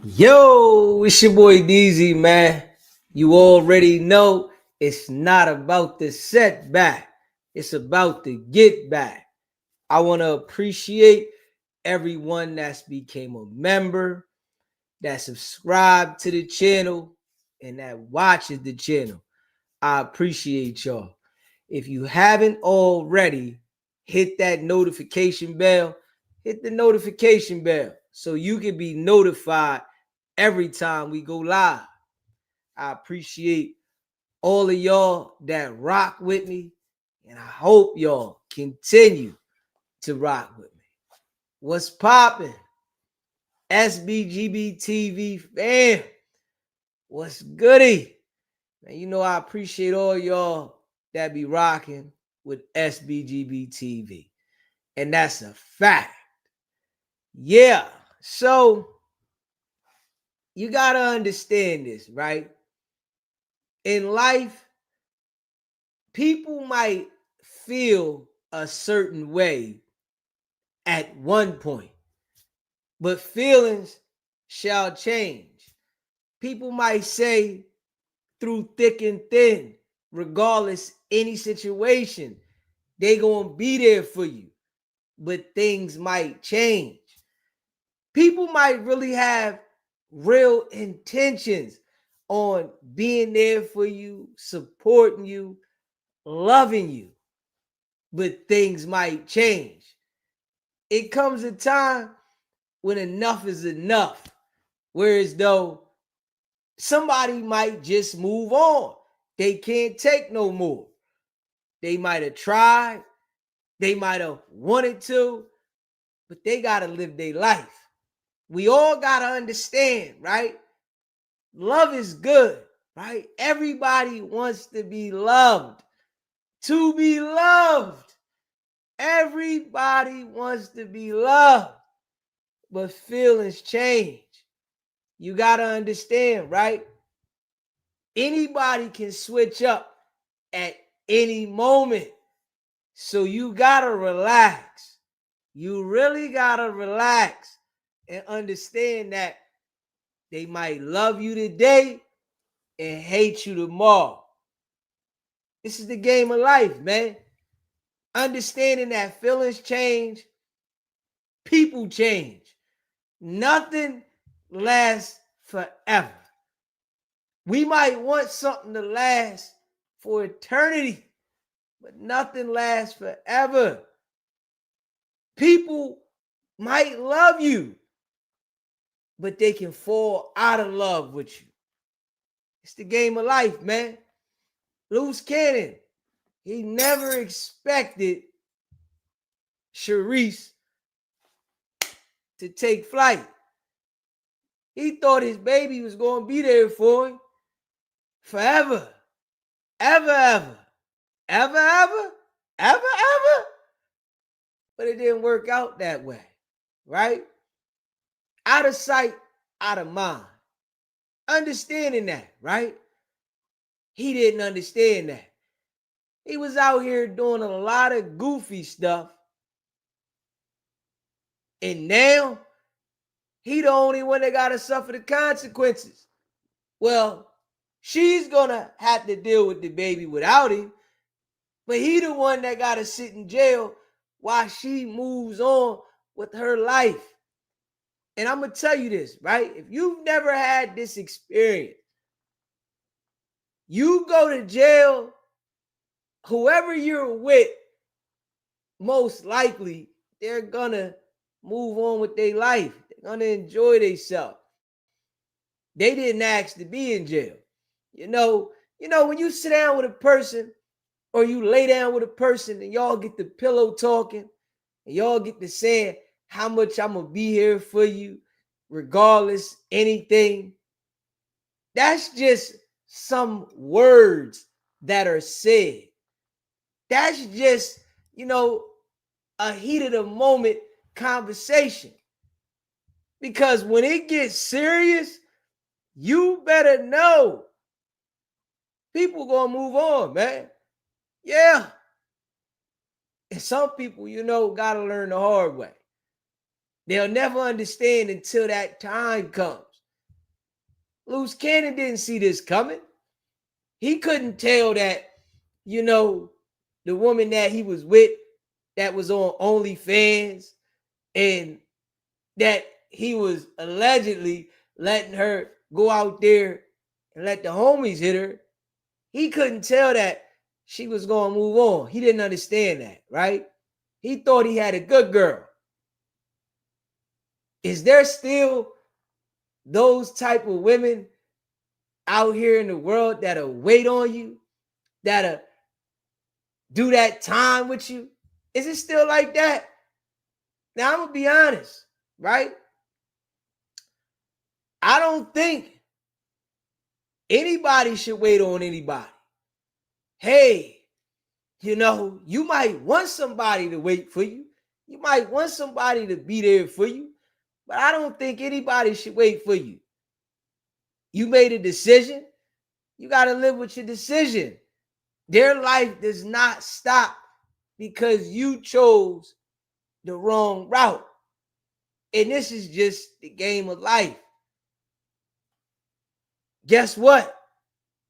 Yo, it's your boy DZ, man. You already know it's not about the setback, it's about the get back. I want to appreciate everyone that's became a member, that subscribed to the channel, and that watches the channel. I appreciate y'all. If you haven't already, hit that notification bell. Hit the notification bell so you can be notified every time we go live. I appreciate all of y'all that rock with me, and I hope y'all continue to rock with me. What's popping? SBGB TV fam. What's goody? Man, you know I appreciate all y'all that be rocking with SBGB TV. And that's a fact. Yeah. So you got to understand this, right? In life, people might feel a certain way at one point, but feelings shall change. People might say through thick and thin, regardless any situation, they gonna be there for you, but things might change. People might really have real intentions on being there for you, supporting you, loving you, but things might change. It comes a time when enough is enough, whereas though somebody might just move on. They can't take no more. They might have tried, they might have wanted to, but they got to live their life. We all got to understand, right? Love is good, right? Everybody wants to be loved. To be loved. Everybody wants to be loved. But feelings change. You got to understand, right? Anybody can switch up at any moment. So you got to relax. You really got to relax and understand that they might love you today and hate you tomorrow. This is the game of life, man. Understanding that feelings change, people change. Nothing lasts forever. We might want something to last for eternity, but nothing lasts forever. People might love you, but they can fall out of love with you. It's the game of life, man. Luce Cannon, he never expected Charisse to take flight. He thought his baby was going to be there for him forever, ever, ever, ever, ever, ever, ever. But it didn't work out that way, right? Out of sight, out of mind. Understanding that, right? He didn't understand that. He was out here doing a lot of goofy stuff. And now, he the only one that got to suffer the consequences. Well, she's going to have to deal with the baby without him. But he the one that got to sit in jail while she moves on with her life. And I'm going to tell you this, right? If you've never had this experience, you go to jail, whoever you're with, most likely they're going to move on with their life. They're going to enjoy themselves. They didn't ask to be in jail. You know, when you sit down with a person or you lay down with a person and y'all get the pillow talking and y'all get to saying how much I'm going to be here for you, regardless, anything. That's just some words that are said. That's just, a heat of the moment conversation. Because when it gets serious, you better know people gonna move on, man. Yeah. And some people, gotta learn the hard way. They'll never understand until that time comes. Luce Cannon didn't see this coming. He couldn't tell that, the woman that he was with that was on OnlyFans and that he was allegedly letting her go out there and let the homies hit her. He couldn't tell that she was going to move on. He didn't understand that, right? He thought he had a good girl. Is there still those type of women out here in the world that'll wait on you, that'll do that time with you? Is it still like that? Now, I'm going to be honest, right? I don't think anybody should wait on anybody. Hey, you might want somebody to wait for you. You might want somebody to be there for you. But I don't think anybody should wait for you. You made a decision. You got to live with your decision. Their life does not stop because you chose the wrong route. And this is just the game of life. Guess what?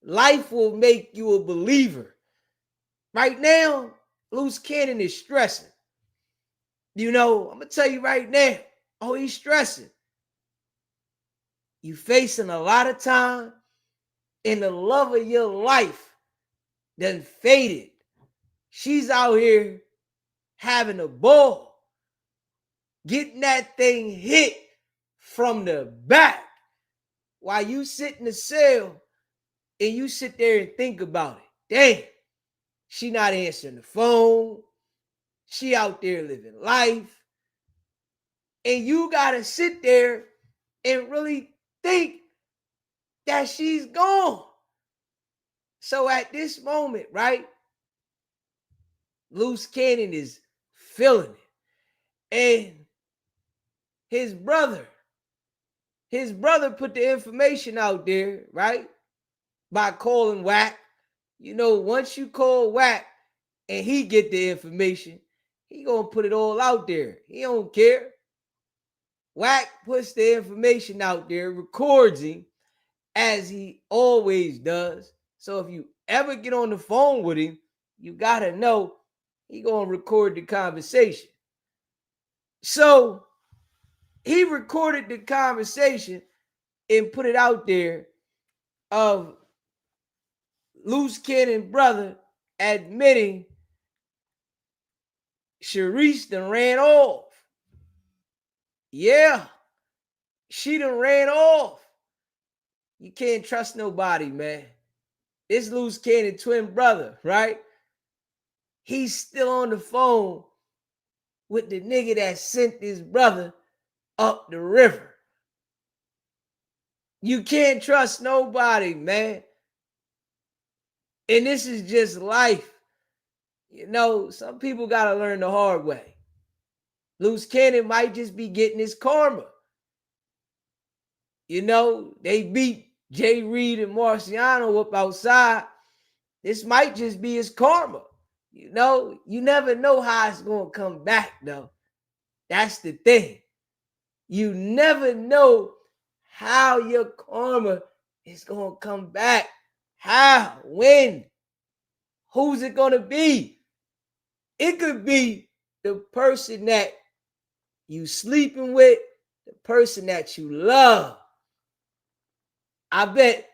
Life will make you a believer. Right now, Luce Cannon is stressing. I'm going to tell you right now. Oh, he's stressing. You facing a lot of time, and the love of your life done faded. She's out here having a ball, getting that thing hit from the back while you sit in the cell and you sit there and think about it. Damn, she not answering the phone. She out there living life. And you got to sit there and really think that she's gone. So at this moment, right, Luce Cannon is feeling it. And his brother put the information out there, right, by calling Wack. Once you call Wack and he get the information, he gonna put it all out there. He don't care. Wack puts the information out there, records him as he always does. So if you ever get on the phone with him, you gotta know he gonna record the conversation. So he recorded the conversation and put it out there of Luce Cannon brother admitting Charisse done ran off. Yeah, she done ran off. You can't trust nobody, man. This Luce Cannon twin brother, right? He's still on the phone with the nigga that sent his brother up the river. You can't trust nobody, man. And this is just life. Some people got to learn the hard way. Luce Cannon might just be getting his karma. They beat Jay Reed and Marciano up outside. This might just be his karma. You never know how it's going to come back, though. That's the thing. You never know how your karma is going to come back. How? When? Who's it going to be? It could be the person that you sleeping with, the person that you love. I bet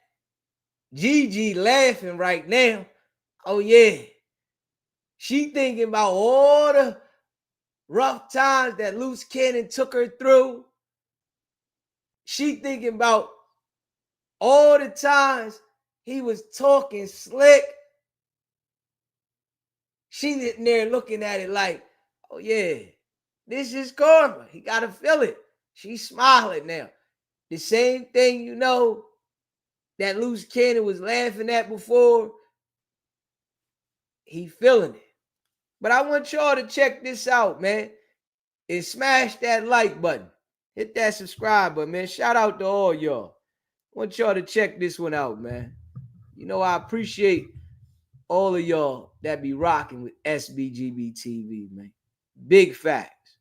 Gigi laughing right now. Oh, yeah. She thinking about all the rough times that Luce Cannon took her through. She thinking about all the times he was talking slick. She sitting there looking at it like, oh, yeah, this is karma. He got to feel it. She's smiling now. The same thing, that Luce Cannon was laughing at before, he feeling it. But I want y'all to check this out, man. And smash that like button. Hit that subscribe button, man. Shout out to all y'all. I want y'all to check this one out, man. I appreciate all of y'all that be rocking with SBGB TV, man. Big facts.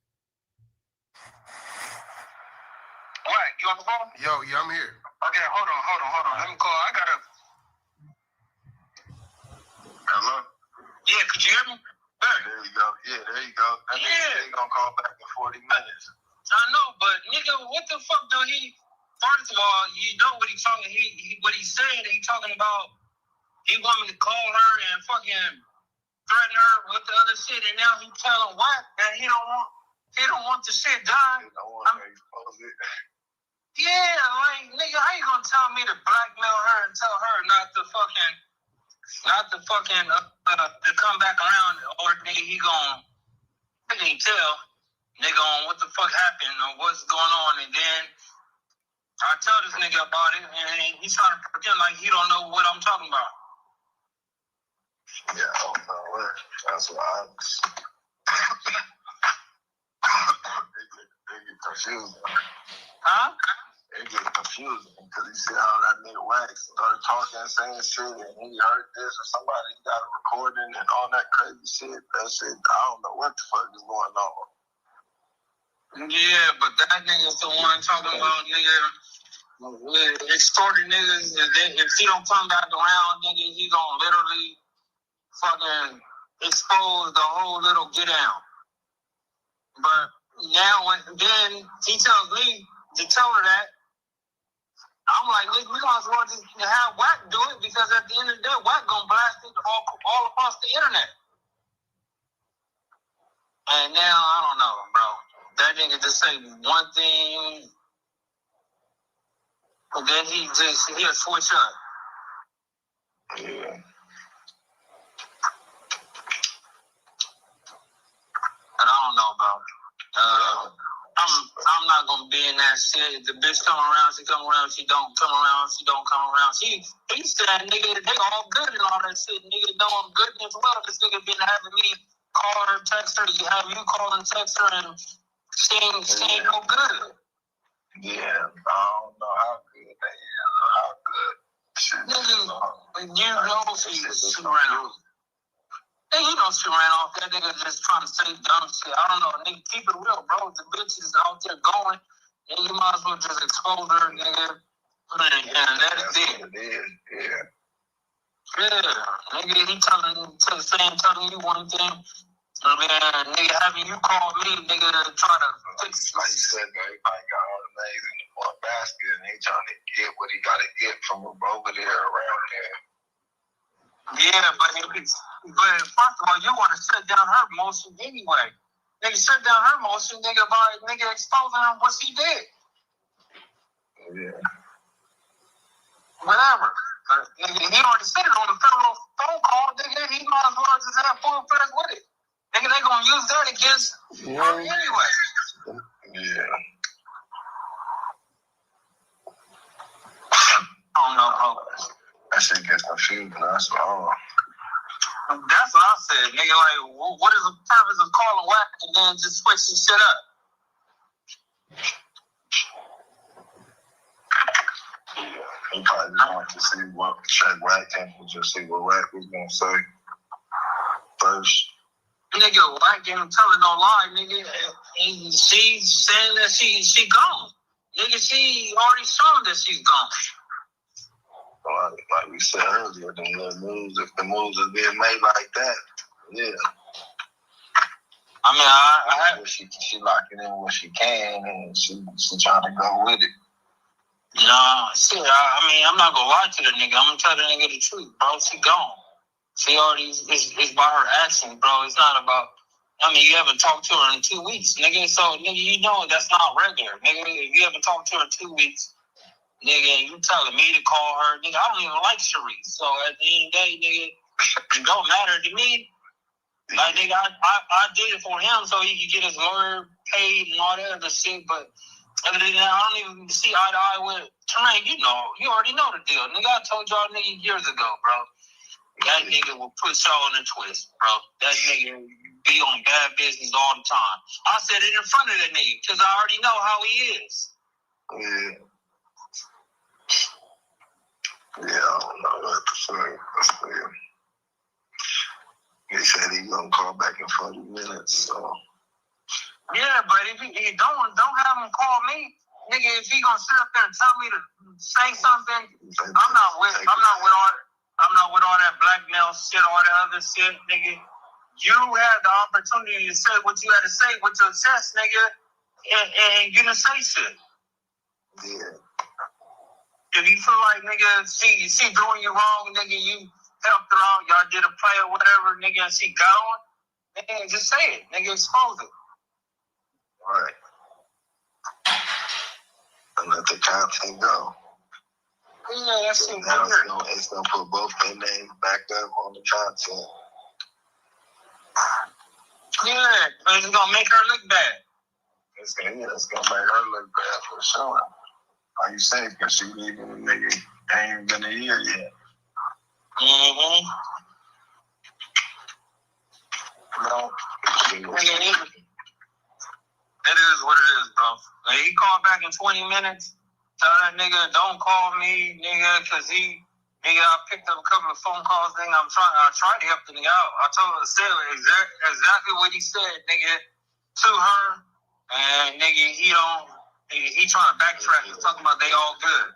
Right. You on the phone? Yo, yeah, I'm here. Okay, hold on. Let me call. I gotta. Hello? Yeah, could you hear me? There you go. Yeah, there you go. That nigga gonna call back in 40 minutes. I know, but nigga, what the fuck do he? First of all, you know what he's talking. What he's saying. He talking about. He want me to call her and fucking threaten her with the other shit, and now he telling what that he don't want the shit done. He don't want to expose it. Yeah, like nigga, how you gonna tell me to blackmail her and tell her not to come back around, or nigga he gonna tell nigga on what the fuck happened or what's going on, and then I tell this nigga about it, and he's trying to pretend like he don't know what I'm talking about. Yeah, I don't know what. That's what I was. They get confused. Huh? They get confused because he see how that nigga Wax started talking and saying shit, and he heard this, or somebody got a recording and all that crazy shit. That shit, I don't know what the fuck is going on. Yeah, but that nigga's the one talking about nigga extorting niggas. If he don't come back around, nigga, he gonna literally fucking expose the whole little get down. But now, then he tells me to tell her that. I'm like, look, we might as well just have Wack do it, because at the end of the day, Wack gonna blast it all across the internet. And now, I don't know, bro. That nigga just say one thing, and then he'll switch up. Yeah. But I don't know, bro. I'm not gonna be in that shit. The bitch come around, she come around. She don't come around, she don't come around. He said, nigga, they all good and all that shit. Nigga, know I'm good as well. This nigga been having me call her, text her, have you call and text her, and she ain't no good. Yeah, I don't know how good they is or how good shit is. You know she ran off. Hey, you know she ran off. That nigga just trying to say dumb shit. I don't know. Nigga, keep it real, bro. The bitch is out there going, and you might as well just expose her, nigga, and let it be. Yeah. Yeah. Nigga, he telling you one thing. Man, nigga, having you call me, nigga, to try to fix it. Like you said, everybody got all the legs in the one basket, and he trying to get what he got to get from over there around there. Yeah, but first of all, you want to shut down her motion anyway. Nigga, shut down her motion, nigga, by nigga exposing her what she did. Yeah. Whatever. Nigga, he already said it on the federal phone call, nigga. He might as well just have full press with it. Nigga, they gonna use that against her anyway. Yeah. I don't know, bro. That shit gets confusing, that's all. That's what I said, nigga. Like, what is the purpose of calling Wack and then just switching shit up? Yeah, he probably just wanted to see what check Wack temperature, see what Wack was gonna say first. Nigga, Wack ain't telling no lie, nigga. And she's saying that she gone. Nigga, she already shown that she's gone. Like we said earlier, if the moves are being made like that, yeah. I mean, she locking in what she can, and she trying to go with it. Nah, shit. I mean, I'm not gonna lie to the nigga. I'm gonna tell the nigga the truth, bro. She gone. She already it's by her actions, bro. It's not about. I mean, you haven't talked to her in 2 weeks, nigga. So, nigga, you know that's not regular, nigga. If you haven't talked to her in 2 weeks. Nigga, you telling me to call her. Nigga, I don't even like Charisse. So at the end of the day, nigga, it don't matter to me. Like, nigga, I did it for him so he could get his lawyer paid and all that other shit. But other than that, I don't even see eye to eye with Tremaine. You already know the deal. Nigga, I told y'all nigga years ago, bro. That nigga will put y'all in a twist, bro. That nigga be on bad business all the time. I said it in front of that nigga because I already know how he is. Yeah. Yeah, I don't know what to say. He said he's gonna call back in 40 minutes, so. Yeah, but if he don't have him call me, nigga, if he gonna sit up there and tell me to say something, I'm not with all that blackmail shit, all that other shit, nigga. You had the opportunity to say what you had to say with your chest, nigga, and you didn't say shit. Yeah. If you feel like, nigga, she doing you wrong, nigga, you helped her out, y'all did a play or whatever, nigga, and she got on, nigga, just say it, nigga, expose it. Right. And let the content go. Yeah, that's so now it's gonna put both their names back up on the content. Yeah, but it's gonna make her look bad. It's gonna make her look bad for sure. How you say? Because she even a nigga ain't been a year yet. Mm-hmm. No. It is what it is, bro. Like, he called back in 20 minutes. Tell that nigga, don't call me, nigga, because I picked up a couple of phone calls, nigga. I tried to help the nigga out. I told him to say exactly what he said, nigga, to her. And nigga, he trying to backtrack. He's talking about they all good.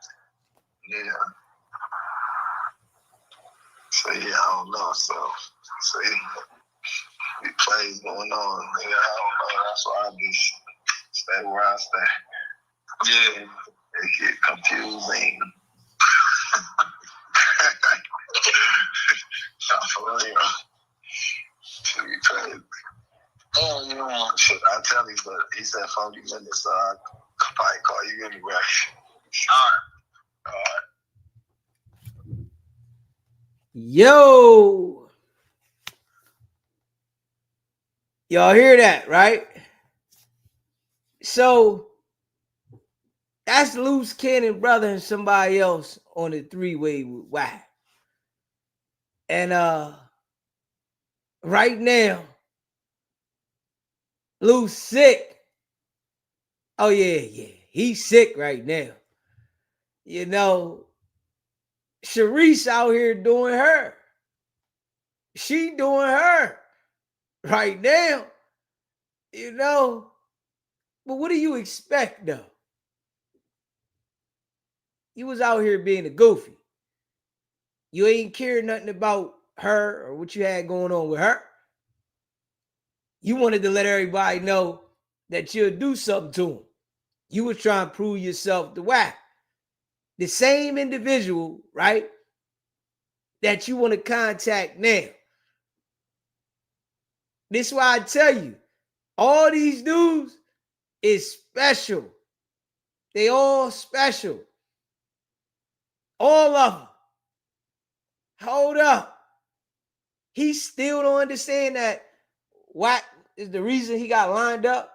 Yeah. So yeah, I don't know. So see, the plays going on. Nigga, I don't know. That's why I just stay where I stay. Yeah. It get confusing. For real. Should be crazy. Oh, you know. Shit, I tell you, but he said 40 minutes, so I probably call you anyway. All right. Yo. Y'all hear that, right? So that's Luce Cannon brother and somebody else on the three-way with Wack. And right now, Luce sick. Oh yeah. He's sick right now. You know, charrise out here doing her. She doing her right now. You know, but what do you expect though? You was out here being a goofy. You ain't care nothing about her or what you had going on with her. You wanted to let everybody know that you'll do something to him. You were trying to prove yourself to Wack. The same individual, right, that you want to contact now. This is why I tell you, all these dudes is special. They all special. All of them. Hold up. He still don't understand that Wack is the reason he got lined up.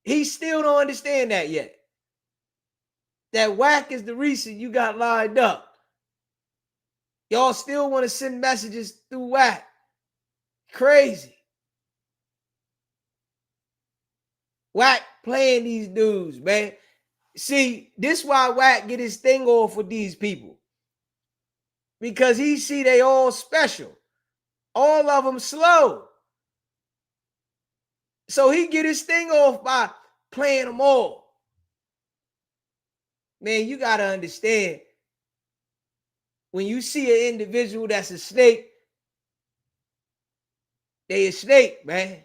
He still don't understand that yet. That Wack is the reason you got lined up. Y'all still want to send messages through Wack. Crazy. Wack playing these dudes, man. See, this why Wack get his thing off with these people. Because he see they all special. All of them slow. So he get his thing off by playing them all. Man, you got to understand, when you see an individual that's a snake, they a snake, man.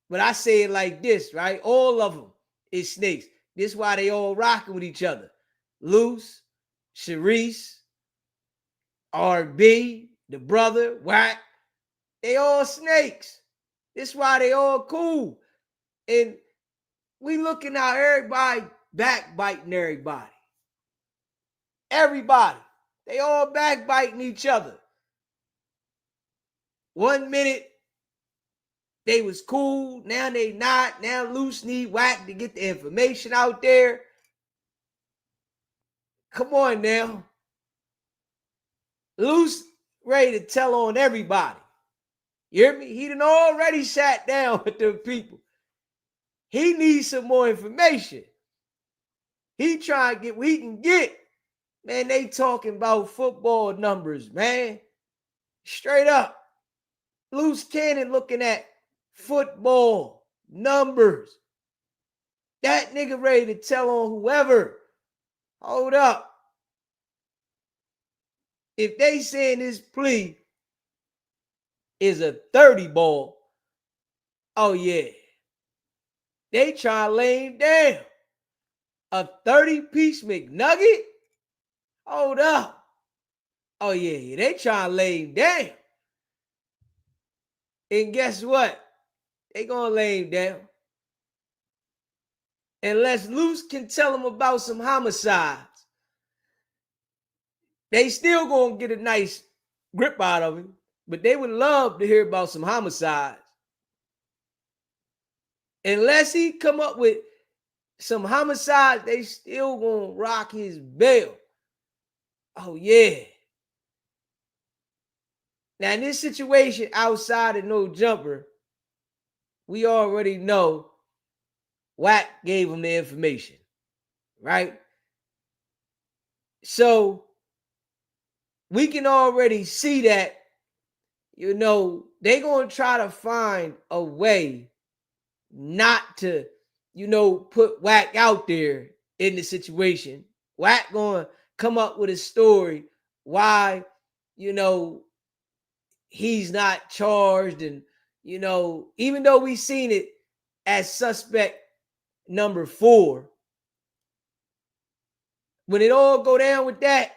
But I say it like this, right? All of them is snakes. This is why they all rocking with each other. Luce, charrise, RB, the brother, Wack. They all snakes. This is why they all cool. And we looking out everybody backbiting everybody. Everybody. They all backbiting each other. 1 minute they was cool. Now they not. Now Luce need Wack to get the information out there. Come on now. Luce ready to tell on everybody. You hear me? He done already sat down with the people. He needs some more information. He trying to get what he can get. Man, they talking about football numbers, man. Straight up. Luce Cannon looking at football numbers. That nigga ready to tell on whoever. Hold up. If they saying this plea is a 30 ball, oh yeah. They try to lay him down. A 30-piece McNugget? Hold up. Oh yeah, they try to lay him down. And guess what? They gonna lay him down. Unless Luce can tell them about some homicides, they still gonna get a nice grip out of him. But they would love to hear about some homicides. Unless he come up with some homicides, they still gonna rock his bail. Oh yeah. Now in this situation outside of no jumper, we already know Wack gave him the information, right? So we can already see that, you know, they're going to try to find a way not to, you know, put Wack out there in the situation. Wack going to come up with a story why, you know, he's not charged. And, you know, even though we seen it as suspect number 4, when it all go down with that,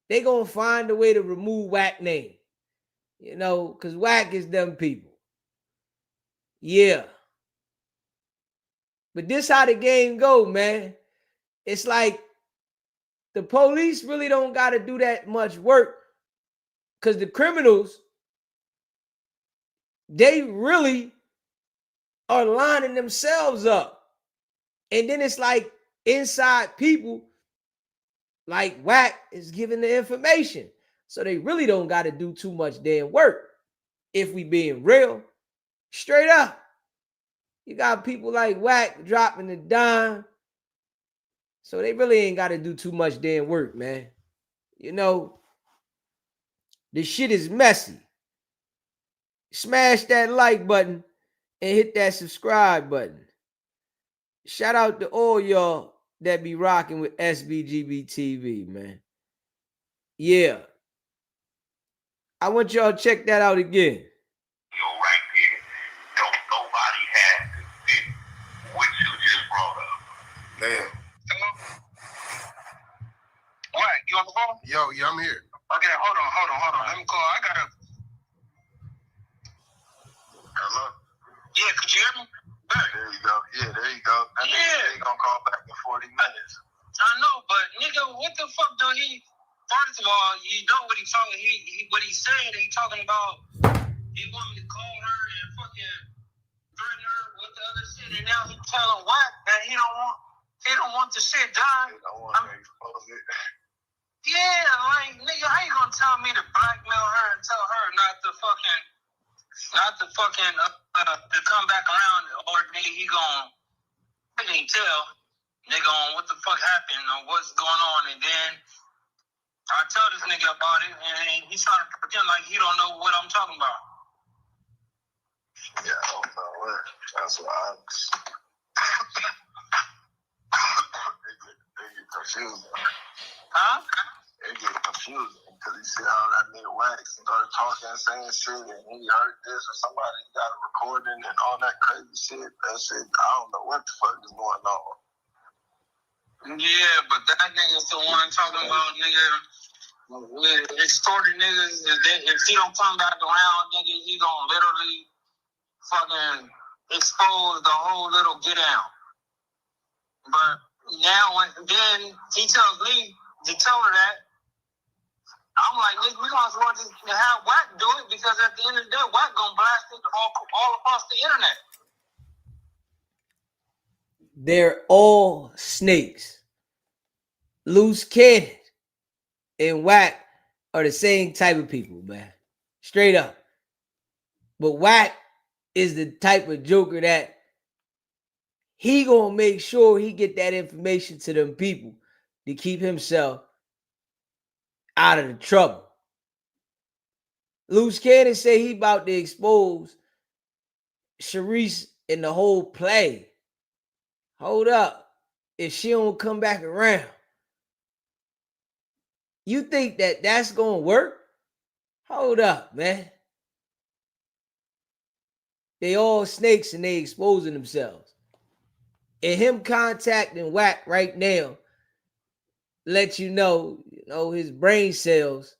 they gonna find a way to remove Wack name, you know, because Wack is them people. Yeah. But this how the game go, man. It's like the police really don't got to do that much work because the criminals, they really are lining themselves up. And then it's like inside people, like Wack is giving the information. So they really don't got to do too much damn work. If we being real, straight up. You got people like Wack dropping the dime. So they really ain't got to do too much damn work, man. You know, this shit is messy. Smash that like button and hit that subscribe button. Shout out to all y'all that be rocking with SBGB TV, man. Yeah. I want y'all to check that out again. Yo, right here, don't nobody have to fit what you just brought up. Damn. Hello? What? You on the phone? Yo, yeah, I'm here. Okay, hold on. Let me call. I gotta. Hello? Yeah, could you hear me? Back. There you go. Yeah, there you go. I think gonna call back in 40 minutes. I know, but nigga, what the fuck do he? First of all, you know what he's talking. What he's saying. He talking about. He want me to call her and fucking threaten her with the other shit, and now he telling Wack that he don't want the shit done. He don't want to expose it. Yeah, like nigga, how you gonna tell me to blackmail her and tell her not to come back around, or nigga he gonna I can't tell nigga on what the fuck happened or what's going on, and then I tell this nigga about it, and he's trying to pretend like he don't know what I'm talking about. Yeah, I don't know what. That's what I was. They get confused. Huh? They get confused because you see how that nigga Wax started talking and saying shit, and he heard this, or somebody got a recording and all that crazy shit. That shit, I don't know what the fuck is going on. Yeah, but that nigga's the one talking about nigga. Extorting niggas, if he don't come back around, nigga, he gonna literally fucking expose the whole little get out. But now, then he tells me to tell her that. I'm like, nigga, we gonna want to have Wack do it because at the end of the day, Wack gonna blast it all across the internet. They're all snakes. Luce Cannon and Wack are the same type of people, man. Straight up. But Wack is the type of joker that he gonna make sure he get that information to them people to keep himself out of the trouble. Luce Cannon say he about to expose charrise and the whole play. Hold up. If she don't come back around, you think that that's going to work? Hold up, man. They all snakes and they exposing themselves. And him contacting Wack right now let you know his brain cells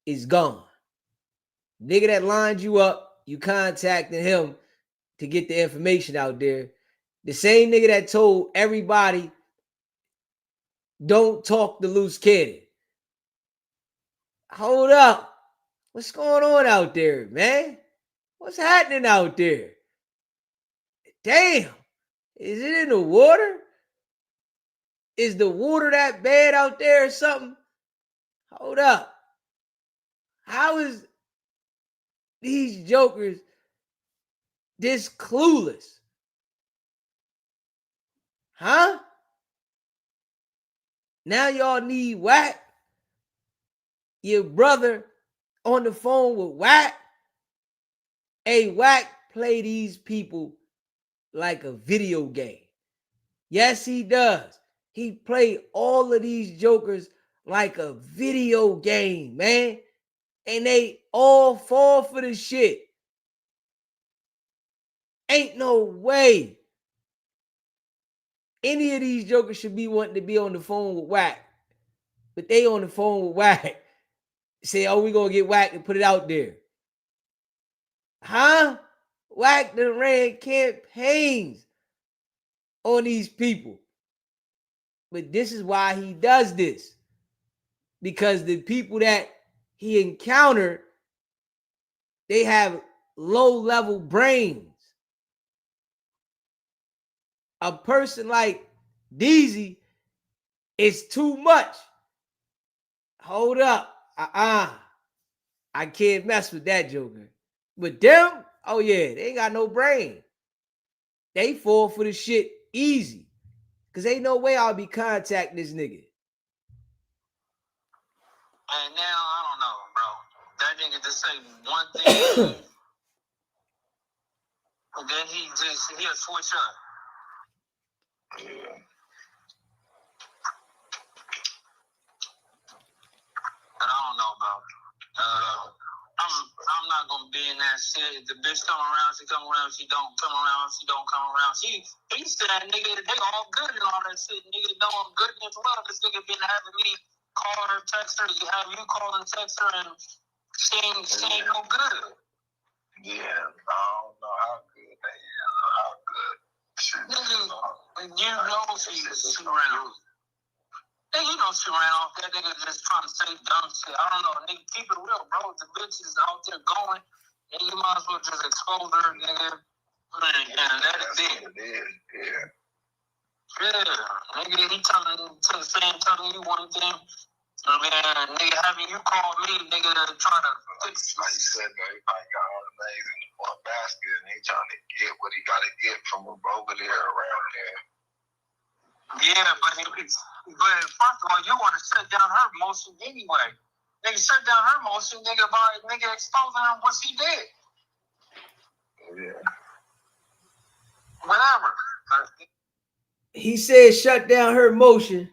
is gone. Nigga that lined you up, you contacting him to get the information out there. The same nigga that told everybody don't talk to Luce Cannon. Hold up. What's going on out there, man? What's happening out there? Damn. Is it in the water? Is the water that bad out there or something? Hold up. How is these jokers this clueless? Huh? Now y'all need Wack? Your brother on the phone with Wack? Hey, Wack play these people like a video game. Yes, he does. He play all of these jokers like a video game, man. And they all fall for the shit. Ain't no way any of these jokers should be wanting to be on the phone with Wack. But they on the phone with Wack. Say, oh, we gonna get Wack and put it out there. Huh? Wack done ran campaigns on these people. But this is why he does this. Because the people that he encountered, they have low-level brains. A person like Deezy is too much. Hold up. I can't mess with that joker. But them, oh yeah, they ain't got no brain. They fall for the shit easy. Because ain't no way I'll be contacting this nigga. And now, I don't know, bro. That nigga just say one thing, and then he'll switch up. Yeah. But I don't know, bro. I'm not gonna be in that shit. The bitch come around, she come around. She don't come around, she don't come around. He said, nigga, they all good and all that shit. Nigga, know I'm good as well. This nigga been having me call her, text her, have you call and text her, and she ain't no good. Yeah, I don't know how good they is, how good. Nigga, you know she around. Hey, you know she ran off. That nigga just trying to say dumb shit. I don't know. Nigga, keep it real, bro. The bitch is out there going, and you might as well just expose her, nigga. And let it be. Yeah. Yeah. Nigga, he telling you one thing. I mean, nigga, having you call me, nigga, to try to fix. Like you said, man, everybody got all the legs in one basket, and he trying to get what he got to get from over there around there. Yeah, but first of all, you want to shut down her motion anyway. Nigga, shut down her motion, nigga, by nigga exposing her what she did. Yeah. Whatever. He said shut down her motion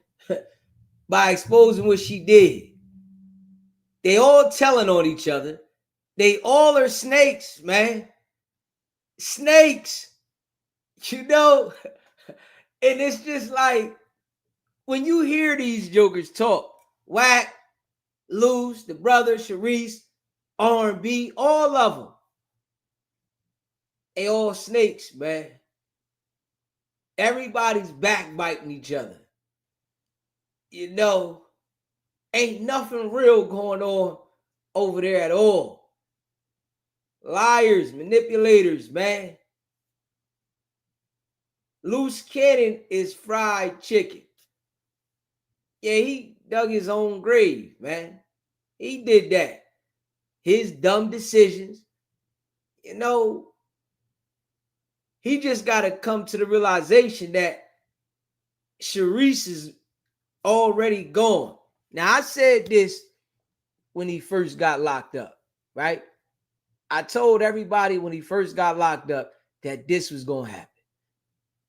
by exposing what she did. They all telling on each other. They all are snakes, man. Snakes. You know? And it's just like, when you hear these jokers talk, Wack, Luce, the brother, Charisse, R&B, all of them, they all snakes, man. Everybody's backbiting each other. You know, ain't nothing real going on over there at all. Liars, manipulators, man. Luce Cannon is fried chicken. Yeah, he dug his own grave, man. He did that. His dumb decisions. You know, he just got to come to the realization that Charisse is already gone. Now, I said this when he first got locked up, right? I told everybody when he first got locked up that this was going to happen.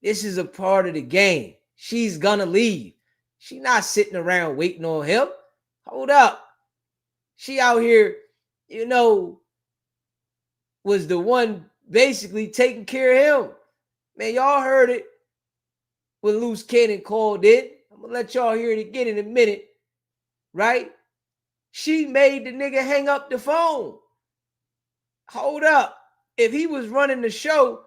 This is a part of the game. She's gonna leave. She not sitting around waiting on him. Hold up. She out here, was the one basically taking care of him. Man, y'all heard it when Luce Cannon called in. I'm gonna let y'all hear it again in a minute, right? She made the nigga hang up the phone. Hold up. If he was running the show,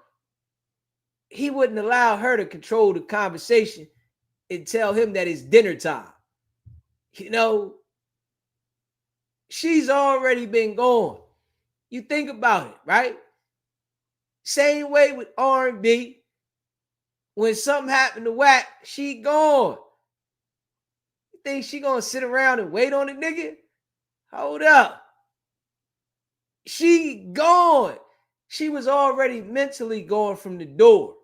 he wouldn't allow her to control the conversation and tell him that it's dinner time. She's already been gone. You think about it, right? Same way with R&B. When something happened to Wack, she gone. You think she gonna sit around and wait on the nigga? Hold up. She gone. She was already mentally going from the door.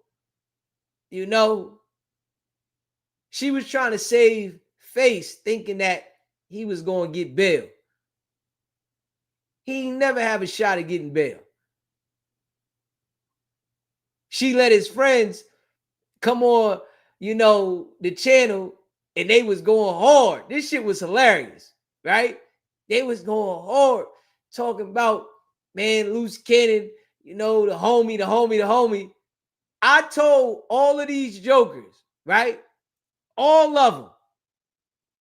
She was trying to save face, thinking that he was going to get bail. He never have a shot at getting bail. She let his friends come on, the channel, and they was going hard. This shit was hilarious, right? They was going hard, talking about, man, Luce Cannon, the homie. I told all of these jokers, right? All of them,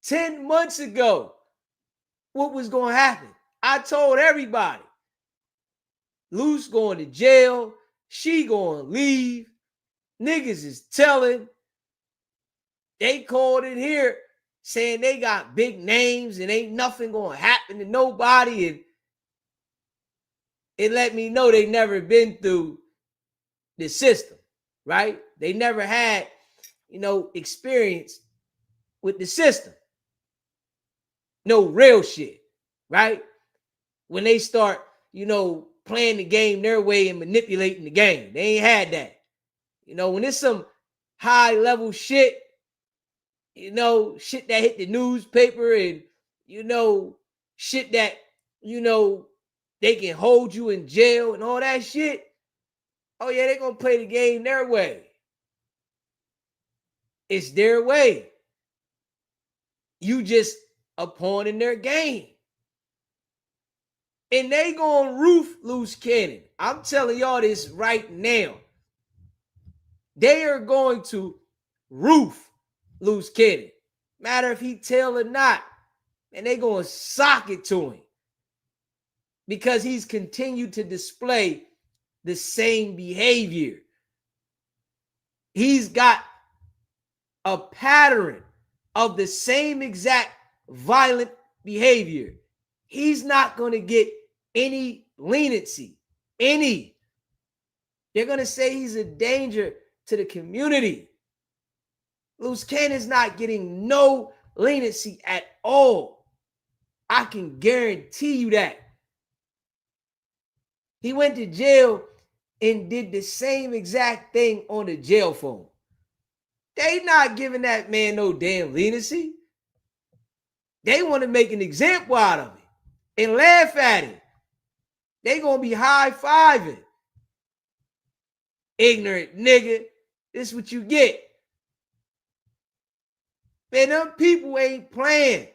10 months ago, what was going to happen. I told everybody. Luce going to jail. She going to leave. Niggas is telling. They called in here saying they got big names and ain't nothing going to happen to nobody. And it let me know they never been through the system, right? They never had, experience with the system. No real shit, right? When they start, playing the game their way and manipulating the game. They ain't had that. When it's some high level shit, shit that hit the newspaper and, shit that, they can hold you in jail and all that shit. Oh yeah, they're going to play the game their way. It's their way. You just a pawn in their game. And they gonna roof Luce Cannon. I'm telling y'all this right now. They are going to roof Luce Cannon. Matter if he tell or not. And they gonna sock it to him. Because he's continued to display the same behavior. He's got a pattern of the same exact violent behavior. He's not going to get any leniency. They're going to say he's a danger to the community. Luce Cannon's not getting no leniency at all. I can guarantee you that. He went to jail and did the same exact thing on the jail phone. They not giving that man no damn leniency. They want to make an example out of it and laugh at it. They gonna be high-fiving. Ignorant nigga. This is what you get. Man, them people ain't playing.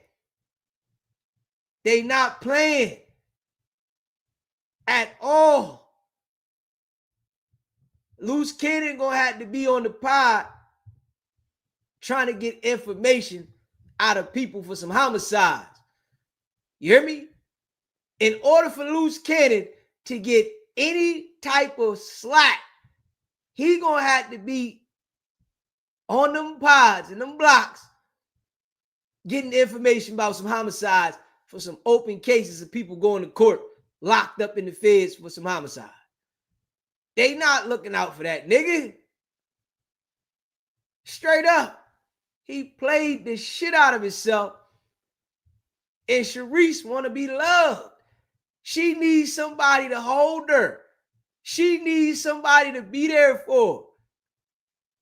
They not playing at all. Luce Cannon gonna have to be on the pod trying to get information out of people for some homicides. You hear me? In order for Luce Cannon to get any type of slack, he gonna have to be on them pods and them blocks getting information about some homicides for some open cases of people going to court locked up in the feds for some homicide. They not looking out for that nigga. Straight up. He played the shit out of himself. And Charisse want to be loved. She needs somebody to hold her. She needs somebody to be there for.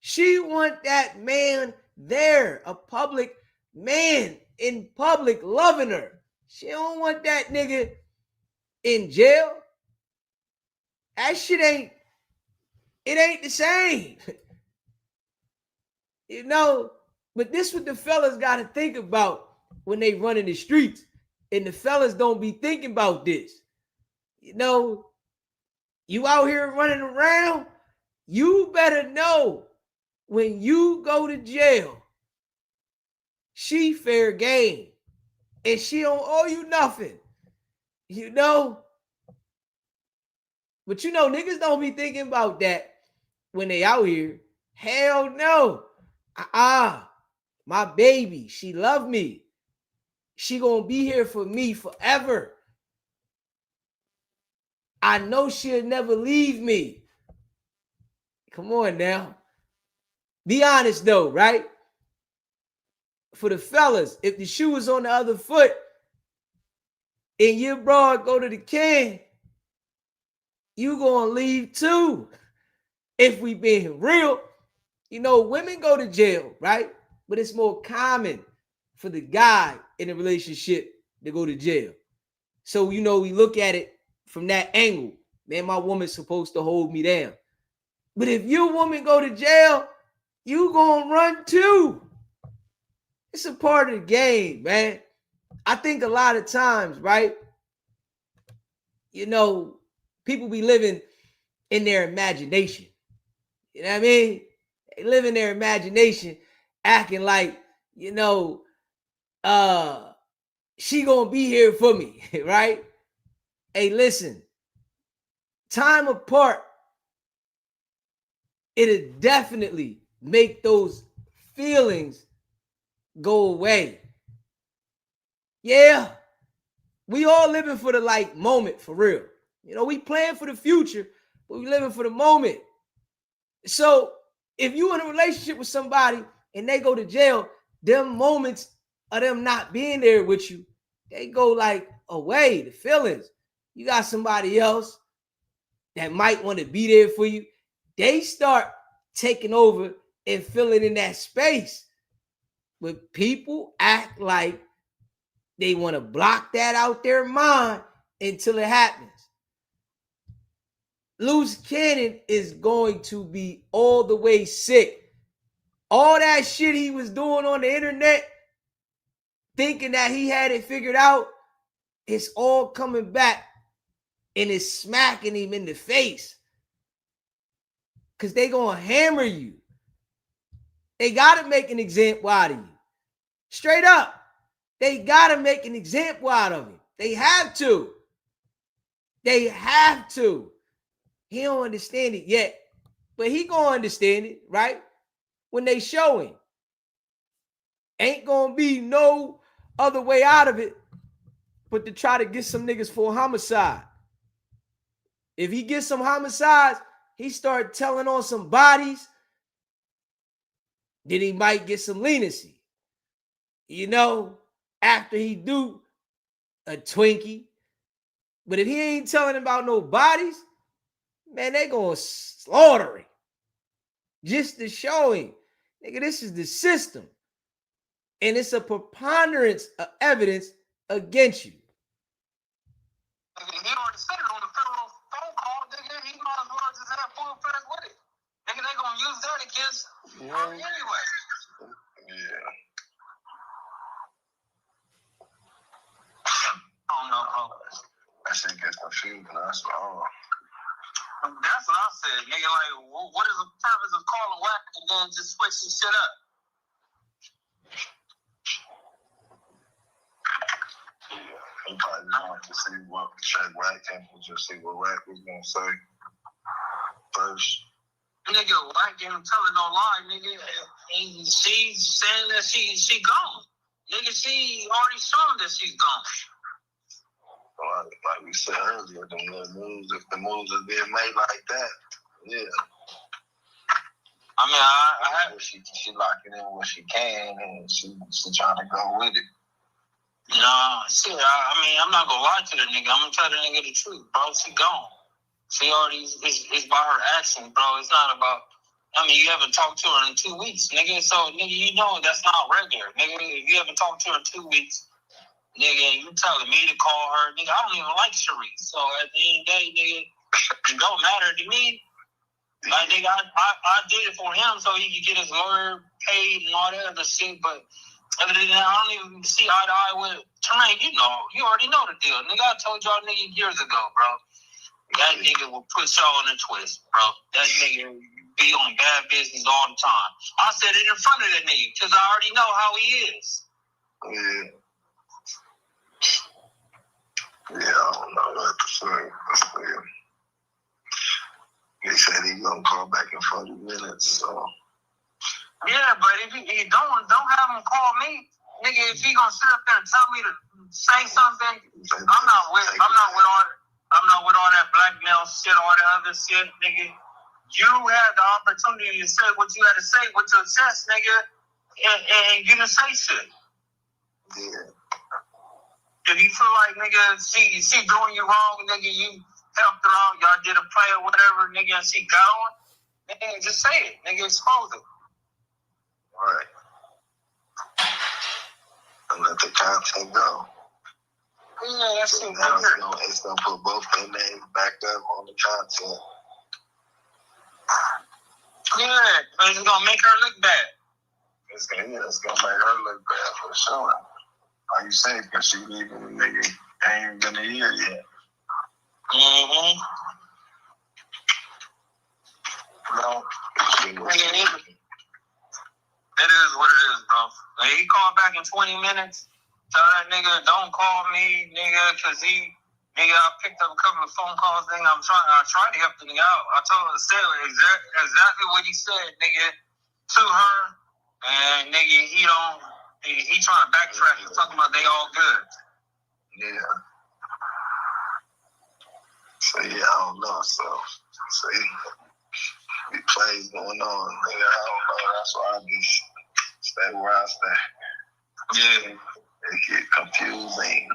She want that man there, a public man in public loving her. She don't want that nigga in jail. That shit ain't the same. You know, but this what the fellas got to think about when they run in the streets. And the fellas don't be thinking about this. You know, you out here running around, you better know when you go to jail, she fair game. And she don't owe you nothing. You know? But you know, niggas don't be thinking about that when they out here. Hell no. My baby, she love me. She gonna be here for me forever. I know she'll never leave me. Come on now. Be honest though, right? For the fellas, if the shoe is on the other foot and your broad go to the can, you gonna leave too. If we being real, you know, women go to jail, right? But it's more common for the guy in a relationship to go to jail. So, you know, we look at it from that angle. Man, my woman's supposed to hold me down. But if your woman go to jail, you gonna run too. It's a part of the game, man. I think a lot of times, right? You know, people be living in their imagination. You know what I mean? They live in their imagination, acting like, you know, she gonna be here for me, right? Hey, listen, time apart, it'll definitely make those feelings go away. Yeah, we all living for the like moment, for real. You know, we plan for the future, but we living for the moment. So if you in a relationship with somebody and they go to jail, them moments of them not being there with you, they go like away, the feelings. You got somebody else that might want to be there for you. They start taking over and filling in that space. But people act like they want to block that out their mind until it happens. Luce Cannon is going to be all the way sick. All that shit he was doing on the internet, thinking that he had it figured out, it's all coming back and it's smacking him in the face. Because they going to hammer you. They got to make an example out of you. Straight up. They got to make an example out of him. They have to. They have to. He don't understand it yet. But he going to understand it, right? When they show him. Ain't going to be no other way out of it but to try to get some niggas for a homicide. If he gets some homicides, he start telling on some bodies, then he might get some leniency. You know, after he do a Twinkie. But if he ain't telling about no bodies, man, they gonna slaughter him. Just to show him, nigga, this is the system. And it's a preponderance of evidence against you. He already said it on the federal phone call, nigga. He might as well just have full effect with it. Nigga, they gonna use that against her anyway. Yeah. I don't know. That shit gets confusing. That's all. That's what I said, nigga. Like, what is the purpose of calling whack and then just switching shit up? Yeah, he probably wanted to see what check whack and just see what whack was gonna say first. Nigga, whack ain't telling no lie, nigga. And she's saying that she gone. Nigga, she already shown that she's gone. Like we said earlier, them little moves, if the moves are being made like that, yeah. I mean, I have she locking in what she can, and she trying to go with it. No, shit. I mean, I'm not gonna lie to the nigga. I'm gonna tell the nigga the truth, bro. She gone. She already it's by her actions, bro. It's not about. I mean, you haven't talked to her in 2 weeks, nigga. So, nigga, you know that's not regular, nigga. If you haven't talked to her in 2 weeks. Nigga, you telling me to call her. Nigga, I don't even like charrise. So at the end of the day, nigga, it don't matter to me. Like, nigga, I did it for him so he could get his lawyer paid and all that other shit, but other than that, I don't even see eye to eye with Tremaine. You already know the deal. Nigga, I told y'all nigga years ago, bro. That nigga will put y'all in a twist, bro. That nigga be on bad business all the time. I said it in front of that nigga, because I already know how he is. Yeah. Yeah, I don't know what to say. He said he's gonna call back in 40 minutes, so. Yeah, but if he don't have him call me, nigga. If he gonna sit up there and tell me to say something, I'm not with all that blackmail shit, all that other shit, nigga. You had the opportunity to say what you had to say with your chest, nigga, and you didn't say shit. Yeah. If you feel like, nigga, she doing you wrong, nigga, you helped her out, y'all did a play or whatever, nigga, and she got on, nigga, just say it, nigga, expose it. Right. And let the content go. Yeah, that's so now it's gonna put both their names back up on the content. Yeah, it's gonna make her look bad. It's gonna make her look bad for sure. How you say? Because she even the nigga ain't been a year yet. Mm-hmm. No. It is what it is, bro. Like, he called back in 20 minutes. Tell that nigga, don't call me, nigga, because I picked up a couple of phone calls, nigga. I tried to help the nigga out. I told him to say exactly what he said, nigga, to her. And nigga, he trying to backtrack. He's talking about they all good. Yeah. So yeah, I don't know. So see, the plays going on. Nigga, I don't know. That's why I just stay where I stay. Yeah. It get confusing.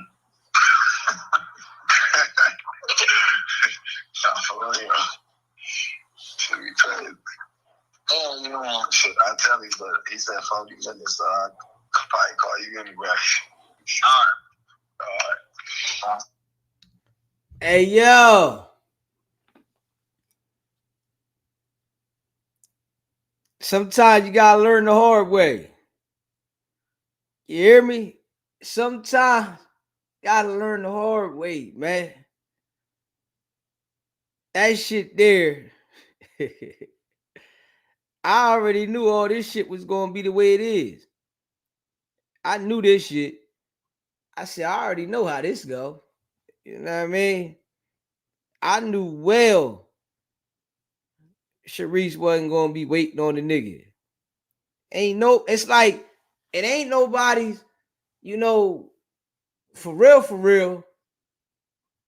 For real. Should be crazy. Oh, you know, shit, I tell you, but he said 40 minutes, so I probably call you anyway. All right. Hey, yo. Sometimes you gotta learn the hard way. You hear me? Sometimes you gotta learn the hard way, man. That shit there. I already knew all this shit was gonna be the way it is. I knew this shit. I said, I already know how this go. You know what I mean? I knew well Charisse wasn't gonna be waiting on the nigga. It's like it ain't nobody's, for real,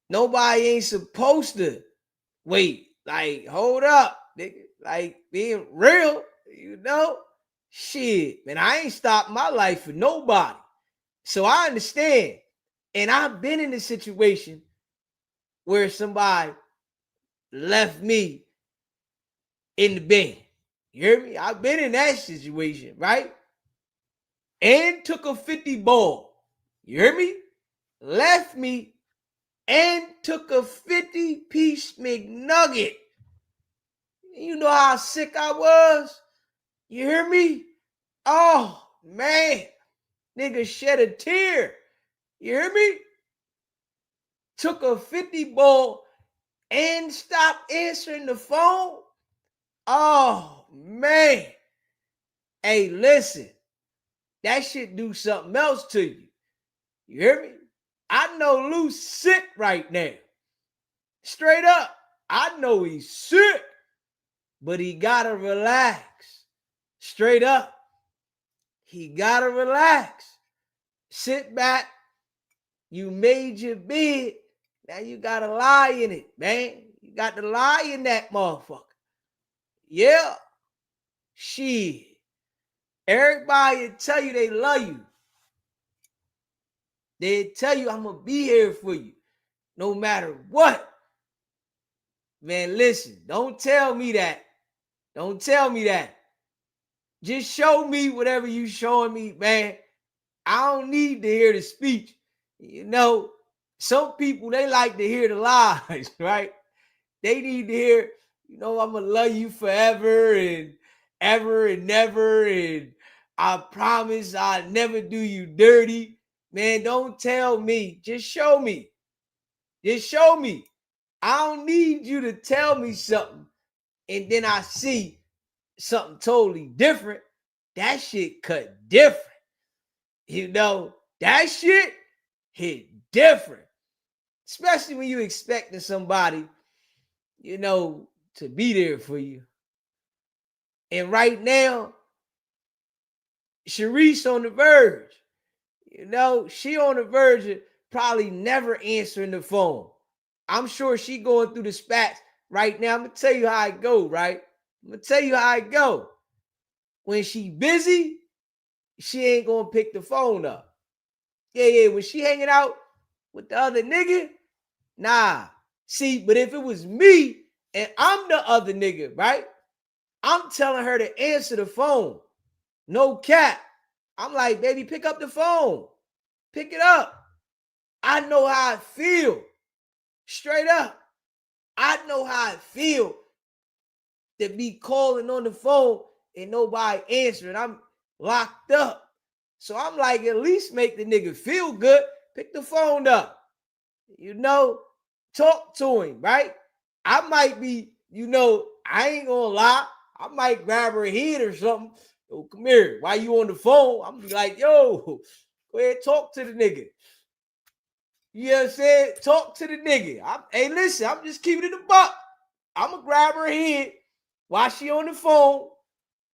nobody ain't supposed to wait. Like, hold up, nigga. Like, being real, shit, man, I ain't stopped my life for nobody. So I understand. And I've been in a situation where somebody left me in the bin. You hear me? I've been in that situation, right? And took a 50 ball. You hear me? Left me and took a 50-piece McNugget. You know how sick I was? You hear me? Oh, man. Nigga shed a tear. You hear me? Took a 50 ball and stopped answering the phone. Oh, man. Hey, listen. That shit do something else to you. You hear me? I know Luce sick right now. Straight up. I know he's sick. But he gotta relax. Straight up. He gotta relax. Sit back. You made your bed. Now you gotta lie in it, man. You got to lie in that motherfucker. Yeah. Shit. Everybody will tell you they love you. They tell you I'm gonna be here for you, no matter what. Man, listen, don't tell me that. Don't tell me that. Just show me whatever you showing me, man. I don't need to hear the speech. Some people, they like to hear the lies, right? They need to hear, You know, I'm gonna love you forever and ever and never. And I promise I'll never do you dirty. Man, don't tell me. Just show me. Just show me. I don't need you to tell me something and then I see something totally different. That shit cut different. You know, that shit hit different. Especially when you expecting somebody, you know, to be there for you. And right now, Charisse on the verge. You know, she on the verge of probably never answering the phone. I'm sure she going through the spats right now. I'm going to tell you how it go, right? I'm going to tell you how it go. When she busy, she ain't going to pick the phone up. Yeah. When she hanging out with the other nigga, nah. See, but if it was me and I'm the other nigga, right? I'm telling her to answer the phone. No cap. I'm like, baby, pick up the phone. Pick it up. I know how I feel. Straight up. I know how I feel to be calling on the phone and nobody answering. I'm locked up. So I'm like, at least make the nigga feel good. Pick the phone up. You know, talk to him, right? I might be, you know, I ain't gonna lie. I might grab her head or something. Yo, come here. Why you on the phone? I'm be like, yo, go ahead, talk to the nigga. You know what I'm saying? Talk to the nigga. Hey, listen, I'm just keeping it a buck. I'm gonna grab her head while she on the phone.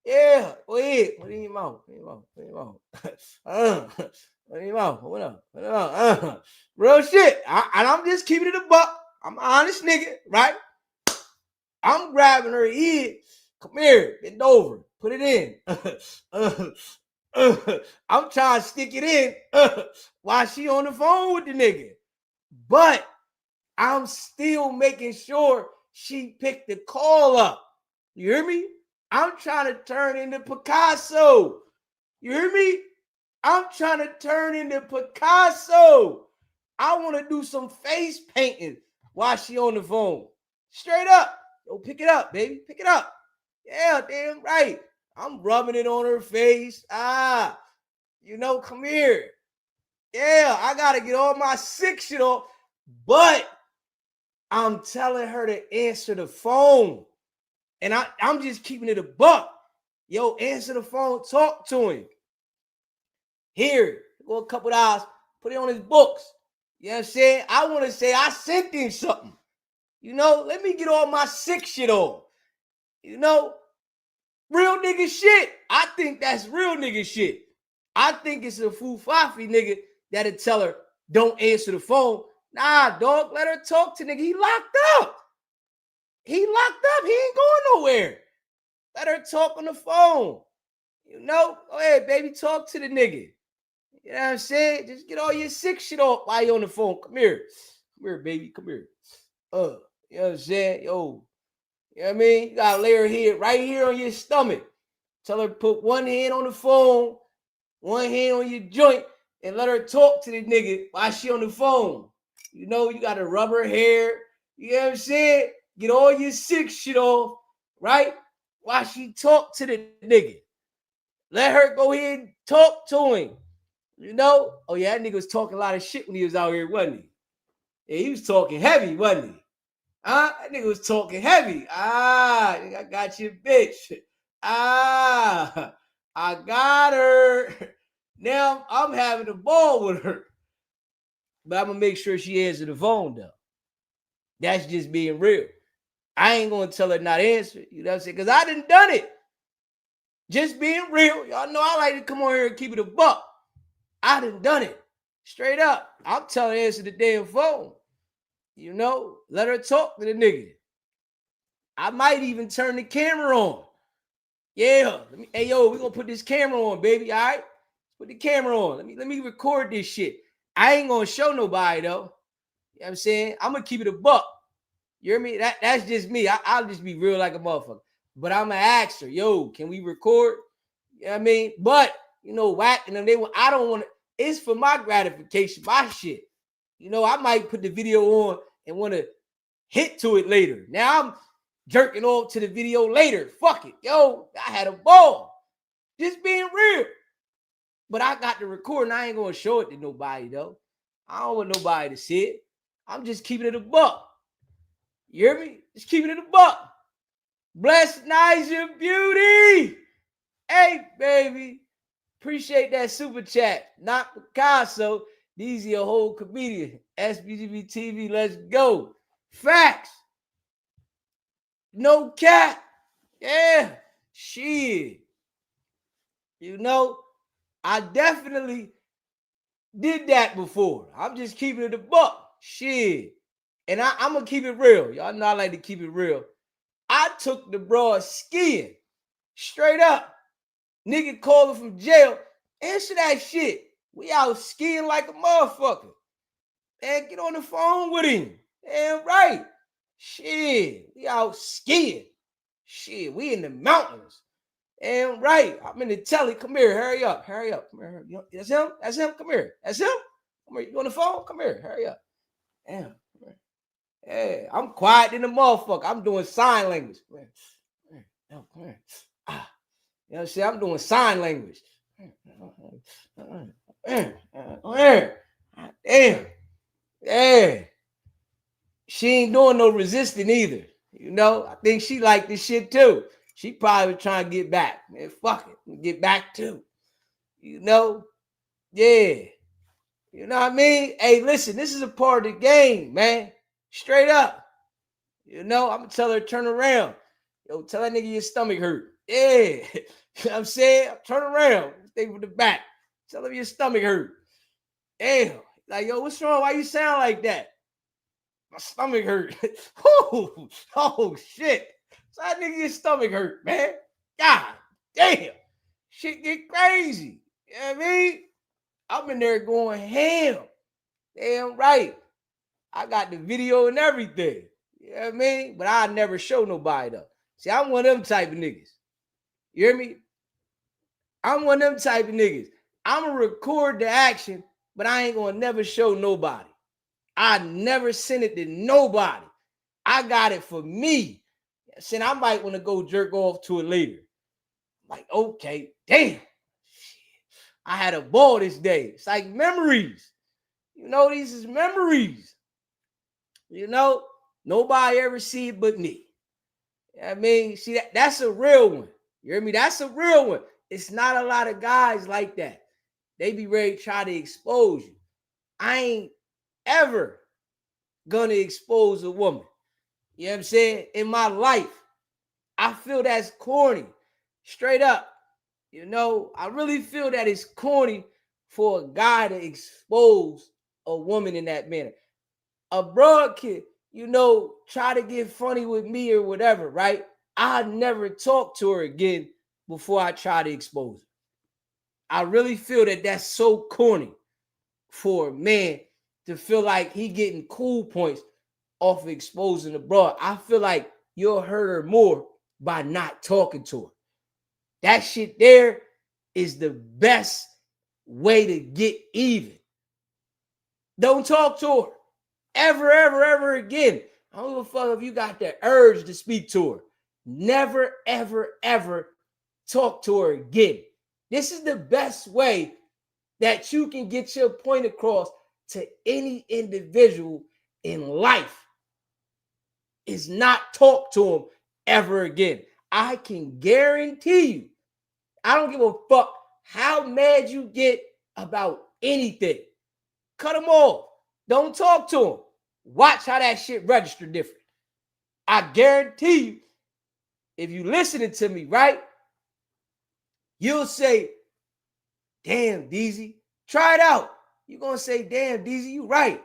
Yeah, go ahead. Put it in your mouth. Put it in your mouth. Put it in your mouth. Put it in your mouth. What up? What up? Real shit. And I'm just keeping it a buck. I'm an honest nigga, right? I'm grabbing her head. Come here. Bend over. Put it in. I'm trying to stick it in while she on the phone with the nigga. But I'm still making sure she picked the call up. You hear me? I'm trying to turn into Picasso. You hear me? I'm trying to turn into Picasso. I want to do some face painting while she on the phone. Straight up. Yo, pick it up, baby. Pick it up. Yeah, damn right. I'm rubbing it on her face. You know, come here. Yeah, I got to get all my sick shit off. But I'm telling her to answer the phone. And I'm just keeping it a buck. Yo, answer the phone. Talk to him. Here, go a couple hours. Put it on his books. You know what I'm saying? I want to say I sent him something. You know, let me get all my sick shit off. You know, real nigga shit. I think that's real nigga shit. I think it's a foo-fafi nigga that'll tell her, don't answer the phone. Nah, dog, let her talk to nigga. He locked up. He locked up. He ain't going nowhere. Let her talk on the phone. You know, go ahead, baby, talk to the nigga. You know what I'm saying? Just get all your sick shit off while you're on the phone. Come here. Come here, baby. Come here. You know what I'm saying? Yo, you know what I mean? You gotta lay her head right here on your stomach. Tell her put one hand on the phone, one hand on your joint, and let her talk to the nigga while she on the phone. You know, you gotta rub her hair. You know what I'm saying? Get all your sick shit off, right? While she talk to the nigga. Let her go ahead and talk to him. You know? Oh, yeah, that nigga was talking a lot of shit when he was out here, wasn't he? Yeah, he was talking heavy, wasn't he? That nigga was talking heavy. I got you, bitch. I got her. Now I'm having a ball with her. But I'm going to make sure she answers the phone, though. That's just being real. I ain't going to tell her not to answer. You know what I'm saying? Because I done it. Just being real. Y'all know I like to come on here and keep it a buck. I done it. Straight up. I'm telling her to answer the damn phone. You know, let her talk to the nigga. I might even turn the camera on. Yeah. Hey, yo, we're going to put this camera on, baby. All right? Put the camera on. Let me record this shit. I ain't going to show nobody, though. You know what I'm saying? I'm going to keep it a buck. You hear me? That's just me. I'll just be real like a motherfucker. But I'm going to ask her, yo, can we record? You know what I mean? But, you know, whack and them, I don't want to. It's for my gratification, my shit. You know, I might put the video on and want to hit to it later. Now jerking off to the video later. Fuck it. Yo, I had a ball. Just being real. But I got the recording. I ain't going to show it to nobody, though. I don't want nobody to see it. I'm just keeping it a buck. You hear me? Just keeping it a buck. Bless Niger Beauty. Hey, baby. Appreciate that super chat. Not Picasso. These are your whole comedian. SBGB TV, let's go. Facts. No cap. Yeah. Shit. You know, I definitely did that before. I'm just keeping it a buck. Shit. And I'm going to keep it real. Y'all know I like to keep it real. I took the broad skiing. Straight up. Nigga calling from jail. Answer that shit. We out skiing like a motherfucker. Man, get on the phone with him. Damn right. Shit. We out skiing. Shit. We in the mountains. Damn right. I'm in the telly. Come here. Hurry up. Hurry up. Come here. That's him? That's him? Come here. That's him? Come here. You on the phone? Come here. Hurry up. Damn. Hey, I'm quiet in the motherfucker. I'm doing sign language. Come here. Ah. You know what I'm saying? I'm doing sign language. Damn. Yeah. She ain't doing no resisting either. You know, I think she like this shit too. She probably trying to get back. Man, fuck it. Get back too. You know? Yeah. You know what I mean? Hey, listen, this is a part of the game, man. Straight up. You know, I'm going to tell her, turn around. Yo, tell that nigga your stomach hurt. Yeah. You know what I'm saying? Turn around. Stay with the back. Tell him your stomach hurt. Damn. Like, yo, what's wrong? Why you sound like that? My stomach hurt. Oh, shit. So that nigga your stomach hurt, man. God damn. Shit get crazy. You know what I mean? I'm in there going ham. Damn right. I got the video and everything. You know what I mean? But I never show nobody though. See, I'm one of them type of niggas. You hear me? I'm one of them type of niggas. I'm going to record the action, but I ain't going to never show nobody. I never send it to nobody. I got it for me. Said I might want to go jerk off to it later. Like, okay, damn. I had a ball this day. It's like memories. You know, these is memories. You know, nobody ever see it but me. You know what I mean, see, that's a real one. You hear me? That's a real one. It's not a lot of guys like that. They be ready to try to expose you. I ain't ever gonna expose a woman. You know what I'm saying? In my life, I feel that's corny. Straight up. You know, I really feel that it's corny for a guy to expose a woman in that manner. A broad kid, you know, try to get funny with me or whatever, right? I never talk to her again before I try to expose her. I really feel that that's so corny for a man to feel like he getting cool points off of exposing a broad. I feel like you'll hurt her more by not talking to her. That shit there is the best way to get even. Don't talk to her. Ever again. I don't give a fuck if you got the urge to speak to her. Never, ever talk to her again. This is the best way that you can get your point across to any individual in life, is not talk to them ever again. I can guarantee you, I don't give a fuck how mad you get about anything. Cut them off. Don't talk to them. Watch how that shit register different. I guarantee you, if you listening to me, right, you'll say, damn, DZ, try it out. You're going to say, damn, DZ, you right.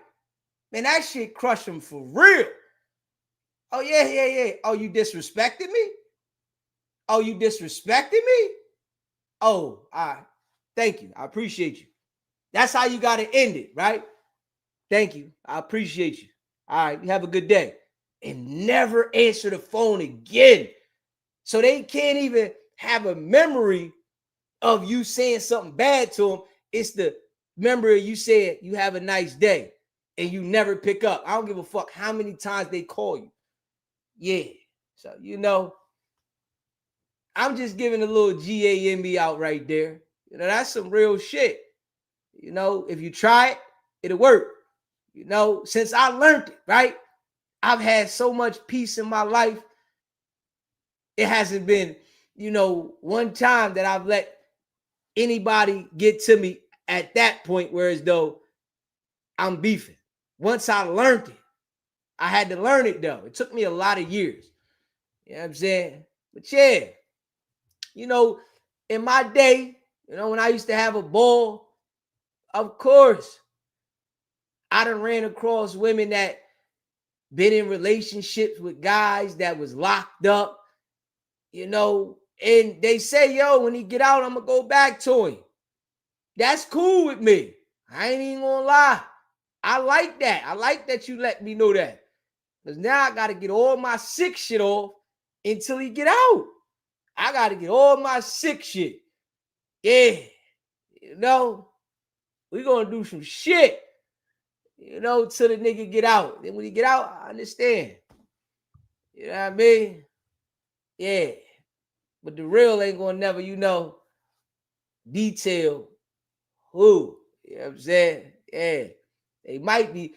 Man, that shit crush them for real. Oh, yeah. Oh, you disrespected me? Oh, you disrespected me? Oh, all right. Thank you. I appreciate you. That's how you got to end it, right? Thank you. I appreciate you. All right. You have a good day. And never answer the phone again. So they can't even have a memory of you saying something bad to them. It's the memory you said you have a nice day and you never pick up. I don't give a fuck how many times they call you. Yeah. So, I'm just giving a little GAMB out right there. That's some real shit. If you try it, it'll work. Since I learned it, right? I've had so much peace in my life. It hasn't been, one time that I've let anybody get to me at that point where as though I'm beefing. Once I learned it, I had to learn it though. It took me a lot of years. You know what I'm saying? But yeah, in my day, when I used to have a ball, of course, I done ran across women that been in relationships with guys that was locked up, and they say, yo, when he get out, I'm gonna go back to him. That's cool with me. I ain't even gonna lie. I like that. I like that you let me know that. Because now I gotta get all my sick shit off until he get out. I gotta get all my sick shit. Yeah. We gonna do some shit. Till the nigga get out. Then when he get out, I understand. You know what I mean? Yeah. But the real ain't gonna never, detail who. You know what I'm saying? Yeah. They might be,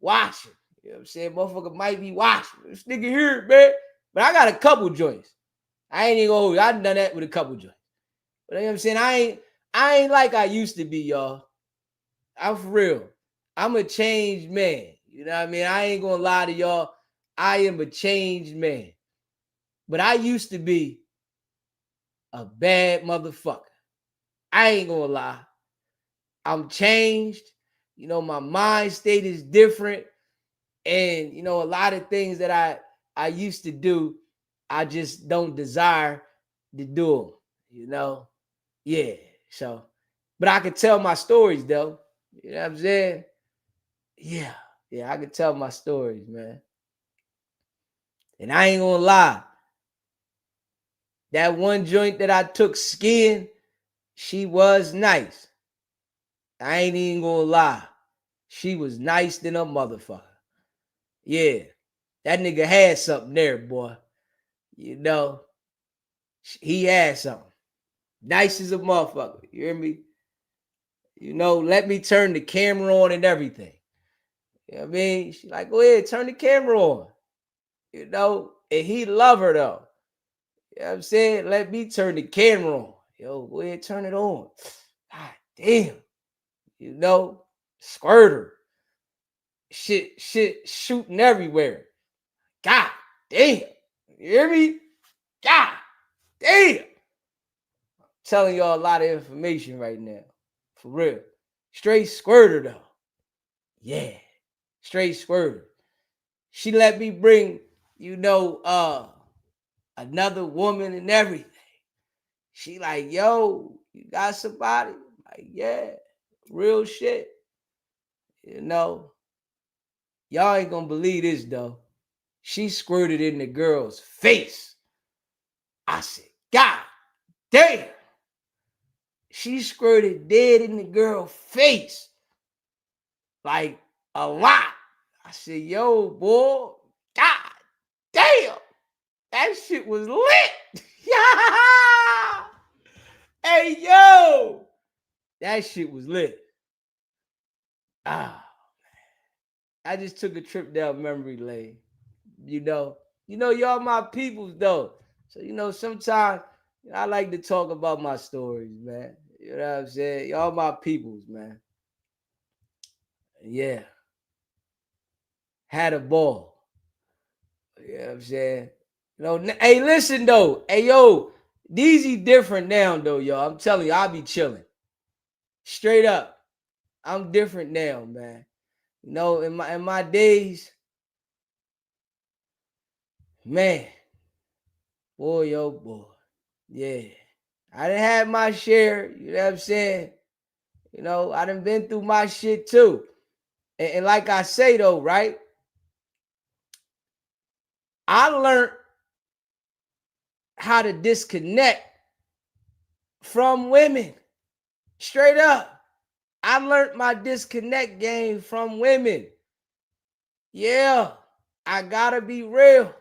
watching. You know what I'm saying? Motherfucker might be watching. This nigga here, man. But I got a couple joints. I ain't even gonna hold you. I done that with a couple joints. But you know what I'm saying? I ain't like I used to be, y'all. I'm for real. I'm a changed man. You know what I mean? I ain't gonna lie to y'all. I am a changed man. But I used to be a bad motherfucker. I ain't gonna lie. I'm changed. My mind state is different. And, a lot of things that I used to do, I just don't desire to do them, Yeah. So, but I could tell my stories though. You know what I'm saying? Yeah. Yeah, I could tell my stories, man. And I ain't gonna lie. That one joint that I took skiing, she was nice. I ain't even gonna lie. She was nice than a motherfucker. Yeah. That nigga had something there, boy. He had something. Nice as a motherfucker. You hear me? Let me turn the camera on and everything. You know what I mean? She like, go ahead, turn the camera on. And he love her though. You know what I'm saying? Let me turn the camera on. Yo, go ahead, turn it on. God damn. Squirter. Shit shooting everywhere. God damn. You hear me? God damn. Telling y'all a lot of information right now. For real. Straight squirter though. Yeah. Straight squirter. She let me bring, another woman and everything. She like, yo, you got somebody? Like, yeah, real shit. Y'all ain't gonna believe this though. She squirted in the girl's face. I said, God damn. She squirted dead in the girl's face. Like a lot. I said, yo, boy, God damn. That shit was lit. Hey, yo. That shit was lit. I just took a trip down memory lane. Y'all my peoples though. So, sometimes I like to talk about my stories, man. You know what I'm saying? Y'all my peoples, man. Yeah. Had a ball. You know what I'm saying? Hey, listen though. Hey, yo, DZ different now though, y'all. I'm telling you, I'll be chilling. Straight up. I'm different now, man. In my days, man, boy, oh boy. Yeah. I done had my share, you know what I'm saying? I done been through my shit too. And like I say though, right? I learned how to disconnect from women. Straight up. I learned my disconnect game from women. Yeah, I gotta be real.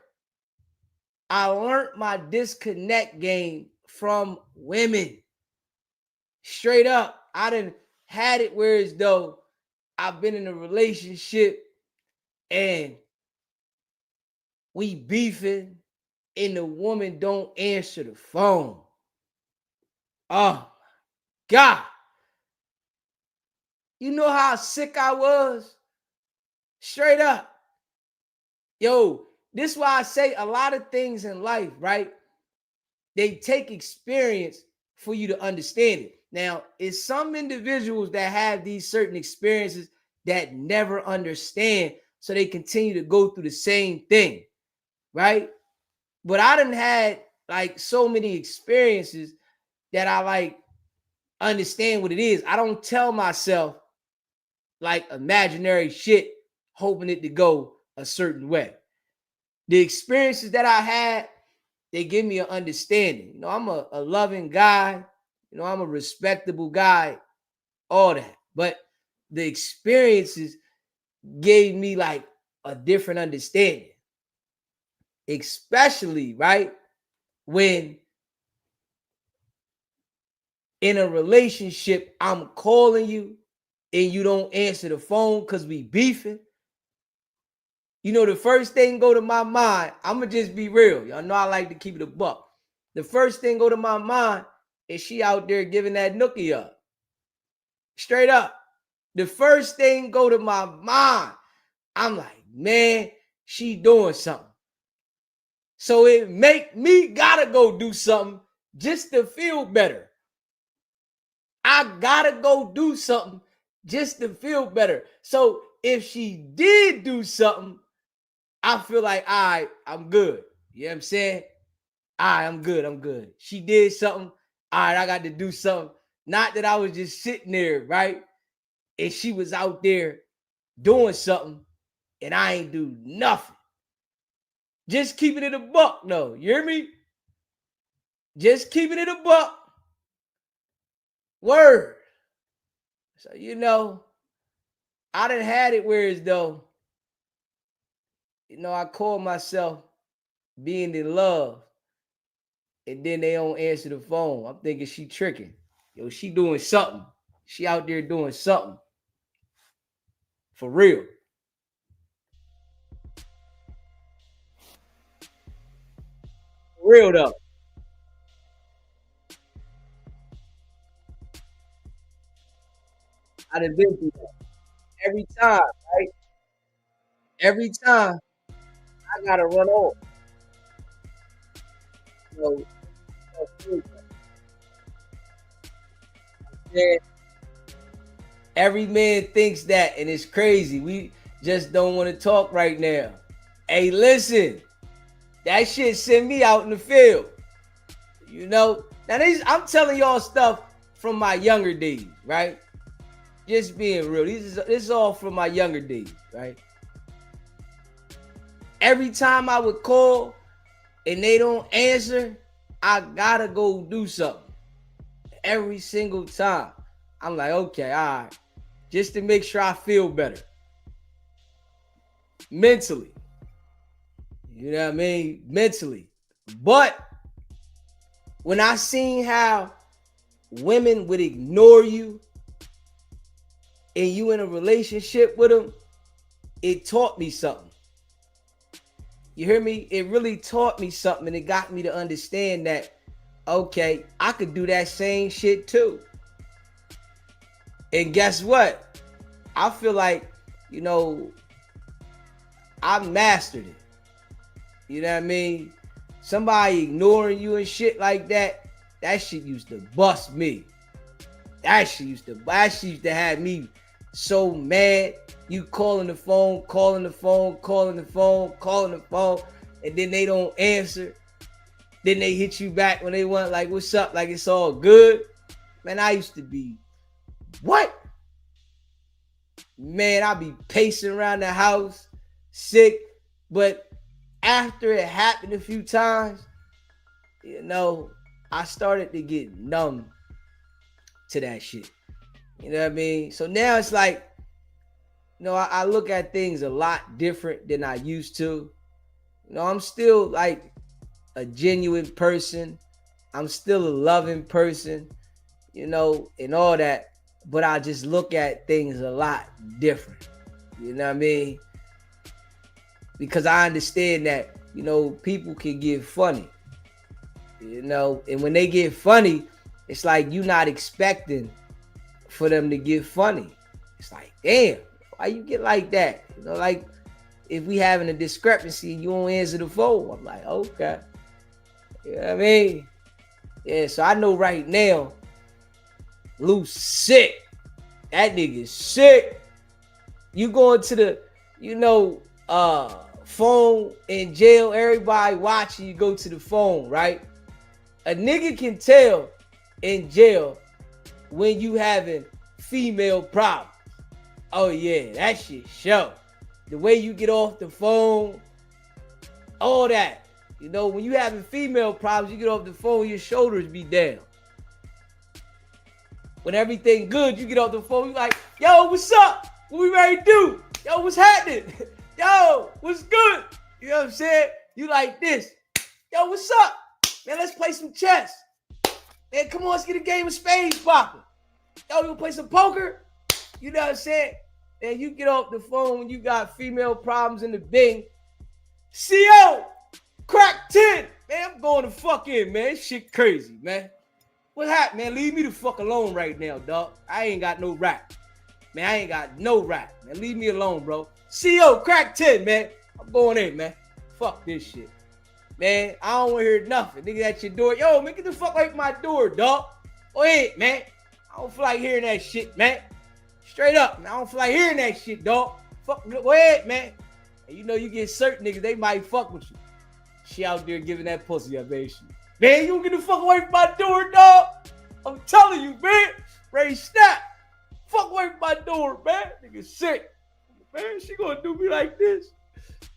I learned my disconnect game from women. Straight up. I done had it where as though I've been in a relationship and we beefing and the woman don't answer the phone. Oh God. You know how sick I was? Straight up. Yo, this is why I say a lot of things in life, right? They take experience for you to understand it. Now, it's some individuals that have these certain experiences that never understand, so they continue to go through the same thing, right? But I done had like so many experiences that I like understand what it is. I don't tell myself like imaginary shit, hoping it to go a certain way. The experiences that I had, they give me an understanding. You know, I'm a loving guy. You know, I'm a respectable guy, all that. But the experiences gave me like a different understanding. Especially, right, when in a relationship, I'm calling you and you don't answer the phone because we beefing. You know, the first thing go to my mind, I'm going to just be real. Y'all know I like to keep it a buck. The first thing go to my mind is she out there giving that nookie up. Straight up. The first thing go to my mind. I'm like, man, she doing something. So it make me gotta go do something just to feel better. I gotta go do something just to feel better. So if she did do something, I feel like, all right, I'm good. You know what I'm saying? All right, I'm good. She did something. All right, I got to do something. Not that I was just sitting there, right? And she was out there doing something and I ain't do nothing. Just keeping it a buck, though. You hear me? Just keeping it a buck. Word. So, you know, I done had it where as though, you know, I call myself being in love and then they don't answer the phone. I'm thinking she tricking. Yo, she doing something. She out there doing something. For real. For real though. I done been through that. Every time, right? Every time I gotta run off. You know, man, every man thinks that, and it's crazy. We just don't want to talk right now. Hey, listen, that shit sent me out in the field. You know, now I'm telling y'all stuff from my younger days, right? Just being real. This is all from my younger days, right? Every time I would call and they don't answer, I gotta go do something. Every single time. I'm like, okay, all right. Just to make sure I feel better. Mentally. You know what I mean? Mentally. But when I seen how women would ignore you and you in a relationship with them, it taught me something. You hear me? It really taught me something, and it got me to understand that, okay, I could do that same shit too. And guess what? I feel like, you know, I mastered it. You know what I mean? Somebody ignoring you and shit like that, that shit used to bust me. That shit used to have me so mad. You calling the phone, and then they don't answer. Then they hit you back when they want, like, what's up? Like, it's all good. Man, I used to be, what? Man, I'd be pacing around the house, sick. But after it happened a few times, you know, I started to get numb to that shit. You know what I mean? So now it's like, you know, I look at things a lot different than I used to. You know, I'm still like a genuine person. I'm still a loving person, you know, and all that. But I just look at things a lot different. You know what I mean? Because I understand that, you know, people can get funny. You know, and when they get funny, it's like you're not expecting for them to get funny. It's like, damn, why you get like that? You know, like if we having a discrepancy and you don't answer the phone, I'm like, okay. You know what I mean? Yeah, so I know right now, Luce sick. That nigga's sick. You going to the, you know, phone in jail, everybody watching you go to the phone, right? A nigga can tell in jail when you having female problems. Oh yeah, that shit show. The way you get off the phone, all that. You know, when you having female problems, you get off the phone, your shoulders be down. When everything good, you get off the phone, you like, yo, what's up? What we ready to do? Yo, what's happening? Yo, what's good? You know what I'm saying? You like this. Yo, what's up? Man, let's play some chess. Man, come on, let's get a game of spades popping. Yo, you wanna play some poker? You know what I'm saying? Man, you get off the phone when you got female problems in the Bing. CO, crack 10. Man, I'm going to fuck in, man. Shit crazy, man. What happened, man? Leave me the fuck alone right now, dog. I ain't got no rap. Man, I ain't got no rap. Man, leave me alone, bro. CO, crack 10, man. I'm going in, man. Fuck this shit. Man, I don't want to hear nothing. Nigga at your door. Yo, man, get the fuck away from my door, dog. Go ahead, man. I don't feel like hearing that shit, man. Straight up, man. I don't feel like hearing that shit, dog. Fuck, go ahead, man. And you know you get certain niggas, they might fuck with you. She out there giving that pussy up, ain't she? Man, you don't get the fuck away from my door, dog. I'm telling you, man. Ray snap. Fuck away from my door, man. Nigga sick. Man, she gonna do me like this.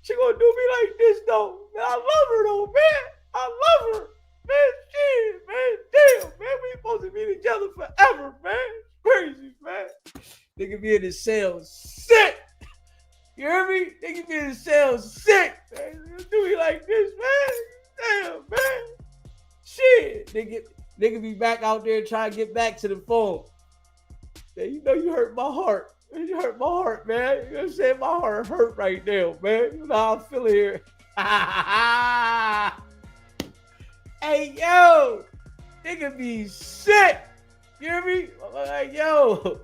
She gonna do me like this, though. Man, I love her, though, man. I love her. Man, shit, man. Damn, man. We supposed to be together forever, man. It's crazy, man. Nigga be in the cell sick. You hear me? Nigga be in the cell sick. Man, you do me like this, man. Damn, man. Shit. Nigga be back out there trying to get back to the phone. Man, you know you hurt my heart. You hurt my heart, man. You know what I'm saying? My heart hurt right now, man. You know how I'm feeling here. Hey, yo. Nigga be sick. You hear me? I'm like, yo.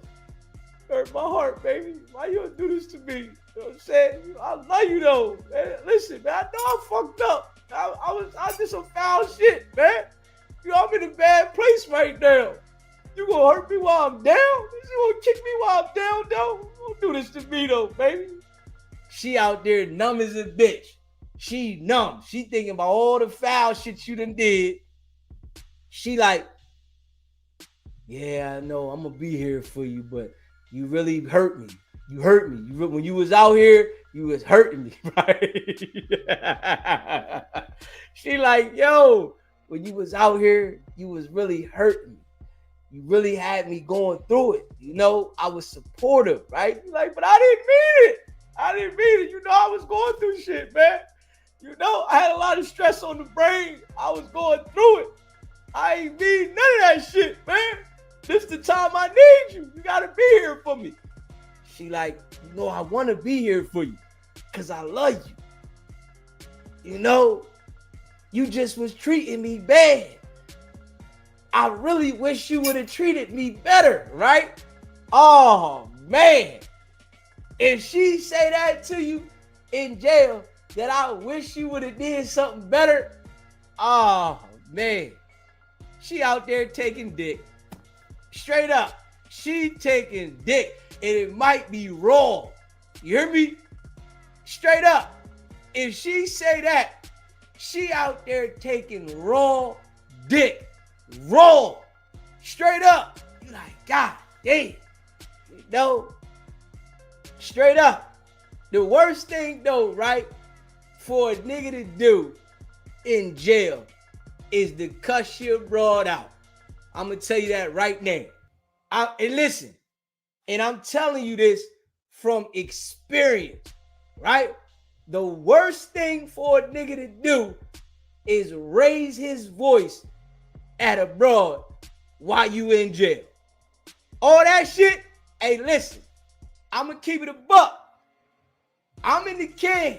Hurt my heart, baby. Why you gonna do this to me? You know what I'm saying? I love you, though. Man, listen, man. I know I fucked up. I did some foul shit, man. You know, I'm in a bad place right now. You gonna hurt me while I'm down? You gonna kick me while I'm down, though? Don't do this to me, though, baby. She out there numb as a bitch. She numb. She thinking about all the foul shit you done did. She like, yeah, I know I'm gonna be here for you, but you really hurt me. You hurt me. When you was out here, you was hurting me, right? She like, yo, when you was out here, you was really hurting me. You really had me going through it. You know, I was supportive, right? You like, but I didn't mean it. I didn't mean it. You know, I was going through shit, man. You know, I had a lot of stress on the brain. I was going through it. I ain't mean none of that shit, man. This the time I need you. You gotta be here for me. She like, you know, I want to be here for you because I love you. You know, you just was treating me bad. I really wish you would have treated me better, right? Oh, man. If she say that to you in jail, that I wish you would have did something better, oh, man. She out there taking dick. Straight up. She taking dick. And it might be raw. You hear me? Straight up. If she say that, she out there taking raw dick. Raw. Straight up. You like, God damn. You know? Straight up. The worst thing though, right? For a nigga to do in jail is to cuss your broad out. I'm going to tell you that right now. And listen. And I'm telling you this from experience, right? The worst thing for a nigga to do is raise his voice at a broad while you in jail. All that shit, hey, listen, I'm going to keep it a buck. I'm in the can.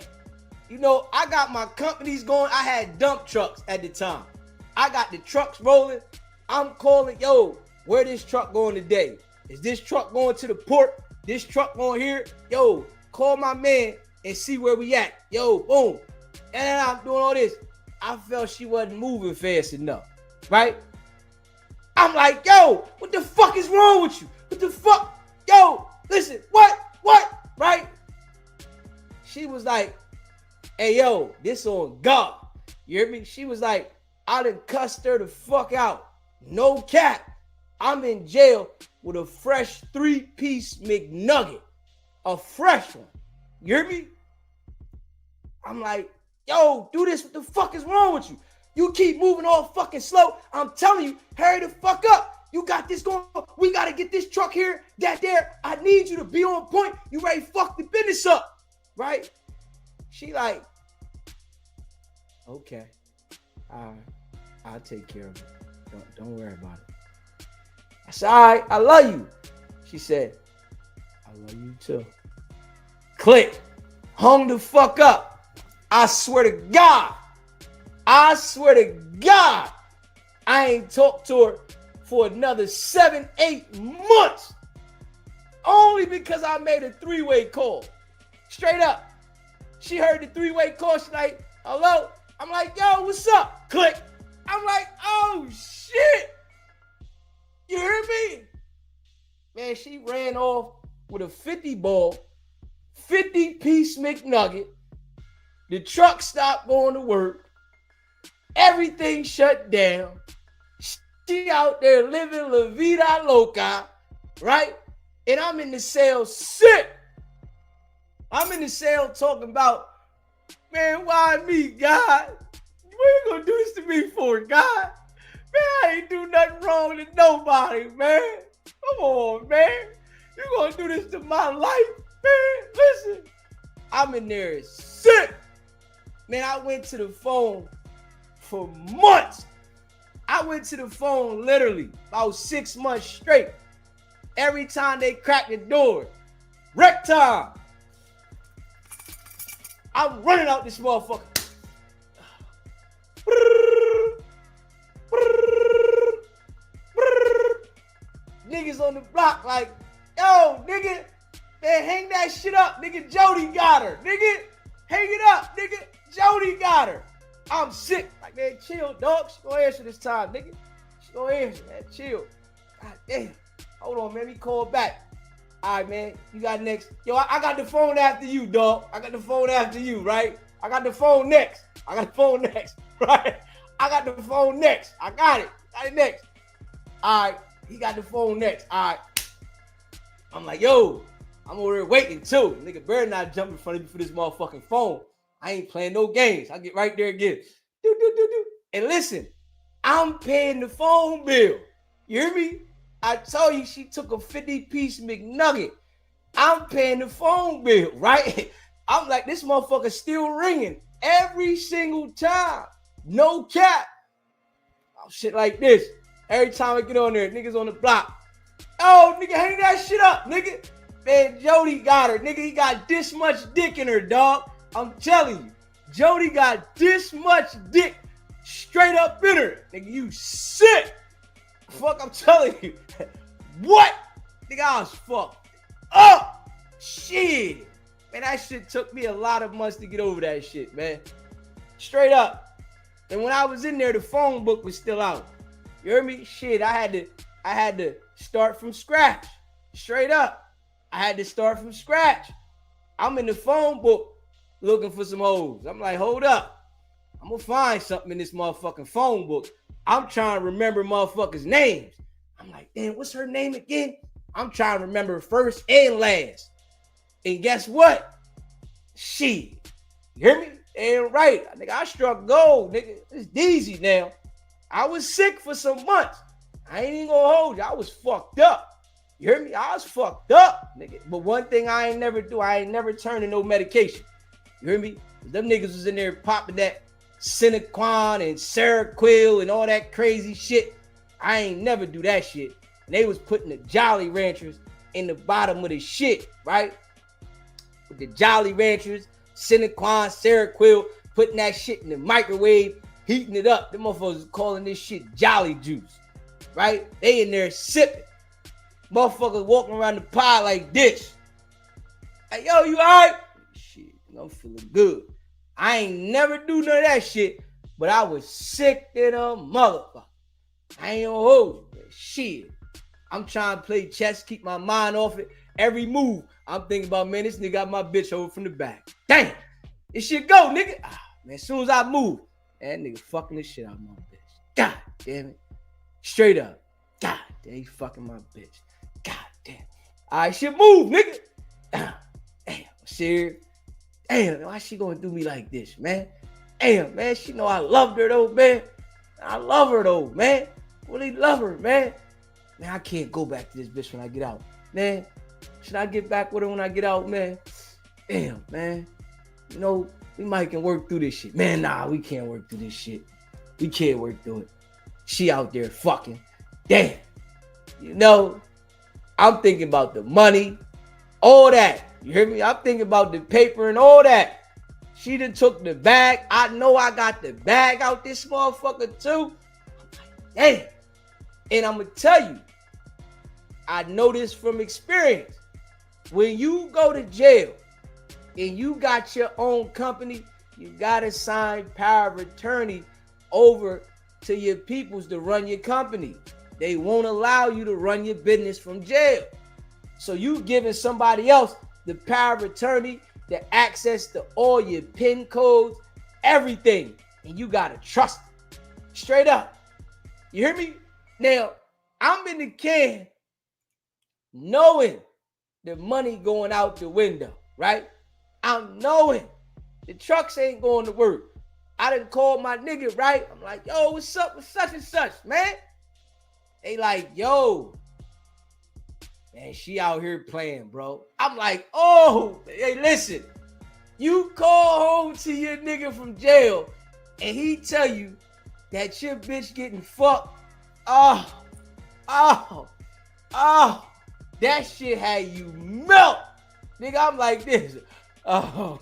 You know, I got my companies going. I had dump trucks at the time. I got the trucks rolling. I'm calling, yo, where this truck going today? Is this truck going to the port? This truck going here? Yo, call my man and see where we at. Yo, boom. And then I'm doing all this. I felt she wasn't moving fast enough, right? I'm like, yo, what the fuck is wrong with you? What the fuck? Yo, listen, what? Right? She was like, hey, yo, this on God. You hear me? She was like, I done cussed her the fuck out. No cap. I'm in jail with a fresh 3-piece McNugget. A fresh one. You hear me? I'm like, yo, do this. What the fuck is wrong with you? You keep moving all fucking slow. I'm telling you, hurry the fuck up. You got this going on. We got to get this truck here, that there. I need you to be on point. You ready to fuck the business up. Right? She like, okay. All right. I'll take care of it. Don't worry about it. I said, all right, I love you. She said, I love you too. Click. Hung the fuck up. I swear to God. I ain't talked to her for another 7-8 months. Only because I made a 3-way call. Straight up. She heard the 3-way call. She's like, hello? I'm like, yo, what's up? Click. I'm like, oh, shit. You hear me? Man, she ran off with a 50 ball, 50-piece McNugget. The truck stopped going to work. Everything shut down. She out there living La Vida Loca, right? And I'm in the cell sick. I'm in the cell talking about, man, why me, God? What you gonna do this to me for, God? Man, I ain't do nothing wrong to nobody, man. Come on, man. You gonna do this to my life, man? Listen, I'm in there sick. Man, I went to the phone for months. I went to the phone literally about 6 months straight. Every time they crack the door, wreck time. I'm running out this motherfucker. Niggas on the block like, yo, nigga, man, hang that shit up. Nigga, Jody got her. Nigga, hang it up. Nigga, Jody got her. I'm sick. Like, man, chill, dog. She gonna answer this time, nigga. She gonna answer, man. Chill. God damn. Hold on, man. We call back. All right, man. You got next. Yo, I got the phone after you, dog. I got the phone after you, right? I got the phone next. Right? I got the phone next. I got it. Got it next. All right. He got the phone next. All right. I'm like, yo, I'm over here waiting too. Nigga better not jump in front of me for this motherfucking phone. I ain't playing no games. I get right there again. Do. And listen, I'm paying the phone bill. You hear me? I told you she took a 50-piece McNugget. I'm paying the phone bill, right? I'm like, this motherfucker still ringing every single time. No cap. Oh, shit like this. Every time I get on there, niggas on the block. Oh, nigga, hang that shit up, nigga. Man, Jody got her. Nigga, he got this much dick in her, dog. I'm telling you. Jody got this much dick straight up in her. Nigga, you sick. Fuck, I'm telling you. What? Nigga, I was fucked up. Shit. Man, that shit took me a lot of months to get over that shit, man. Straight up. And when I was in there, the phone book was still out. You heard me? Shit, I had to start from scratch. Straight up. I had to start from scratch. I'm in the phone book looking for some hoes. I'm like, hold up. I'm gonna find something in this motherfucking phone book. I'm trying to remember motherfuckers' names. I'm like, damn, what's her name again? I'm trying to remember first and last. And guess what? She. You hear me? Ain't right. Nigga, I struck gold, nigga. It's easy now. I was sick for some months. I ain't even gonna hold you. I was fucked up. You hear me? I was fucked up, nigga. But one thing I ain't never do, I ain't never turned to no medication. You hear me? Them niggas was in there popping that Cinequan and Seroquel and all that crazy shit. I ain't never do that shit. And they was putting the Jolly Ranchers in the bottom of the shit, right? With the Jolly Ranchers, Cinequan, Seroquel, putting that shit in the microwave, heating it up. Them motherfuckers calling this shit Jolly Juice, right? They in there sipping. Motherfuckers walking around the pod like this. Like, yo, you all right? Shit, I'm feeling good. I ain't never do none of that shit, but I was sick in a motherfucker. I ain't gonna hold you, man. Shit. I'm trying to play chess, keep my mind off it. Every move, I'm thinking about, man, this nigga got my bitch over from the back. Damn, this shit go, nigga. Man, as soon as I move, that nigga fucking the shit out of my bitch. God damn it. Straight up. God damn, he fucking my bitch. God damn. All right, shit move, nigga. Damn, serious. Damn, why she gonna do me like this, man? Damn, man, she know I loved her though, man. I love her though, man. Really love her, man. Man, I can't go back to this bitch when I get out. Man, should I get back with her when I get out, man? Damn, man. You know, we might can work through this shit. Man, nah, we can't work through this shit. We can't work through it. She out there fucking. Damn. You know, I'm thinking about the money, all that. You hear me? I'm thinking about the paper and all that. She done took the bag. I know I got the bag out this motherfucker too. Damn. And I'm going to tell you, I know this from experience. When you go to jail and you got your own company, you got to sign power of attorney over to your peoples to run your company. They won't allow you to run your business from jail. So you giving somebody else the power of attorney, the access to all your PIN codes, everything. And you got to trust them. Straight up. You hear me? Now, I'm in the can knowing the money going out the window, right? I'm knowing the trucks ain't going to work. I done called my nigga, right? I'm like, yo, what's up with such and such, man? They like, yo, man, she out here playing, bro. I'm like, oh, hey, listen, you call home to your nigga from jail and he tell you that your bitch getting fucked. Oh, that shit had you melt. Nigga, I'm like this. Oh,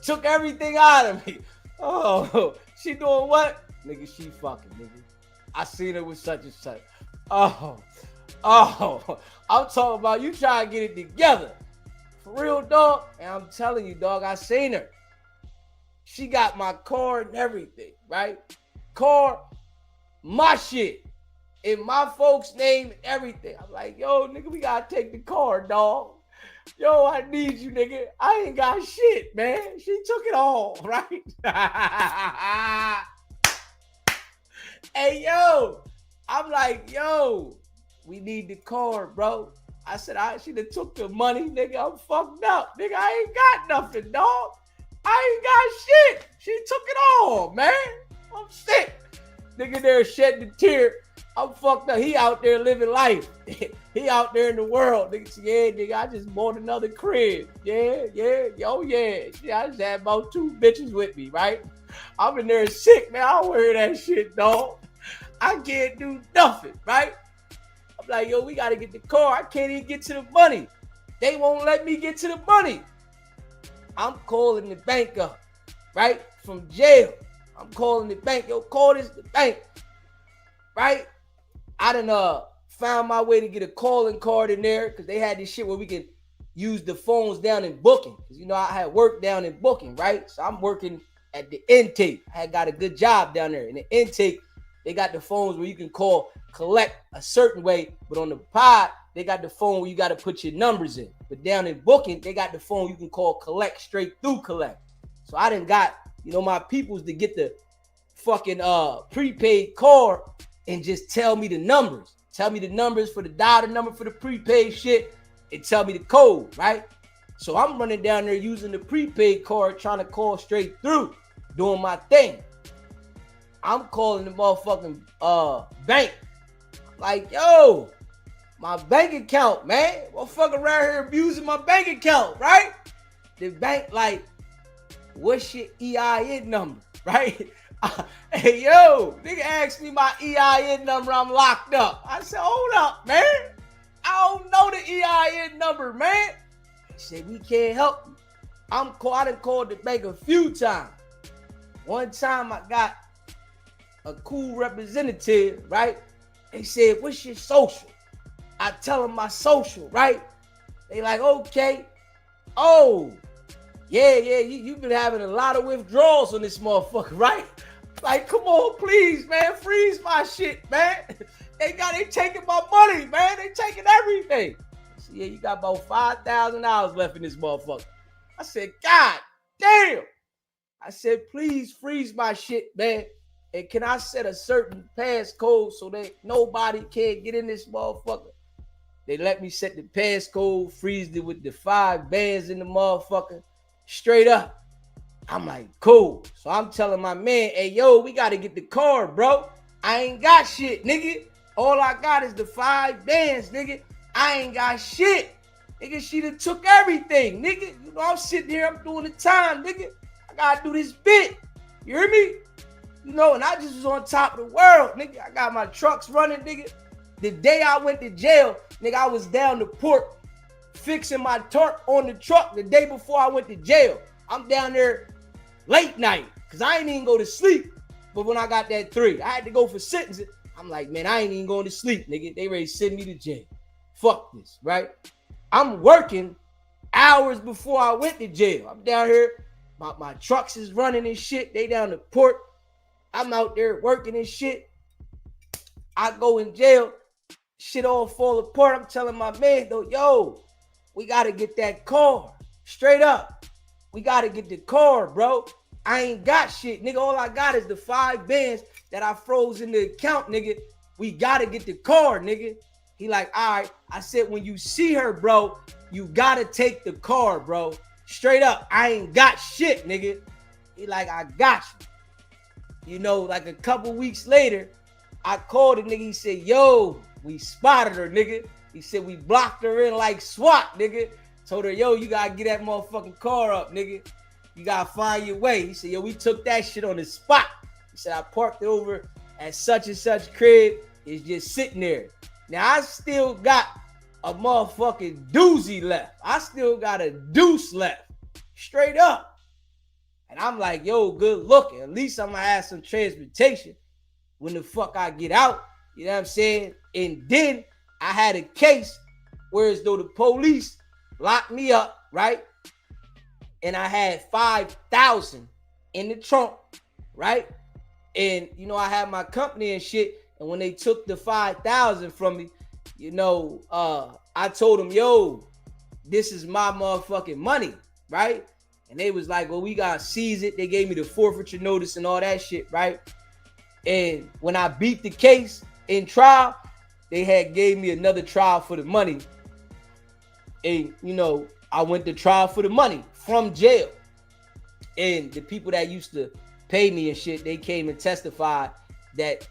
took everything out of me. Oh, she doing what? Nigga, she fucking, nigga. I seen her with such and such. Oh, I'm talking about you trying to get it together. For real, dog. And I'm telling you, dog, I seen her. She got my car and everything, right? Car, my shit. In my folks' name and everything. I'm like, yo, nigga, we gotta take the car, dog. Yo, I need you, nigga. I ain't got shit, man. She took it all, right? Hey, yo. I'm like, yo, we need the car, bro. I said, she done took the money, nigga. I'm fucked up. Nigga, I ain't got nothing, dog. I ain't got shit. She took it all, man. I'm sick. Nigga there shedding a tear. I'm fucked up. He out there living life. He out there in the world. Nigga, yeah, nigga, I just bought another crib. Yeah. I just had about 2 bitches with me, right? I'm in there sick, man. I don't wear that shit, dog. I can't do nothing, right? I'm like, yo, we got to get the car. I can't even get to the money. They won't let me get to the money. I'm calling the bank up, right? From jail. I'm calling the bank. Yo, call this the bank, right? I done found my way to get a calling card in there because they had this shit where we can use the phones down in booking. Because, you know, I had work down in booking, right? So I'm working at the intake. I had got a good job down there. In the intake, they got the phones where you can call, collect a certain way. But on the pod, they got the phone where you got to put your numbers in. But down in booking, they got the phone you can call collect straight through collect. So I done got, you know, my peoples to get the fucking prepaid card and just tell me the numbers. Tell me the numbers for the dollar number for the prepaid shit and tell me the code, right? So I'm running down there using the prepaid card, trying to call straight through, doing my thing. I'm calling the motherfucking bank. Like, yo, my bank account, man. Motherfucker around here abusing my bank account, right? The bank like, what's your EIN number, right? Hey, yo, nigga asked me my EIN number, I'm locked up. I said, hold up, man. I don't know the EIN number, man. He said, we can't help you. I done called the bank a few times. One time I got a cool representative, right? They said, what's your social? I tell them my social, right? They like, okay. Oh, yeah, you've been having a lot of withdrawals on this motherfucker, right? Like, come on, please, man, freeze my shit, man. They taking my money, man. They taking everything. So, yeah, you got about $5,000 left in this motherfucker. I said, God damn. I said, please freeze my shit, man. And can I set a certain passcode so that nobody can get in this motherfucker? They let me set the passcode, freeze it with the 5 bands in the motherfucker. Straight up. I'm like, cool. So I'm telling my man, hey, yo, we got to get the card, bro. I ain't got shit, nigga. All I got is the 5 bands, nigga. I ain't got shit. Nigga, she done took everything, nigga. You know, I'm sitting here, I'm doing the time, nigga. I got to do this bit. You hear me? You know, and I just was on top of the world, nigga. I got my trucks running, nigga. The day I went to jail, nigga, I was down the port fixing my tarp on the truck the day before I went to jail. I'm down there late night because I ain't even go to sleep. But when I got that 3, I had to go for sentencing. I'm like, man, I ain't even going to sleep, nigga. They ready to send me to jail. Fuck this, right? I'm working hours before I went to jail. I'm down here. My trucks is running and shit. They down the port. I'm out there working and shit. I go in jail. Shit all fall apart. I'm telling my man, though, yo, we got to get that car. Straight up. We got to get the car, bro. I ain't got shit, nigga. All I got is the 5 bands that I froze in the account, nigga. We got to get the car, nigga. He like, all right. I said, when you see her, bro, you got to take the car, bro. Straight up. I ain't got shit, nigga. He like, I got you. You know, like a couple weeks later, I called the nigga. He said, yo, we spotted her, nigga. He said, we blocked her in like SWAT, nigga. Told her, yo, you got to get that motherfucking car up, nigga. You got to find your way. He said, yo, we took that shit on the spot. He said, I parked it over at such and such crib. It's just sitting there. Now, I still got a motherfucking doozy left. I still got a deuce left. Straight up. And I'm like, yo, good looking. At least I'm going to have some transportation when the fuck I get out. You know what I'm saying? And then I had a case where as though the police locked me up, right? And I had 5,000 in the trunk, right? And, you know, I had my company and shit. And when they took the 5,000 from me, you know, I told them, yo, this is my motherfucking money, right? And they was like, well, we got to seize it. They gave me the forfeiture notice and all that shit, right? And when I beat the case in trial, they had gave me another trial for the money. And, you know, I went to trial for the money from jail. And the people that used to pay me and shit, they came and testified that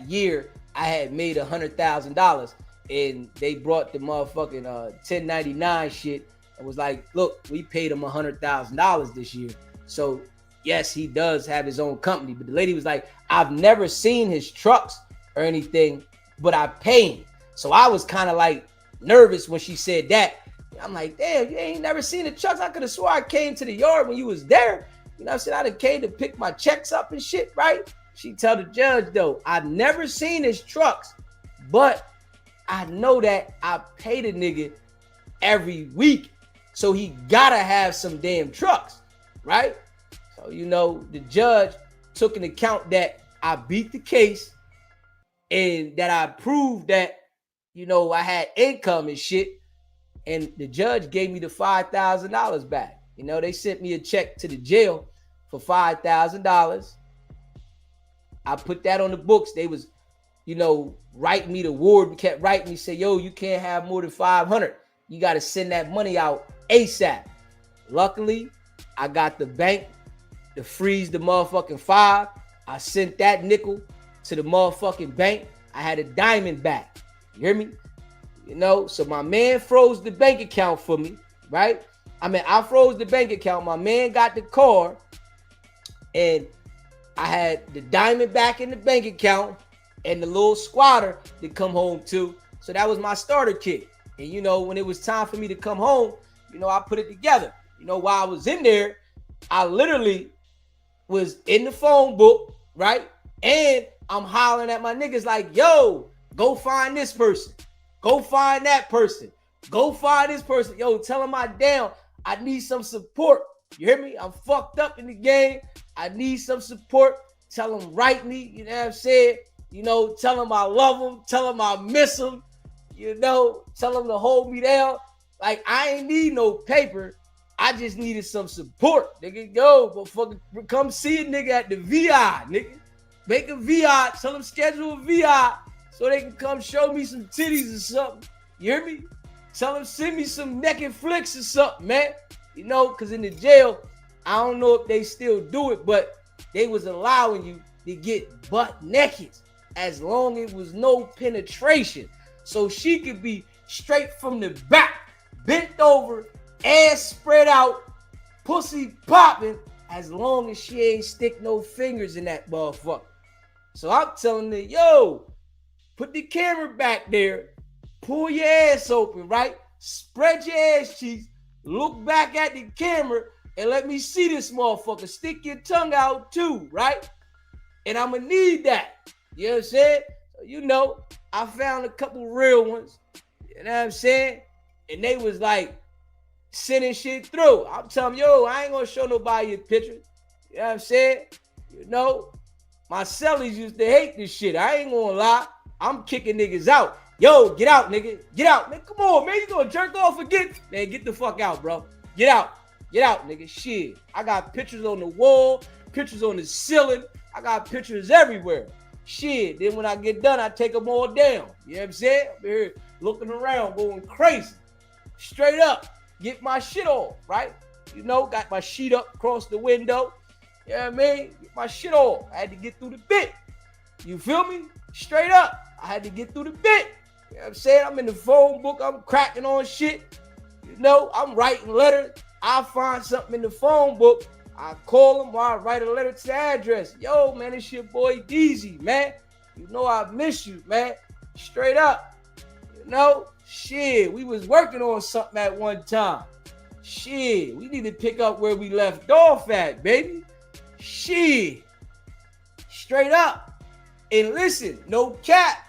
year I had made $100,000. And they brought the motherfucking 1099 shit and was like, look, we paid him $100,000 this year. So, yes, he does have his own company. But the lady was like, I've never seen his trucks or anything, but I pay him. So I was kind of like nervous when she said that. I'm like, damn, you ain't never seen the trucks. I could have swore I came to the yard when you was there. You know what I'm saying? I done came to pick my checks up and shit, right? She tell the judge, though, I've never seen his trucks, but I know that I pay the nigga every week. So he gotta have some damn trucks, right? So, you know, the judge took into account that I beat the case and that I proved that, you know, I had income and shit. And the judge gave me the $5,000 back. You know, they sent me a check to the jail for $5,000. I put that on the books. They was, you know, writing me the ward. Kept writing me, say, yo, you can't have more than 500. You got to send that money out ASAP. Luckily, I got the bank to freeze the motherfucking 5. I sent that nickel to the motherfucking bank. I had a diamond back. You hear me? You know, so my man froze the bank account for me, right? I mean, I froze the bank account. My man got the car. And I had the diamond back in the bank account and the little squatter to come home to. So that was my starter kit. And, you know, when it was time for me to come home, you know, I put it together. You know, while I was in there, I literally was in the phone book, right? And I'm hollering at my niggas like, yo, go find this person. Go find that person. Go find this person. Yo, tell them I down. I need some support. You hear me? I'm fucked up in the game. I need some support. Tell them write me. You know what I'm saying? You know, tell them I love them. Tell them I miss them. You know, tell them to hold me down. Like, I ain't need no paper. I just needed some support. Nigga, yo, motherfucker, come see a nigga at the VI, nigga. Make a VI. Tell them schedule a VI so they can come show me some titties or something. You hear me? Tell them send me some naked flicks or something, man. You know, because in the jail, I don't know if they still do it, but they was allowing you to get butt naked as long as it was no penetration. So she could be straight from the back, bent over, ass spread out, pussy popping, as long as she ain't stick no fingers in that motherfucker. So I'm telling her, yo, put the camera back there, pull your ass open, right? Spread your ass cheeks, look back at the camera, and let me see this motherfucker. Stick your tongue out too, right? And I'm gonna need that. You know what I'm saying? So, you know, I found a couple real ones. You know what I'm saying? And they was like sending shit through. I'm telling them, yo, I ain't gonna show nobody your pictures. You know what I'm saying? You know, my cellies used to hate this shit. I ain't gonna lie. I'm kicking niggas out. Yo, get out, nigga. Get out. Man, come on, man. You gonna jerk off again? Man, get the fuck out, bro. Get out. Get out, nigga. Shit. I got pictures on the wall, pictures on the ceiling. I got pictures everywhere. Shit. Then when I get done, I take them all down. You know what I'm saying? I'm here looking around, going crazy. Straight up. Get my shit off, right? You know, got my sheet up across the window. You know what I mean? Get my shit off. I had to get through the bit. You feel me? Straight up. I had to get through the bit. You know what I'm saying? I'm in the phone book. I'm cracking on shit. You know, I'm writing letters. I find something in the phone book. I call them or I write a letter to the address. Yo, man, it's your boy DZ, man. You know I miss you, man. Straight up. You know, shit, we was working on something at one time. Shit, we need to pick up where we left off at, baby. Shit. Straight up. And listen, no cap.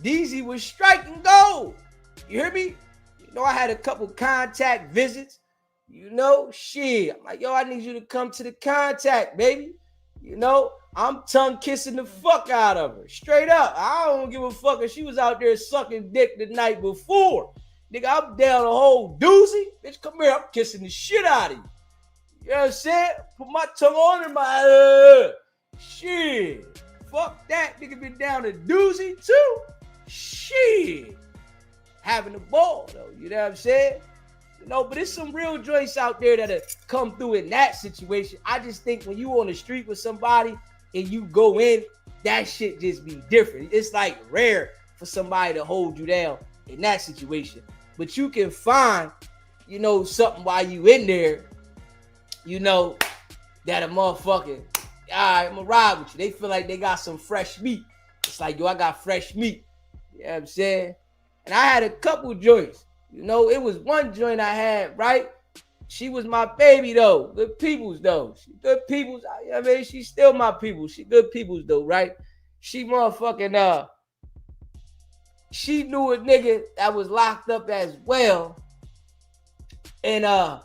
DZ was striking gold. You hear me? You know, I had a couple contact visits. You know, shit. I'm like, yo, I need you to come to the contact, baby. You know, I'm tongue kissing the fuck out of her. Straight up. I don't give a fuck if she was out there sucking dick the night before. Nigga, I'm down a whole doozy. Bitch, come here. I'm kissing the shit out of you. You know what I'm saying? Put my tongue on in my shit. Fuck that. Nigga been down a doozy too. Shit. Having a ball though. You know what I'm saying? You know, but there's some real joints out there that have come through in that situation. I just think when you on the street with somebody and you go in, that shit just be different. It's like rare for somebody to hold you down in that situation. But you can find, you know, something while you in there, you know, that a motherfucker, all right, I'm gonna ride with you. They feel like they got some fresh meat. It's like, yo, I got fresh meat. You know what I'm saying? And I had a couple joints. You know, it was one joint I had, right? She was my baby, though. Good peoples, though. She good peoples. I mean, she's still my people. She good peoples, though, right? She motherfucking, she knew a nigga that was locked up as well. And,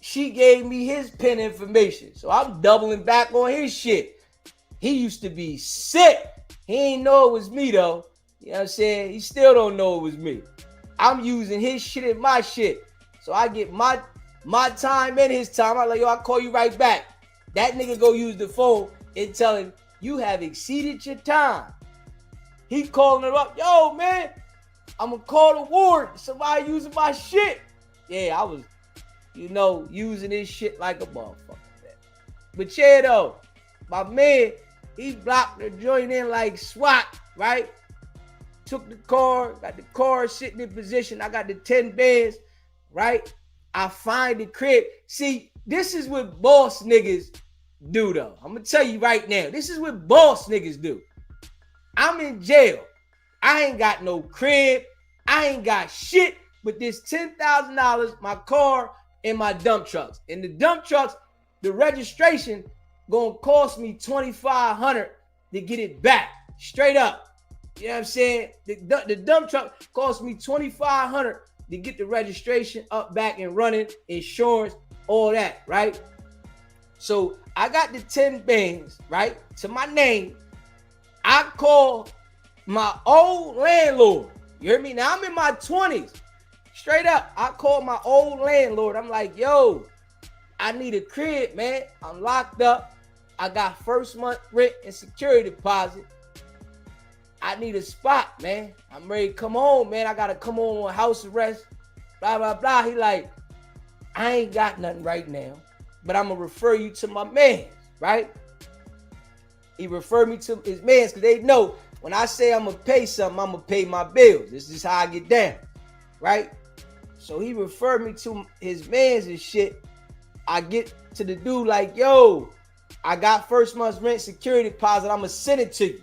she gave me his pen information. So I'm doubling back on his shit. He used to be sick. He ain't know it was me, though. You know what I'm saying? He still don't know it was me. I'm using his shit and my shit. So I get my time and his time. I'm like, yo, I'll call you right back. That nigga go use the phone and tell him, you have exceeded your time. He calling her up. Yo, man, I'm going to call the ward. Somebody using my shit. Yeah, I was, you know, using his shit like a motherfucker. But yeah, though, my man, he blocked the joint in like SWAT, right? Took the car, got the car sitting in position. I got the 10 bands, right? I find the crib. See, this is what boss niggas do though. I'm gonna tell you right now. This is what boss niggas do. I'm in jail. I ain't got no crib. I ain't got shit but this $10,000, my car, and my dump trucks. And the dump trucks, the registration gonna cost me $2,500 to get it back. Straight up. You know what I'm saying? The dump truck cost me $2,500 to get the registration up, back, and running, insurance, all that, right? So I got the 10 bands, right, to my name. I call my old landlord. You hear me? Now I'm in my 20s. Straight up, I called my old landlord. I'm like, yo, I need a crib, man. I'm locked up. I got first month rent and security deposit. I need a spot, man. I'm ready to come home, man. I got to come home on house arrest, blah, blah, blah. He like, I ain't got nothing right now, but I'm going to refer you to my man, right? He referred me to his mans because they know when I say I'm going to pay something, I'm going to pay my bills. This is how I get down, right? So he referred me to his mans and shit. I get to the dude like, yo, I got first month's rent, security deposit. I'm going to send it to you.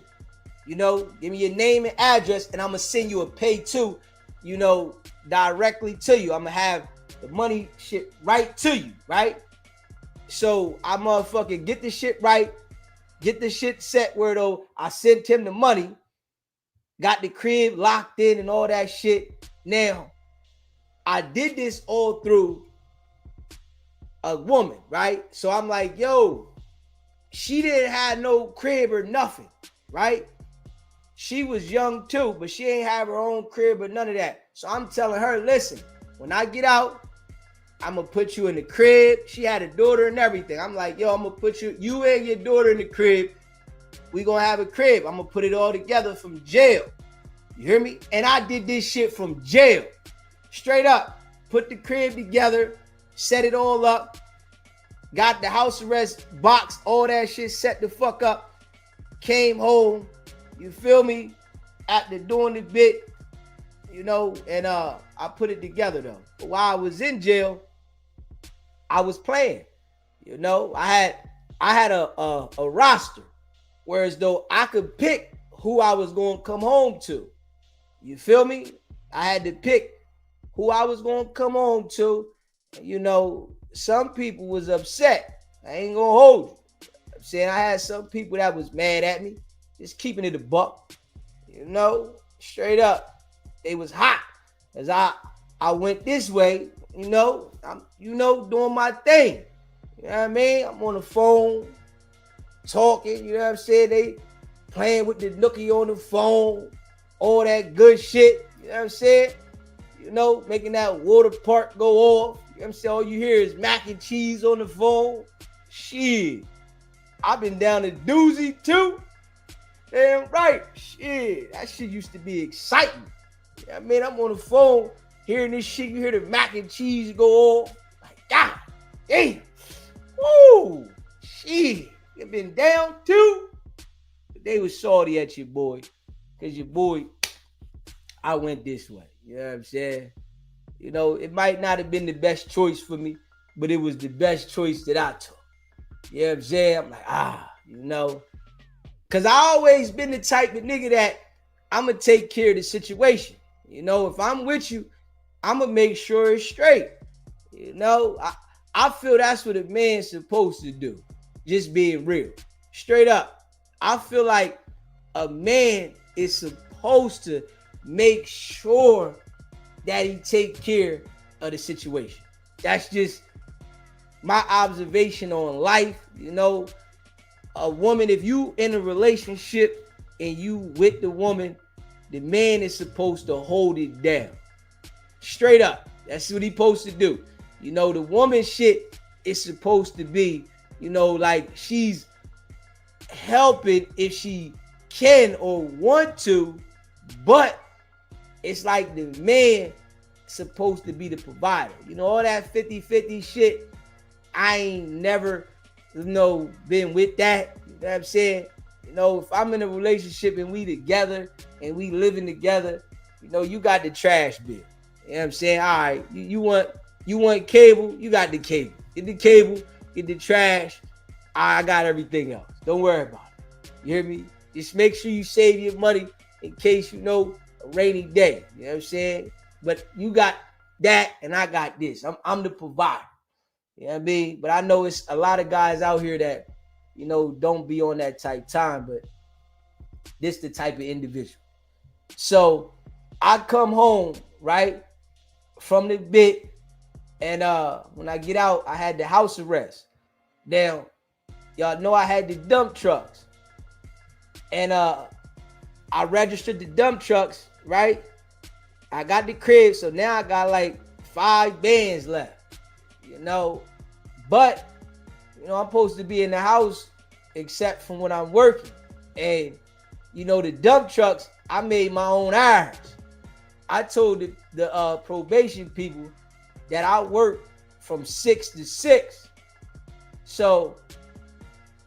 You know, give me your name and address, and I'm going to send you a pay to, you know, directly to you. I'm going to have the money shit right to you, right? So I motherfucking get the shit right, get the shit set where though I sent him the money, got the crib locked in and all that shit. Now, I did this all through a woman, right? So I'm like, yo, she didn't have no crib or nothing, right? She was young too, but she ain't have her own crib or none of that. So I'm telling her, listen, when I get out, I'm going to put you in the crib. She had a daughter and everything. I'm like, yo, I'm going to put you and your daughter in the crib. We going to have a crib. I'm going to put it all together from jail. You hear me? And I did this shit from jail. Straight up. Put the crib together, set it all up, got the house arrest box, all that shit set the fuck up, came home. You feel me? After doing the bit, you know, and I put it together though. But while I was in jail, I was playing. You know, I had a roster, whereas though I could pick who I was going to come home to. You feel me? I had to pick who I was going to come home to. You know, some people was upset. I ain't gonna hold you. I'm saying I had some people that was mad at me. Just keeping it a buck, you know, straight up. They was hot as I went this way, you know, I'm, doing my thing. You know what I mean? I'm on the phone talking, you know what I'm saying? They playing with the nookie on the phone, all that good shit, you know what I'm saying? You know, making that water park go off. You know what I'm saying? All you hear is mac and cheese on the phone. Shit. I've been down to doozy too. Damn right. Shit. That shit used to be exciting. You know what I mean? I'm on the phone hearing this shit. You hear the mac and cheese go off. Like, God damn. Woo. Shit. You been down too? But they was salty at your boy. Because your boy, I went this way. You know what I'm saying? You know, it might not have been the best choice for me, but it was the best choice that I took. You know what I'm saying? I'm like, you know. Because I always been the type of nigga that I'm going to take care of the situation. You know, if I'm with you, I'm going to make sure it's straight. You know, I feel that's what a man's supposed to do. Just being real. Straight up. I feel like a man is supposed to make sure that he take care of the situation. That's just my observation on life. You know, a woman, if you in a relationship and you with the woman, the man is supposed to hold it down. Straight up. That's what he's supposed to do. You know, the woman shit is supposed to be, you know, like she's helping if she can or want to, but it's like the man supposed to be the provider. You know, all that 50-50 shit, I ain't never, you know, been with that. You know what I'm saying? You know, if I'm in a relationship and we together and we living together, you know, you got the trash bill. You know what I'm saying? All right, you want cable, you got the cable. Get the cable, get the trash. I got everything else. Don't worry about it. You hear me? Just make sure you save your money in case you know a rainy day. You know what I'm saying? But you got that and I got this. I'm the provider. You know what I mean? But I know it's a lot of guys out here that, you know, don't be on that type time, but this the type of individual. So I come home, right, from the bit, and when I get out, I had the house arrest. Now, y'all know I had the dump trucks. And I registered the dump trucks, right? I got the crib, so now I got like 5 bands left, you know. But, you know, I'm supposed to be in the house except from when I'm working. And, you know, the dump trucks, I made my own hours. I told the probation people that I work from 6 to 6. So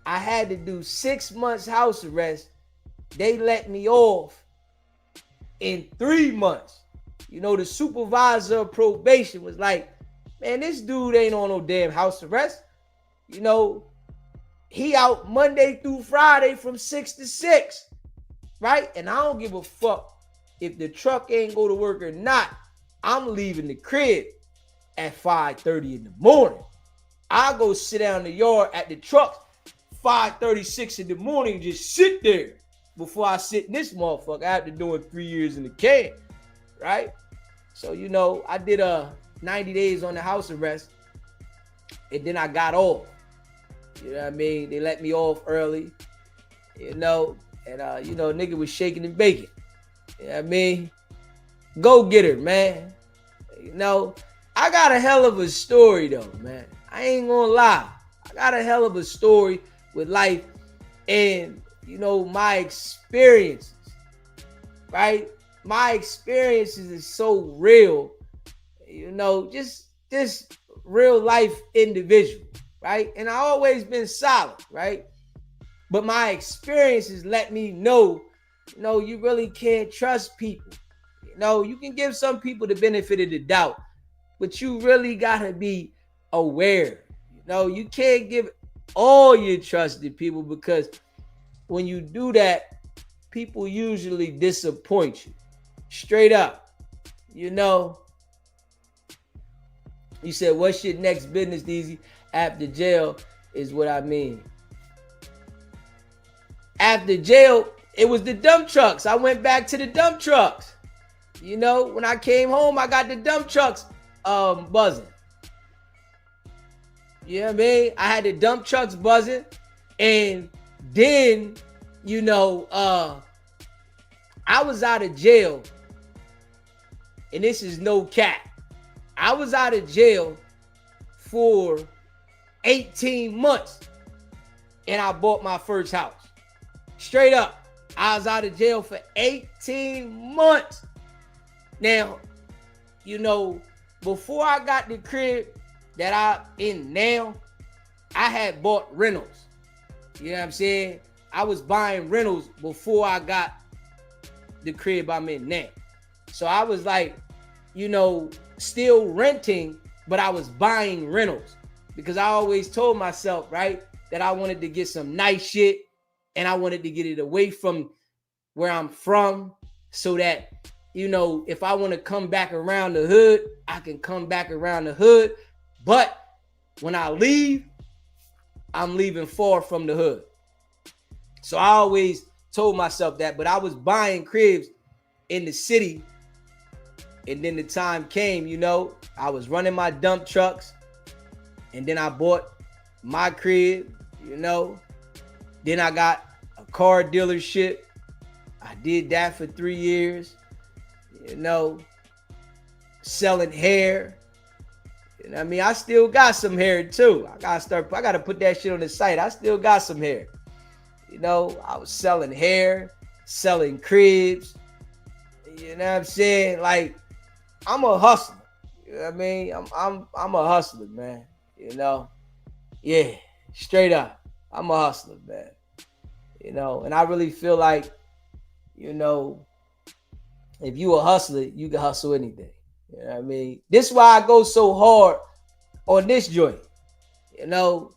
I had to do 6 months house arrest. They let me off in 3 months. You know, the supervisor of probation was like, man, this dude ain't on no damn house arrest. You know, he out Monday through Friday from 6 to 6, right? And I don't give a fuck if the truck ain't go to work or not. I'm leaving the crib at 5:30 in the morning. I go sit down in the yard at the truck 5:36 in the morning, just sit there before I sit in this motherfucker after doing 3 years in the can, right? So, you know, I did 90 days on the house arrest, and then I got off. You know what I mean? They let me off early, you know, and, you know, nigga was shaking and baking. You know what I mean? Go get her, man. You know, I got a hell of a story, though, man. I ain't gonna lie. I got a hell of a story with life and, you know, my experiences, right? My experiences is so real, you know, just this real life individual, right? And I always been solid, right? But my experiences let me know, you know, you really can't trust people. You know, you can give some people the benefit of the doubt, but you really gotta be aware. You know, you can't give all your trust to people because when you do that, people usually disappoint you. Straight up. You know, you said, what's your next business, DZ? After jail is what I mean. After jail, it was the dump trucks. I went back to the dump trucks. You know, when I came home, I got the dump trucks buzzing. You know what I mean? I had the dump trucks buzzing. And then, you know, I was out of jail. And this is no cap. I was out of jail for 18 months. And I bought my first house. Straight up. I was out of jail for 18 months. Now, you know, before I got the crib that I'm in now, I had bought rentals. You know what I'm saying? I was buying rentals before I got the crib I'm in now. So I was like, you know, still renting, but I was buying rentals because I always told myself, right, that I wanted to get some nice shit and I wanted to get it away from where I'm from so that, you know, if I want to come back around the hood, I can come back around the hood. But when I leave, I'm leaving far from the hood. So I always told myself that, but I was buying cribs in the city. And then the time came, you know, I was running my dump trucks. And then I bought my crib, you know. Then I got a car dealership. I did that for 3 years. You know, selling hair. You know what I mean? I still got some hair too. I gotta put that shit on the site. I still got some hair. You know, I was selling hair, selling cribs. You know what I'm saying? Like, I'm a hustler. You know what I mean? I'm a hustler, man. You know? Yeah, straight up. I'm a hustler, man. You know, and I really feel like, you know, if you a hustler, you can hustle anything. You know what I mean? This is why I go so hard on this joint. You know,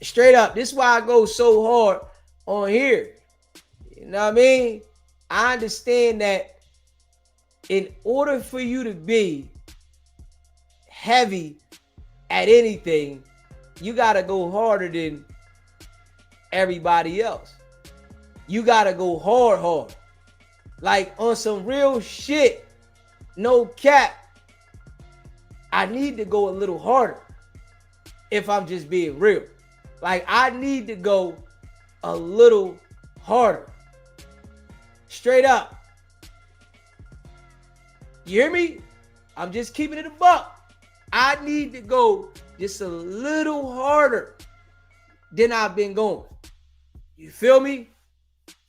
Straight up. This is why I go so hard on here. You know what I mean? I understand that in order for you to be heavy at anything, you got to go harder than everybody else. You got to go hard. Like on some real shit, no cap. I need to go a little harder if I'm just being real. Like I need to go a little harder. Straight up. You hear me? I'm just keeping it a buck. I need to go just a little harder than I've been going. You feel me?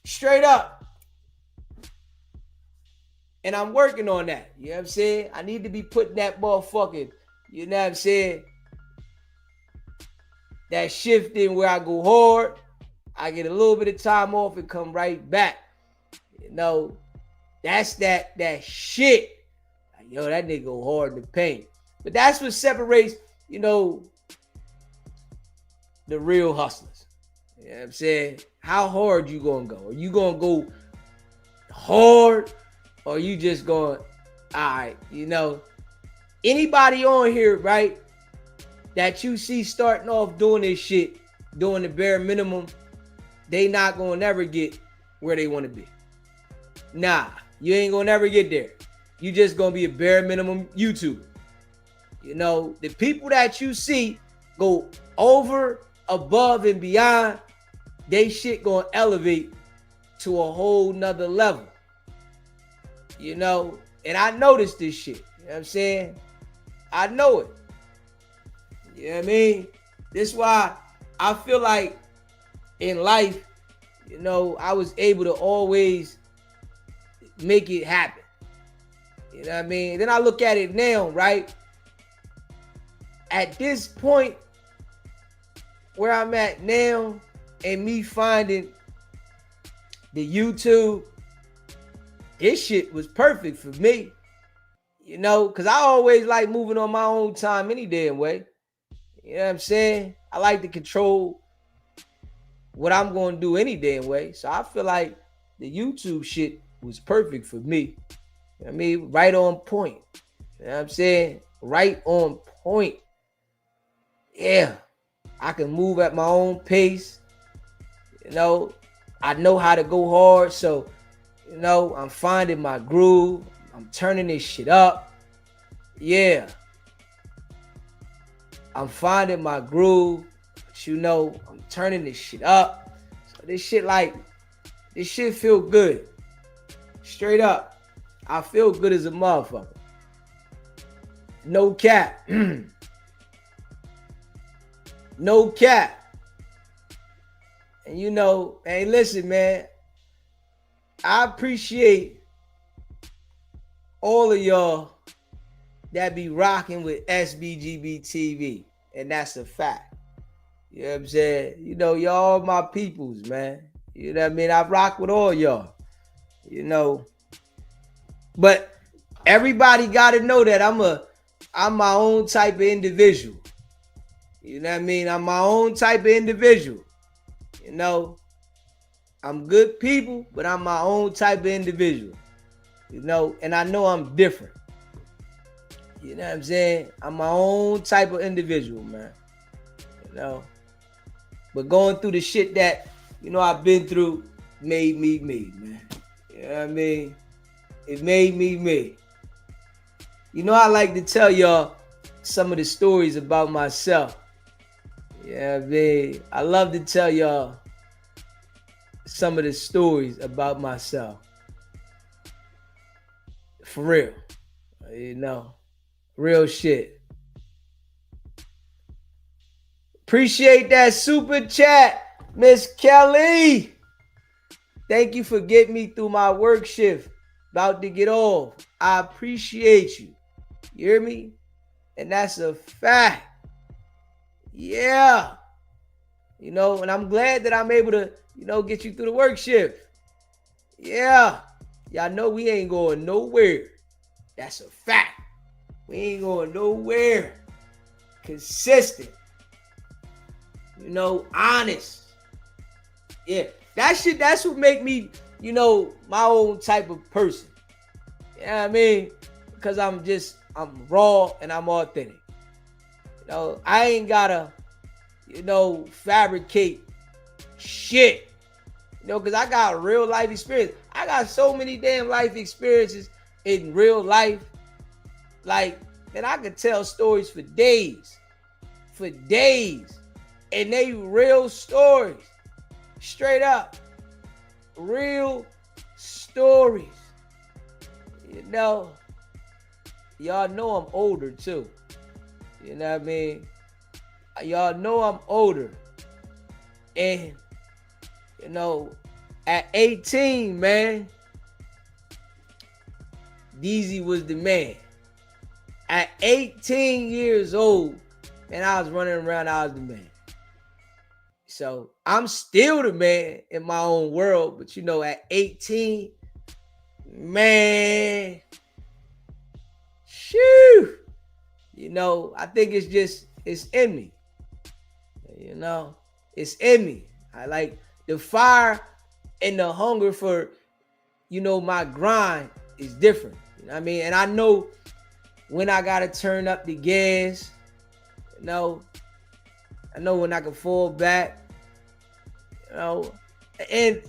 Straight up. And I'm working on that. You know what I'm saying? I need to be putting that motherfucking, you know what I'm saying? That shift in where I go hard. I get a little bit of time off and come right back. You know, that's that shit. Yo, that nigga go hard in the paint. But that's what separates, you know, the real hustlers. You know what I'm saying? How hard you gonna go? Are you gonna go hard? Or you just going, all right, you know? Anybody on here, right, that you see starting off doing this shit, doing the bare minimum, they not gonna never get where they wanna be. Nah, you ain't gonna never get there. You just gonna be a bare minimum YouTuber. You know, the people that you see go over, above, and beyond, they shit gonna elevate to a whole nother level. You know, and I noticed this shit. You know what I'm saying? I know it. You know what I mean? This is why I feel like in life, you know, I was able to always make it happen. You know what I mean? Then I look at it now, right? At this point where I'm at now and me finding the YouTube, this shit was perfect for me. You know, because I always like moving on my own time any damn way. You know what I'm saying? I like to control what I'm going to do any damn way. So I feel like the YouTube shit was perfect for me. You know what I mean? Right on point. You know what I'm saying? Right on point. Yeah. I can move at my own pace. You know, I know how to go hard. So, you know, I'm finding my groove. I'm turning this shit up. Yeah. I'm finding my groove. But you know, I'm turning this shit up. So this shit feel good. Straight up. I feel good as a motherfucker. No cap. No cap. And you know, hey, listen, man. I appreciate all of y'all that be rocking with SBGB TV. And that's a fact. You know what I'm saying? You know, y'all my peoples, man. You know what I mean? I rock with all y'all. You know. But everybody got to know that I'm my own type of individual. You know what I mean? I'm my own type of individual. You know, I'm good people, but I'm my own type of individual. You know, and I know I'm different. You know what I'm saying? I'm my own type of individual, man. You know, but going through the shit that, you know, I've been through made me me, man. You know what I mean? It made me me. You know, I like to tell y'all some of the stories about myself. Yeah, man. I love to tell y'all some of the stories about myself. For real. You know, real shit. Appreciate that super chat, Miss Kelly. Thank you for getting me through my work shift. About to get off. I appreciate you. You hear me? And that's a fact. Yeah. You know, and I'm glad that I'm able to, you know, get you through the work shift. Yeah. Y'all know we ain't going nowhere. That's a fact. We ain't going nowhere. Consistent. honest. Yeah, that's what make me, my own type of person. You know what I mean? Because I'm raw and I'm authentic. I ain't gotta, fabricate shit. Because I got real life experience. I got so many damn life experiences in real life. Like, and I could tell stories for days. And they real stories. Straight up. Real stories. Y'all know I'm older too. You know what I mean? Y'all know I'm older. And, at 18, man, DZ was the man. At 18 years old, man, I was running around, I was the man. So I'm still the man in my own world, but at 18, man, shoo, I think it's in me. It's in me. I like the fire and the hunger for, my grind is different. You know what I mean? And I know when I gotta turn up the gas. I know when I can fall back. And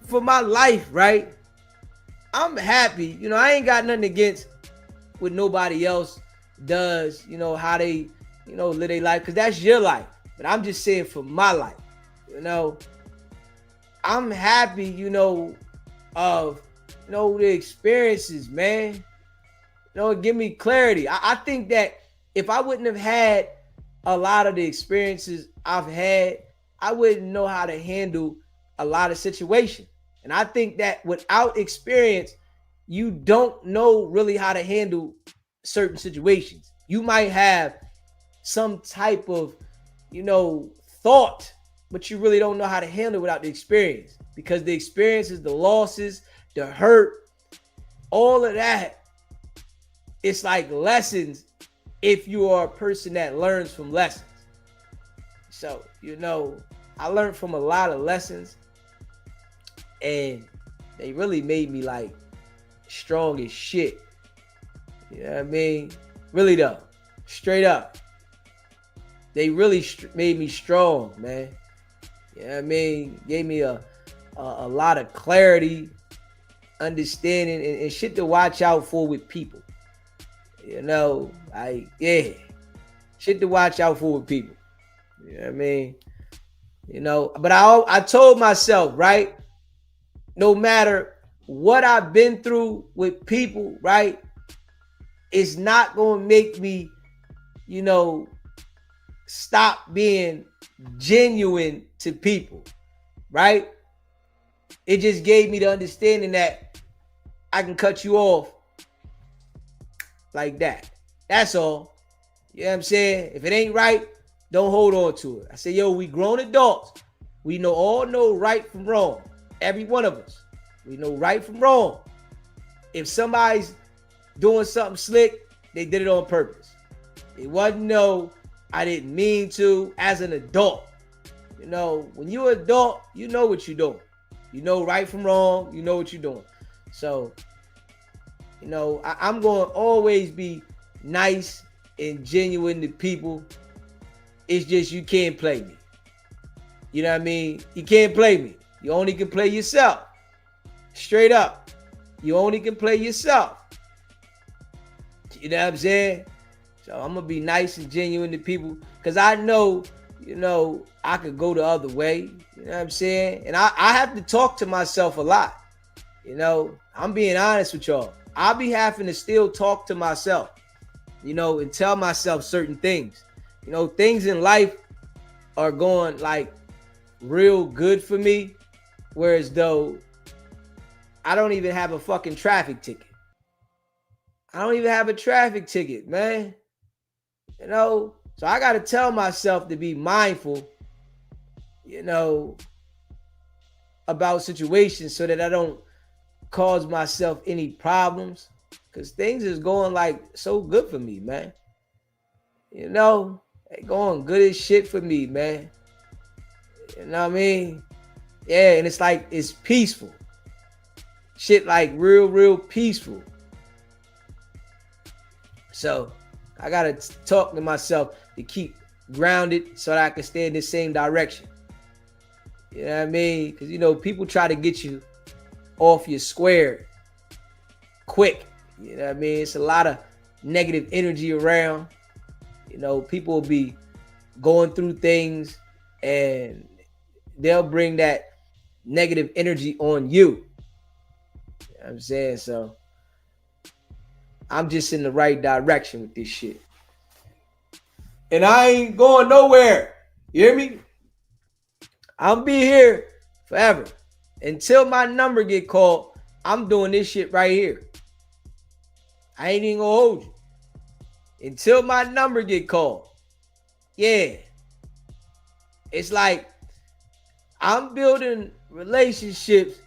for my life, right? I'm happy. I ain't got nothing against what nobody else does, how they, live their life, because that's your life. But I'm just saying for my life, I'm happy, of, the experiences, man. Give me clarity. I think that if I wouldn't have had a lot of the experiences I've had, I wouldn't know how to handle a lot of situations. And I think that without experience, you don't know really how to handle certain situations. You might have some type of, thought, but you really don't know how to handle it without the experience, because the experiences, the losses, the hurt, all of that, it's like lessons if you are a person that learns from lessons. So, I learned from a lot of lessons, and they really made me like strong as shit. You know what I mean? Really though, straight up. They really made me strong, man. You know what I mean? Gave me a lot of clarity, understanding, and shit to watch out for with people. Shit to watch out for with people. You know what I mean? But I told myself, right? No matter what I've been through with people, right? It's not going to make me, stop being genuine to people, right? It just gave me the understanding that I can cut you off like that. That's all. You know what I'm saying? If it ain't right, don't hold on to it. I say, we grown adults. We all know right from wrong. Every one of us. We know right from wrong. If somebody's doing something slick, they did it on purpose. It wasn't I didn't mean to, as an adult. When you're an adult, you know what you're doing. You know right from wrong. You know what you're doing. So, I'm going to always be nice and genuine to people. It's just you can't play me. You know what I mean? You can't play me. You only can play yourself. Straight up. You only can play yourself. You know what I'm saying? So I'm going to be nice and genuine to people, because I know, I could go the other way. You know what I'm saying? And I have to talk to myself a lot. I'm being honest with y'all. I'll be having to still talk to myself, and tell myself certain things. Things in life are going like real good for me, whereas though I don't even have a fucking traffic ticket. I don't even have a traffic ticket, man. So I got to tell myself to be mindful, about situations so that I don't cause myself any problems, because things is going like so good for me, man. They going good as shit for me, man. You know what I mean? Yeah, and it's like, it's peaceful. Shit like real peaceful. So I gotta talk to myself to keep grounded so that I can stay in the same direction. You know what I mean? Because, you know, people try to get you off your square quick. You know what I mean? It's a lot of negative energy around. You know, people will be going through things and they'll bring that negative energy on you. You know what I'm saying? So I'm just in the right direction with this shit. And I ain't going nowhere. You hear me? I'll be here forever. Until my number get called, I'm doing this shit right here. I ain't even gonna hold you. Until my number get called. Yeah. It's like I'm building relationships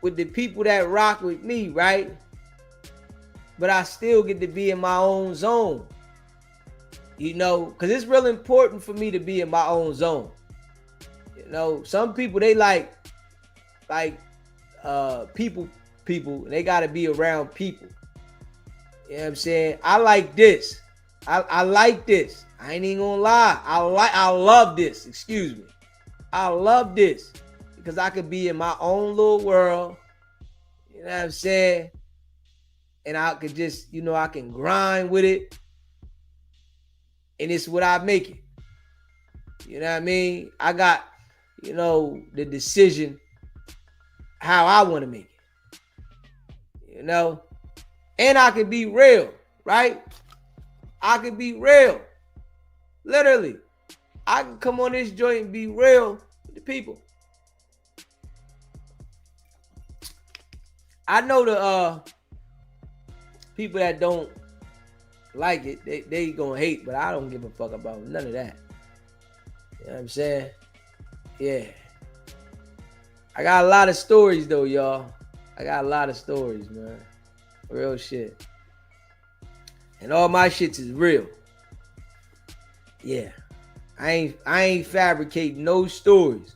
with the people that rock with me, right? But I still get to be in my own zone. You know, because it's real important for me to be in my own zone. You know, some people, they like people, they got to be around people. You know what I'm saying? I like this. I like this. I ain't even gonna lie. I love this. Excuse me. I love this because I could be in my own little world. You know what I'm saying? And I could just, you know, I can grind with it. And it's what I make it. You know what I mean? I got, you know, the decision how I want to make it. You know? And I can be real, right? I can be real. Literally. I can come on this joint and be real with the people. I know the people that don't like it, they gonna hate, but I don't give a fuck about none of that. You know what I'm saying? Yeah. I got a lot of stories though, y'all. I got a lot of stories, man. Real shit. And all my shits is real. Yeah. I ain't fabricating no stories.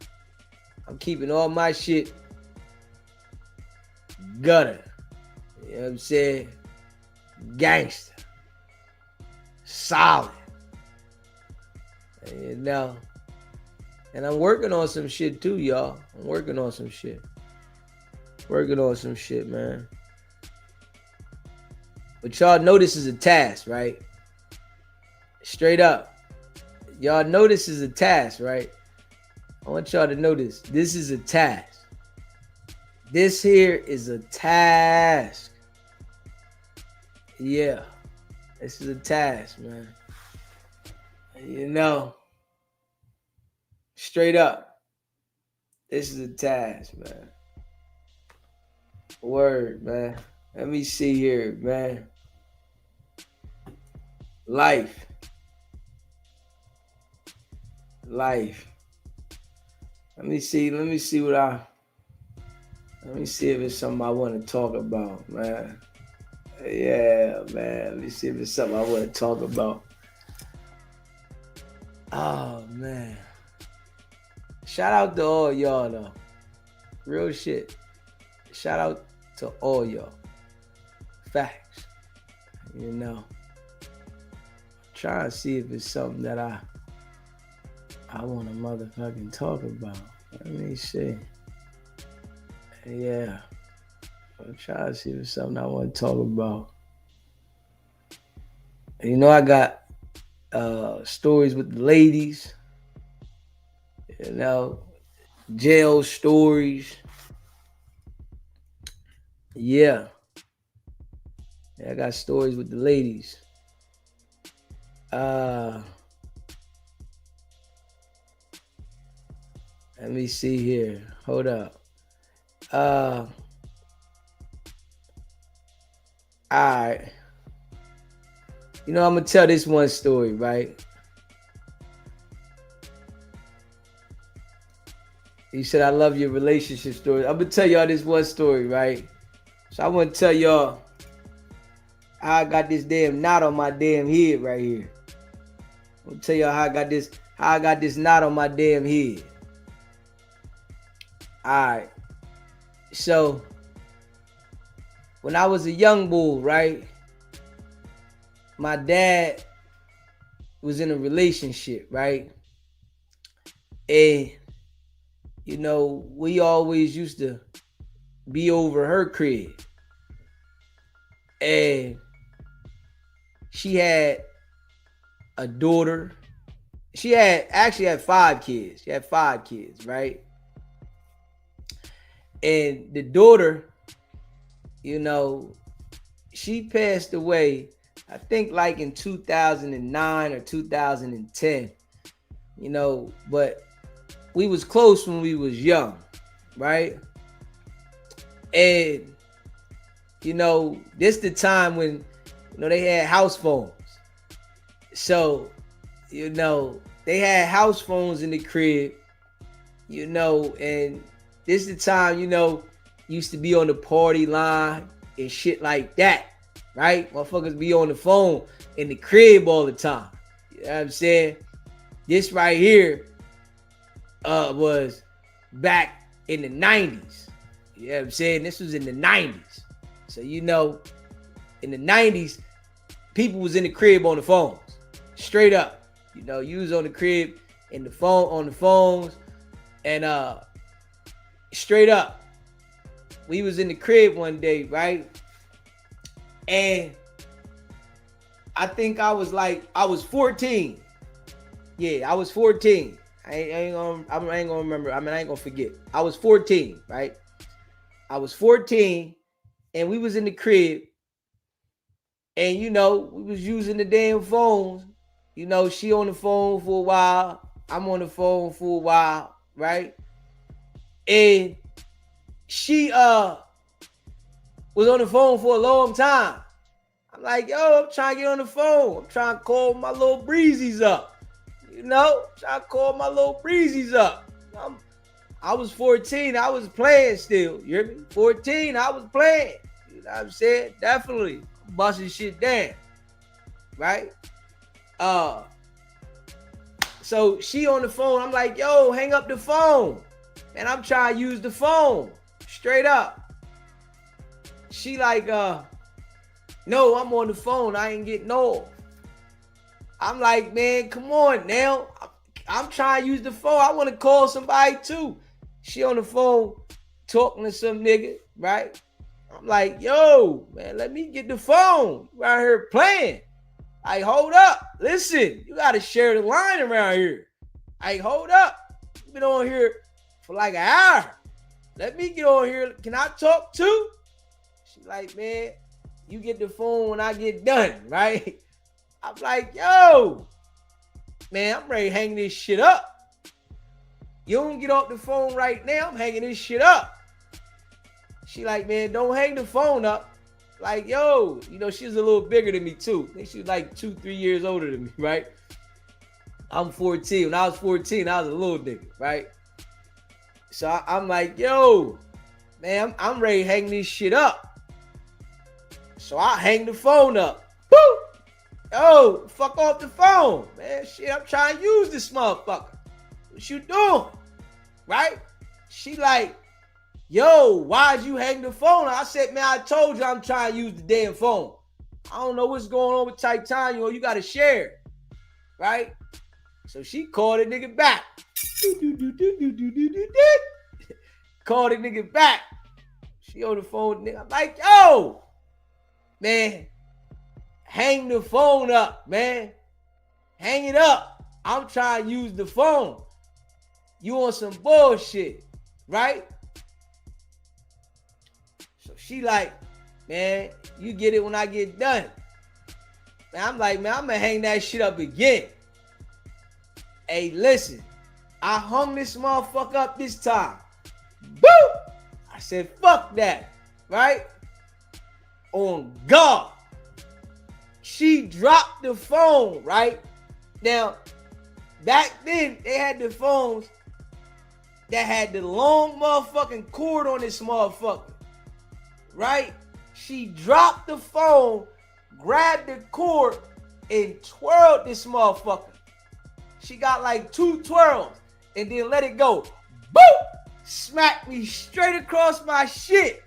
I'm keeping all my shit gutter. You know what I'm saying? Gangster. Solid. You know. And I'm working on some shit too, y'all. I'm working on some shit. Working on some shit, man. But y'all know this is a task, right? Straight up. Y'all know this is a task, right? I want y'all to know this. This is a task. This here is a task. Yeah. This is a task, man. You know. Straight up. This is a task, man. Word, man. Let me see here, man. Life. Let me see if it's something I want to talk about, man. Yeah, man. Let me see if it's something I want to talk about. Oh, man. Shout out to all y'all, though. Real shit. Shout out to all y'all. Facts. You know. Trying to see if it's something that I want to motherfucking talk about. Let me see. Yeah. I'm trying to see if it's something I want to talk about. You know, I got stories with the ladies. You know, jail stories. Yeah. I got stories with the ladies. Let me see here. Hold up. All right. You know, I'm going to tell this one story, right? You said, I love your relationship story. I'm going to tell y'all this one story, right? So I want to tell y'all how I got this damn knot on my damn head right here. I'm going to tell y'all how I got this how I got this knot on my damn head. Alright. So when I was a young bull, right? My dad was in a relationship, right? And you know, we always used to be over her crib. And she had a daughter. She actually had 5 kids. She had 5 kids, right? And the daughter, you know, she passed away, I think like in 2009 or 2010, you know, but we was close when we was young, right? And, you know, this the time when, you know, they had house phones. So, you know, they had house phones in the crib, you know, and this the time, you know, used to be on the party line and shit like that, right? Motherfuckers be on the phone in the crib all the time. You know what I'm saying? This right here was back in the 90s. You know what I'm saying? This was in the 90s. So, you know, in the 90s, people was in the crib on the phones. Straight up. You know, you was on the crib in the phone, on the phones, and straight up. We was in the crib one day, right? And I think I was 14. Yeah, I was 14. I ain't gonna remember. I mean, I ain't gonna forget. I was 14, right? I was 14, and we was in the crib, and you know, we was using the damn phones. You know, she on the phone for a while. I'm on the phone for a while, right? And she was on the phone for a long time. I'm like, yo, I'm trying to get on the phone. I'm trying to call my little breezies up. You know, trying to call my little breezies up. I was 14. I was playing still. You hear me? 14, I was playing. You know what I'm saying? Definitely busting shit down. Right? So she on the phone. I'm like, yo, hang up the phone. Man, I'm trying to use the phone. Straight up. She like, no, I'm on the phone. I ain't getting off. I'm like, man, come on now. I'm trying to use the phone. I want to call somebody too. She on the phone talking to some nigga, right? I'm like, yo, man, let me get the phone. You out here playing. Like, hold up. Listen, you got to share the line around here. Like, hold up. You've been on here for like an hour. Let me get on here. Can I talk too? She like, man, you get the phone when I get done, right? I'm like, yo, man, I'm ready to hang this shit up. You don't get off the phone right now. I'm hanging this shit up. She like, man, don't hang the phone up. Like, yo, you know, she's a little bigger than me too. I think she's like 2-3 years older than me, right? I'm 14. When I was 14, I was a little nigga, right? So I'm like, yo, man, I'm ready to hang this shit up. So I hang the phone up. Woo! Yo, fuck off the phone, man. Shit, I'm trying to use this motherfucker. What you doing? Right? She like, yo, why'd you hang the phone? I said, man, I told you I'm trying to use the damn phone. I don't know what's going on with Titanium. You got to share. Right? So she called the nigga back. Called the nigga back. She on the phone, nigga. I'm like, yo, man, hang the phone up, man. Hang it up. I'm trying to use the phone. You on some bullshit, right? So she like, man, you get it when I get done. Man, I'm like, man, I'm gonna hang that shit up again. Hey, listen, I hung this motherfucker up this time. Boo! I said, fuck that, right? On God. She dropped the phone, right? Now, back then, they had the phones that had the long motherfucking cord on this motherfucker, right? She dropped the phone, grabbed the cord, and twirled this motherfucker. She got like 2 twirls and then let it go. Boop! Smacked me straight across my shit.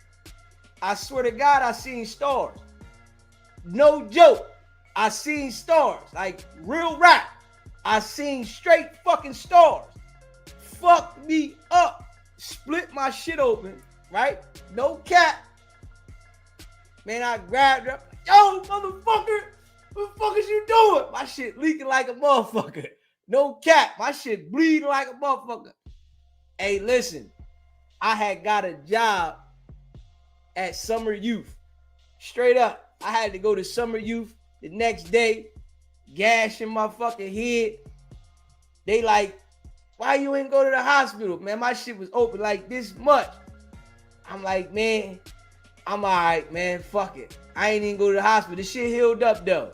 I swear to God, I seen stars. No joke. I seen stars. Like real rap. I seen straight fucking stars. Fucked me up. Split my shit open. Right? No cap. Man, I grabbed her. Yo, motherfucker. What the fuck is you doing? My shit leaking like a motherfucker. No cap. My shit bleeding like a motherfucker. Hey, listen. I had got a job at Summer Youth. Straight up. I had to go to Summer Youth the next day. Gash in my fucking head. They like, why you ain't go to the hospital? Man, my shit was open like this much. I'm like, man, I'm all right, man. Fuck it. I ain't even go to the hospital. The shit healed up, though.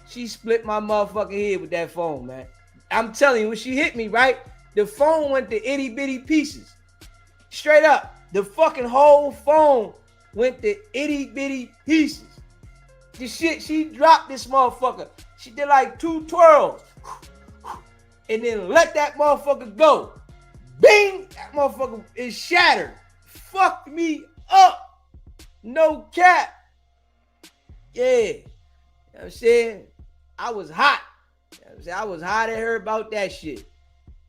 She split my motherfucking head with that phone, man. I'm telling you, when she hit me, right? The phone went to itty bitty pieces. Straight up. The fucking whole phone went to itty bitty pieces. The shit, she dropped this motherfucker. She did like 2 twirls. And then let that motherfucker go. Bing! That motherfucker is shattered. Fucked me up. No cap. Yeah. You know what I'm saying? I was hot. You know what I'm saying? I was hot at her about that shit. You know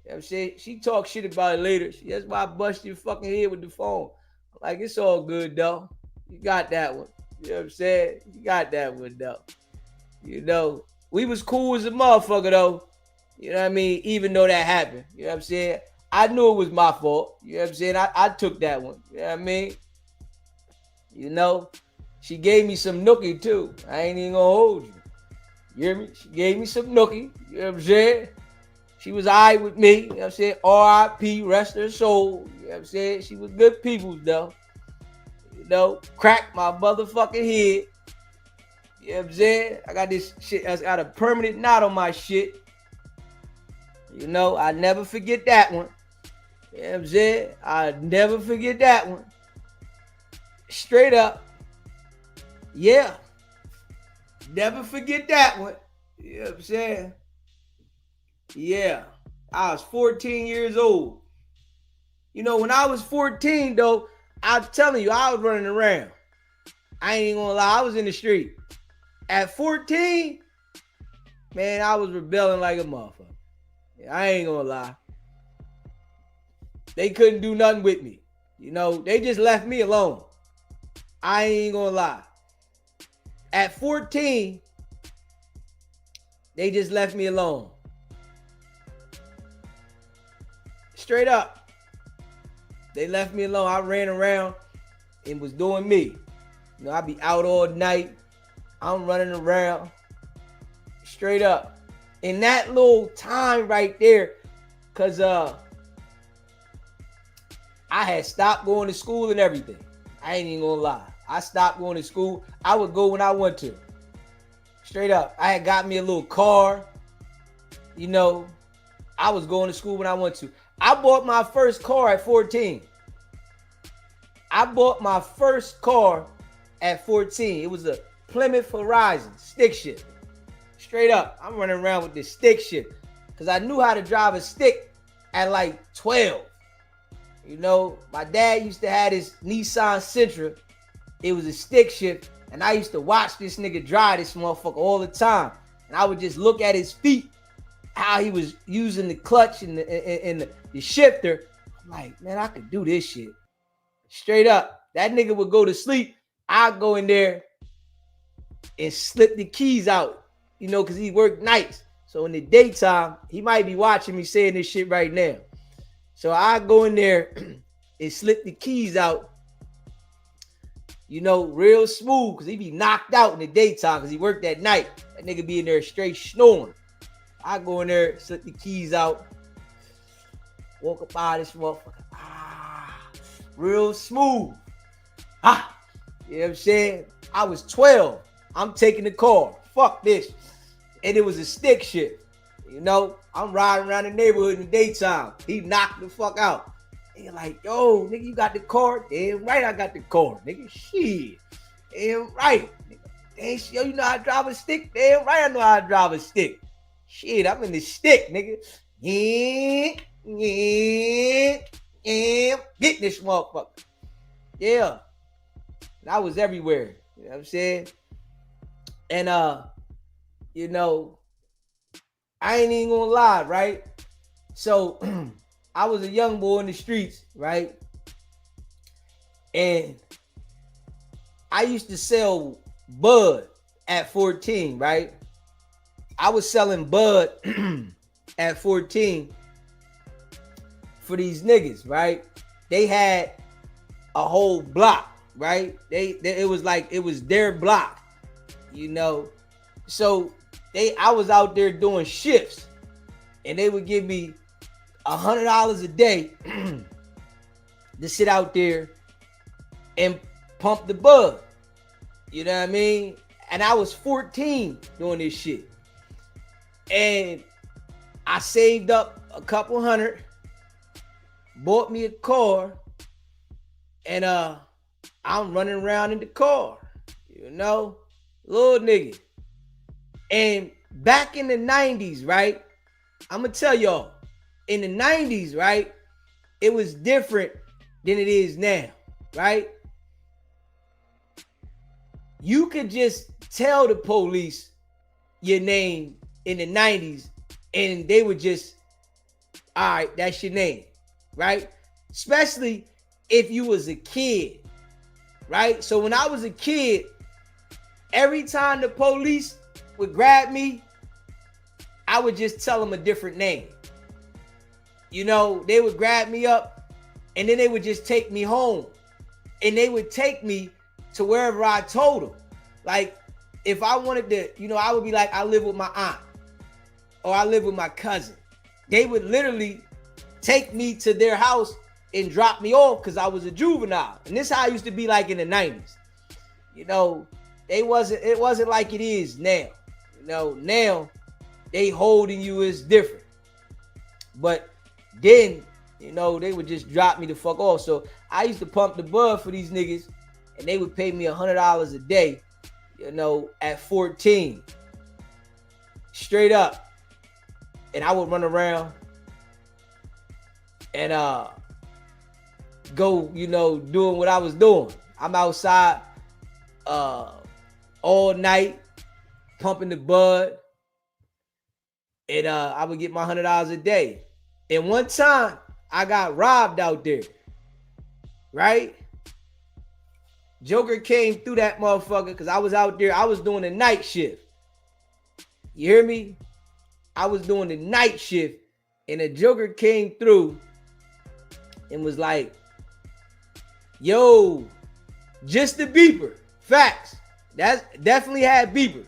what I'm saying? She talked shit about it later. That's why I busted your fucking head with the phone. I'm like, it's all good, though. You got that one. You know what I'm saying? You got that one, though. You know, we was cool as a motherfucker, though. You know what I mean? Even though that happened. You know what I'm saying? I knew it was my fault. You know what I'm saying? I took that one. You know what I mean? You know? She gave me some nookie, too. I ain't even gonna hold you. You hear me? She gave me some nookie. You know what I'm saying? She was all right with me. You know what I'm saying? R.I.P. Rest her soul. You know what I'm saying? She was good people, though. You know? Cracked my motherfucking head. You know what I'm saying? I got this shit. I got a permanent knot on my shit. You know, I never forget that one. You know what I'm saying? I never forget that one. Straight up. Yeah. Never forget that one. You know what I'm saying? Yeah. I was 14 years old. You know, when I was 14, though, I'm telling you, I was running around. I ain't even gonna lie. I was in the street. At 14, man, I was rebelling like a motherfucker. I ain't gonna lie. They couldn't do nothing with me. You know, they just left me alone. I ain't gonna lie. At 14, they just left me alone. Straight up. They left me alone. I ran around and was doing me. You know, I be out all night. I'm running around. Straight up. In that little time right there, because I had stopped going to school and everything. I ain't even gonna lie. I stopped going to school. I would go when I want to. Straight up. I had got me a little car. You know, I was going to school when I want to. I bought my first car at 14. I bought my first car at 14. It was a Plymouth Horizon stick shift. Straight up, I'm running around with this stick shift because I knew how to drive a stick at like 12. You know, my dad used to have this Nissan Sentra. It was a stick shift, and I used to watch this nigga drive this motherfucker all the time. And I would just look at his feet, how he was using the clutch and the shifter. I'm like, man, I could do this shit. Straight up, that nigga would go to sleep. I'd go in there and slip the keys out. You know, because he worked nights. So in the daytime, he might be watching me saying this shit right now. So I go in there and slip the keys out, you know, real smooth, because he be knocked out in the daytime because he worked at night. That nigga be in there straight snoring. I go in there, slip the keys out, walk up by this motherfucker. Real smooth. You know what I'm saying? I was 12. I'm taking the car. Fuck this. And it was a stick shift. You know, I'm riding around the neighborhood in the daytime. He knocked the fuck out. And you're like, yo, nigga, you got the car? Damn right I got the car, nigga. Shit. Damn right. Damn, yo, you know how to drive a stick? Damn right I know how to drive a stick. Shit, I'm in the stick, nigga. Yeah, yeah, yeah. Get this motherfucker. Yeah. And I was everywhere. You know what I'm saying? And you know, I ain't even gonna lie, right? So I was a young boy in the streets, right? And I used to sell bud at 14, right? I was selling bud at 14 for these niggas, right? They had a whole block, right? It was like it was their block, you know. So I was out there doing shifts, and they would give me $100 a day to sit out there and pump the bud. You know what I mean? And I was 14 doing this shit. And I saved up a couple hundred, bought me a car, and I'm running around in the car, you know, little nigga. And back in the 90s, right? I'm gonna tell y'all, in the 90s, right, it was different than it is now, right? You could just tell the police your name in the 90s and they would just, all right, that's your name, right? Especially if you was a kid, right? So when I was a kid, every time the police would grab me, I would just tell them a different name. You know, they would grab me up and then they would just take me home. And they would take me to wherever I told them. Like, if I wanted to, you know, I would be like, I live with my aunt or I live with my cousin. They would literally take me to their house and drop me off because I was a juvenile. And this is how I used to be like in the 90s. You know, it wasn't like it is now. You know, now they holding you is different. But then, you know, they would just drop me the fuck off. So I used to pump the bud for these niggas and they would pay me $100 a day, you know, at 14. Straight up. And I would run around and go, you know, doing what I was doing. I'm outside all night pumping the bud. And I would get my $100 a day. And one time I got robbed out there. Right? Joker came through that motherfucker because I was out there. I was doing a night shift. You hear me? I was doing the night shift. And the Joker came through and was like, yo, just the beeper. Facts. That's definitely had beepers.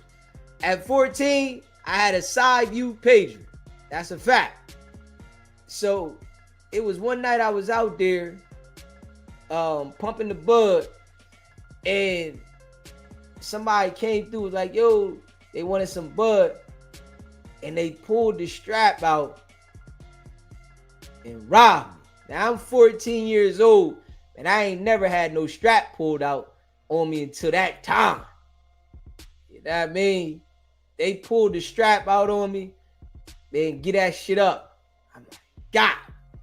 At 14, I had a side view pager. That's a fact. So it was one night I was out there pumping the bud and somebody came through, was like, yo, they wanted some bud, and they pulled the strap out and robbed me. Now I'm 14 years old and I ain't never had no strap pulled out on me until that time. You know what I mean? They pulled the strap out on me, then get that shit up. I'm like, God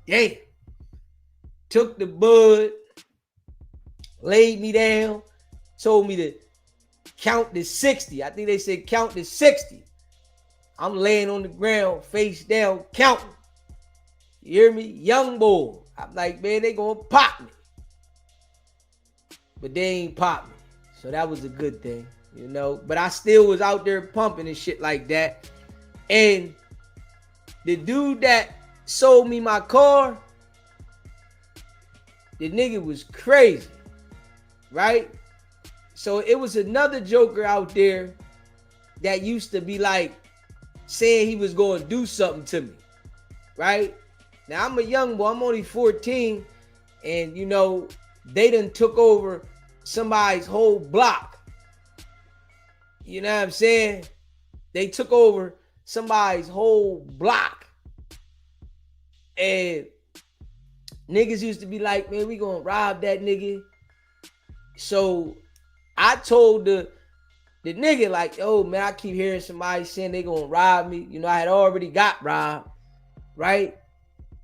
damn. Took the bud, laid me down, told me to count to 60. I think they said count to 60. I'm laying on the ground, face down, counting. You hear me? Young boy. I'm like, man, they gonna pop me. But they ain't pop me. So that was a good thing, you know. But I still was out there pumping and shit like that. And the dude that sold me my car, the nigga was crazy, right? So it was another joker out there that used to be like saying he was going to do something to me, right? Now I'm a young boy, I'm only 14, and you know, they done took over somebody's whole block. You know what I'm saying? They took over somebody's whole block. And niggas used to be like, man, we gonna rob that nigga. So I told the the nigga like, yo, man, I keep hearing somebody saying they gonna rob me. You know, I had already got robbed, right?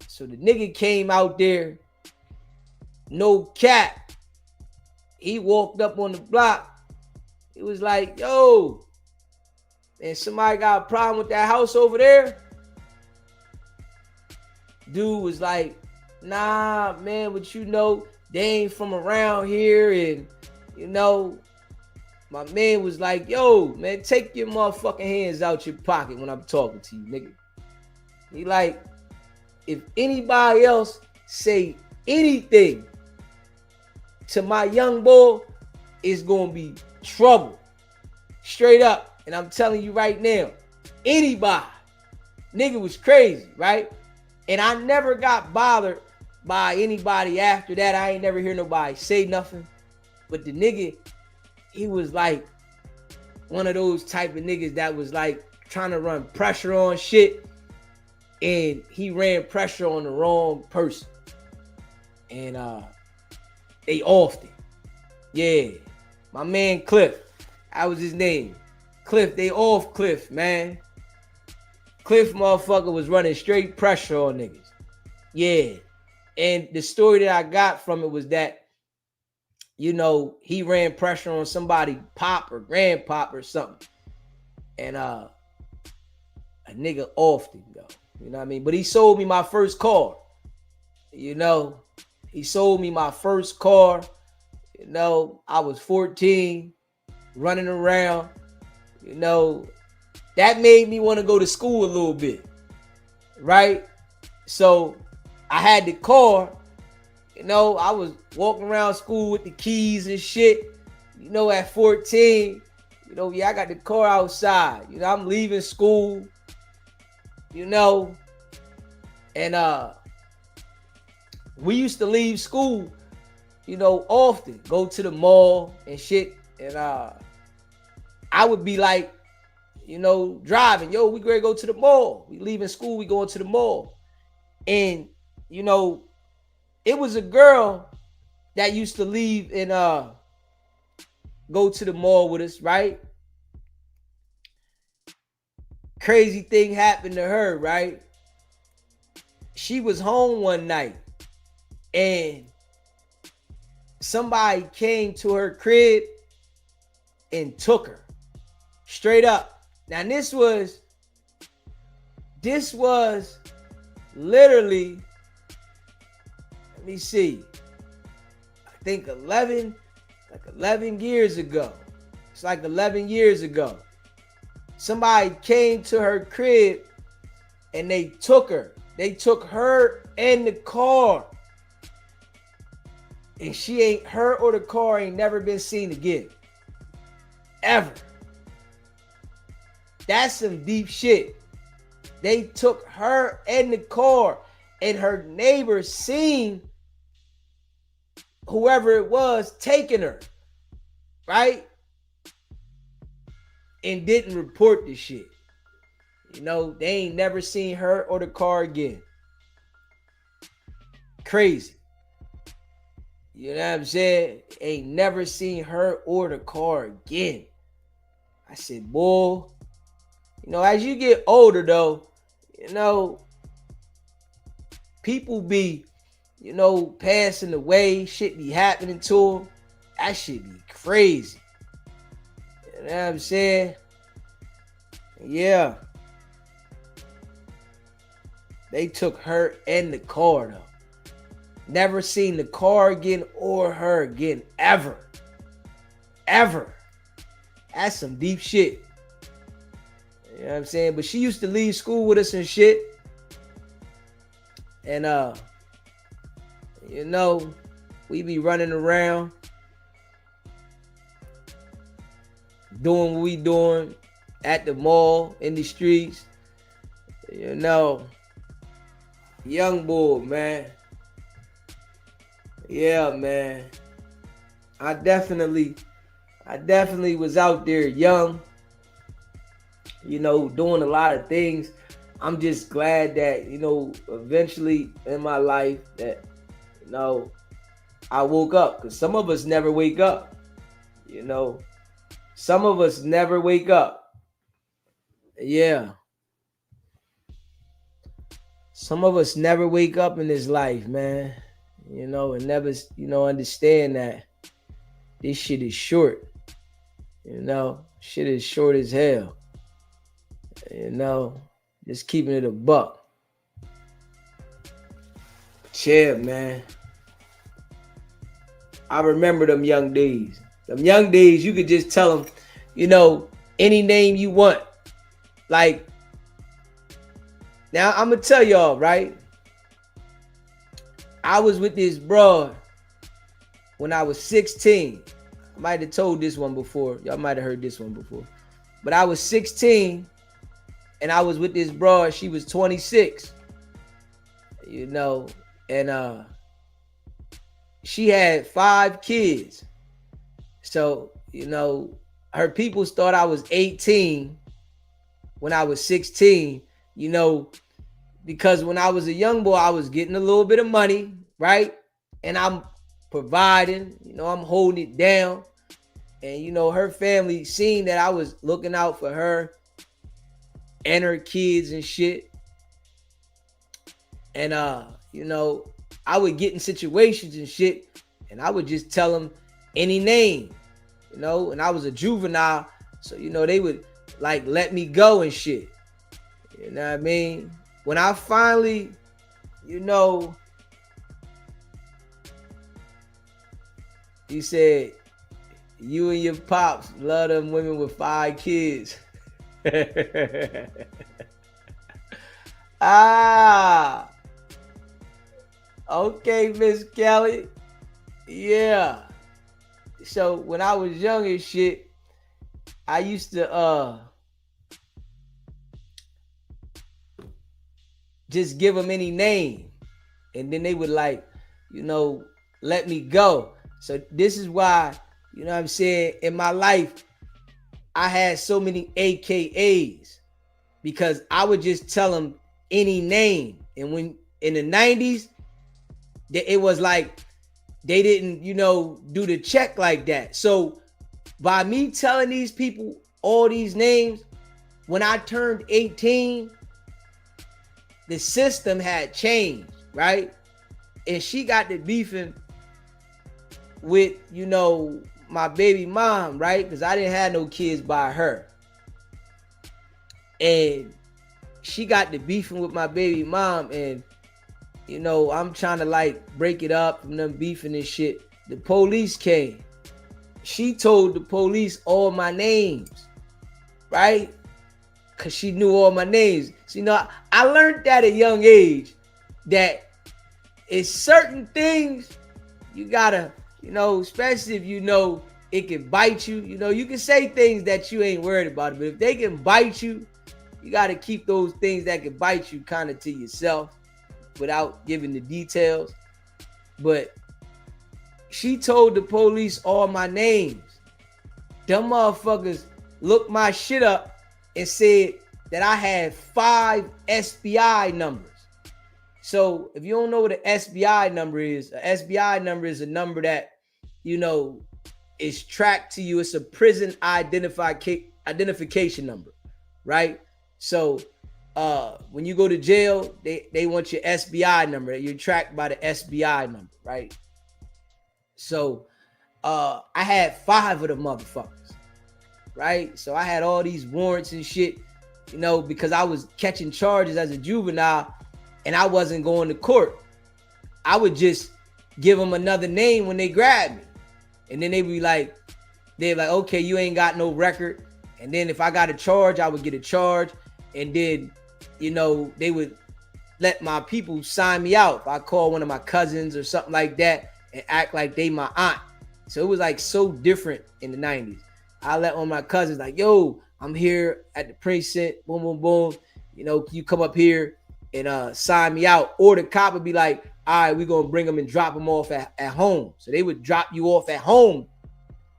So the nigga came out there, no cap. He walked up on the block. It was like, yo, man, somebody got a problem with that house over there? Dude was like, nah, man, but you know, they ain't from around here. And, you know, my man was like, yo, man, take your motherfucking hands out your pocket when I'm talking to you, nigga. He like, if anybody else say anything to my young boy, it's gonna be trouble. Straight up. And I'm telling you right now, anybody. Nigga was crazy, right? And I never got bothered by anybody after that. I ain't never hear nobody say nothing. But the nigga, he was like one of those type of niggas that was like trying to run pressure on shit. And he ran pressure on the wrong person. And they offed it. Yeah. My man Cliff. That was his name. Cliff, they off Cliff, man. Cliff motherfucker was running straight pressure on niggas. Yeah. And the story that I got from it was that, you know, he ran pressure on somebody pop or grandpop or something. And a nigga offed him, though. You know what I mean? But he sold me my first car. You know, he sold me my first car. You know, I was 14, running around. You know, that made me want to go to school a little bit, right? So I had the car. You know, I was walking around school with the keys and shit. You know, at 14, you know, yeah, I got the car outside. You know, I'm leaving school. You know, and we used to leave school, you know, often, go to the mall and shit. And I would be like, you know, driving, yo, we gonna go to the mall. We leaving school, we going to the mall. And, you know, it was a girl that used to leave and go to the mall with us, right? Crazy thing happened to her, right? She was home one night and somebody came to her crib and took her straight up. Now this was literally, let me see, I think 11 years ago. It's like 11 years ago. Somebody came to her crib and they took her. They took her and the car. And her or the car ain't never been seen again. Ever. That's some deep shit. They took her and the car, and her neighbors seen whoever it was taking her, right? And didn't report the shit. You know, they ain't never seen her or the car again. Crazy. You know what I'm saying? Ain't never seen her or the car again. I said, boy, you know, as you get older though, you know, people be, you know, passing away, shit be happening to them. That shit be crazy. You know what I'm saying? Yeah. They took her and the car though. Never seen the car again or her again, ever. Ever. That's some deep shit. You know what I'm saying? But she used to leave school with us and shit. And you know, we be running around doing what we doing at the mall, in the streets. You know, young boy, man. Yeah, man. I definitely was out there young, you know, doing a lot of things. I'm just glad that, you know, eventually in my life that, you know, I woke up. Because some of us never wake up, you know. Some of us never wake up. Yeah. Some of us never wake up in this life, man. You know, and never, understand that this shit is short. You know, shit is short as hell. You know, just keeping it a buck. Chill, man. I remember them young days. Them young days, you could just tell them, any name you want. Like, now I'm going to tell y'all, right? I was with this broad when I was 16. I might have told this one before. Y'all might have heard this one before. But I was 16 and I was with this broad. She was 26. And she had 5 kids. So, her peoples thought I was 18 when I was 16, because when I was a young boy, I was getting a little bit of money, right? And I'm providing, I'm holding it down. And, her family seen that I was looking out for her and her kids and shit. And, I would get in situations and shit, and I would just tell them any name, and I was a juvenile, so, they would like let me go and shit. You know what I mean? When I finally, you said you and your pops love them women with 5 kids. Okay, Miss Kelly. Yeah. So when I was young and shit, I used to just give them any name, and then they would let me go. So this is why, what I'm saying, in my life, I had so many AKAs, because I would just tell them any name. And when in the 90s, it was like they didn't, do the check like that. So by me telling these people all these names, when I turned 18, the system had changed, right? And she got to beefing with, my baby mom, right? Because I didn't have no kids by her. And she got to beefing with my baby mom, and I'm trying to break it up from them beefing and shit. The police came. She told the police all my names, right? Because she knew all my names. So, I learned at a young age that it's certain things you gotta, especially if it can bite you. You can say things that you ain't worried about, but if they can bite you, you gotta keep those things that can bite you kind of to yourself without giving the details. But she told the police all my names. Them motherfuckers looked my shit up and said that I had 5 SBI numbers. So if you don't know what an SBI number is, an SBI number is a number that, is tracked to you. It's a prison identification number, right? So when you go to jail, they want your SBI number. You're tracked by the SBI number, right? So I had 5 of the motherfuckers, right? So I had all these warrants and shit, because I was catching charges as a juvenile and I wasn't going to court. I would just give them another name when they grabbed me. And then they'd be like, okay, you ain't got no record. And then if I got a charge, I would get a charge. And then, they would let my people sign me out. If I call one of my cousins or something like that and act like they my aunt. So it was so different in the 90s. I let one of my cousins yo, I'm here at the precinct, boom, boom, boom. Can you come up here and sign me out? Or the cop would be like, all right, we're going to bring them and drop them off at home. So they would drop you off at home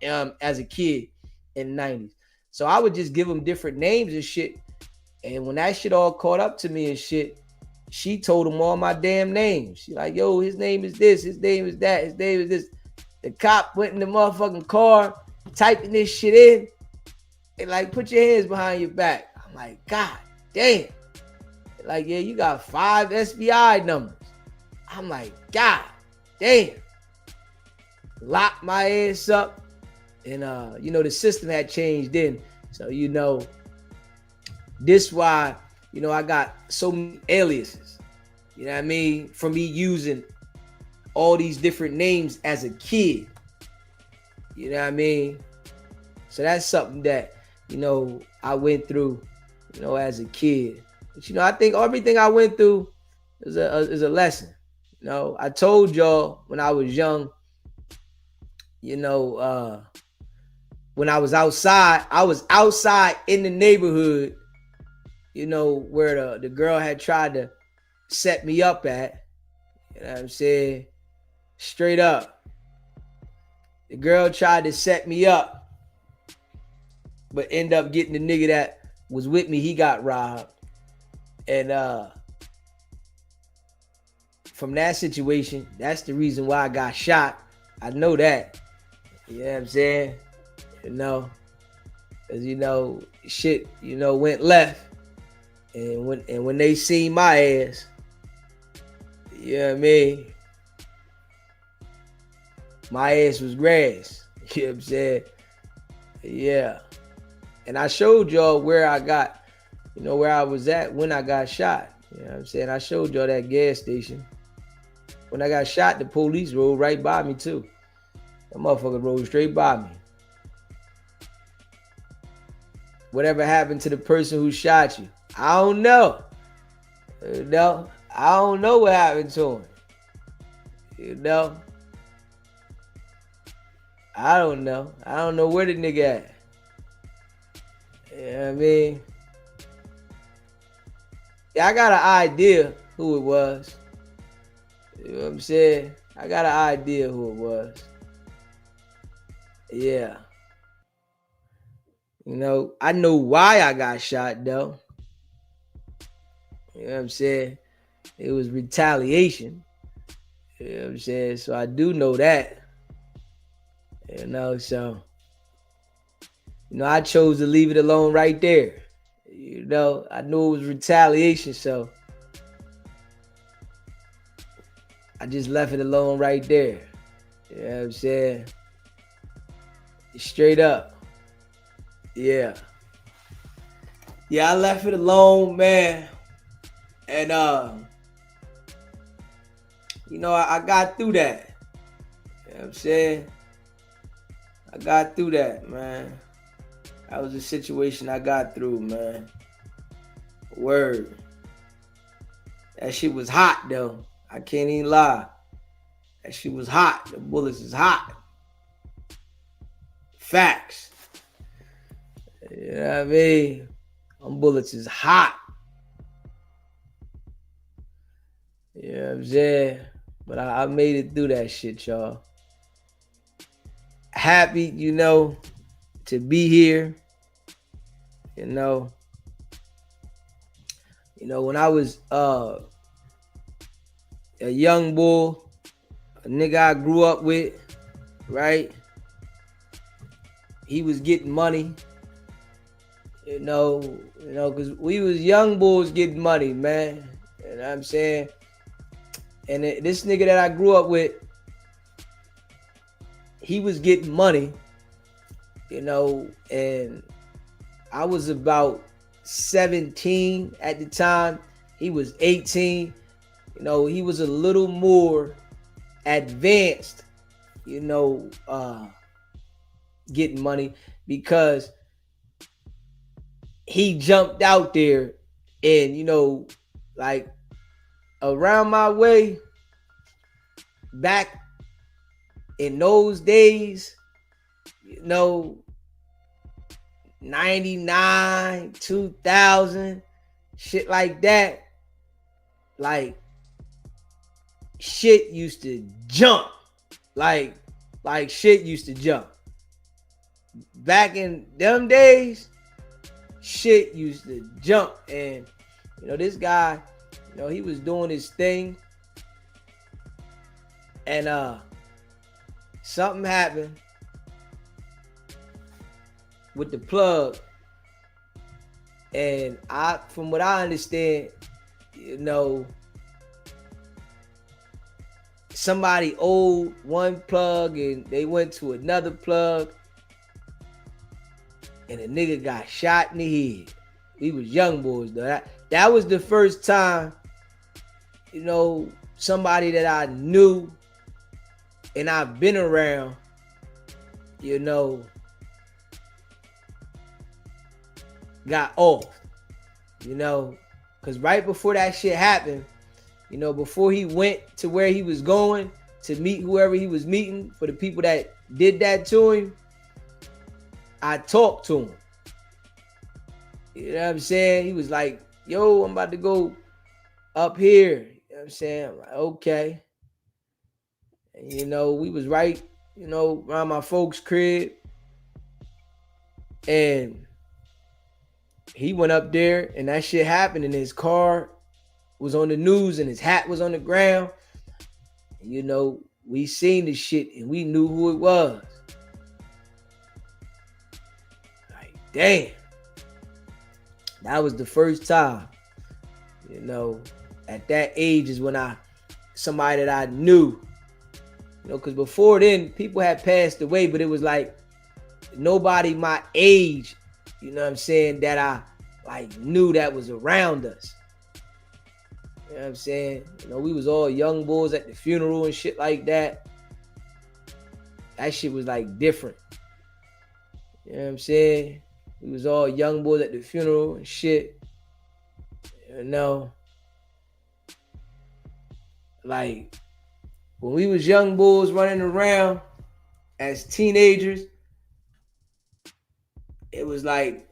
as a kid in the 90s. So I would just give them different names and shit. And when that shit all caught up to me and shit, she told them all my damn names. She like, yo, his name is this, his name is that, his name is this. The cop went in the motherfucking car, typing this shit in. They like, put your hands behind your back. I'm like, God damn. They're like, yeah, you got 5 SBI numbers. I'm like, God damn. Lock my ass up. And the system had changed then. So, this why, I got so many aliases. You know what I mean? From me using all these different names as a kid. You know what I mean? So that's something that, I went through, as a kid. But, I think everything I went through is a lesson. I told y'all when I was young, when I was outside in the neighborhood, where the girl had tried to set me up at. You know what I'm saying? Straight up. The girl tried to set me up, but end up getting the nigga that was with me, he got robbed. And from that situation, that's the reason why I got shot. I know that. You know what I'm saying? Because, shit, went left. And when they seen my ass, you know what I mean? My ass was grass. You know what I'm saying? Yeah. And I showed y'all where I got, where I was at when I got shot. You know what I'm saying? I showed y'all that gas station. When I got shot, the police rode right by me too. That motherfucker rode straight by me. Whatever happened to the person who shot you? I don't know. I don't know what happened to him. I don't know. I don't know where the nigga at. You know what I mean? Yeah, I got an idea who it was. You know what I'm saying? I got an idea who it was. Yeah. I know why I got shot though. You know what I'm saying? It was retaliation. You know what I'm saying? So I do know that. So I chose to leave it alone right there. I knew it was retaliation, so I just left it alone right there. You know what I'm saying? Straight up. Yeah. Yeah, I left it alone, man. And I got through that. You know what I'm saying? I got through that, man. That was a situation I got through, man. Word. That shit was hot, though. I can't even lie. That shit was hot. The bullets is hot. Facts. You know what I mean? Them bullets is hot. You know what I'm saying? But I made it through that shit, y'all. Happy, to be here. When I was a young boy, a nigga I grew up with, right? He was getting money. Because we was young boys getting money, man. You know what I'm saying? And this nigga that I grew up with, he was getting money, and I was about 17 at the time. He was 18. He was a little more advanced, getting money, because he jumped out there and, like around my way back in those days, 99, 2000, shit like that. Like shit used to jump. Like shit used to jump. Back in them days, shit used to jump. And this guy, he was doing his thing, and something happened with the plug, And from what I understand, you know, somebody owed one plug and they went to another plug and a nigga got shot in the head. We was young boys though. That was the first time, you know, somebody that I knew and I've been around, you know, got off, you know, because right before that shit happened, you know, before he went to where he was going to meet whoever he was meeting, for the people that did that to him, I talked to him. You know what I'm saying? He was like, yo, I'm about to go up here. You know what I'm saying? I'm like, okay. And, you know, we was right, you know, around my folks' crib. And he went up there and that shit happened and his car was on the news and his hat was on the ground. And, you know, we seen the shit and we knew who it was. Like, damn. That was the first time, you know, at that age is when somebody that I knew, you know, because before then, people had passed away, but it was like nobody my age, you know what I'm saying, that I like knew that was around us. You know what I'm saying? You know, we was all young boys at the funeral and shit like that. That shit was like different. You know what I'm saying? We was all young boys at the funeral and shit. You know, like when we was young boys running around as teenagers, it was like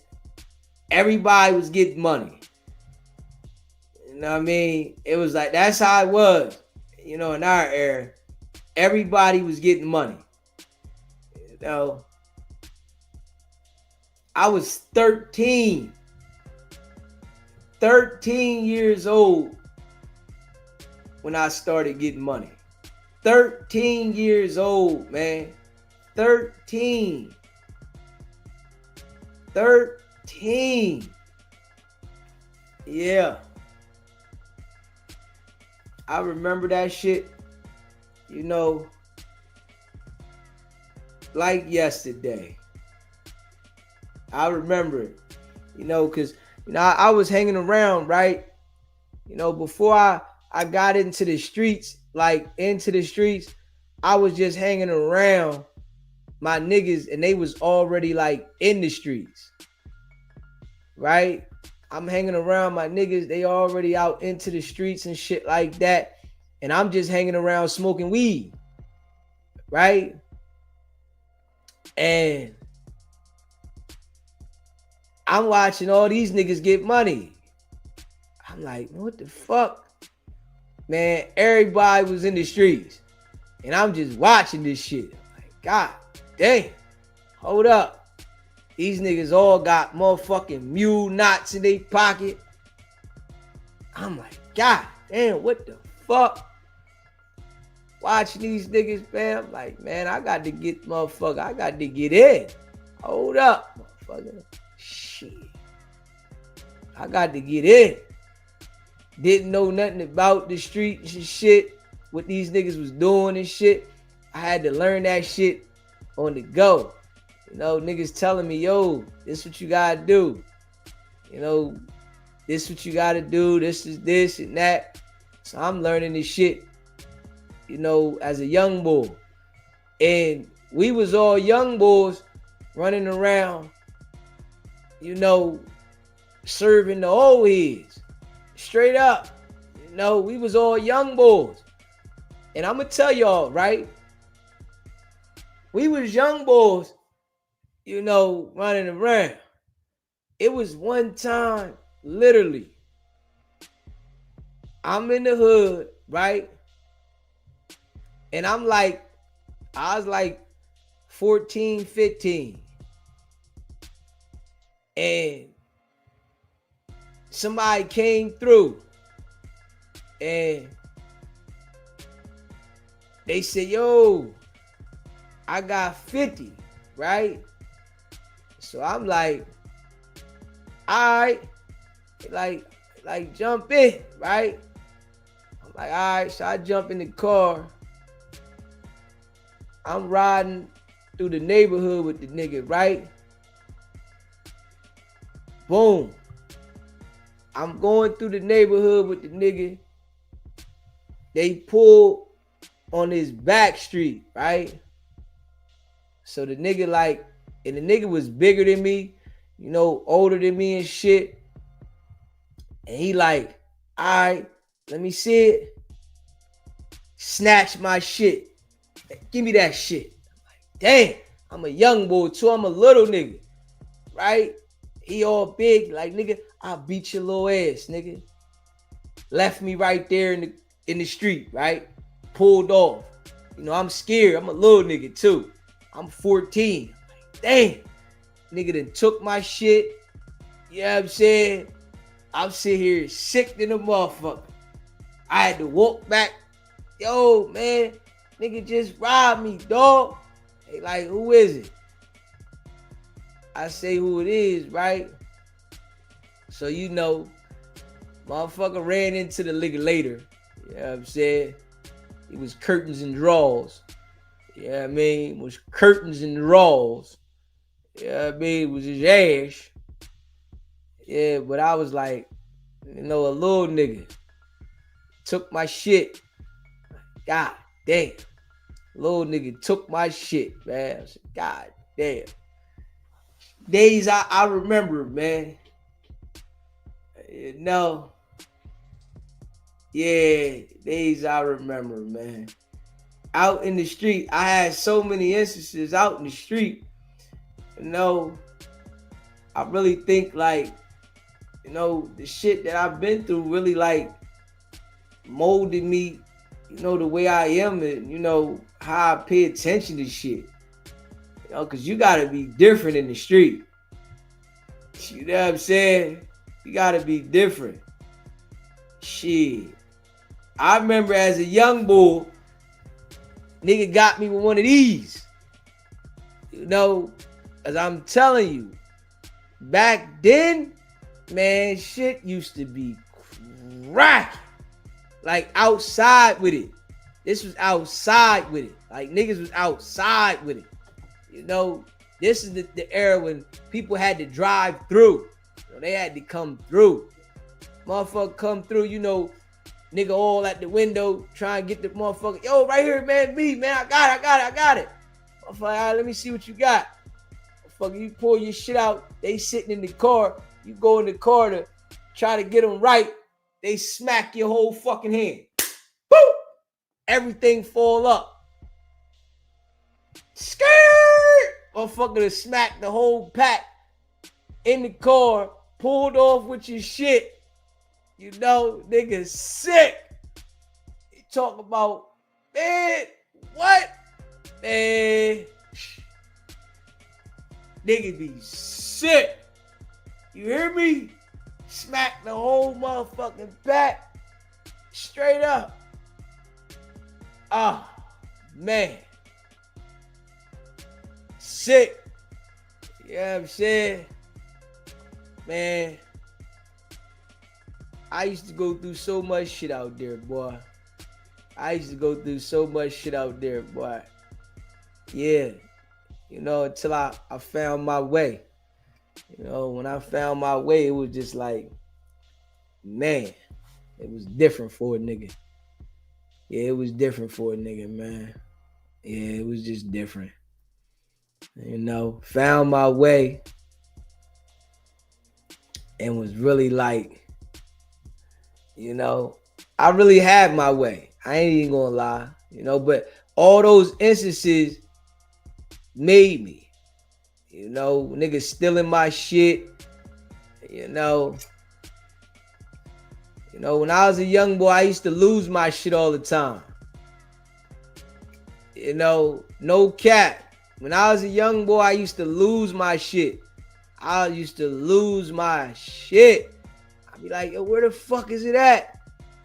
everybody was getting money. You know what I mean? It was like, that's how it was, you know, in our era. Everybody was getting money. You know, I was 13 years old when I started getting money. 13 years old, man. 13. Yeah. I remember that shit, you know, like yesterday. I remember it, you know, because, you know, I was hanging around, right? You know, before I got into the streets, I was just hanging around my niggas and they was already like in the streets, right? I'm hanging around my niggas, they already out into the streets and shit like that. And I'm just hanging around smoking weed, right? And I'm watching all these niggas get money. I'm like, what the fuck? Man, everybody was in the streets. And I'm just watching this shit. I'm like, God damn. Hold up. These niggas all got motherfucking mule knots in their pocket. I'm like, God damn, what the fuck? Watching these niggas, man. I'm like, man, I got to get in. Hold up, motherfucker. Shit. I got to get in. Didn't know nothing about the streets and shit, what these niggas was doing and shit. I had to learn that shit on the go. You know, niggas telling me, yo, this what you gotta do. You know, this what you gotta do. This is this and that. So I'm learning this shit, you know, as a young boy. And we was all young boys running around, you know, serving the old heads. Straight up. You know, we was all young boys. And I'm going to tell y'all, right? We was young boys, you know, running around. It was one time, literally, I'm in the hood, right? And I was like 14, 15. And somebody came through and they said, yo, I got 50, right? So I'm like, all right, like jump in, right? I'm like, all right, so I jump in the car. I'm riding through the neighborhood with the nigga, right? Boom. I'm going through the neighborhood with the nigga. They pull on his back street, right? So the nigga like, and the nigga was bigger than me, you know, older than me and shit. And he like, all right, let me see it. Snatch my shit. Give me that shit. I'm like, damn, I'm a young boy too. I'm a little nigga, right? He all big, like, nigga, I'll beat your little ass, nigga. Left me right there in the street, right? Pulled off. You know, I'm scared. I'm a little nigga too. I'm 14. Like, damn. Nigga done took my shit. You know what I'm saying? I'm sitting here sick than a motherfucker. I had to walk back. Yo, man, nigga just robbed me, dog. They like, who is it? I say who it is, right? So, you know, motherfucker ran into the nigga later. You know what I'm saying? It was curtains and drawers. You know what I mean? It was curtains and drawers. You know what I mean? It was his ass. Yeah, but I was like, you know, a little nigga took my shit. God damn. Little nigga took my shit, man. I said, God damn. Days I remember, man. You know. Yeah, days I remember, man. Out in the street, I had so many instances out in the street. You know, I really think like, you know, the shit that I've been through really like molded me, you know, the way I am and, you know, how I pay attention to shit. You know, because you got to be different in the street. You know what I'm saying? You got to be different. Shit. I remember as a young bull, nigga got me with one of these. You know, as I'm telling you, back then, man, shit used to be crack. Like outside with it. This was outside with it. Like niggas was outside with it. You know, this is the era when people had to drive through. You know, they had to come through. Motherfucker come through, you know, nigga all at the window trying to get the motherfucker. Yo, right here, man, me, man, I got it. Motherfucker, all right, let me see what you got. Motherfucker, you pull your shit out. They sitting in the car. You go in the car to try to get them right. They smack your whole fucking hand. Boom! Everything fall up. Skirt! Motherfucker to smack the whole pack in the car, pulled off with your shit. You know, niggas sick. You talk about, man, what? Man, nigga be sick. You hear me? Smack the whole motherfucking back. Straight up. Oh, man. Sick. You know what I'm saying? Man. I used to go through so much shit out there, boy. Yeah. You know, until I found my way. You know, when I found my way, it was just like, man, it was different for a nigga. Yeah, it was different for a nigga, man. Yeah, it was just different. You know, found my way and was really like, you know, I really had my way. I ain't even gonna lie, you know, but all those instances made me. You know, niggas stealing my shit. You know, when I was a young boy, I used to lose my shit all the time. You know, no cap. When I was a young boy, I used to lose my shit. I'd be like, yo, where the fuck is it at?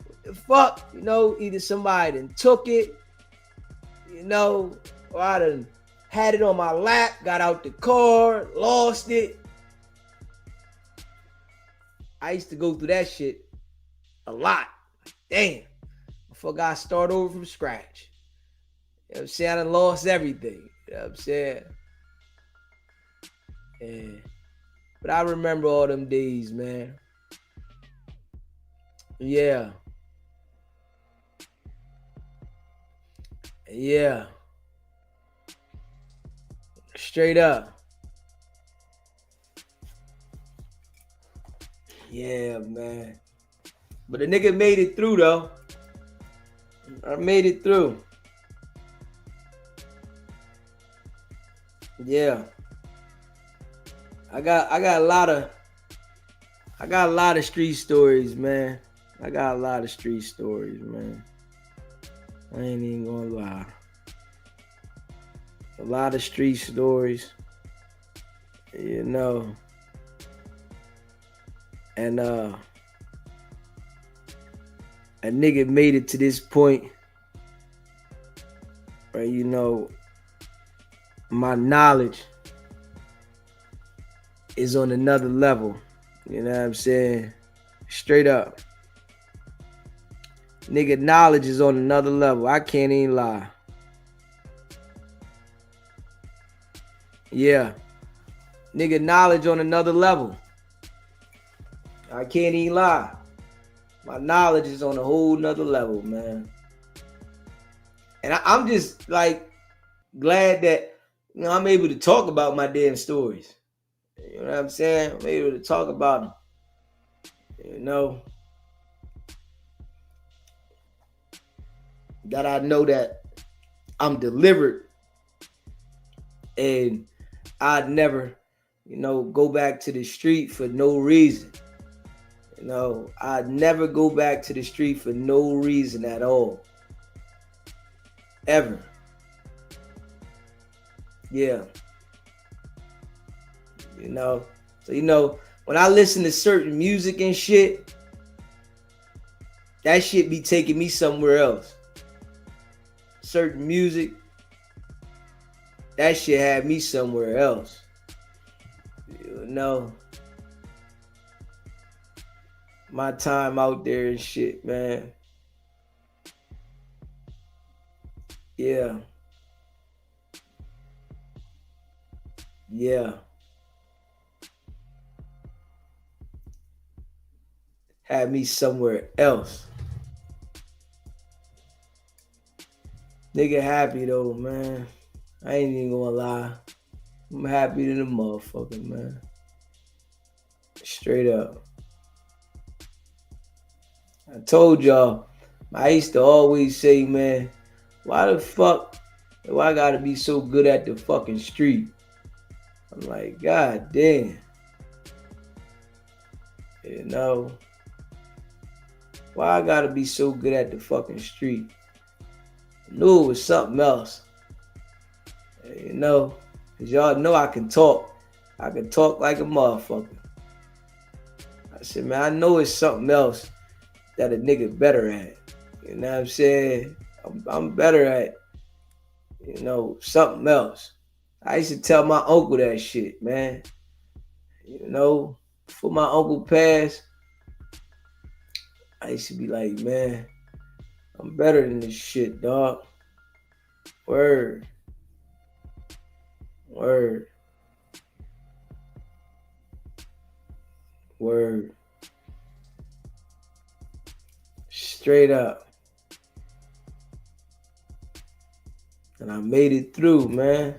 What the fuck? You know, either somebody done took it, you know, or I done had it on my lap, got out the car, lost it. I used to go through that shit a lot. Damn. Before I start over from scratch. You know what I'm saying? I done lost everything. You know what I'm saying? Yeah. But I remember all them days, man. Yeah. Yeah. Straight up. Yeah, man. But the nigga made it through, though. I made it through. Yeah. I got a lot of street stories, man. I got a lot of street stories, man. I ain't even gonna lie. A lot of street stories. You know. And a nigga made it to this point where, you know, my knowledge is on another level. You know what I'm saying? Straight up. Nigga, knowledge is on another level. I can't even lie. Yeah. Nigga, knowledge on another level. I can't even lie. My knowledge is on a whole nother level, man. And I'm just like glad that, you know, I'm able to talk about my damn stories. You know what I'm saying? I'm able to talk about them. You know, that I know that I'm delivered and I'd never, you know, go back to the street for no reason. You know, I'd never go back to the street for no reason at all. Ever. Yeah. You know, so, you know, when I listen to certain music and shit, that shit be taking me somewhere else. Certain music, that shit had me somewhere else. You know, my time out there and shit, man. Yeah. Yeah. Had me somewhere else. Nigga happy though, man. I ain't even gonna lie. I'm happy than a motherfucker, man. Straight up. I told y'all, I used to always say, man, why the fuck do I gotta be so good at the fucking street? I'm like, God damn. You know, why I gotta be so good at the fucking street? I knew it was something else. You know, because y'all know I can talk. I can talk like a motherfucker. I said, man, I know it's something else that a nigga better at. You know what I'm saying? I'm better at, you know, something else. I used to tell my uncle that shit, man. You know, before my uncle passed, I used to be like, man, I'm better than this shit, dog. Word. Word. Word. Straight up. And I made it through, man.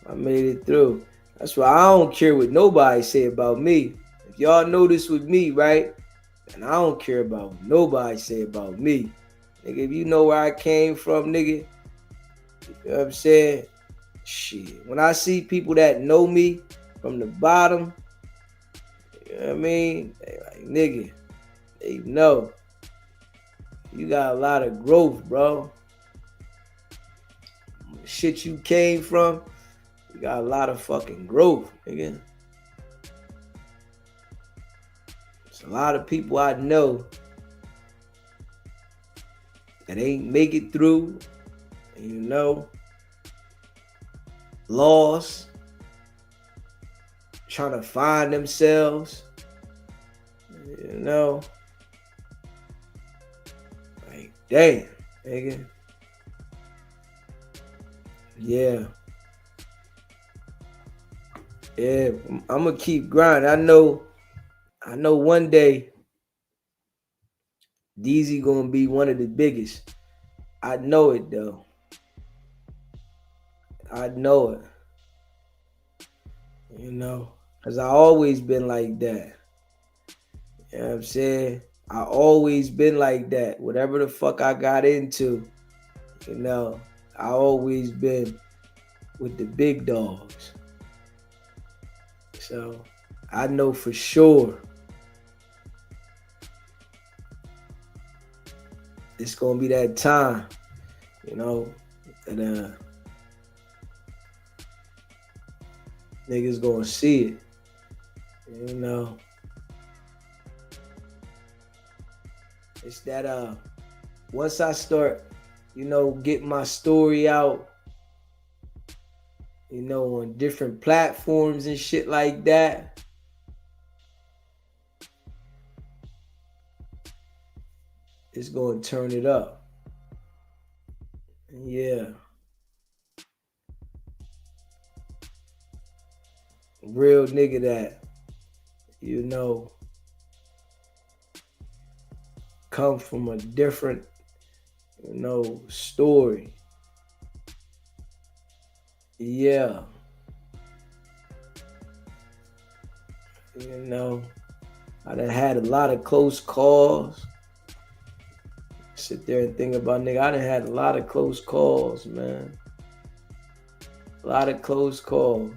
I made it through. That's why I don't care what nobody say about me. If y'all know this with me, right? And I don't care about what nobody say about me. Nigga, if you know where I came from, nigga, you know what I'm saying? Shit. When I see people that know me from the bottom, you know what I mean? They like, nigga, they know. You got a lot of growth, bro. The shit you came from, you got a lot of fucking growth, nigga. There's a lot of people I know that ain't make it through, you know, lost, trying to find themselves, know, like, damn, nigga. Yeah. Yeah, I'm gonna keep grinding. I know one day DZ gonna be one of the biggest. I know it though. I know it. You know, cause I always been like that. You know what I'm saying? I always been like that. Whatever the fuck I got into, you know, I always been with the big dogs. So I know for sure it's gonna be that time, you know, that niggas gonna see it. You know. It's that once I start, you know, getting my story out, you know, on different platforms and shit like that, it's gonna turn it up. Yeah. Real nigga that, you know, come from a different, you know, story. Yeah. You know, I done had a lot of close calls. Sit there and think about, nigga, I done had a lot of close calls, man. A lot of close calls.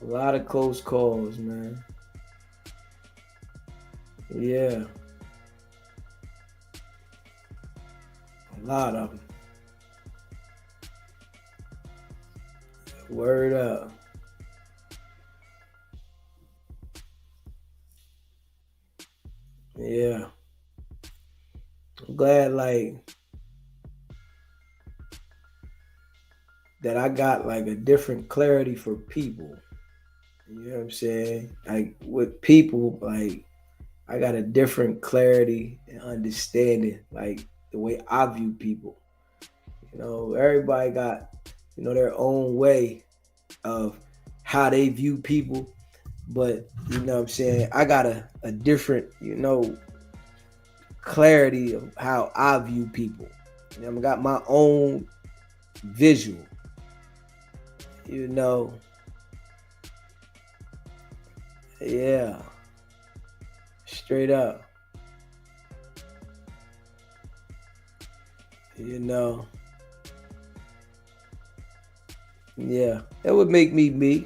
A lot of close calls, man. Yeah. A lot of them. Word up. Yeah. I'm glad, like, that I got, like, a different clarity for people. You know what I'm saying? Like, with people, like, I got a different clarity and understanding, like, the way I view people. You know, everybody got, you know, their own way of how they view people. But, you know what I'm saying? I got a different, you know, clarity of how I view people. You know, I got my own visual. You know, yeah, straight up. You know, yeah, that would make me me.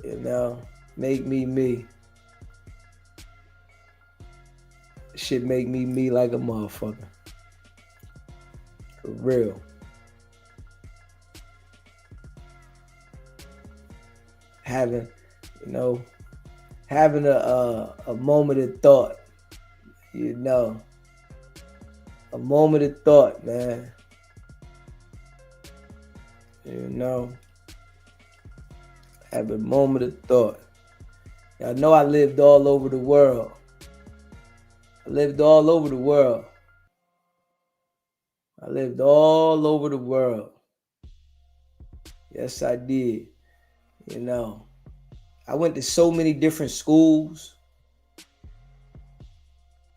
You know, make me me. Shit make me like a motherfucker. For real. Having, you know, having a moment of thought. You know, a moment of thought, man. You know, have a moment of thought. I know I lived all over the world. I lived all over the world. I lived all over the world. Yes, I did. You know, I went to so many different schools.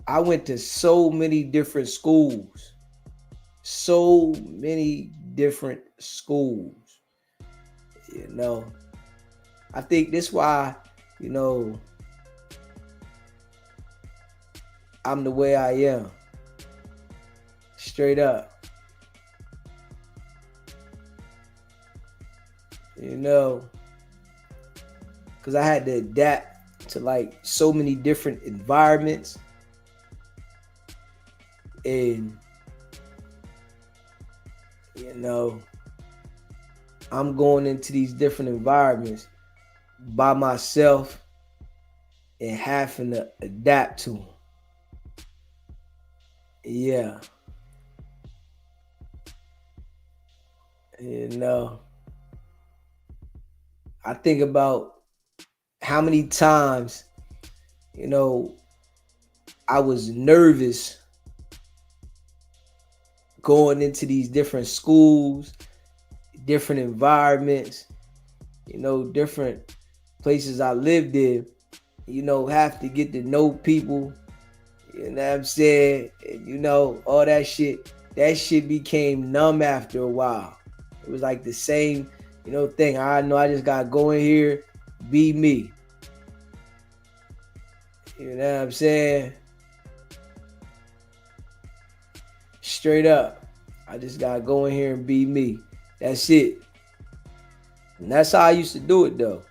I went to so many different schools. So many different schools. You know, I think this why, you know, I'm the way I am. Straight up. You know, because I had to adapt to like so many different environments. And, you know, I'm going into these different environments by myself and having to adapt to them. Yeah. You know, I think about how many times, I was nervous going into these different schools, different environments, different places I lived in, have to get to know people, you know what I'm saying? And, all that shit. That shit became numb after a while. It was like the same, thing. I know I just got to go in here, be me. You know what I'm saying? Straight up. I just got to go in here and be me. That's it. And that's how I used to do it, though.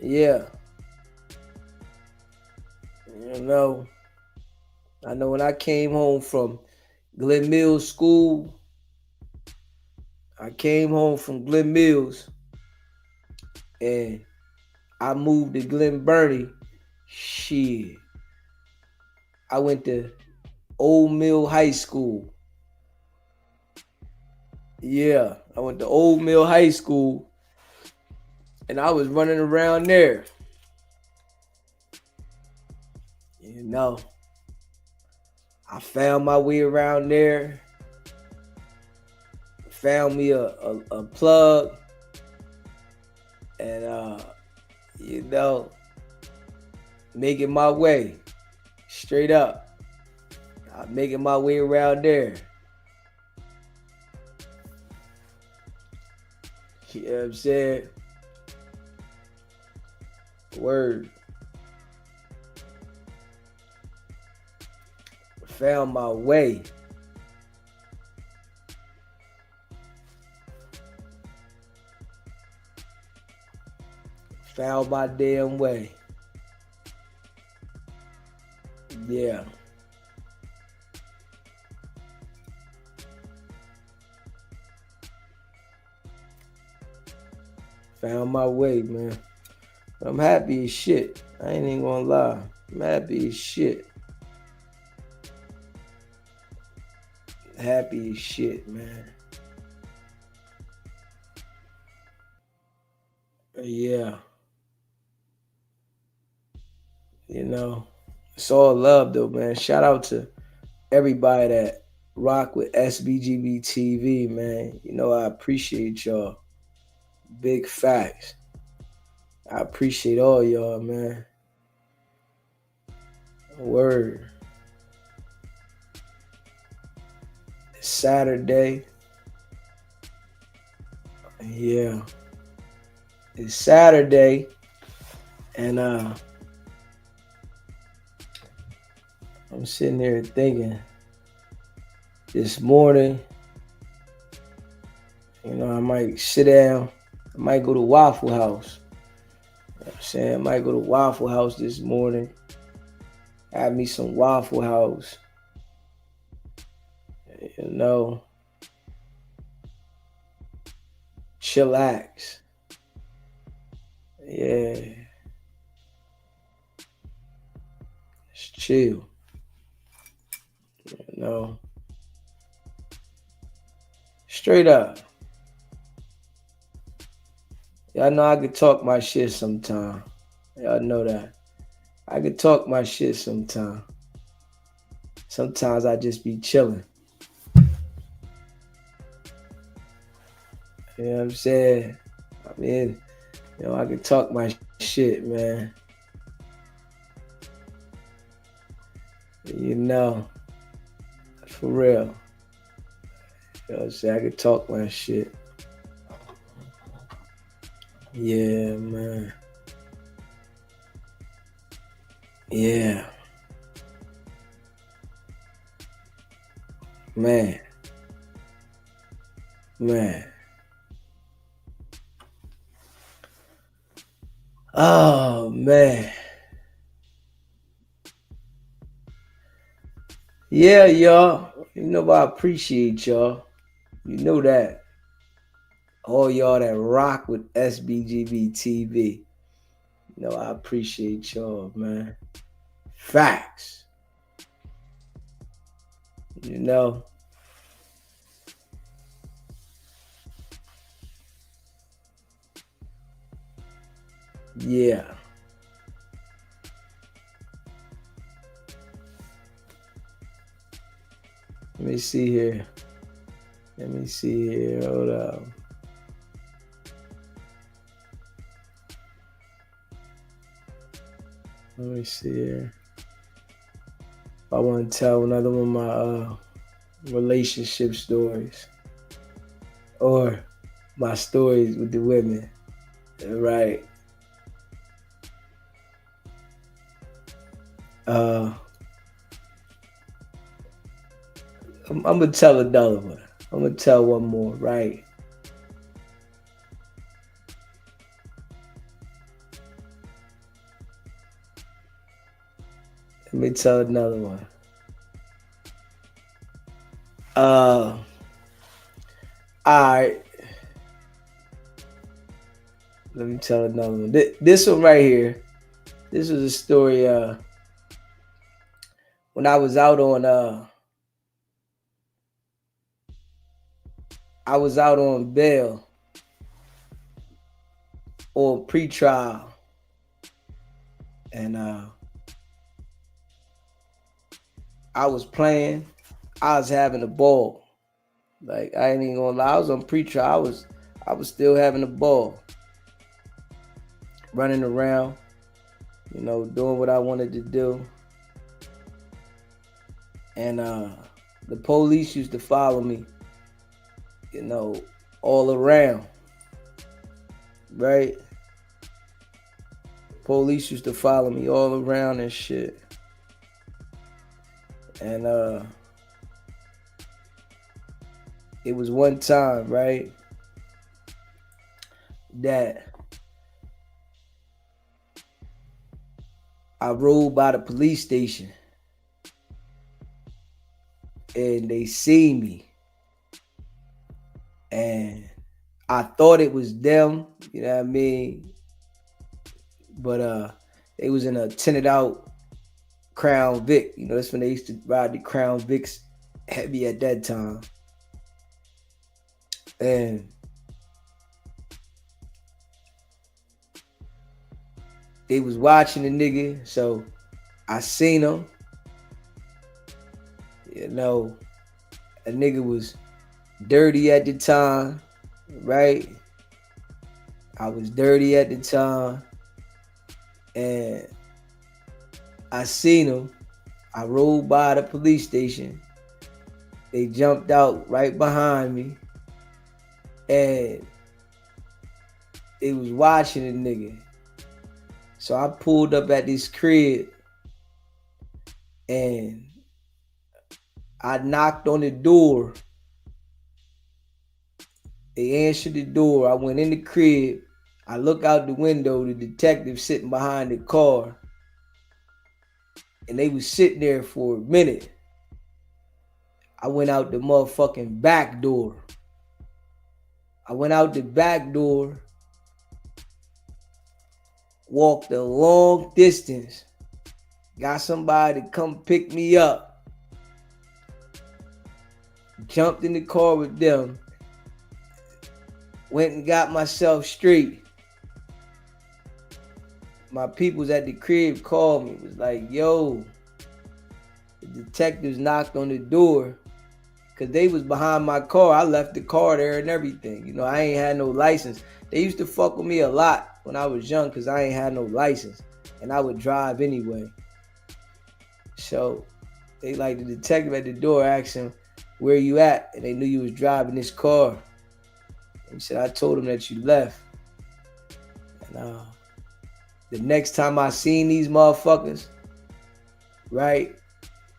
Yeah. I know when I came home from Glen Mills School, and I moved to Glen Burnie. Shit. I went to Old Mill High School. Yeah, I went to Old Mill High School, and I was running around there. I found my way around there. Found me a plug, and making my way straight up. I'm making my way around there. You know what I'm saying? Word. Found my way. Found my damn way. Yeah. Found my way, man. I'm happy as shit. I ain't even gonna lie. I'm happy as shit. Happy as shit, man. Yeah. It's all love though, man. Shout out to everybody that rock with SBGB TV, man. I appreciate y'all. Big facts. I appreciate all y'all, man. Word. It's Saturday. Yeah. It's Saturday. And I'm sitting there thinking this morning, I might sit down. I might go to Waffle House. You know what I'm saying? I might go to Waffle House this morning. Have me some Waffle House. Chillax. Yeah. Just chill. Straight up. Y'all know I could talk my shit sometime. Y'all know that. I could talk my shit sometime. Sometimes I just be chilling. You know what I'm saying? I mean, I could talk my shit, man. For real. You know what I'm saying? I could talk my shit. Yeah, man. Yeah. Man. Oh, man. Yeah, y'all. I appreciate y'all. You know that. All y'all that rock with SBGB TV. I appreciate y'all, man. Facts. Yeah. Let me see here. Hold up. Let me see here. I want to tell another one of my relationship stories. Or my stories with the women. Right. I'm gonna tell another one. I'm gonna tell one more, right? Let me tell another one. All right. Let me tell another one. This one right here. This was a story. When I was out on bail or pre-trial, and I was playing. I was having a ball. Like, I ain't even gonna lie. I was on pre-trial. I was still having a ball, running around, doing what I wanted to do. And the police used to follow me, all around, right? Police used to follow me all around and shit. And it was one time, right, that I rode by the police station and they seen me. And I thought it was them, you know what I mean? But they was in a tinted out Crown Vic. That's when they used to ride the Crown Vics heavy at that time. And they was watching the nigga, so I seen him. A nigga was dirty at the time, right? I was dirty at the time. And I seen him. I rode by the police station. They jumped out right behind me. And they was watching the nigga. So I pulled up at this crib and I knocked on the door. They answered the door. I went in the crib. I look out the window, the detective sitting behind the car. And they was sitting there for a minute. I went out the motherfucking back door. I went out the back door, walked a long distance, got somebody to come pick me up, jumped in the car with them, went and got myself straight. My peoples at the crib called me, was like, yo, the detectives knocked on the door. Cause they was behind my car. I left the car there and everything. I ain't had no license. They used to fuck with me a lot when I was young because I ain't had no license. And I would drive anyway. So they the detective at the door asked him, where you at? And they knew you was driving this car. And he said, I told him that you left. And the next time I seen these motherfuckers, right,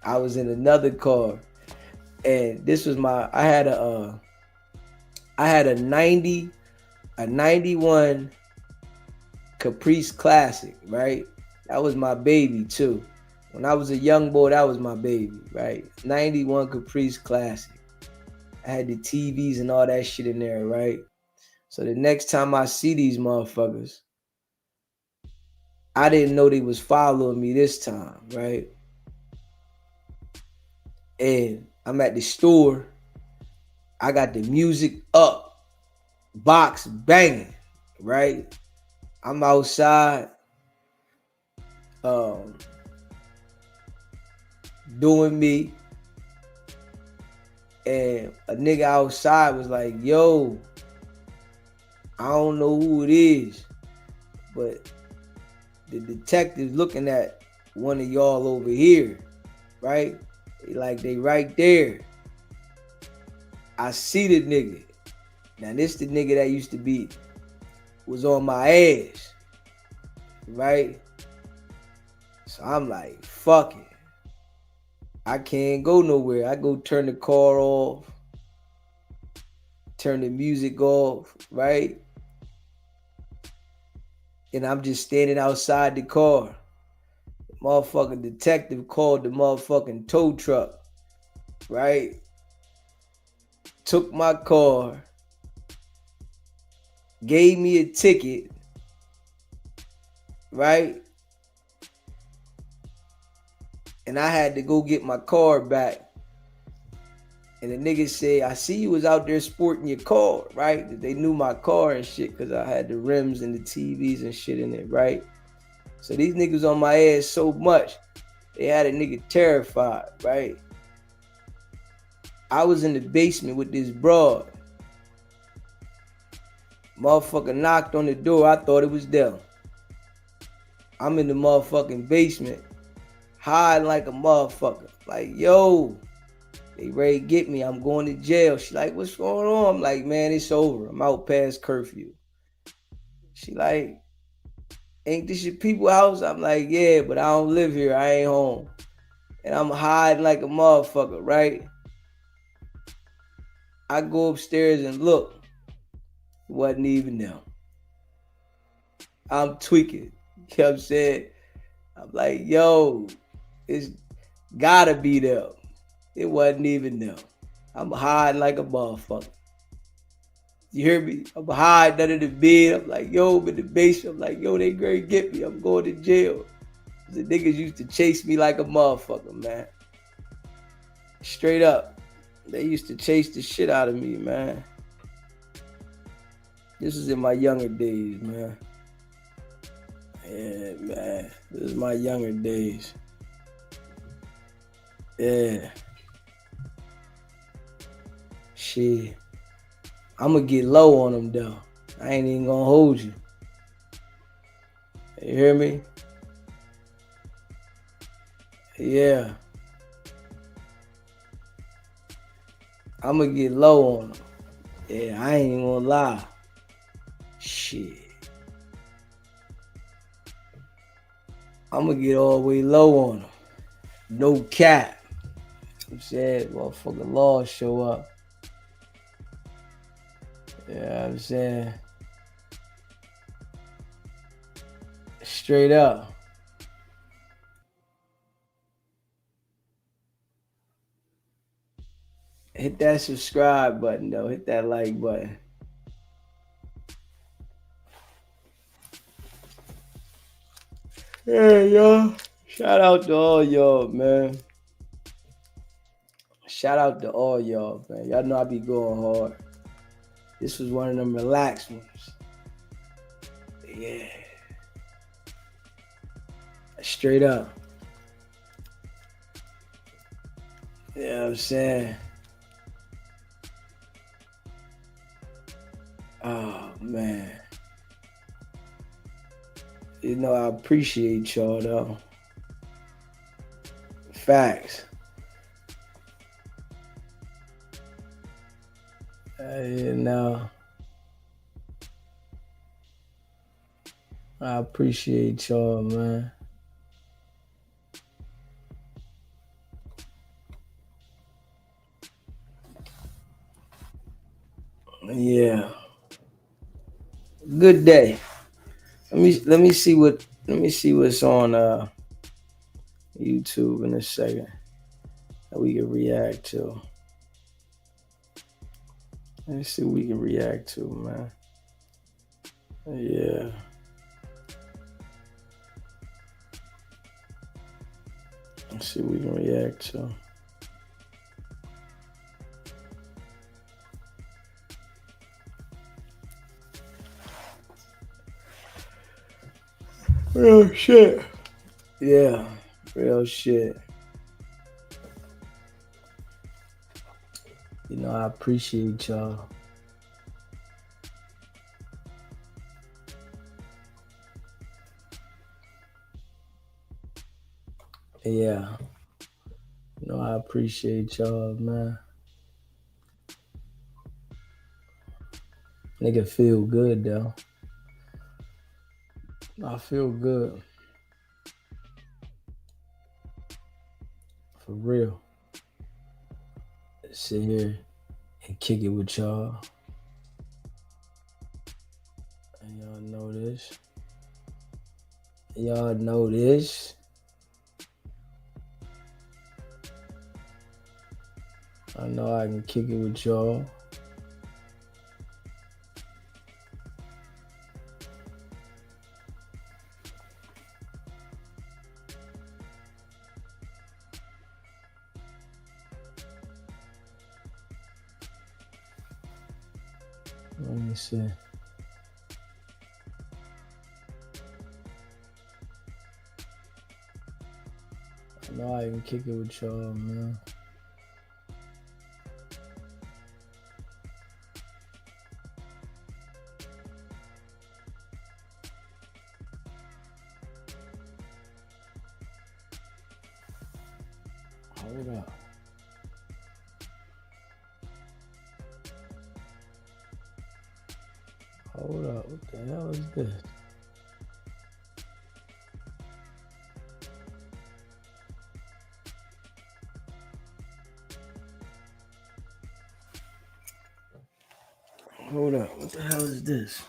I was in another car. And this was I had a 91 Caprice Classic, right? That was my baby too. When I was a young boy, that was my baby, right? 91 Caprice Classic. I had the TVs and all that shit in there, right? So the next time I see these motherfuckers, I didn't know they was following me this time, right? And I'm at the store. I got the music up, box banging, right? I'm outside doing me, and a nigga outside was like, yo, I don't know who it is, but the detective's looking at one of y'all over here, right? They right there. I see the nigga. Now this the nigga that was on my ass, right? So I'm like, fuck it. I can't go nowhere. I go turn the car off, turn the music off, right? And I'm just standing outside the car. The motherfucking detective called the motherfucking tow truck, right? Took my car, gave me a ticket, right? And I had to go get my car back. And the nigga said, I see you was out there sporting your car, right? They knew my car and shit because I had the rims and the TVs and shit in it, right? So these niggas on my ass so much, they had a nigga terrified, right? I was in the basement with this broad. Motherfucker knocked on the door. I thought it was them. I'm in the motherfucking basement, hiding like a motherfucker. Like, yo, they ready to get me. I'm going to jail. She like, what's going on? I'm like, man, it's over. I'm out past curfew. She like, ain't this your people house? I'm like, yeah, but I don't live here. I ain't home. And I'm hiding like a motherfucker, right? I go upstairs and look. It wasn't even them. I'm tweaking. You know what I'm saying? I'm like, yo, it's gotta be them. It wasn't even them. I'm hiding like a motherfucker. You hear me? I'm hiding under the bed. I'm like, yo, I'm in the basement. I'm like, yo, they gonna get me. I'm going to jail. The niggas used to chase me like a motherfucker, man. Straight up. They used to chase the shit out of me, man. This is in my younger days, man. Yeah, man. This is my younger days. Yeah. Shit. I'm gonna get low on them, though. I ain't even gonna hold you. You hear me? Yeah. I'm gonna get low on them. Yeah, I ain't even gonna lie. Shit. I'm gonna get all the way low on them. No cap. I'm saying, motherfucking law show up. Yeah, I'm saying. Straight up. Hit that subscribe button, though. Hit that like button. Yeah, y'all. Shout out to all y'all, man. Shout out to all y'all, man. Y'all know I be going hard. This was one of them relaxed ones. Yeah. Straight up. You know what I'm saying? Oh, man. You know, I appreciate y'all, though. Facts. You know, I appreciate y'all, man. Yeah. Good day. Let me see what's on YouTube in a second that we can react to. Let's see what we can react to, man. Yeah. Let's see what we can react to. Real shit. Yeah, real shit. You know, I appreciate y'all. Yeah. You know, I appreciate y'all, man. Nigga feel good, though. I feel good. For real. Sit here and kick it with y'all. And y'all know this. Y'all know this. I know I can kick it with y'all. Let me see. I know I can kick it with y'all, man. Hold up. Hold up. What the hell is this? Hold up. What the hell is this?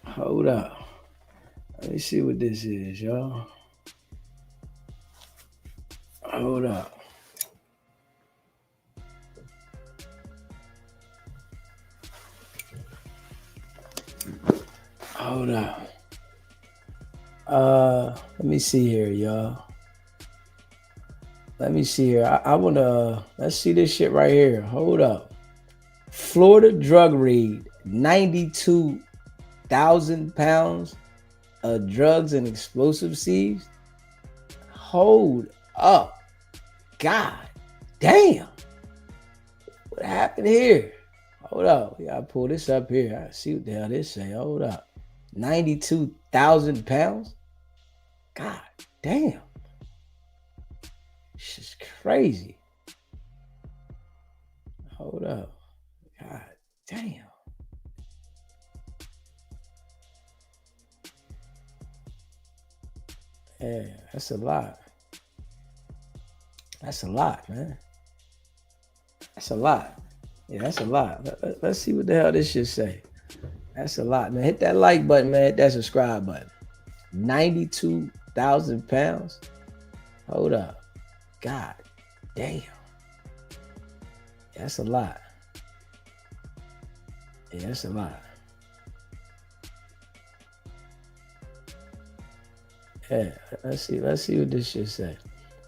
Hold up. Let me see what this is, y'all. Hold up. Hold up. Let me see here, y'all. Let me see here. I wanna let's see this shit right here. Hold up. Florida drug raid, 92,000 pounds of drugs and explosives seized. Hold up. God damn. What happened here? Hold up. Yeah, I pull this up here. I see what the hell this say. Hold up. 92,000 pounds? God damn. This is crazy. Hold up. God damn. Yeah, that's a lot. That's a lot, man. That's a lot. Yeah, that's a lot. Let's see what the hell this shit say. That's a lot, man. Hit that like button, man. Hit that subscribe button. 92,000 pounds? Hold up. God damn. That's a lot. Yeah, that's a lot. Yeah, let's see what this shit say.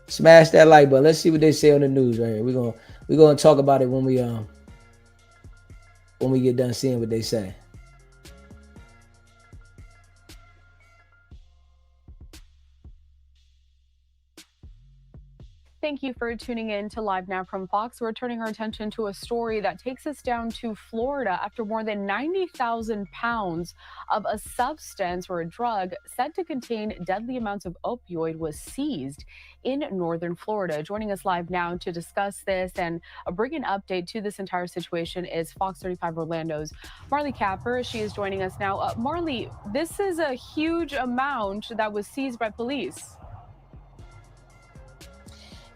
Smash that like button. Let's see what they say on the news right here. We're gonna talk about it when we get done seeing what they say. Thank you for tuning in to Live Now from Fox. We're turning our attention to a story that takes us down to Florida after more than 90,000 pounds of a substance or a drug said to contain deadly amounts of opioid was seized in northern Florida. Joining us live now to discuss this and bring an update to this entire situation is Fox 35 Orlando's Marley Capper. She is joining us now. Marley, this is a huge amount that was seized by police.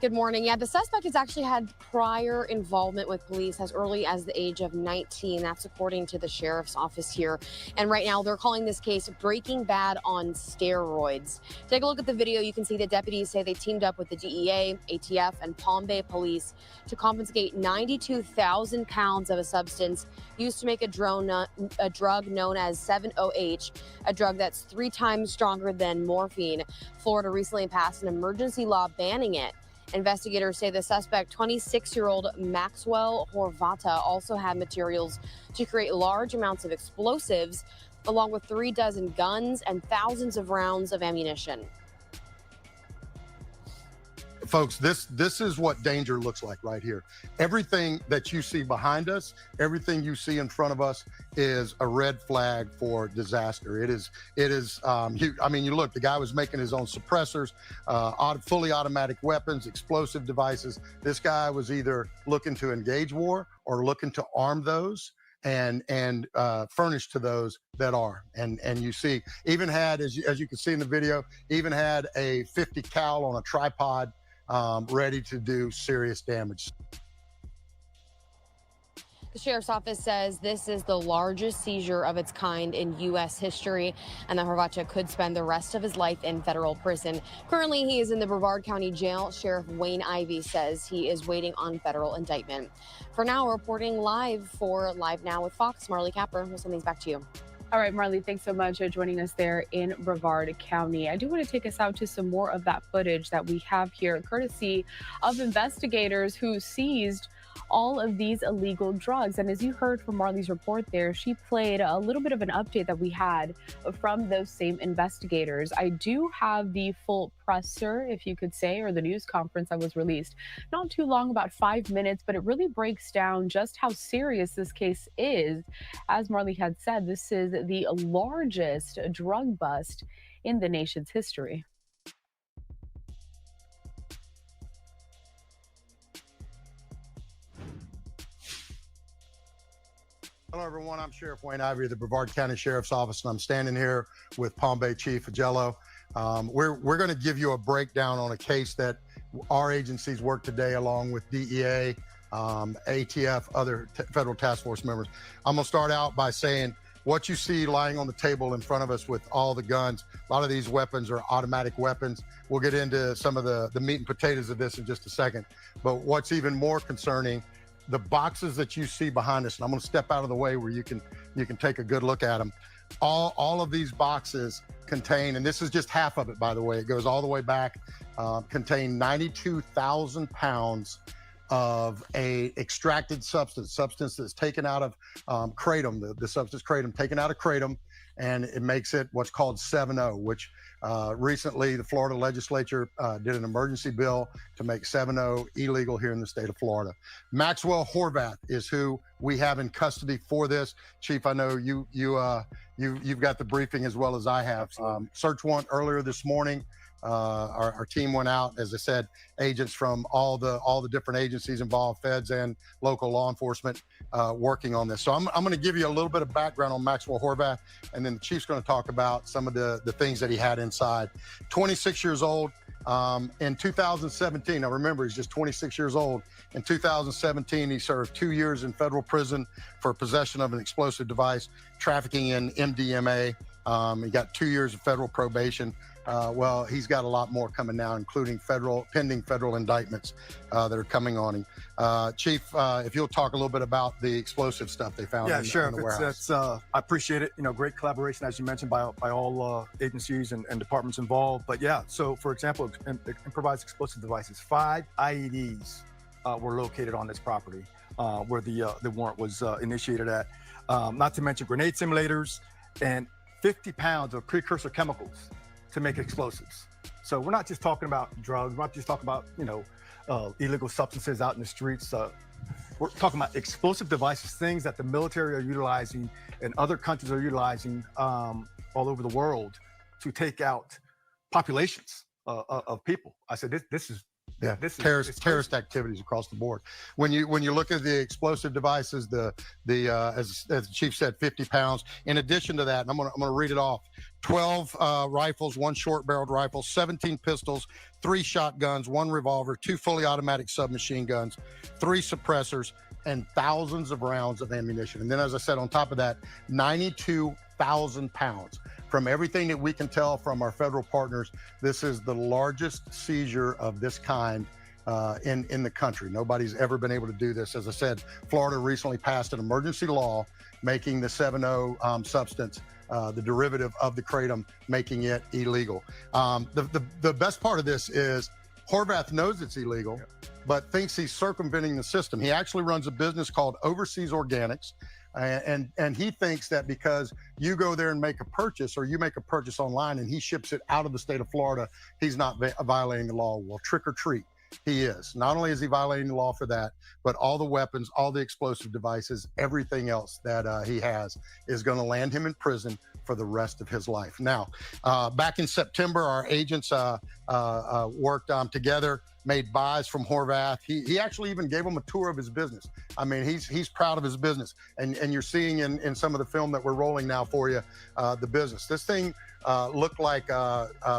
Good morning. Yeah, the suspect has actually had prior involvement with police as early as the age of 19. That's according to the sheriff's office here. And right now they're calling this case Breaking Bad on steroids. Take a look at the video. You can see the deputies say they teamed up with the DEA, ATF, and Palm Bay police to confiscate 92,000 pounds of a substance used to make a drug known as 7-OH, a drug that's 3 times stronger than morphine. Florida recently passed an emergency law banning it. Investigators say the suspect, 26-year-old Maxwell Horvata, also had materials to create large amounts of explosives, along with 36 guns and thousands of rounds of ammunition. Folks, this is what danger looks like right here. Everything that you see behind us, everything you see in front of us is a red flag for disaster. It is. I mean, you look, the guy was making his own suppressors, fully automatic weapons, explosive devices. This guy was either looking to engage war or looking to arm those and furnish to those that are. And you see, even had, as you can see in the video, even had a 50 cal on a tripod, ready to do serious damage. The sheriff's office says this is the largest seizure of its kind in U.S. history, and that Horvata could spend the rest of his life in federal prison. Currently, he is in the Brevard County Jail. Sheriff Wayne Ivey says he is waiting on federal indictment. For now, reporting live for Live Now with Fox, Marley Capper. We'll send these back to you. All right, Marley, thanks so much for joining us there in Brevard County. I do want to take us out to some more of that footage that we have here, courtesy of investigators who seized all of these illegal drugs. And as you heard from Marley's report there, she played a little bit of an update that we had from those same investigators. I do have the full presser, if you could say, or the news conference that was released not too long, about 5 minutes, but it really breaks down just how serious this case is. As Marley had said, this is the largest drug bust in the nation's history. Hello, everyone. I'm Sheriff Wayne Ivey of the Brevard County Sheriff's Office, and I'm standing here with Palm Bay Chief Agello. We're going to give you a breakdown on a case that our agencies work today along with DEA, ATF, other federal task force members. I'm going to start out by saying what you see lying on the table in front of us with all the guns. A lot of these weapons are automatic weapons. We'll get into some of the meat and potatoes of this in just a second. But what's even more concerning, the boxes that you see behind us, and I'm going to step out of the way where you can take a good look at them. All of these boxes contain, and this is just half of it, by the way, it goes all the way back, contain 92,000 pounds of a extracted substance that's taken out of kratom, the substance kratom, taken out of kratom, and it makes it what's called 7-0, which recently the Florida legislature did an emergency bill to make 7-0 illegal here in the state of Florida. Maxwell Horvat is who we have in custody for this. Chief, I know you've got the briefing as well as I have. Search warrant earlier this morning. Our team went out, as I said, agents from all the different agencies involved, feds and local law enforcement, working on this. So I'm going to give you a little bit of background on Maxwell Horvat, and then the chief's going to talk about some of the things that he had inside. 26 years old. In 2017, now remember, he's just 26 years old. In 2017, he served 2 years in federal prison for possession of an explosive device, trafficking in MDMA. He got 2 years of federal probation. Well, he's got a lot more coming now, including pending federal indictments that are coming on him. Chief, if you'll talk a little bit about the explosive stuff they found in the warehouse. I appreciate it. Great collaboration, as you mentioned, by all agencies and departments involved. But yeah, so for example, improvised explosive devices, 5 IEDs were located on this property where the warrant was initiated at. Not to mention grenade simulators and 50 pounds of precursor chemicals to make explosives. So we're not just talking about drugs, we're not just talking about, illegal substances out in the streets. We're talking about explosive devices, things that the military are utilizing and other countries are utilizing all over the world to take out populations of people. I said, this is terrorist activities across the board. When you look at the explosive devices, as the chief said, 50 pounds. In addition to that, and I'm gonna read it off: 12 rifles, 1 short-barreled rifle, 17 pistols, 3 shotguns, 1 revolver, 2 fully automatic submachine guns, 3 suppressors, and thousands of rounds of ammunition. And then, as I said, on top of that, 92,000 pounds. From everything that we can tell from our federal partners, this is the largest seizure of this kind in the country. Nobody's ever been able to do this. As I said, Florida recently passed an emergency law making the 7-0 substance, the derivative of the kratom, making it illegal. The best part of this is Horvath knows it's illegal, but thinks he's circumventing the system. He actually runs a business called Overseas Organics. And he thinks that because you go there and make a purchase, or you make a purchase online and he ships it out of the state of Florida, he's not violating the law. Well, trick or treat. He is. Not only is he violating the law for that, but all the weapons, all the explosive devices, everything else that he has is going to land him in prison for the rest of his life. Now, back in September, our agents worked together, made buys from Horvath. He actually even gave him a tour of his business. I mean, he's proud of his business. And you're seeing in some of the film that we're rolling now for you, the business. This thing looked like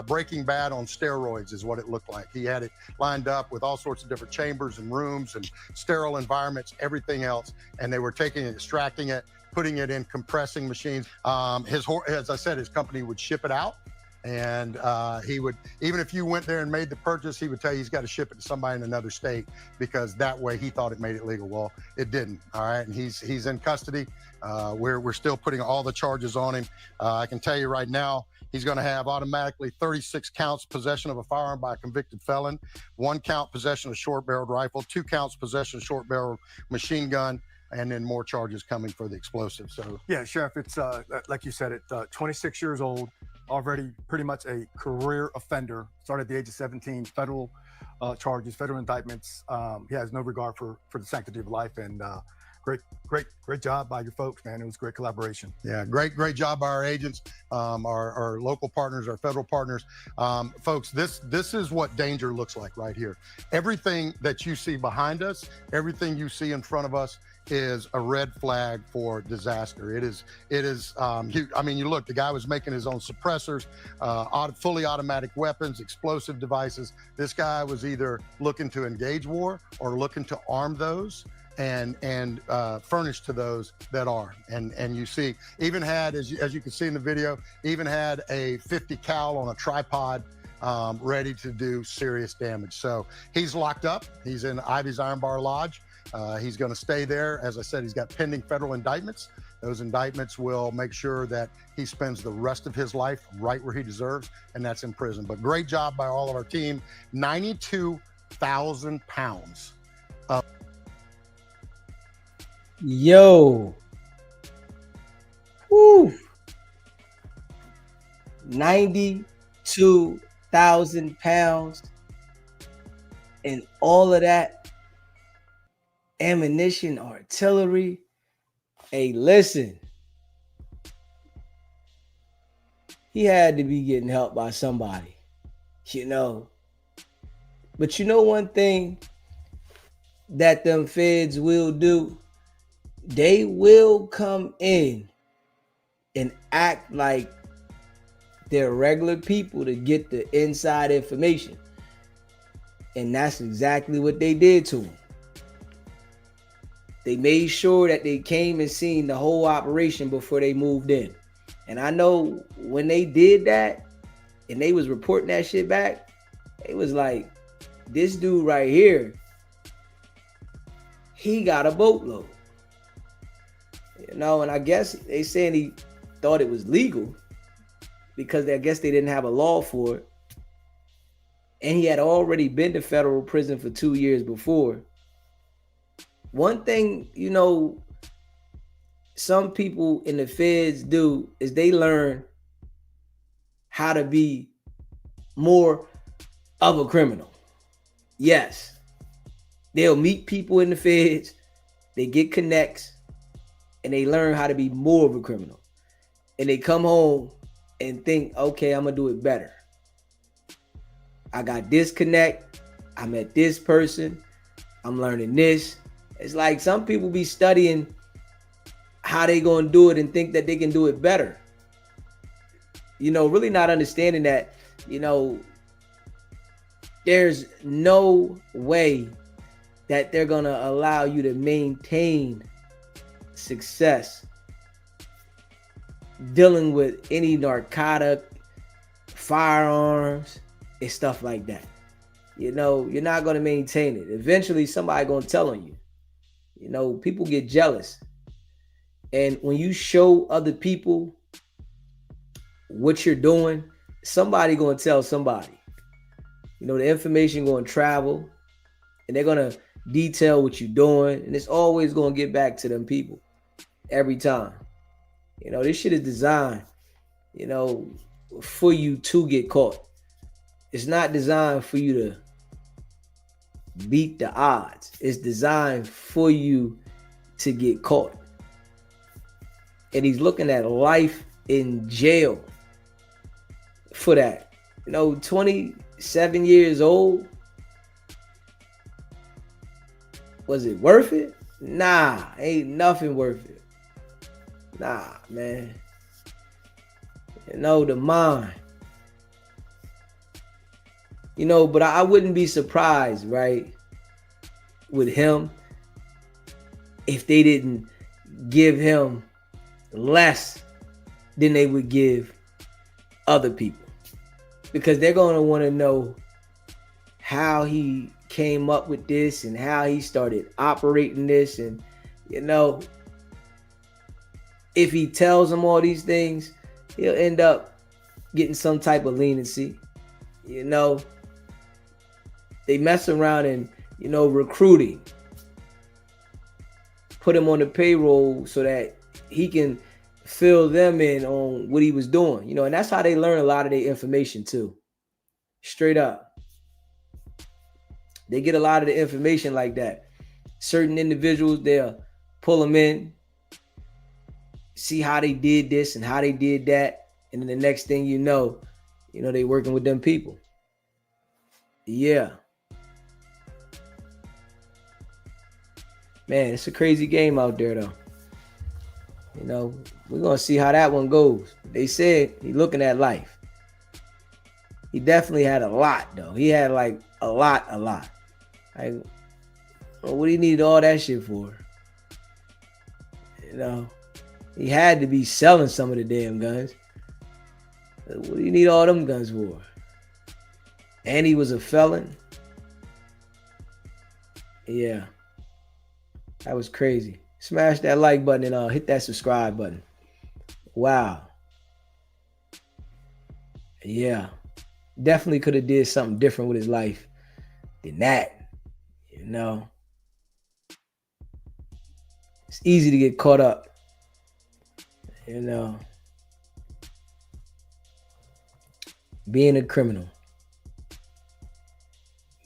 Breaking Bad on steroids is what it looked like. He had it lined up with all sorts of different chambers and rooms and sterile environments, everything else. And they were taking it, extracting it, putting it in compressing machines. As I said, his company would ship it out. And he would, even if you went there and made the purchase, he would tell you he's got to ship it to somebody in another state, because that way he thought it made it legal. Well, it didn't. All right. And he's in custody. We're still putting all the charges on him. I can tell you right now, he's going to have automatically 36 counts possession of a firearm by a convicted felon, 1 count possession of a short-barreled rifle, 2 counts possession of short-barreled machine gun, and then more charges coming for the explosives. So yeah, Sheriff, it's like you said, 26 years old, already pretty much a career offender, started at the age of 17, federal charges, federal indictments. He has no regard for the sanctity of life. And great job by your folks, man. It was great collaboration. Yeah, great job by our agents, our local partners, our federal partners. Folks, this is what danger looks like right here. Everything that you see behind us, everything you see in front of us is a red flag for disaster. It is I mean, you look, the guy was making his own suppressors, fully automatic weapons, explosive devices. This guy was either looking to engage war or looking to arm those and furnish to those that are. And you see, even had, as you can see in the video, even had a 50 cal on a tripod, ready to do serious damage. So he's locked up. He's in Ivy's Iron Bar Lodge. He's going to stay there. As I said, he's got pending federal indictments. Those indictments will make sure that he spends the rest of his life right where he deserves, and that's in prison. But great job by all of our team. 92,000 pounds of... Yo. Woo. 92,000 pounds. And all of that ammunition, artillery. Hey, listen. He had to be getting help by somebody, you know. But you know one thing that them feds will do? They will come in and act like they're regular people to get the inside information. And that's exactly what they did to him. They made sure that they came and seen the whole operation before they moved in. And I know when they did that and they was reporting that shit back, it was like, this dude right here, he got a boatload. You know, and I guess they saying he thought it was legal because I guess they didn't have a law for it. And he had already been to federal prison for 2 years before. One thing, you know, some people in the feds do is they learn how to be more of a criminal. Yes, they'll meet people in the feds, they get connects, and they learn how to be more of a criminal. And they come home and think, okay, I'm gonna do it better. I got this connect, I met this person, I'm learning this. It's like some people be studying how they gonna do it and think that they can do it better. You know, really not understanding that, you know, there's no way that they're gonna allow you to maintain success dealing with any narcotic, firearms, and stuff like that. You know, you're not gonna maintain it. Eventually somebody gonna tell on you. You know, people get jealous. And when you show other people what you're doing, somebody gonna tell somebody. You know, the information going to travel, and they're going to detail what you're doing, and it's always going to get back to them people every time. You know, this shit is designed, you know, for you to get caught. It's not designed for you to beat the odds. It's designed for you to get caught. And he's looking at life in jail for that. You know, 27 years old. Was it worth it? Nah, ain't nothing worth it. Nah, man. You know, the mind. You know, but I wouldn't be surprised, right, with him if they didn't give him less than they would give other people. Because they're going to want to know how he came up with this and how he started operating this. And, you know, if he tells them all these things, he'll end up getting some type of leniency. You know, they mess around and, you know, recruiting. Put him on the payroll so that he can fill them in on what he was doing. You know, and that's how they learn a lot of their information too. Straight up. They get a lot of the information like that. Certain individuals, they'll pull them in, see how they did this and how they did that. And then the next thing you know, they working with them people. Yeah. Man, it's a crazy game out there, though. You know, we're going to see how that one goes. They said he's looking at life. He definitely had a lot, though. He had, like, a lot. Like, what do you need all that shit for? You know, he had to be selling some of the damn guns. What do you need all them guns for? And he was a felon. Yeah. That was crazy. Smash that like button and hit that subscribe button. Wow. Yeah. Definitely could have did something different with his life than that. You know. It's easy to get caught up. You know. Being a criminal.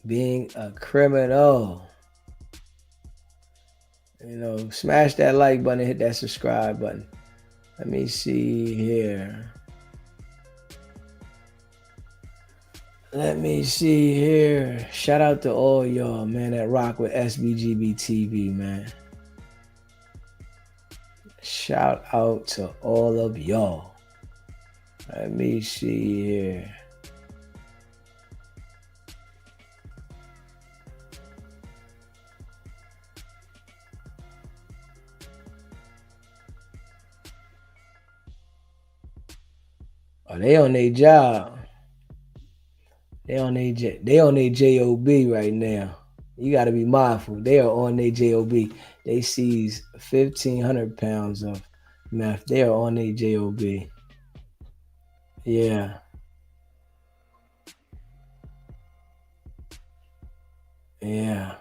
Being a criminal. You know, smash that like button and hit that subscribe button. Let me see here. Shout out to all y'all, man, that rock with SBGB TV, man. Shout out to all of y'all. Let me see here. Oh, they on their job. They on their job right now. You got to be mindful. They are on their job. They seized 1,500 pounds of meth. They are on their job. Yeah. Yeah.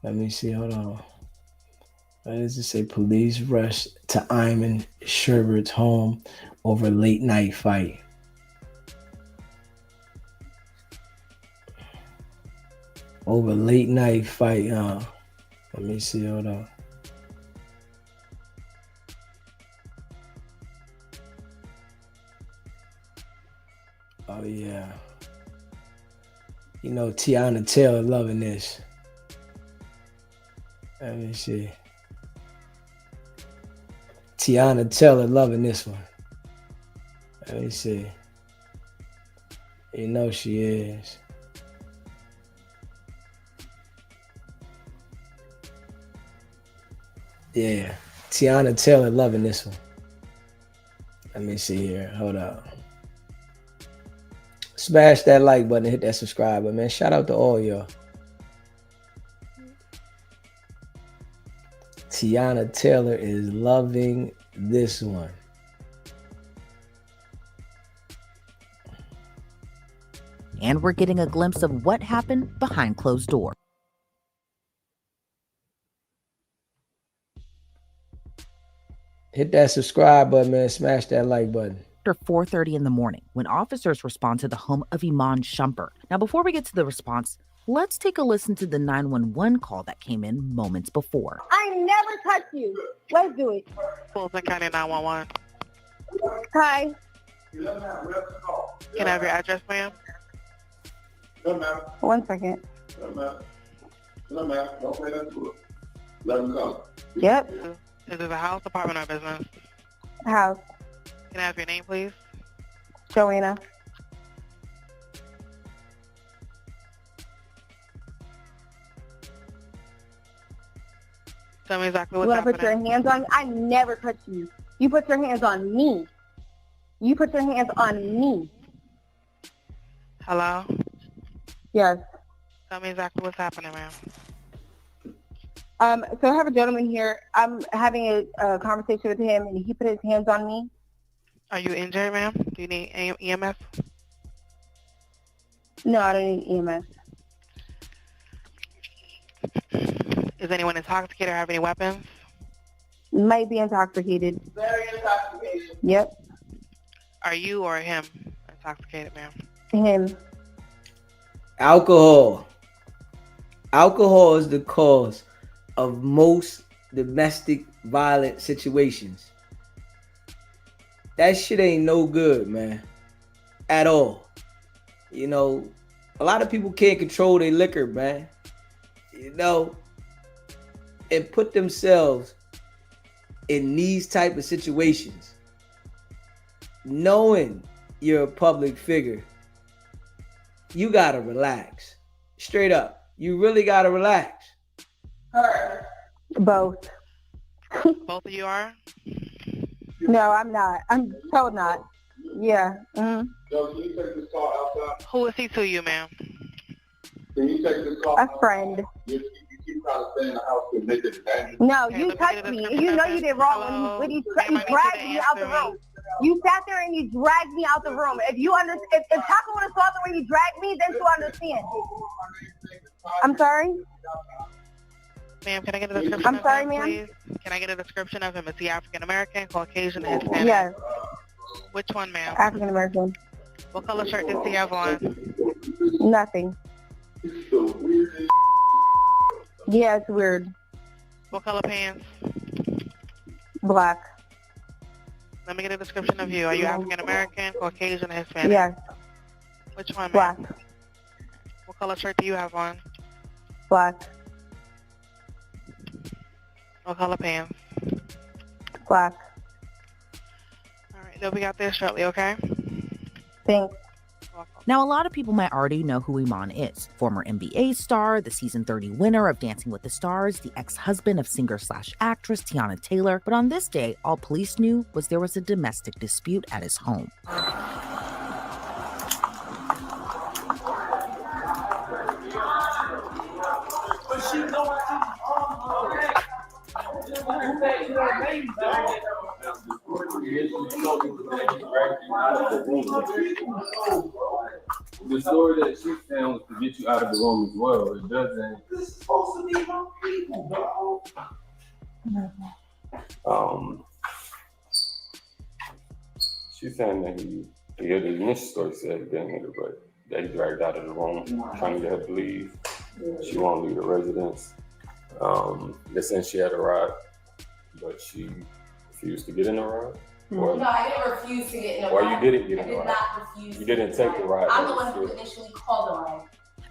Let me see. Hold on. What does it say? Police rush to Iman Sherbert's home over late night fight. Over late night fight. Let me see. Hold on. Oh yeah. You know, Tiana Taylor loving this. Let me see. Tiana Taylor loving this one. Let me see. You know she is. Yeah. Tiana Taylor loving this one. Let me see here. Hold up. Smash that like button and hit that subscribe button, man. Shout out to all y'all. Tiana Taylor is loving this one. And we're getting a glimpse of what happened behind closed doors. Hit that subscribe button, man. Smash that like button. After 4:30 in the morning, when officers respond to the home of Iman Shumper. Now, before we get to the response, let's take a listen to the 911 call that came in moments before. I never touched you. Let's do it. Luce Cannon 911. Hi. Can I have your address, ma'am? 1 second. Yep. Is this a house, apartment, or business? House. Can I have your name, please? Joanna. Tell me exactly what's You want to happening. put your hands on me? I never touched you. You put your hands on me. You put your hands on me. Hello? Yes. Tell me exactly what's happening, ma'am. So I have a gentleman here. I'm having a conversation with him, and he put his hands on me. Are you injured, ma'am? Do you need EMS? No, I don't need EMS. Is anyone intoxicated or have any weapons? Might be intoxicated. Very intoxicated. Yep. Are you or him intoxicated, ma'am? Him. Alcohol. Alcohol is the cause of most domestic violent situations. That shit ain't no good, man. At all. You know, a lot of people can't control their liquor, man. You know, and put themselves in these type of situations. Knowing you're a public figure, you gotta relax. Straight up. You really gotta relax. Both. Both of you are? No, I'm not. I'm so not. Yeah. Mm-hmm. Yo, can you take this call outside? Who is he to you, ma'am? Can you take this call A outside? friend. You keep trying to stay in the house to make it dangerous. No, Okay, you let me touched get a me. description You know of you it. did wrong Hello? when you Ma'am, I need you dragged to me out the answer me. room. You sat there and you dragged me out the room. If you understand, if Taco would have saw the way you dragged me, then you understand. I'm sorry. Ma'am, can I get a description I'm of sorry, him, ma'am? please? Can I get a description of him? Is he African American, Caucasian, Hispanic? Yes, Which one, ma'am? African American. What color shirt does he have on? Nothing. Yeah, it's weird. What color pants? Black. Let me get a description of you. Are you African American, Caucasian, or Hispanic? Yes, Which one, black. ma'am? What color shirt do you have on? Black. What color pants? Black. All right, they'll be out there shortly, okay? Thanks. Welcome. Now, a lot of people might already know who Iman is. Former NBA star, the season 30 winner of Dancing with the Stars, the ex-husband of singer/actress Tiana Taylor. But on this day, all police knew was there was a domestic dispute at his home. The story that she's saying was to get you out of the room as well. It doesn't. This is supposed to be my people, dog. She's saying that the initial story said he didn't hit her, but that he dragged out of the room, trying to get her to leave. She won't leave the residence. They're saying she had a ride, but she refused to get in the ride. Or, No, I didn't refuse to get in the or ride. you didn't get in the I did ride. not refuse. You didn't take the ride. I'm the one who initially called the ride.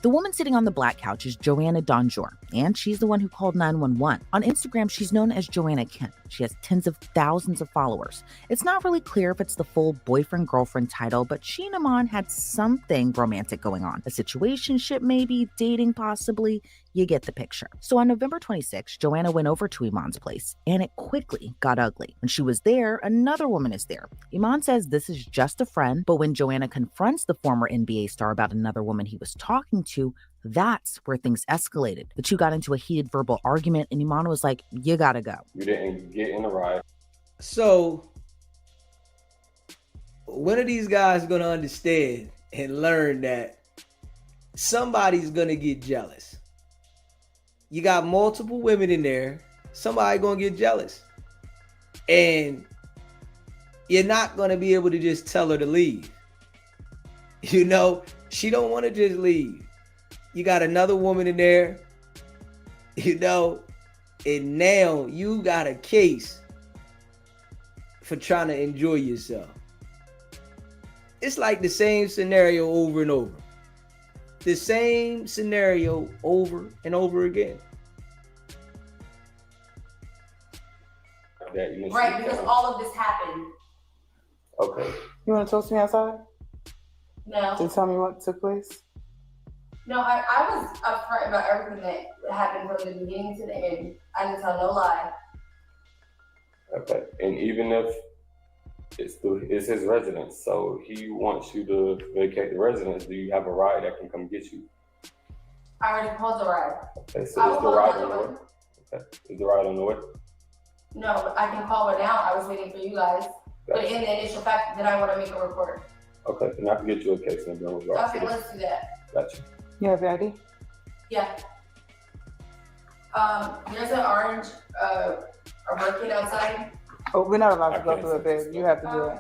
The woman sitting on the black couch is Joanna Donjour, and she's the one who called 911. On Instagram, she's known as Joanna Kent. She has tens of thousands of followers. It's not really clear if it's the full boyfriend-girlfriend title, but she and Iman had something romantic going on. A situationship maybe, dating possibly. You get the picture. So on November 26th, Joanna went over to Iman's place, and it quickly got ugly. When she was there, another woman is there. Iman says this is just a friend, but when Joanna confronts the former NBA star about another woman he was talking to, that's where things escalated. The two got into a heated verbal argument, and Iman was like, you gotta go. You didn't get in the ride. So, when are these guys gonna understand and learn that somebody's gonna get jealous. You got multiple women in there, somebody gonna get jealous. And you're not gonna be able to just tell her to leave. You know, she don't want to just leave. You got another woman in there, you know, and now you got a case for trying to enjoy yourself. It's like the same scenario over and over. The same scenario over and over again. Right, because all of this happened. Okay. You want to talk to me outside? No. To tell me what took place? No, I was upfront about everything that happened from the beginning to the end. I didn't tell no lie. Okay. And even if it's his residence, so he wants you to vacate the residence, do you have a ride that can come get you? I already called the ride. Okay, so is the ride on the way? Okay. Is the ride on the way? No, I can call it now. I was waiting for you guys. But in the initial fact that I want to make a report. Okay, then I can get you a case number in regards to Okay, this. let's do that. Gotcha. You have your ID? Yeah. There's an orange a Birkin outside. Oh, we're not allowed to go through it, babe. You have to do it.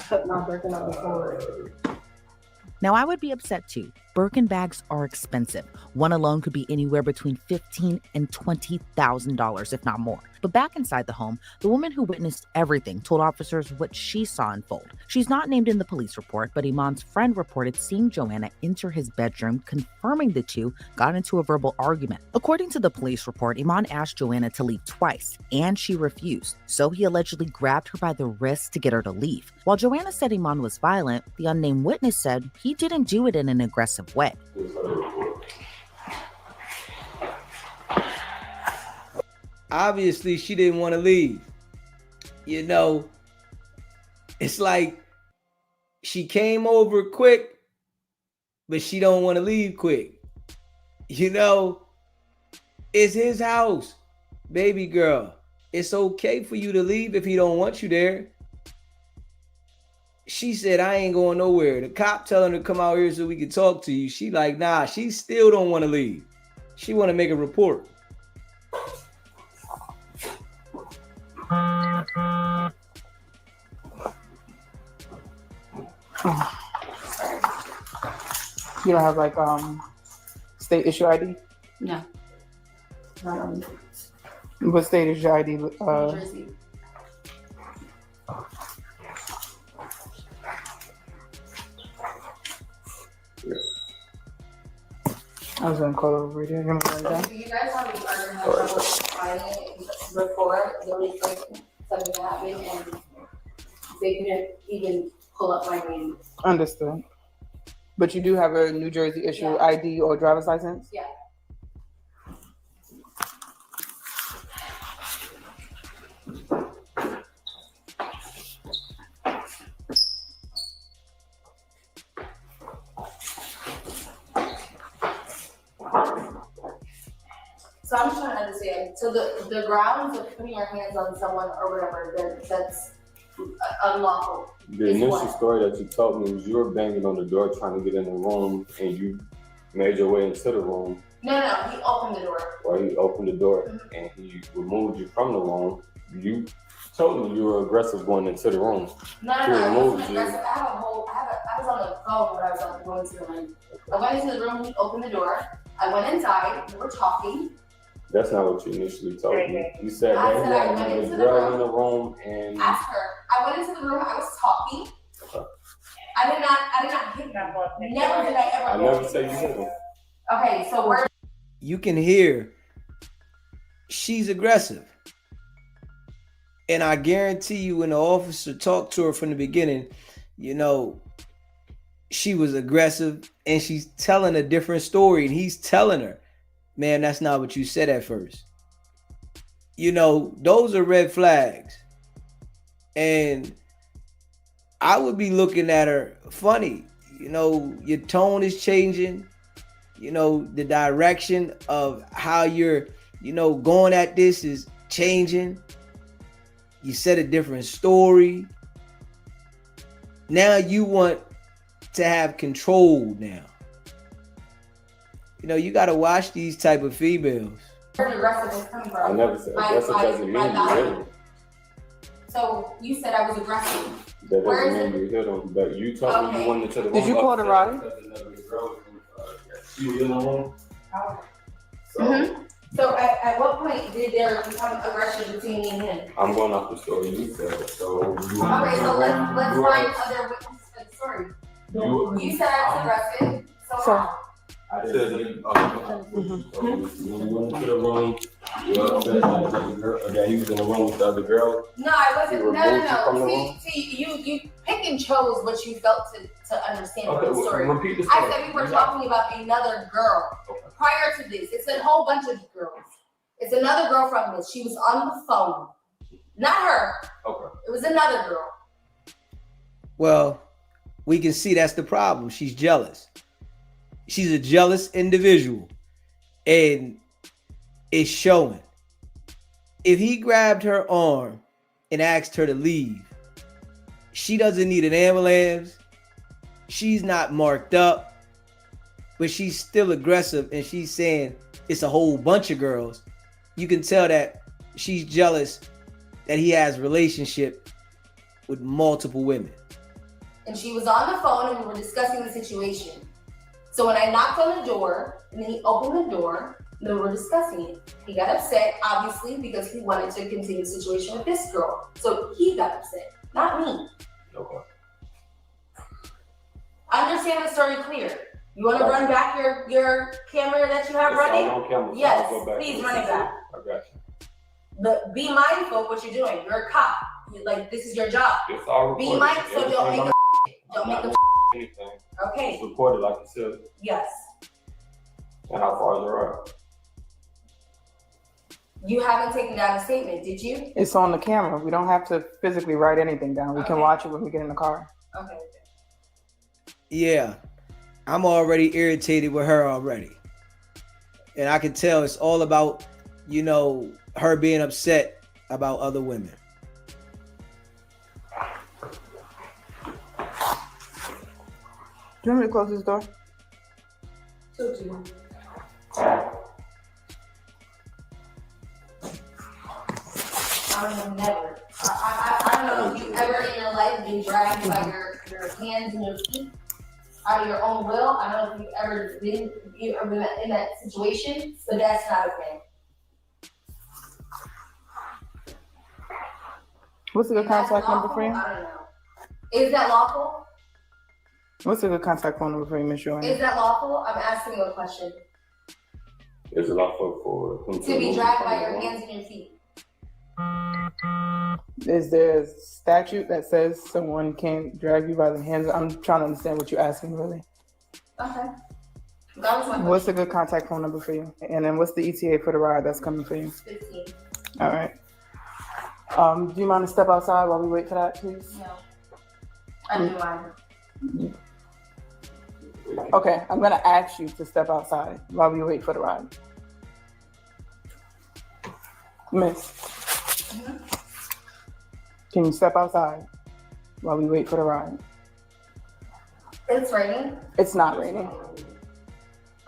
Put my Birkin up before. Now, I would be upset too. Birkin bags are expensive. One alone could be anywhere between $15,000 and $20,000, if not more. But back inside the home, the woman who witnessed everything told officers what she saw unfold. She's not named in the police report, but Iman's friend reported seeing Joanna enter his bedroom, confirming the two got into a verbal argument. According to the police report, Iman asked Joanna to leave twice, and she refused. So he allegedly grabbed her by the wrist to get her to leave. While Joanna said Iman was violent, the unnamed witness said he didn't do it in an aggressive way. Obviously, she didn't want to leave. You know, it's like she came over quick, but she don't want to leave quick. You know, it's his house, baby girl. It's okay for you to leave if he don't want you there. She said, I ain't going nowhere. The cop telling her to come out here so we can talk to you. She like, nah, she still don't want to leave. She want to make a report. You don't have like state issue ID? No. What state is your ID? New Jersey. I was gonna call over here. You want me to write it down? Do you guys have any trouble finding it before the leak something happened and they couldn't even pull up my name? Understood. But you do have a New Jersey issue ID or driver's license? Yeah. So I'm just trying to understand. So the grounds of putting your hands on someone or whatever, that's unlawful. The initial story that you told me was you were banging on the door trying to get in the room and you made your way into the room. No, he opened the door. Well, he opened the door and he removed you from the room. You told me you were aggressive going into the room. No, I wasn't aggressive. I was on the phone when I was going to the room. I went into the room, he opened the door. I went inside, we were talking. That's not what you initially told me. You said that you had a girl in the room and... Ask her. I went into the room, I was talking. Okay. I did not hit him. Never did I ever. I never said you hit him. Okay, so where... You can hear she's aggressive. And I guarantee you when the officer talked to her from the beginning, you know, she was aggressive and she's telling a different story and he's telling her, man, that's not what you said at first. You know, those are red flags. And I would be looking at her funny. You know, your tone is changing. You know, the direction of how you're, you know, going at this is changing. You said a different story. Now you want to have control now. You know, you got to watch these type of females. Where the rest of it coming from? I never said aggressive doesn't mean you hit him. So you said I was aggressive. That doesn't mean you hit him. But you told me you went into the room. Did you call the rider? She was in the room. So at what point did there become aggression between me and him? I'm going off the story you said. So Okay, so let's find other witnesses for the story. You said I was aggressive. So how? I said you when you went into the room, you upset that he was in the room with the other girl. No, I wasn't. No. See, you pick and chose what you felt to understand Okay, from the story. repeat the story. I said we were talking about another girl. Okay. Prior to this, it's a whole bunch of girls. It's another girl from this. She was on the phone. Not her. Okay. It was another girl. Well, we can see that's the problem. She's jealous. She's a jealous individual, and it's showing. If he grabbed her arm and asked her to leave, she doesn't need an ambulance. She's not marked up, but she's still aggressive, and she's saying it's a whole bunch of girls. You can tell that she's jealous that he has a relationship with multiple women. And she was on the phone and we were discussing the situation. So when I knocked on the door and then he opened the door, and then we were discussing it. He got upset, obviously, because he wanted to continue the situation with this girl. So he got upset, not me. Okay. Understand the story clear. You want to run back your camera that you have running? On camera, so Yes, I'll go back please to run it the back. I got you. But be mindful of what you're doing. You're a cop. Like, this is your job. It's all Be recorded. mindful, so don't make a anything. Okay. It's recorded like you said. Yes. And how far is it right? You haven't taken down a statement, did you? It's on the camera. We don't have to physically write anything down. We can watch it when we get in the car. Okay. Yeah, I'm already irritated with her already. And I can tell it's all about, you know, her being upset about other women. Do you want me to close this door? So do you. I don't know, never. I don't know if you ever in your life been dragged by your hands and your feet out of your own will. I don't know if you've ever been in that situation, but that's not okay. What's a good contact number for you? I don't know. Is that lawful? What's a good contact phone number for you, Miss Joanna? Is that lawful? I'm asking you a question. Is it lawful for him To be dragged by your hands and your feet. Is there a statute that says someone can't drag you by the hands? I'm trying to understand what you're asking, really. Okay. That was my question. What's a good contact phone number for you? And then what's the ETA for the ride that's coming for you? 15. All right. Do you mind to step outside while we wait for that, please? No. I do mind. Okay, I'm gonna ask you to step outside while we wait for the ride. Miss, can you step outside while we wait for the ride? It's raining. It's not raining.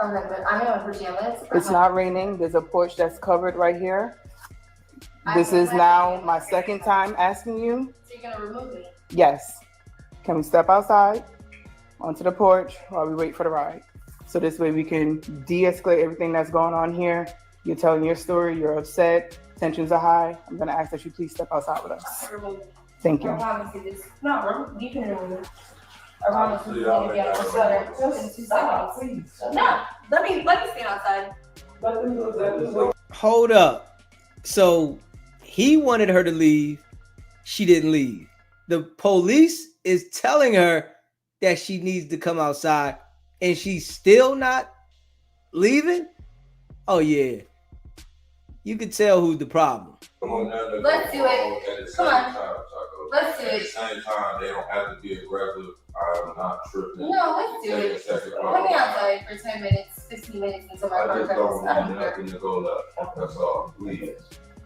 Okay, but I'm in my pajamas. It's not raining. There's a porch that's covered right here. This is now my second time asking you. So you're gonna remove me? Yes. Can we step outside onto the porch while we wait for the ride? So this way we can de-escalate everything that's going on here. You're telling your story, you're upset, tensions are high. I'm gonna ask that you please step outside with us. Thank you. I promise you this. No, you can remove me. I promise you. No, let me stand outside. Hold up. So he wanted her to leave. She didn't leave. The police is telling her that she needs to come outside and she's still not leaving. Oh yeah. You can tell who's the problem. Come on now, Let's do it. Come on. Let's do At the it. same time, they don't have to be aggressive. I'm not tripping. No, let's do it. Let me outside for 10 minutes, 15 minutes until my I car just don't comes. I want don't care. nothing to go left. That's all, please.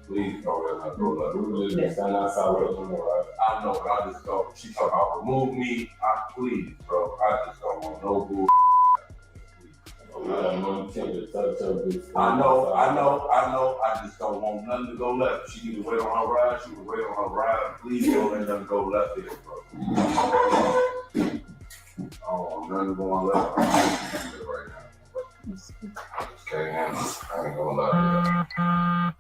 Please don't let her go left. We literally stand outside with her more. I know, but I just don't. She talking about remove me. Please, bro. I just don't want no bull. I know. I just don't want nothing to go left. She need to wait on her ride. She can wait on her ride. Please don't let nothing go left here, bro. Oh, nothing going left. I'm right now. I just can't handle it. I ain't gonna lie to you.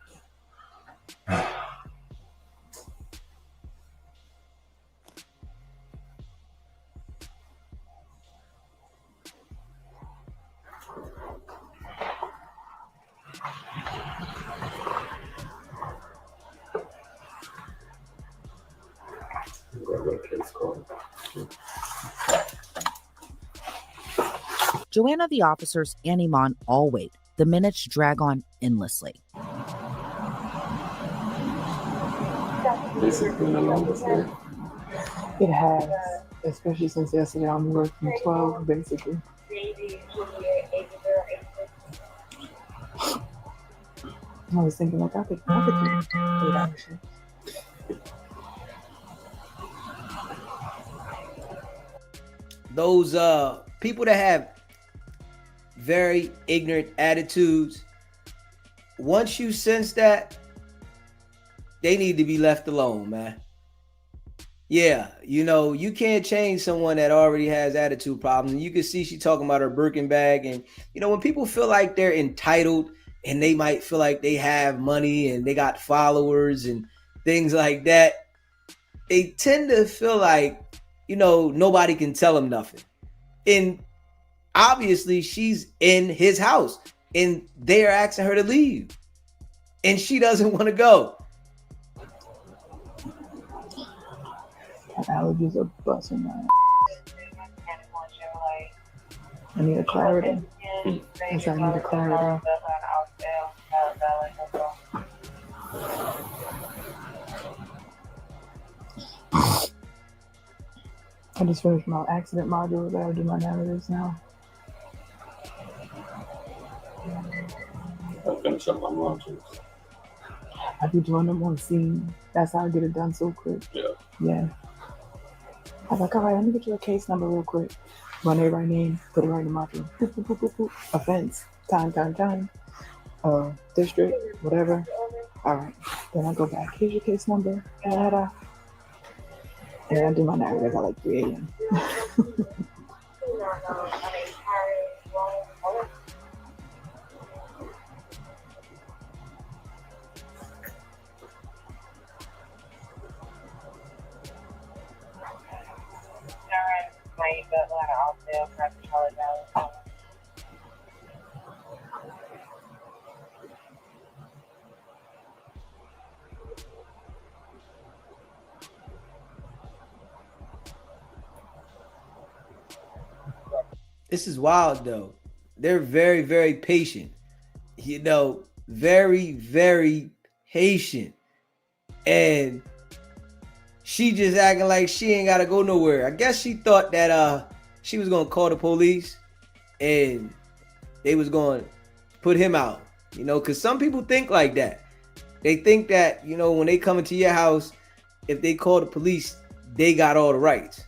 Joanna the officers and Iman all wait. The minutes drag on endlessly. This has been the longest day. It has, especially since yesterday I'm working 12, basically. I was thinking like I could do 8-hour shifts. Those people that have very ignorant attitudes, once you sense that, they need to be left alone, man. Yeah, you know, you can't change someone that already has attitude problems. And you can see she talking about her Birkin bag. And, you know, when people feel like they're entitled and they might feel like they have money and they got followers and things like that, they tend to feel like, you know, nobody can tell them nothing. And obviously she's in his house and they're asking her to leave and she doesn't want to go. My allergies are busting my ass. I need a clarity. Yes, I need a clarity. I just finished my accident module. I gotta do my narratives now. I finished up my modules. I be doing them on scene. That's how I get it done so quick. Yeah. I was like, all right, let me get you a case number real quick. Run it right in, put it right in the module. Boop, boop, boop, boop, boop. Offense. Time. District, whatever. All right. Then I go back. Here's your case number. And I do my narrative at like 3 a.m. This is wild though. They're very, very patient. You know, very, very patient. And she just acting like she ain't gotta go nowhere. I guess she thought that she was gonna call the police and they was gonna put him out. You know, because some people think like that. They think that, you know, when they come into your house, if they call the police, they got all the rights.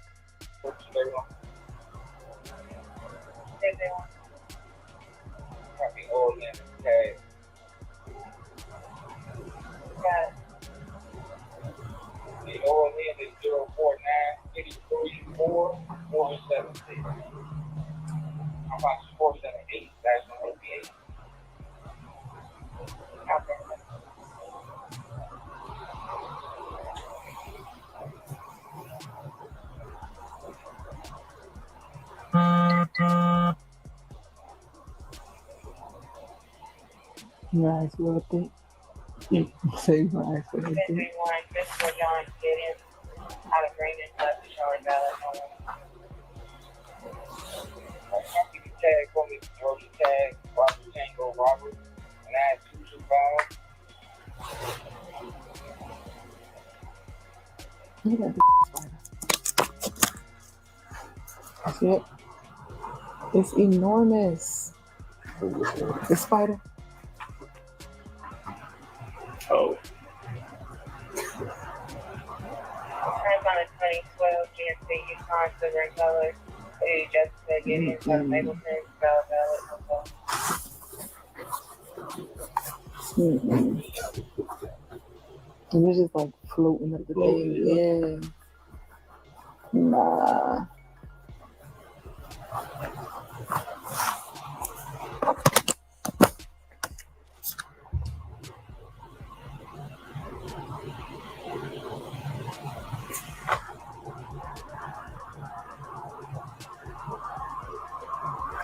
Your eyes worth it. Save my eyes for it. Look at that spider. See it? It's enormous. The spider. Oh. 2012 GMC Yukon silver in color. Hey, Jessica, Gideon, South Mapleton, And it's just like floating up the thing. Yeah. Nah.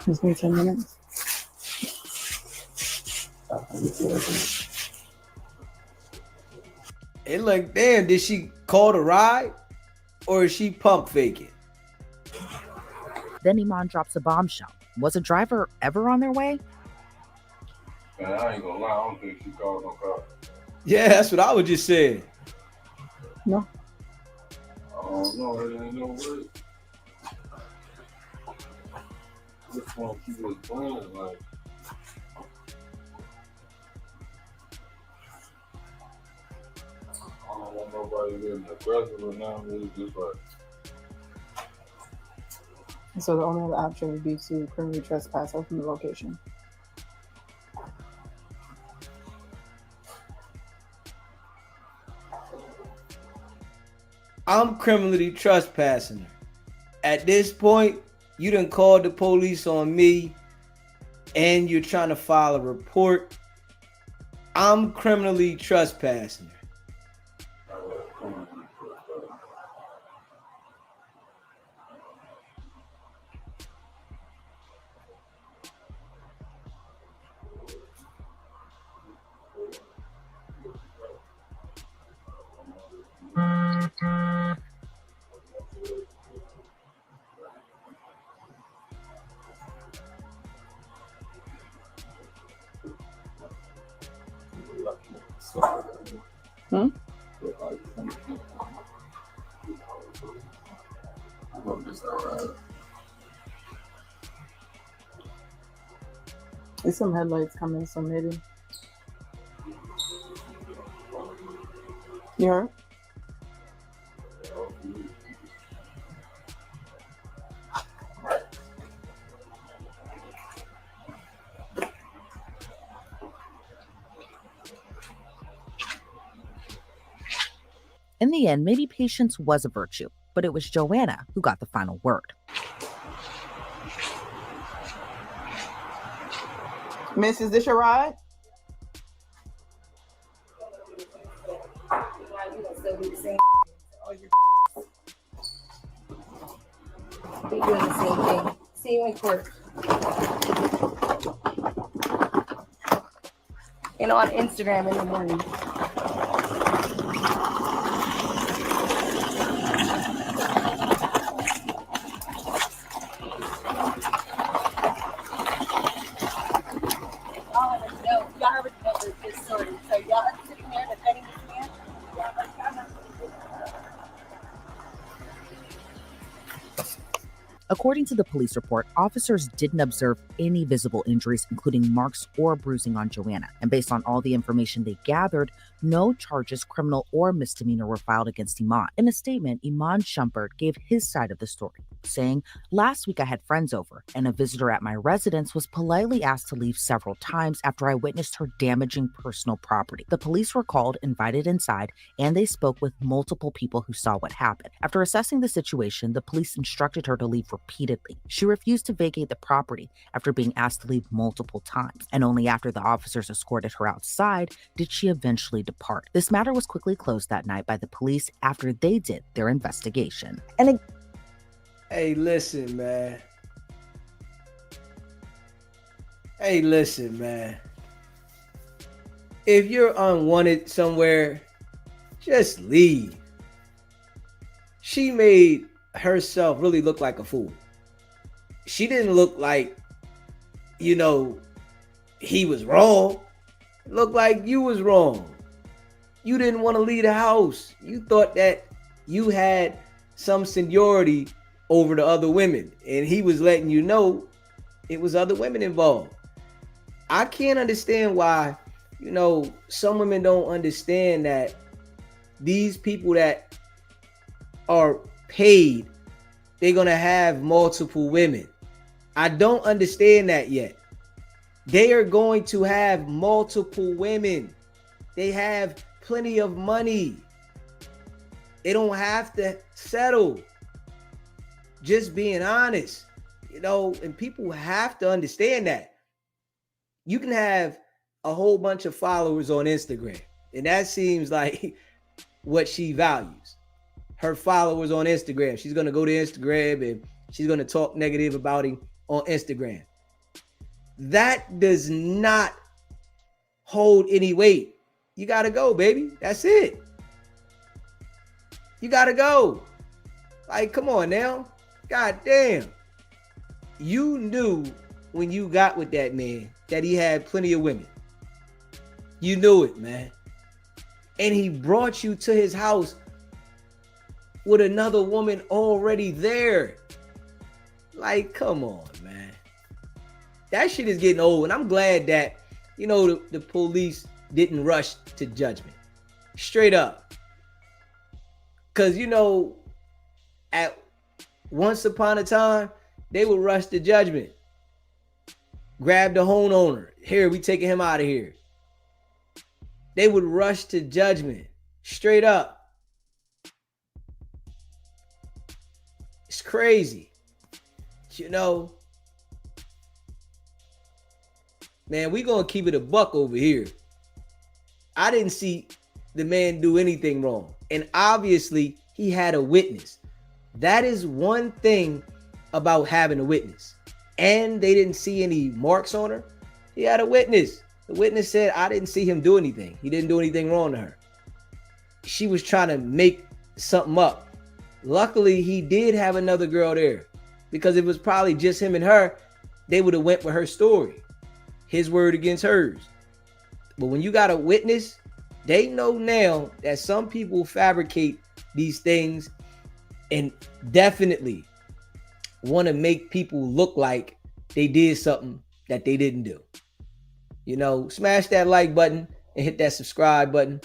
It's been 10 minutes. And like, damn, did she call the ride or is she pump faking? Then Iman drops a bombshell. Was a driver ever on their way? Man, I ain't gonna lie, I don't think she called no car. Yeah, that's what I was just saying. No. I don't know, it ain't no way. This one she was playing, like. I don't want nobody getting aggressive or nothing, it's just like. So the only other option would be to criminally trespass her from the location. I'm criminally trespassing her. At this point, you done called the police on me and you're trying to file a report. I'm criminally trespassing her. Hmm? There's some headlights coming, so maybe. You heard? In the end, maybe patience was a virtue, but it was Joanna who got the final word. Miss, is this your ride? You're doing the same thing. See you in court. On Instagram in the morning. Y'all already know this story. So y'all are sitting there defending this man. According to the police report, officers didn't observe any visible injuries, including marks or bruising on Joanna. And based on all the information they gathered, no charges, criminal or misdemeanor, were filed against Iman. In a statement, Iman Shumpert gave his side of the story, saying, "Last week I had friends over, and a visitor at my residence was politely asked to leave several times after I witnessed her damaging personal property. The police were called, invited inside, and they spoke with multiple people who saw what happened. After assessing the situation, the police instructed her to leave repeatedly. She refused to vacate the property after being asked to leave multiple times, and only after the officers escorted her outside did she eventually depart. This matter was quickly closed that night by the police after they did their investigation." And Hey, listen, man. Hey, listen, man. If you're unwanted somewhere, just leave. She made herself really look like a fool. She didn't look like, he was wrong. It looked like you was wrong. You didn't want to leave the house. You thought that you had some seniority over the other women, and he was letting you know it was other women involved. I can't understand why, some women don't understand that these people that are paid, they're going to have multiple women. I don't understand that yet. They are going to have multiple women. They have plenty of money. They don't have to settle. Just being honest, you know, and people have to understand that. You can have a whole bunch of followers on Instagram, and that seems like what she values. Her followers on Instagram. She's going to go to Instagram and she's going to talk negative about him on Instagram. That does not hold any weight. You got to go, baby. That's it. You got to go. Like, come on now. God damn. You knew when you got with that man that he had plenty of women. You knew it, man. And he brought you to his house with another woman already there. Like, come on, man. That shit is getting old. And I'm glad that, you know, the police didn't rush to judgment. Straight up. Because, you know, at once upon a time, they would rush to judgment. Grab the homeowner. Here, we taking him out of here. They would rush to judgment. Straight up. It's crazy. You know, man, we gonna keep it a buck over here. I didn't see the man do anything wrong. And obviously, he had a witness. That is one thing about having a witness. And they didn't see any marks on her. He had a witness. The witness said, I didn't see him do anything. He didn't do anything wrong to her. She was trying to make something up. Luckily, he did have another girl there, because if it was probably just him and her, they would have went with her story. His word against hers. But when you got a witness, they know now that some people fabricate these things and definitely want to make people look like they did something that they didn't do. You know, smash that like button and hit that subscribe button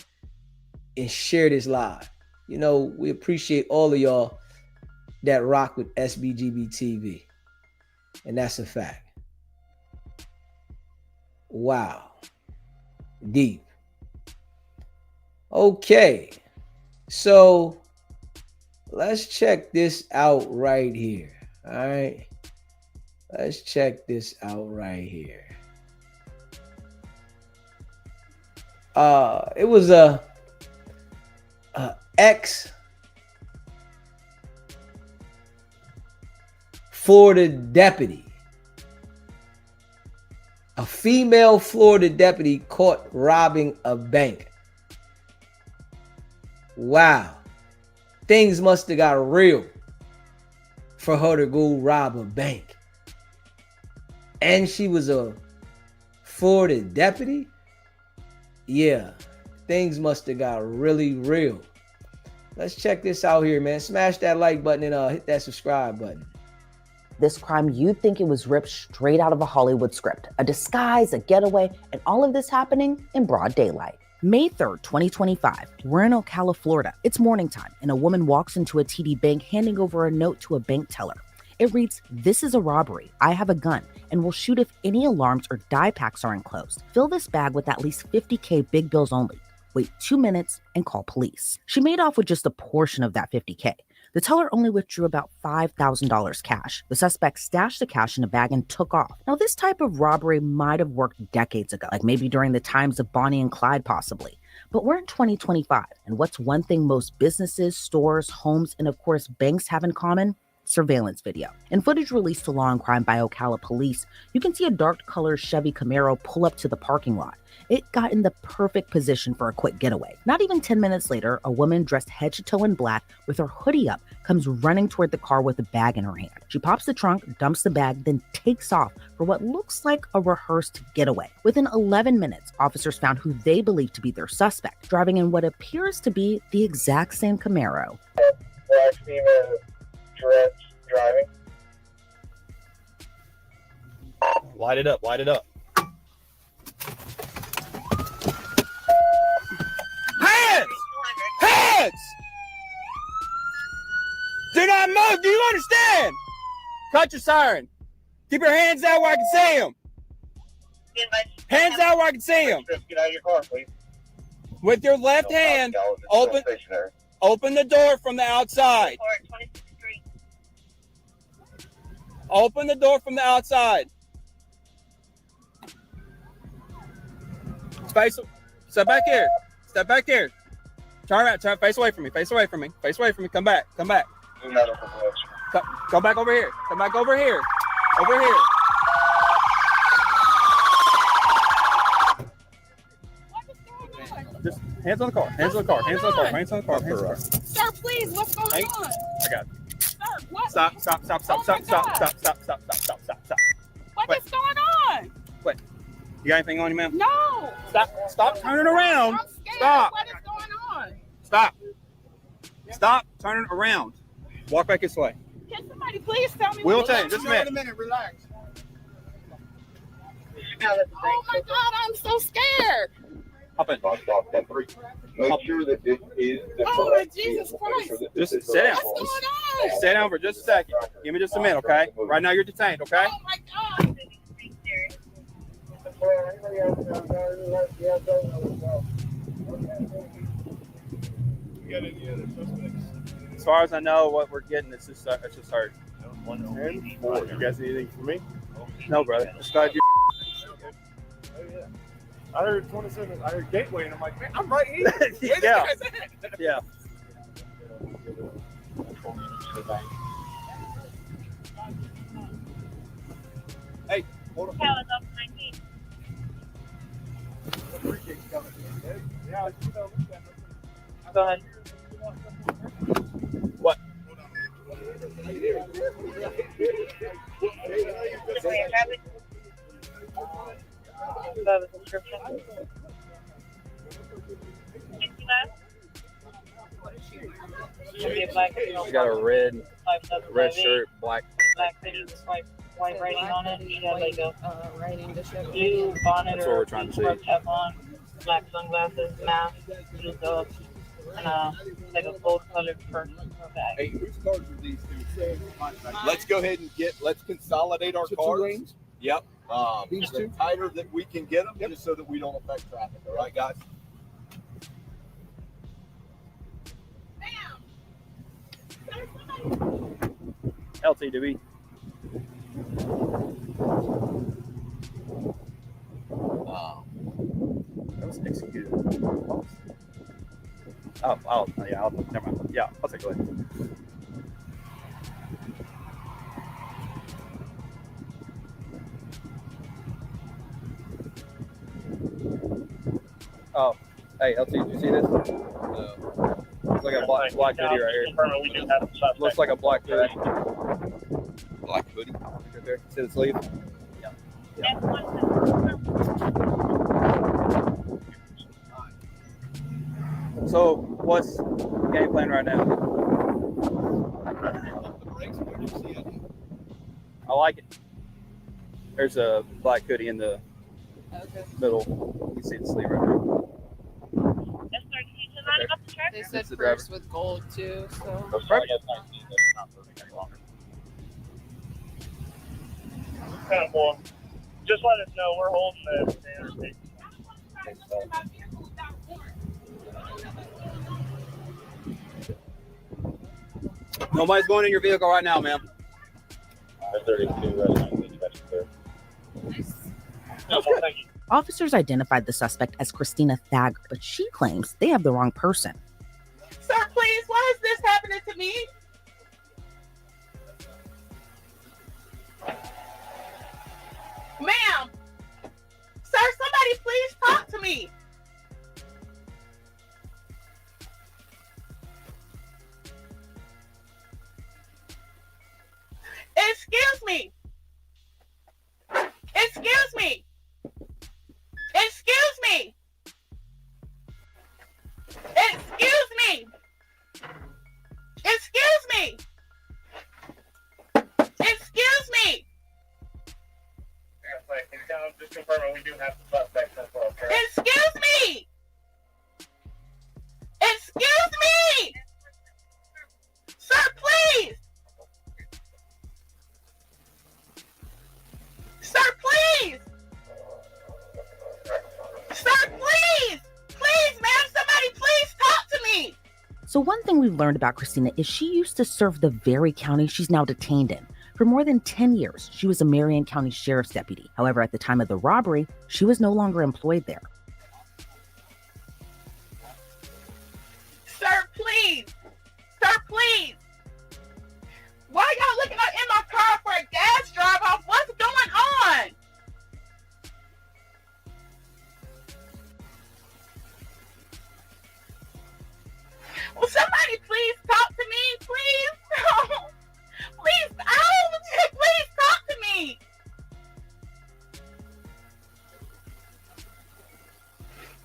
and share this live. You know, we appreciate all of y'all that rock with SBGB TV. And that's a fact. Wow. Deep. Okay. So let's check this out right here. All right. Let's check this out right here. It was a ex Florida deputy. A female Florida deputy caught robbing a bank. Wow. Things must have got real for her to go rob a bank. And she was a Florida deputy? Yeah. Things must have got really real. Let's check this out here, man. Smash that like button and hit that subscribe button. This crime, you'd think it was ripped straight out of a Hollywood script. A disguise, a getaway, and all of this happening in broad daylight. May 3rd, 2025, we're in Ocala, Florida. It's morning time, and a woman walks into a TD Bank handing over a note to a bank teller. It reads, "This is a robbery. I have a gun and will shoot if any alarms or die packs are enclosed. Fill this bag with at least $50K big bills only. Wait 2 minutes and call police." She made off with just a portion of that $50K. The teller only withdrew about $5,000 cash. The suspect stashed the cash in a bag and took off. Now, this type of robbery might have worked decades ago, like maybe during the times of Bonnie and Clyde possibly. But we're in 2025, and what's one thing most businesses, stores, homes, and of course banks have in common? Surveillance video. In footage released to Law and Crime by Ocala police, you can see a dark-colored Chevy Camaro pull up to the parking lot. It got in the perfect position for a quick getaway. Not even 10 minutes later, a woman dressed head to toe in black with her hoodie up comes running toward the car with a bag in her hand. She pops the trunk, dumps the bag, then takes off for what looks like a rehearsed getaway. Within 11 minutes, officers found who they believe to be their suspect, driving in what appears to be the exact same Camaro. Black female driving. Light it up, light it up. Hands! Hands! Cut your siren. Keep your hands out where I can see them. Hands out where I can see them. Get out of your car, please. With your left hand, open the door from the outside. Open the door from the outside. Step back here. Step back here. Turn around. Face away from me. Face away from me. Face away from me. Come back. Come back. Come back over here. Come back over here. Over here. Just hands on the car. Hands on the car. Hands on the car. Hands on the car. Hands on the car. Sir, please, what's going on? I got it. Sir, what? Stop. Stop. Stop. Stop. Stop. Stop. Stop. Stop. Stop. Stop. Stop. Stop. What is going on? Wait. You got anything on you, ma'am? No. Stop. Stop turning around. I'm scared. Stop. What is going on? Stop. Stop turning around. Walk back this way. Can somebody please tell me? We'll what's tell you. going Just a on? minute. Relax. Oh my God, I'm so scared. Hop in. Make sure that this is the Oh, correct Jesus vehicle. Christ. Make sure that Just this is sit the down. right one. What's going on? Sit down for just a second. Give me just a minute, okay? Right now you're detained, okay? Oh my God. As far as I know, what we're getting is just her. You guys need anything from me? No, brother. Just glad you. I heard 27. I heard Gateway, and I'm like, man, I'm right here. Yeah. Yeah. Hey, hold on. Go ahead. What? She got a red shirt, black hoodie with white writing on it. She had like a blue bonnet. That's what we're trying to see. Cap on, black sunglasses, mask, blue gloves, and like a gold colored purse bag. Hey, whose cards are these two? Let's go ahead and let's consolidate our cards. Yep. These two tighter that we can get them, just so that we don't affect traffic. All right, guys. LTW. That was executed. Never mind. Yeah, I'll take it later. Oh, hey, LT, did you see this? Looks like a black hoodie right here. Looks like a black hoodie. Black hoodie. Right there. See the sleeve? Yeah. So, what's the game plan right now? I like it. There's a black hoodie in the middle. You can see the sleeve right there. They said first with gold too, so. Kind of cool. Just let us know. We're holding the interstate. Nobody's going in your vehicle right now, ma'am. 32. Officers identified the suspect as Christina Thacker, but she claims they have the wrong person. Sir, please, why is this happening to me? Ma'am! Sir, somebody please talk to me! Excuse me! Excuse me! Excuse me! Excuse me! Excuse me! Excuse me! Just confirming we do have the suspect as well. So one thing we've learned about Christina is she used to serve the very county she's now detained in. For more than 10 years, she was a Marion County Sheriff's deputy. However, at the time of the robbery, she was no longer employed there. Sir, please. Sir, please. Why y'all looking up in my car for a gas drive off? What's going on? Will somebody please talk to me, please? Please, please talk to me.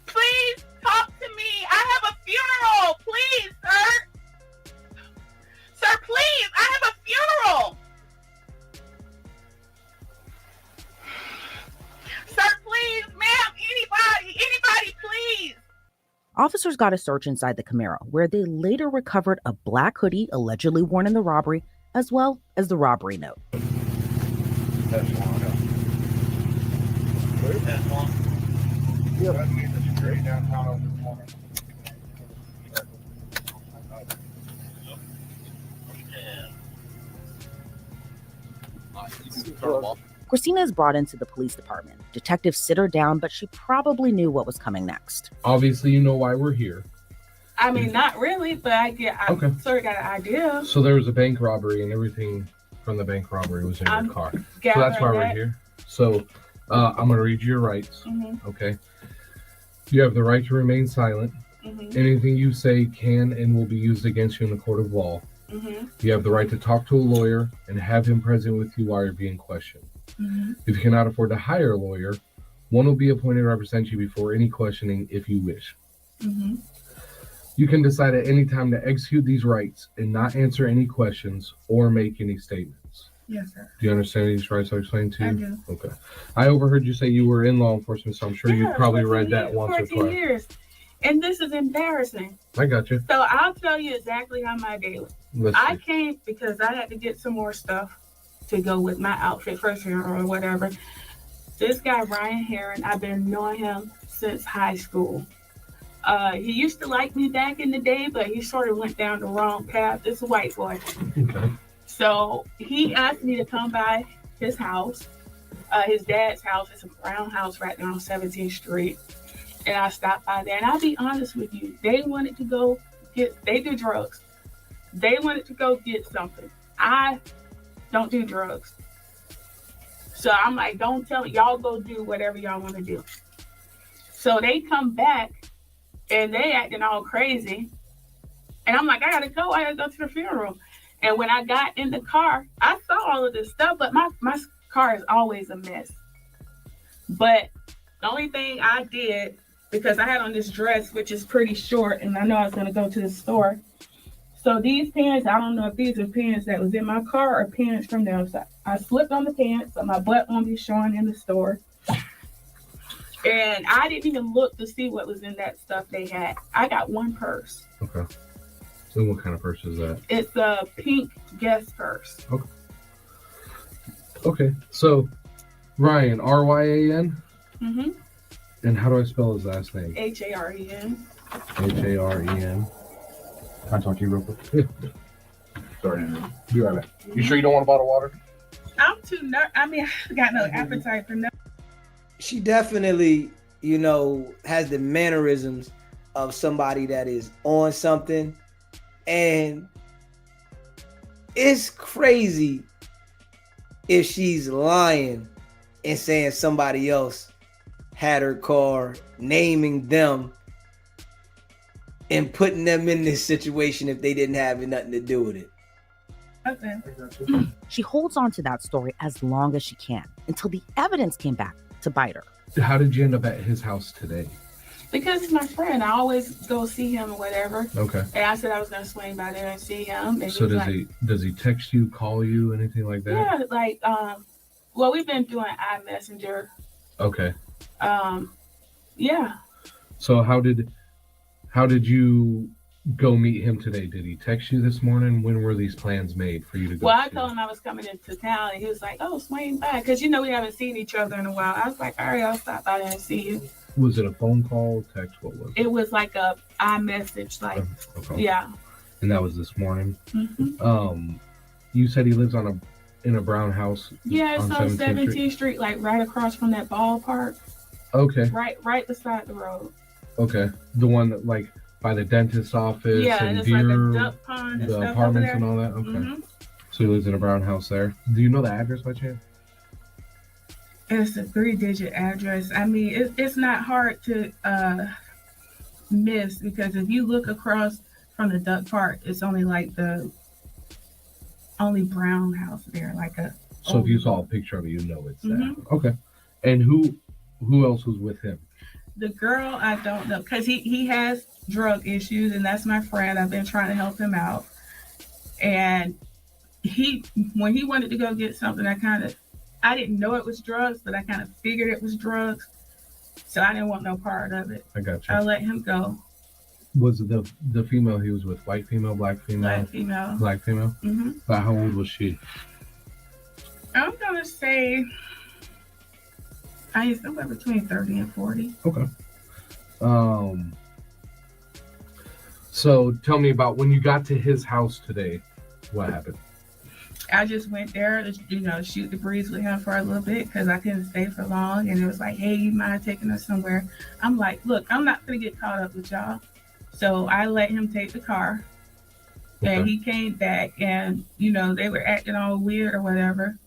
Please talk to me. I have a funeral. Please, sir. Sir, please, I have a funeral. Sir, please, ma'am, anybody, please. Officers got a search inside the Camaro, where they later recovered a black hoodie allegedly worn in the robbery, as well as the robbery note. Christina is brought into the police department. Detectives sit her down, but she probably knew what was coming next. Obviously, you know why we're here. I mean, not really, but I sort of got an idea. So there was a bank robbery, and everything from the bank robbery was in your car. So that's why we're here. So I'm going to read you your rights. Okay. You have the right to remain silent. Anything you say can and will be used against you in the court of law. You have the right to talk to a lawyer and have him present with you while you're being questioned. If you cannot afford to hire a lawyer, one will be appointed to represent you before any questioning if you wish. You can decide at any time to execute these rights and not answer any questions or make any statements. Yes, sir. Do you understand these rights I explained to you? I do. Okay. I overheard you say you were in law enforcement, so I'm sure you probably read that once or 14 twice. years. And this is embarrassing. I got you. So I'll tell you exactly how my day was. I came because I had to get some more stuff to go with my outfit first or whatever. This guy, Ryan Heron, I've been knowing him since high school. He used to like me back in the day, but he sort of went down the wrong path. It's a white boy. Okay. So he asked me to come by his house, his dad's house. It's a brown house right there on 17th Street. And I stopped by there. And I'll be honest with you, they wanted to go they do drugs. They wanted to go get something. I don't do drugs. So I'm like, don't tell me, y'all go do whatever y'all want to do. So they come back and they acting all crazy. And I'm like, I gotta go to the funeral. And when I got in the car, I saw all of this stuff, but my car is always a mess. But the only thing I did, because I had on this dress, which is pretty short, and I know I was gonna go to the store. So these pants, I don't know if these are pants that was in my car or pants from them. So I slipped on the pants, so my butt won't be showing in the store. And I didn't even look to see what was in that stuff they had. I got one purse. Okay. So what kind of purse is that? It's a pink Guess purse. Okay. Okay. So Ryan, R-Y-A-N? Mm-hmm. And how do I spell his last name? H-A-R-E-N. H-A-R-E-N. Can I talk to you real quick? Yeah. Sorry. Be right back. You sure you don't want a bottle of water? I'm too I got no appetite for nothing. She definitely, has the mannerisms of somebody that is on something. And it's crazy if she's lying and saying somebody else had her car, naming them and putting them in this situation if they didn't have nothing to do with it. Okay. She holds on to that story as long as she can until the evidence came back to bite her. How did you end up at his house today? Because he's my friend. I always go see him or whatever. Okay. And I said I was going to swing by there and see him. And so does he text you, call you, anything like that? Yeah, like, well, we've been doing iMessenger. Okay. Yeah. So how did you go meet him today? Did he text you this morning? When were these plans made for you to go? Well, I told him I was coming into town, and he was like, "Oh, swing by," because we haven't seen each other in a while. I was like, "All right, I'll stop by there and see you." Was it a phone call, text? What was it? It was like a iMessage, like, Okay. yeah. And that was this morning. Mm-hmm. You said he lives in a brown house. Yeah, it's on 17th Street. Street, like right across from that ballpark. Okay. Right beside the road. Okay. The one that like by the dentist's office and it's Deer, like a duck pond and the stuff apartments over and there. all that. Okay. Mm-hmm. So he lives in a brown house there. Do you know the address by chance? It's a 3-digit address. I mean, it's not hard to miss because if you look across from the duck park, it's only like the only brown house there, like a. So if you saw a picture of it, you know it's there. Mm-hmm. Okay. And who else was with him? The girl, I don't know, because he has drug issues, and that's my friend. I've been trying to help him out. And when he wanted to go get something, I didn't know it was drugs, but I kind of figured it was drugs. So I didn't want no part of it. I got you. I let him go. Was it the female he was with white female, black female? Black female. Black female? Mm-hmm. About how old was she? I'm going to say, somewhere between 30 and 40. Okay. So tell me about when you got to his house today, what happened? I just went there to, shoot the breeze with him for a little bit because I couldn't stay for long. And it was like, hey, you mind taking us somewhere? I'm like, look, I'm not going to get caught up with y'all. So I let him take the car. Okay. And he came back and, they were acting all weird or whatever.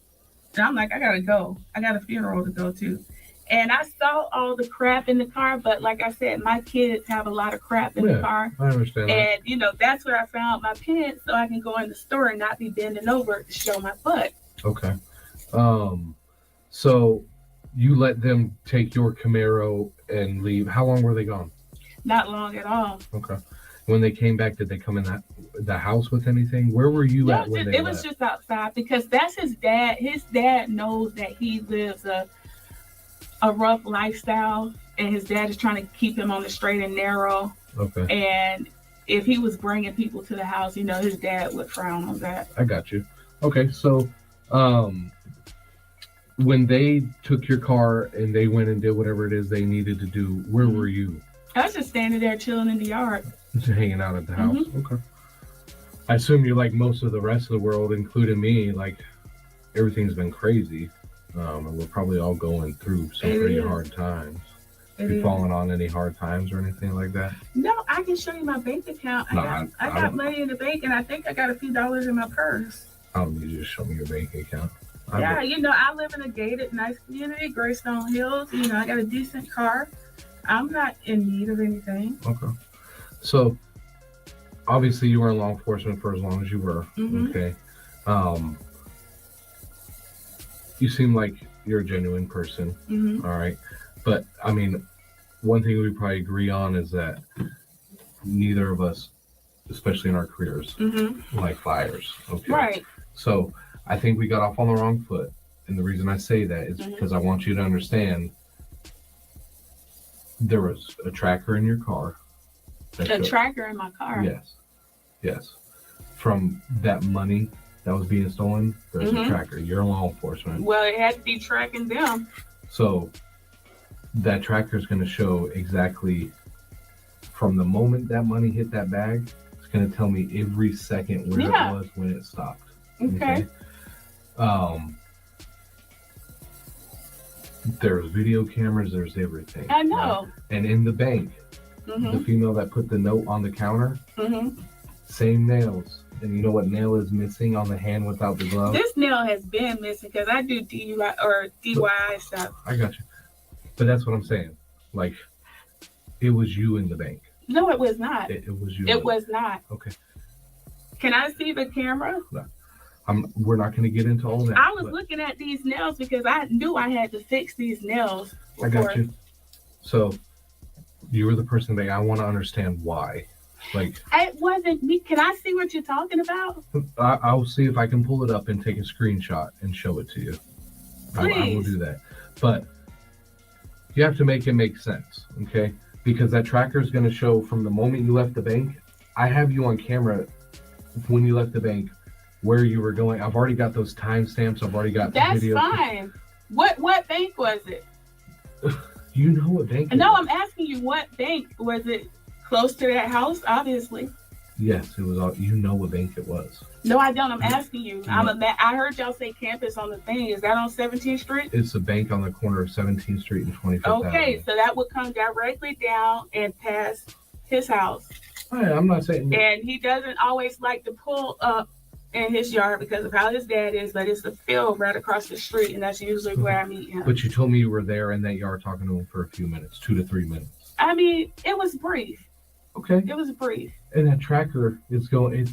And I'm like, I got to go. I got a funeral to go to. And I saw all the crap in the car, but like I said, my kids have a lot of crap in the car. I understand that. And, that's where I found my pants so I can go in the store and not be bending over to show my butt. Okay. So you let them take your Camaro and leave. How long were they gone? Not long at all. Okay. When they came back, did they come in the house with anything? Where were you at when they left? It was just outside because that's his dad. His dad knows that he lives a rough lifestyle, and his dad is trying to keep him on the straight and narrow. Okay. And if he was bringing people to the house, his dad would frown on that. I got you. Okay, so when they took your car and they went and did whatever it is they needed to do, where were you? I was just standing there chilling in the yard. Just hanging out at the house. Mm-hmm. Okay. I assume you're like most of the rest of the world, including me, like everything's been crazy. And we're probably all going through some pretty hard times. You falling on any hard times or anything like that? No, I can show you my bank account. I got money in the bank, and I think I got a few dollars in my purse. I don't need you to show me your bank account. Yeah, I live in a gated, nice community, Greystone Hills. I got a decent car. I'm not in need of anything. Okay. So, obviously, you were in law enforcement for as long as you were. Mm-hmm. Okay. You seem like you're a genuine person. Mm-hmm. All right. But, I mean, one thing we probably agree on is that neither of us, especially in our careers, like fires. Okay. Right. So, I think we got off on the wrong foot. And the reason I say that is because I want you to understand there was a tracker in your car. A tracker in my car? Yes. From that money that was being stolen, there's a tracker. You're law enforcement. Well, it had to be tracking them. So that tracker is going to show exactly from the moment that money hit that bag. It's going to tell me every second where it was when it stopped. Okay. There's video cameras. There's everything. I know. Right? And in the bank, the female that put the note on the counter, same nails. And you know what nail is missing on the hand without the glove? This nail has been missing because I do DUI or DYI stuff. I got you. But that's what I'm saying. Like, it was you in the bank. No, it was not. It was you. It was not. Okay. Can I see the camera? No. We're not going to get into all that. I was looking at these nails because I knew I had to fix these nails before. I got you. So, you were the person that I want to understand why. Like, it wasn't me. Can I see what you're talking about? I'll see if I can pull it up and take a screenshot and show it to you. I will do that. But you have to make it make sense, okay? Because that tracker is going to show from the moment you left the bank. I have you on camera when you left the bank, where you were going. I've already got those timestamps. I've already got the video. That's fine. What bank was it? You know what bank it No, was? I'm asking you what bank. Was it close to that house? Obviously. Yes, it was all. You know what bank it was. No, I don't. I'm asking you. I heard y'all say campus on the thing. Is that on 17th Street? It's a bank on the corner of 17th Street and 25th Avenue. Okay, so that would come directly down and past his house. I'm not saying. And he doesn't always like to pull up in his yard because of how his dad is, but it's the field right across the street, and that's usually where I meet him. But you told me you were there in that yard talking to him for a few minutes, 2 to 3 minutes. I mean, it was brief. Okay. It was brief. And that tracker is going.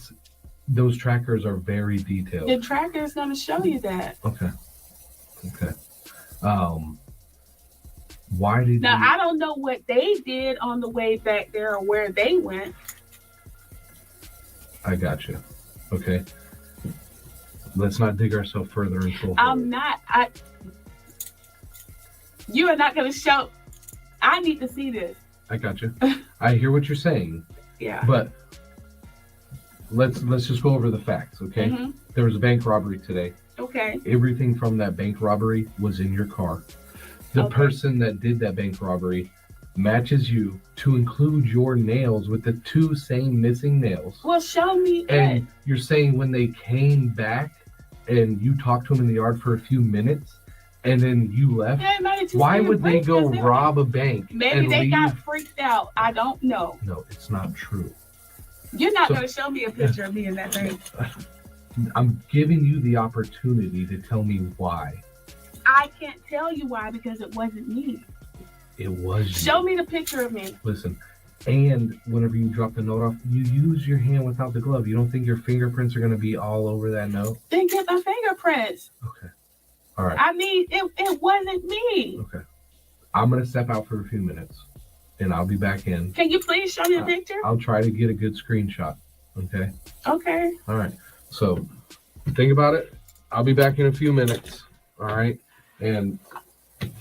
Those trackers are very detailed. The tracker is going to show you that. Okay. Why did Now, you... I don't know what they did on the way back there or where they went. I got you. Okay. Let's not dig ourselves further into a I'm not. You are not going to show. I need to see this. I got you. I hear what you're saying. Yeah. But let's just go over the facts, okay? Mm-hmm. There was a bank robbery today. Okay. Everything from that bank robbery was in your car. The person that did that bank robbery matches you to include your nails with the 2 same missing nails. Well, show me And it. you're saying when they came back and you talked to them in the yard for a few minutes and then you left, why would they go rob a bank? Maybe they got freaked out. I don't know. No, it's not true. You're not going to show me a picture of me in that bank. I'm giving you the opportunity to tell me why. I can't tell you why because it wasn't me. It was you. Show me the picture of me. Listen, and whenever you drop the note off, you use your hand without the glove. You don't think your fingerprints are going to be all over that note? Then get my fingerprints. Okay. All right. I mean, it wasn't me. Okay. I'm going to step out for a few minutes, and I'll be back in. Can you please show me a picture? I'll try to get a good screenshot. Okay? Okay. All right. So, think about it. I'll be back in a few minutes. All right? And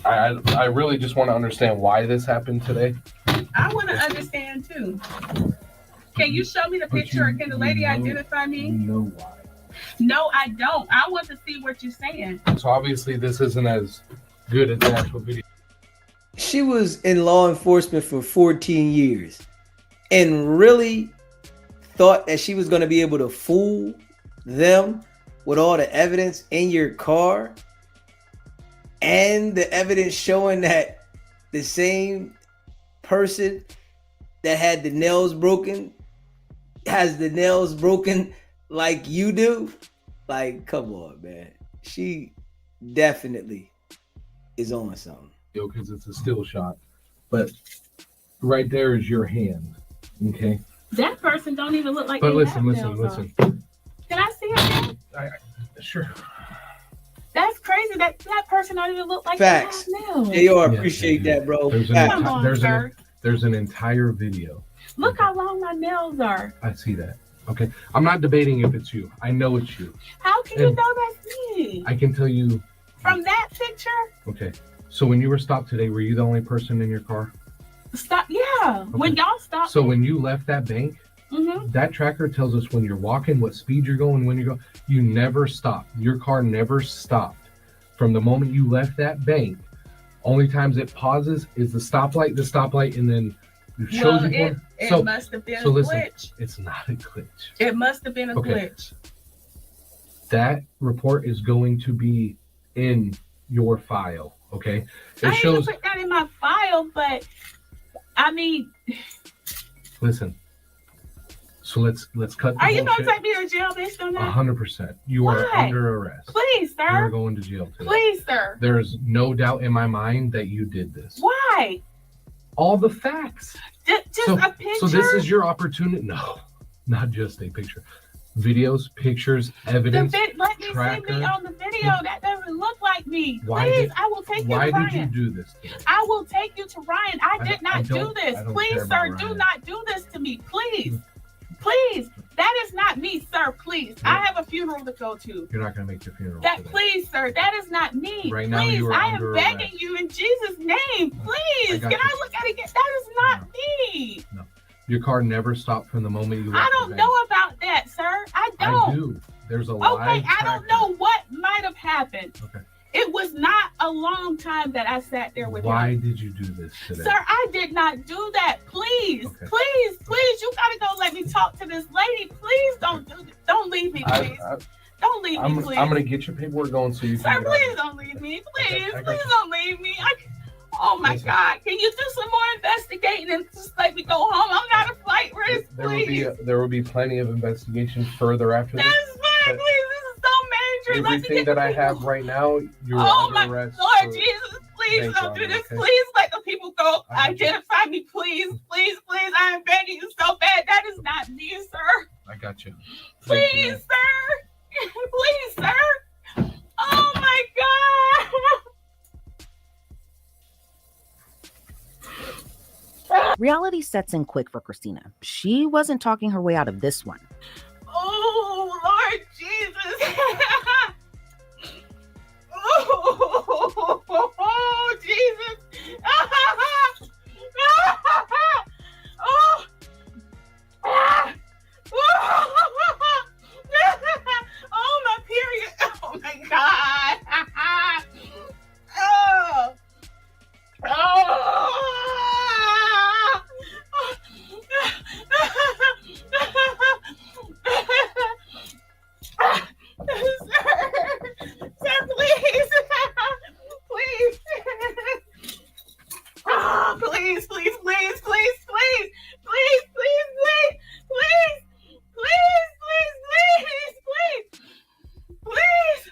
I really just want to understand why this happened today. I want to understand too. Can you show me the picture or can the lady identify me? You know why. No, I don't. I want to see what you're saying. So obviously this isn't as good as the actual video. She was in law enforcement for 14 years and really thought that she was going to be able to fool them with all the evidence in your car and the evidence showing that the same person that had the nails broken has the nails broken like you do. Like, come on, man. She definitely is on something. Because it's a still shot. But right there is your hand. Okay? That person don't even look like But they listen. have nails on. Can I see it? Sure. That's crazy. That person don't even look like Facts. they have nails. JR, appreciate that, bro. There's an entire video. Look how long my nails are. I see that. Okay. I'm not debating if it's you. I know it's you. How can you know that's me? I can tell you. From that picture? Okay. So when you were stopped today, were you the only person in your car? Stop. Yeah. Okay. When y'all stopped. So when you left that bank, mm-hmm. that tracker tells us when you're walking, what speed you're going, when you go. You never stopped. Your car never stopped. From the moment you left that bank, only times it pauses is the stoplight, and then it shows you. It must have been a glitch. It's not a glitch. It must have been a glitch. That report is going to be in your file. Okay. I didn't put that in my file, but I mean. Listen. So let's cut. Are you gonna take me to jail based on that? 100%. You are under arrest. Please, sir. You're going to jail today. Please, sir. There is no doubt in my mind that you did this. Why? All the facts. Just a picture. So this is your opportunity. No, not just a picture. Videos, pictures, evidence. Let me see me on the video. That doesn't look like me. I will take you to Ryan. Why did you do this to me? I will take you to Ryan. I did not do this. Please, sir, do not do this to me. Please. Please. That is not me, sir. Please. I have a funeral to go to. You're not going to make your funeral. Please, sir. That is not me. Right now, please, I am begging you in Jesus' name. Please. Can I look at it again? That is not me. No. Your car never stopped from the moment you left. I don't know about that, sir. I don't. I do. There's a live I don't know what might have happened. Okay. It was not a long time that I sat there with Why him. did you do this today? Sir, I did not do that. Please, Okay. please, you gotta go let me talk to this lady. Please don't do this. Don't leave me, please. Don't leave me, please. I'm gonna get your paperwork going so you can. Sir, please don't leave me. Please, please don't leave me. Oh my God! Can you do some more investigating and just let me go home? I'm not a flight risk. Please. There will be plenty of investigation further after this. That's fine, please. This is so major. Everything that I have right now, you're under arrest. Lord Jesus, please don't do this. Okay? Please let the people go. Identify me, please. Please, please. I am begging you so bad. That is not me, sir. I got you. Please, sir. Please, sir. Oh my God. Reality sets in quick for Christina. She wasn't talking her way out of this one. Oh, Lord Jesus. Oh, Jesus. Oh, my period. Oh, my God. Oh. Sir, please. Please. Oh, please, please, please, please, please, please, please, please, please, please, please, please, please.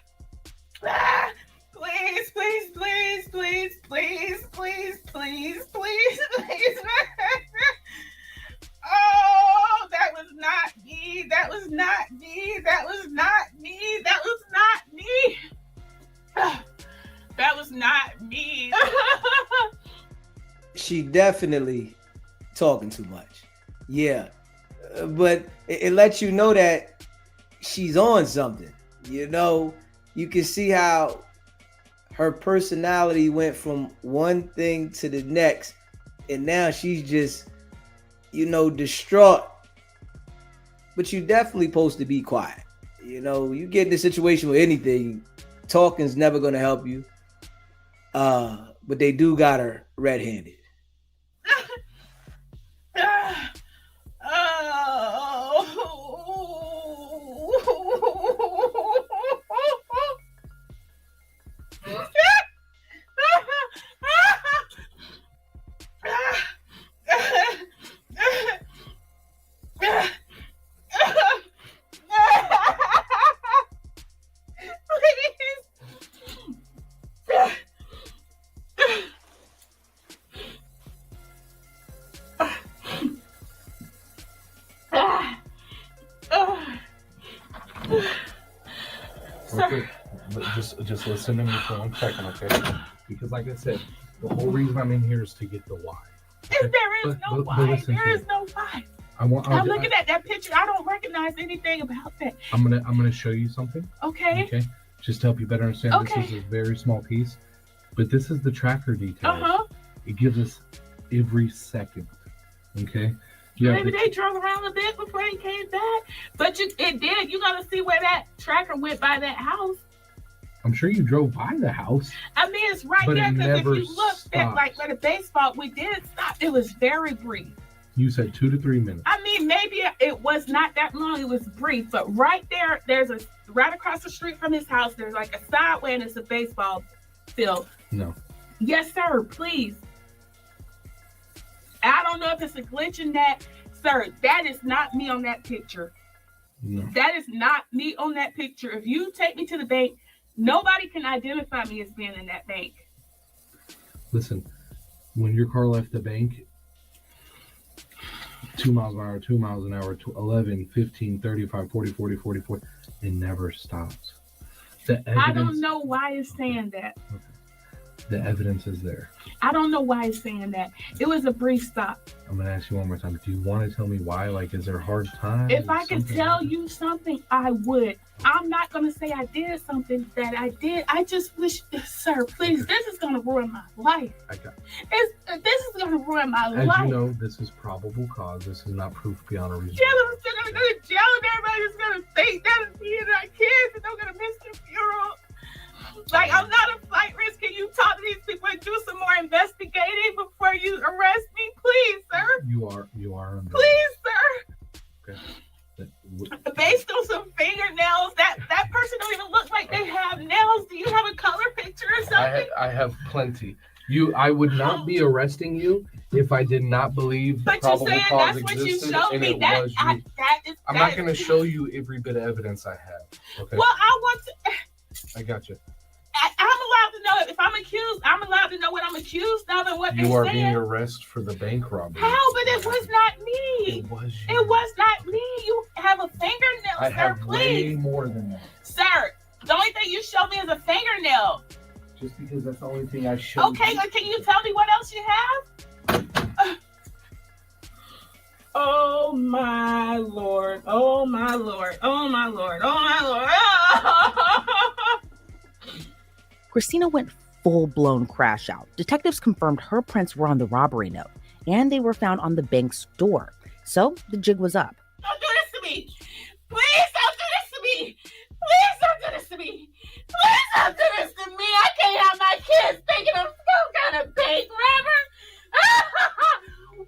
Please, please, please, please, please, please, please, please, please. Oh, that was not me. That was not me. That was not me. That was not me. That was not me. She definitely talking too much. Yeah. But it lets you know that she's on something. You know, you can see how her personality went from one thing to the next, and now she's just, you know, distraught. But you definitely supposed to be quiet. You know, you get in a situation with anything, talking's never gonna help you. But they do got her red-handed. Okay. Just listen to me for 1 second, okay? Because like I said, the whole reason I'm in here is to get the why. Okay? There is no why. There is no why. I'm looking at that picture. I don't recognize anything about that. I'm gonna show you something. Okay. Okay. Just to help you better understand. Okay. This is a very small piece, but this is the tracker detail. Uh-huh. It gives us every second. Okay. Maybe they drove around a bit before they came back, but it did. You gotta see where that tracker went by that house. I'm sure you drove by the house. I mean, it's right there. Because if you look at like where the baseball, we did stop. It was very brief. You said 2 to 3 minutes. I mean, maybe it was not that long. It was brief, but right there, right across the street from his house. There's like a sideway and it's a baseball field. No. Yes, sir. Please. I don't know if it's a glitch in that, sir. That is not me on that picture. No. That is not me on that picture. If you take me to the bank, nobody can identify me as being in that bank. Listen, when your car left the bank, 2 miles an hour, 2 miles an hour, 11, 15, 35, 40, 40, 40, 40, it never stops. I don't know why it's saying that. Okay. The evidence is there. I don't know why it's saying that. It was a brief stop. I'm going to ask you one more time. Do you want to tell me why? Like, is there a hard time? If I could tell you something, I would. I'm not going to say I did something that I did. I just wish, sir, please, this is going to ruin my life. This is going to ruin my life. As you know, this is probable cause. This is not proof beyond a reasonable doubt. I'm still going to go to jail and everybody's going to think that it's me and our kids and I'm going to miss the funeral. Like, I'm not a flight risk. Can you talk to these people and do some more investigating before you arrest me? Please, sir. You are under. Please, sir. Okay. Based on some fingernails, that person don't even look like they have nails. Do you have a color picture or something? I have plenty. I would not be arresting you if I did not believe but probable you're saying cause that's what you existed showed and me. it That was you. I'm not going to is- show you every bit of evidence I have. Okay. Well, I want to. I got you. I'm allowed to know if I'm accused. I'm allowed to know what I'm accused of and what You they're are saying. being arrested for the bank robbery. How? But it was not me. It was you. It was not me. You have a fingernail, I sir. have Please, way more than that. sir. The only thing you showed me is a fingernail. Just because that's the only thing I showed Okay, you. but can you tell me what else you have? Oh my Lord. Oh my Lord. Oh my Lord. Oh my Lord. Christina went full-blown crash out. Detectives confirmed her prints were on the robbery note, and they were found on the bank's door. So the jig was up. Don't do this to me. Please don't do this to me. Please don't do this to me. Please don't do this to me. I can't have my kids thinking I'm some kind of bank robber. Woo!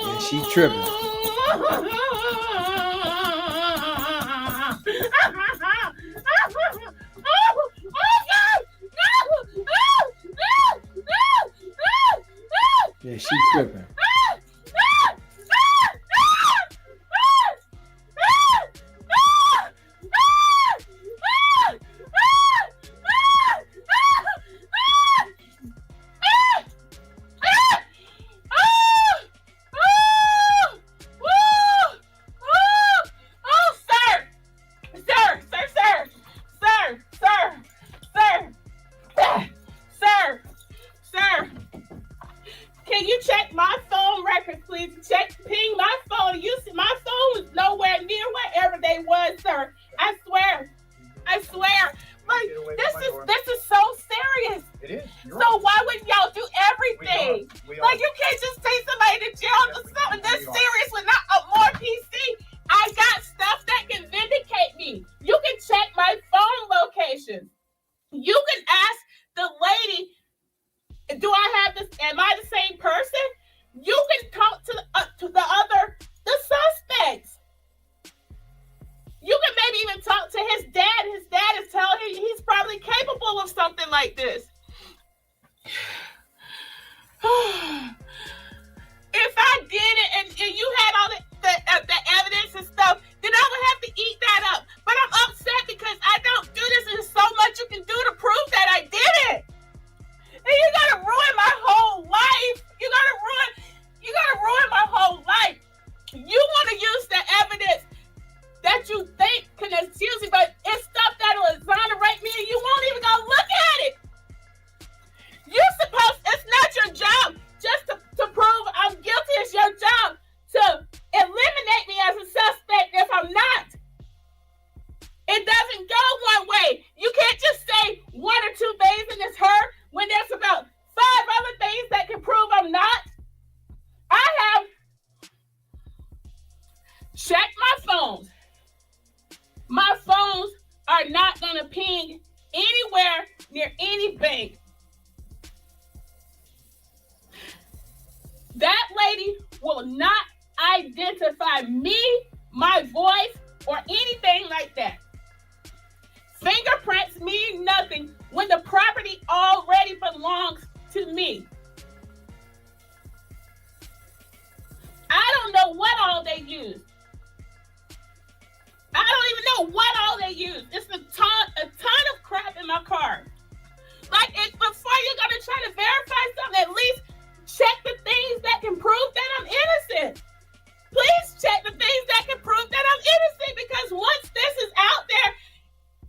Yeah, she tripping. Yeah, she tripping. Can you check my phone records, please? Ping my phone. My phone was nowhere near wherever they was, sir. I swear. Like, this is so serious. It is. So why wouldn't y'all do everything? Like, you can't just take somebody to jail for something this serious with not a more PC. I got stuff that can vindicate me. You can check my phone location. You can ask the lady, do I have this? Am I the same person? You can talk to the suspects. You can maybe even talk to his dad. His dad is telling him he's probably capable of something like this. If I did it and you had all the evidence and stuff, then I would have to eat that up. But I'm upset because I don't do this, and there's so much you can do to prove that I did it. And you gotta ruin my whole life. You gotta ruin my whole life. You want to use the evidence that you think can excuse me, but it's stuff that will exonerate me, and you won't even go look at it. It's not your job just to prove I'm guilty. It's your job to eliminate me as a suspect if I'm not. It doesn't go one way. You can't just say one or two things and it's her when there's about 5 other things that can prove I'm not. I have checked my phones. My phones are not going to ping anywhere near any bank. That lady will not identify me, my voice, or anything like that. Fingerprints mean nothing when the property already belongs to me. I don't know what all they use. I don't even know what all they use. It's a ton of crap in my car. Like, before you're gonna try to verify something, at least check the things that can prove that I'm innocent. Please check the things that can prove that I'm innocent, because once this is out there,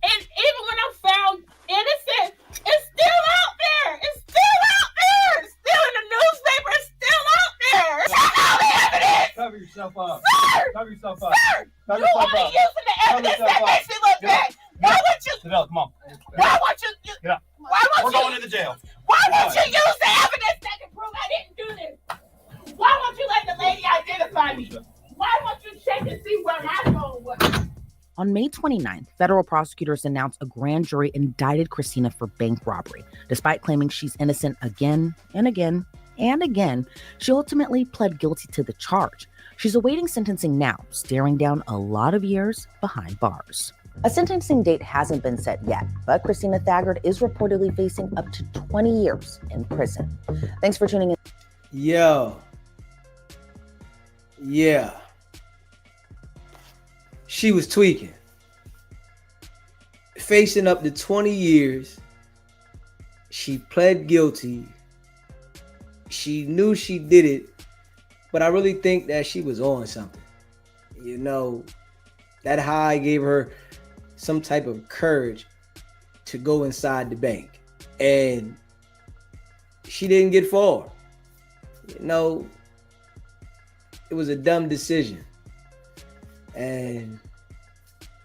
and even when I'm found innocent, it's still out there. It's still out there. It's still in the newspaper. It's still out there. Check all the evidence. Cover yourself up. Sir! Cover yourself up. Sir! Cover You yourself are up. using the makes me look bad. Why would you? Deville, come on. Why would you? Get up. Why would We're you? going to the jail. Why won't you use the evidence that can prove I didn't do this? Why won't you let the lady identify me? Why won't you check and see where my phone was? On May 29th, federal prosecutors announced a grand jury indicted Christina for bank robbery. Despite claiming she's innocent again and again and again, she ultimately pled guilty to the charge. She's awaiting sentencing now, staring down a lot of years behind bars. A sentencing date hasn't been set yet, but Christina Thagard is reportedly facing up to 20 years in prison. Thanks for tuning in. Yeah. She was tweaking. Facing up to 20 years. She pled guilty. She knew she did it, but I really think that she was on something. You know, that high gave her some type of courage to go inside the bank. And she didn't get far. You know, it was a dumb decision. And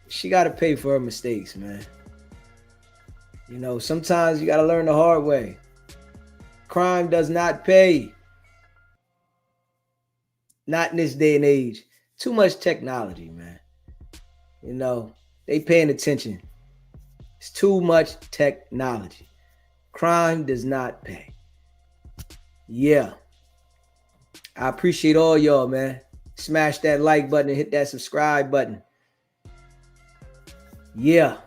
she got to pay for her mistakes, man. You know, sometimes you got to learn the hard way. Crime does not pay. Not in this day and age. Too much technology, man. You know, they paying attention. It's too much technology. Crime does not pay. Yeah. I appreciate all y'all, man. Smash that like button and hit that subscribe button. Yeah.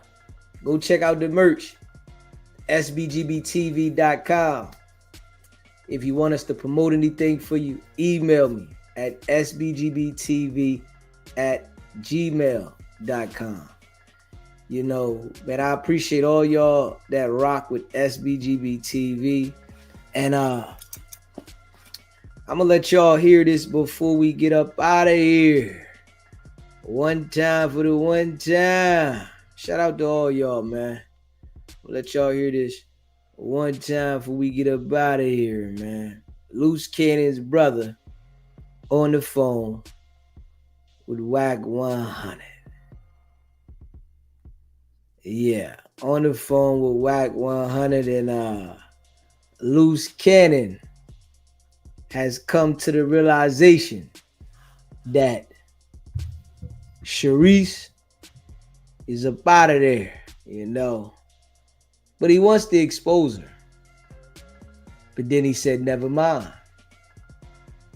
Go check out the merch. sbgbtv.com. If you want us to promote anything for you, email me at sbgbtv@gmail.com. You know, man, I appreciate all y'all that rock with SBGB TV. And I'm gonna let y'all hear this before we get up out of here. One time for the one time. Shout out to all y'all, man. I'll let y'all hear this one time before we get up out of here, man. Luce Cannon's brother on the phone with wack100. Yeah, on the phone with wack100, and Luce Cannon has come to the realization that Charisse is up out of there, you know. But he wants to expose her. But then he said, never mind.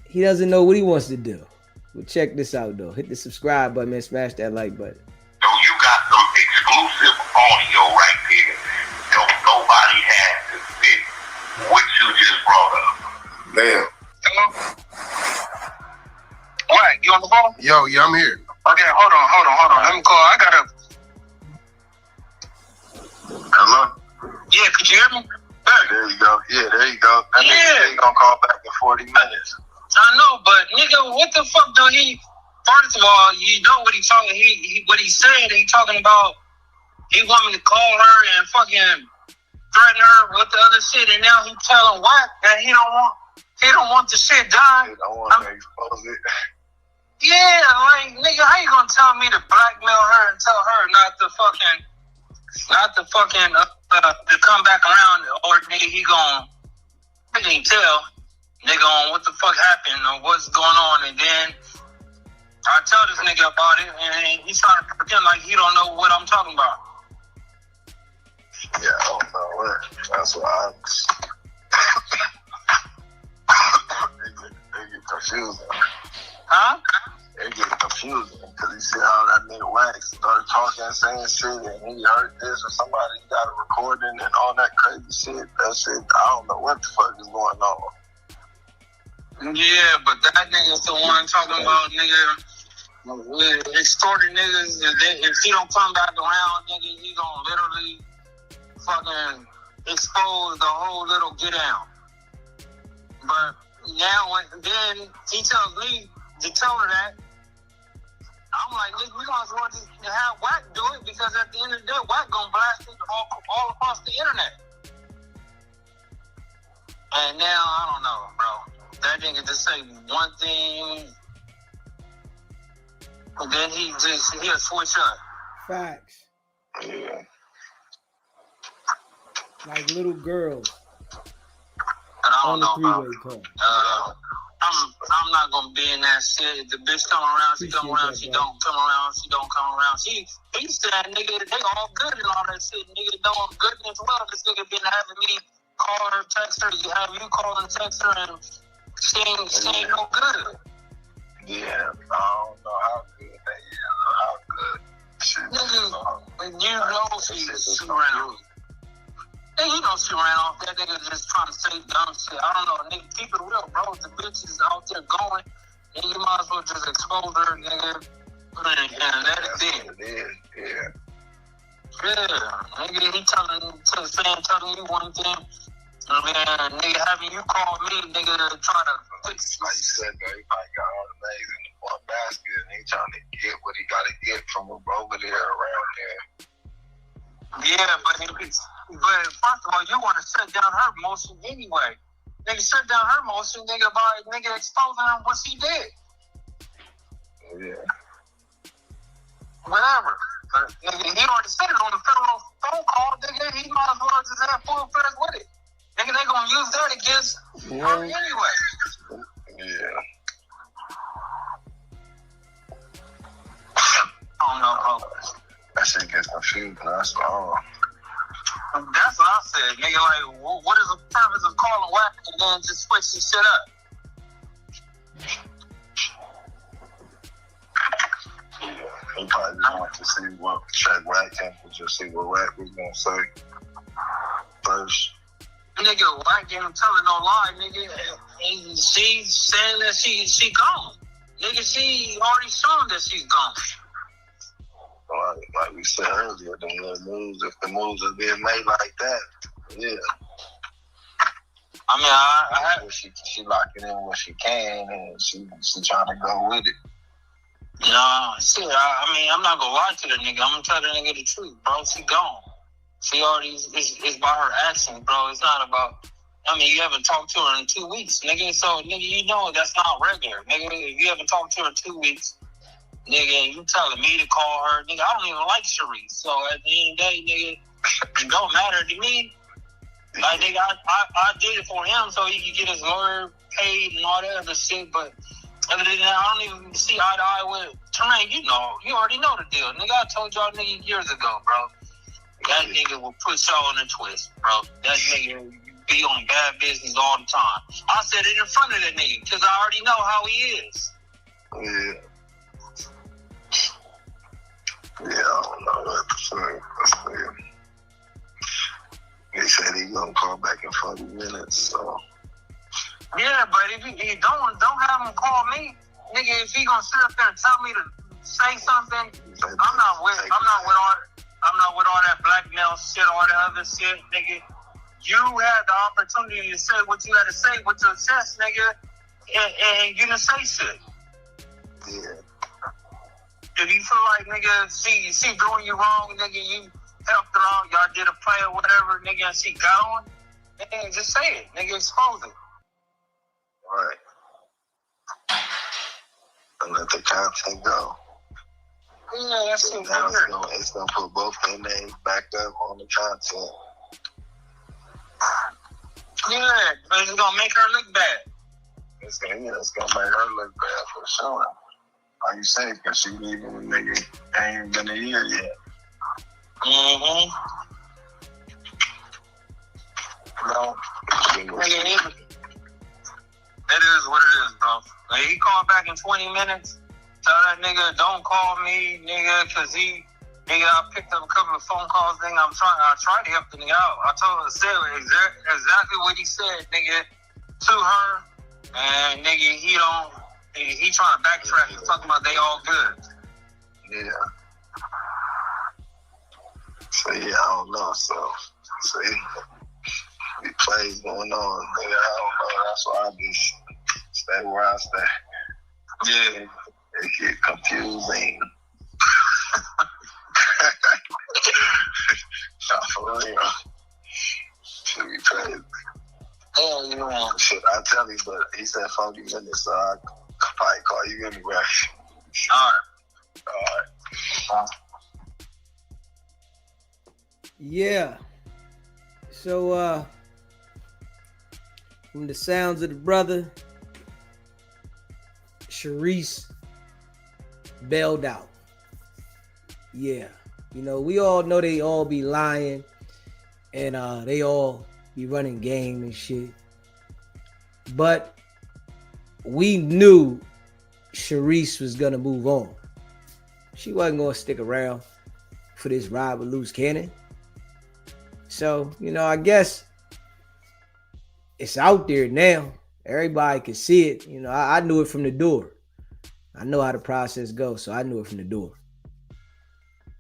He doesn't know what he wants to do. But check this out, though. Hit the subscribe button, man. Smash that like button. So you got some exclusive audio right there. Don't nobody has to fit what you just brought up. Damn. Hello? What? You on the phone? Yo, yeah, I'm here. Okay, hold on. Let me call. I gotta. Hello? Yeah, could you hear me? There you go. Yeah, there you go. That nigga gonna call back in 40 minutes. I know, but nigga, what the fuck do he? First of all, you know what he's talking. What he's saying. He talking about. He want me to call her and fucking threaten her with the other shit, and now he telling Wack that he don't want the shit done. He don't want to expose it. Yeah, like nigga, how you gonna tell me to blackmail her and tell her not to come back around, or nigga I can't tell nigga on what the fuck happened or what's going on, and then I tell this nigga about it, and he's trying to pretend like he don't know what I'm talking about. Yeah, I don't know what. That's why they get confused. Huh? They get confused because you see how that nigga Wax started talking and saying shit, and he heard this, or somebody got a recording and all that crazy shit. That shit, I don't know what the fuck is going on. Yeah, but that nigga's the one talking about nigga extorting niggas. If he don't come back around, nigga, he gonna literally fucking expose the whole little get down. But now, then he tells me to tell her that. I'm like, nigga, we gonna want to have Wack do it, because at the end of the day, Wack gonna blast it all across the internet. And now, I don't know, bro. That nigga just say one thing, and then he'll switch up. Facts. Yeah. Like little girls. And I on don't the know, three-way call. I'm not gonna be in that shit. If the bitch come around, she come around. She don't come around. She don't come around. He said, nigga, they all good and all that shit. Nigga, doing good as well. This nigga been having me call her, text her, have you call and text her, and she ain't no good. Yeah, I don't know how good they is or how good shit is. Nigga, you know she's around. Nigga, you know she ran off that nigga just trying to say dumb shit. I don't know, nigga, keep it real, bro. The bitch is out there going, and you might as well just expose her, nigga, and let it be. Yeah. Yeah, nigga, he telling you one thing, man, nigga, having you call me, nigga, to try to fix. Like you said, though, he probably got all the legs in the one basket, and he trying to get what he got to get from over there around there. Yeah, but first of all, you want to shut down her motion anyway. Nigga, shut down her motion, nigga, by nigga exposing her what she did. Yeah. Whatever. Nigga, he already said it on the federal phone call, nigga. He might as well just have full affairs with it. Nigga, they gonna use that against her anyway. Yeah. I don't know, bro. That shit gets confusing. That's all. That's what I said, nigga. Like, what is the purpose of calling whack and then just switch the shit up? He probably just wanted to see what check whack temperature, see what whack was gonna say first. Nigga, whack ain't telling no lie, nigga. And she's saying that she gone. Nigga, she already shown that she's gone. Like we said earlier, the moves, if the moves are being made like that, yeah. I mean, I have. She locking in what she can, and she trying to go with it. Nah, shit. I mean, I'm not gonna lie to the nigga. I'm gonna tell the nigga the truth, bro. She gone. She already is by her actions, bro. It's not about. I mean, you haven't talked to her in 2 weeks, nigga. So, nigga, you know that's not regular, nigga. If you haven't talked to her in 2 weeks. Nigga, you telling me to call her. Nigga, I don't even like Charisse. So at the end of the day, nigga, it don't matter to me. Like, nigga, I did it for him so he could get his lawyer paid and all that other shit. But other than that, I don't even see eye to eye with Tremaine. You already know the deal. Nigga, I told y'all nigga years ago, bro. That nigga will put y'all in a twist, bro. That nigga be on bad business all the time. I said it in front of that nigga because I already know how he is. Yeah. Yeah, I don't know what to say. Let's see. He said he gonna call back in 40 minutes, so. Yeah, but if he don't have him call me, nigga, if he gonna sit up there and tell me to say something, I'm not with all that blackmail shit, all that other shit, nigga. You had the opportunity to say what you had to say with your chest, nigga, and you didn't say shit. Yeah. If you feel like, nigga, she doing you wrong, nigga, you helped her out, y'all did a play or whatever, nigga, and she gone, nigga, just say it, nigga, expose it. Right. And let the content go. Yeah, that's so it. Now it's gonna put both their names back up on the content. Yeah, but it's gonna make her look bad. It's gonna make her look bad for sure. Like you say, because she leaving with nigga ain't been a year yet. Mm-hmm. No. Nigga, it is what it is, bro. Like, he called back in 20 minutes. Tell that nigga, don't call me, nigga, because I picked up a couple of phone calls, nigga. I tried to help the nigga out. I told her to say exactly what he said, nigga, to her. And, nigga, he trying to backtrack and talking about they all good. Yeah. So, yeah, I don't know. So, see, the plays going on. Nigga, I don't know. That's why I just stay where I stay. Yeah. It get confusing. Not for real. Should be crazy. Oh, yeah. Shit, I tell you, but he said 40 minutes, so I probably call you anyway. All right. All right. Yeah. So from the sounds of the brother, Charisse bailed out. Yeah. You know, we all know they all be lying and they all be running game and shit. But we knew Charisse was gonna move on. She wasn't gonna stick around for this ride with Luce Cannon. So, you know, I guess it's out there now. Everybody can see it. You know, I knew it from the door. I know how the process goes, so I knew it from the door.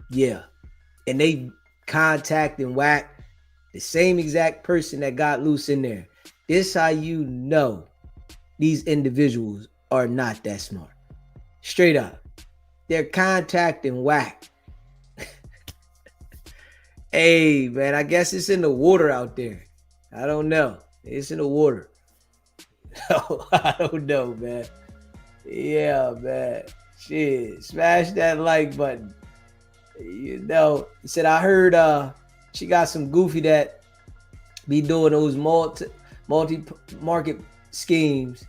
Yeah. And they contacting Wack, the same exact person that got Luce in there. This how you know these individuals are not that smart. Straight up. They're contacting Wack. Hey, man, I guess it's in the water out there. I don't know. It's in the water. I don't know, man. Yeah, man. Shit. Smash that like button. You know, he said, I heard she got some goofy that be doing those multi-market schemes.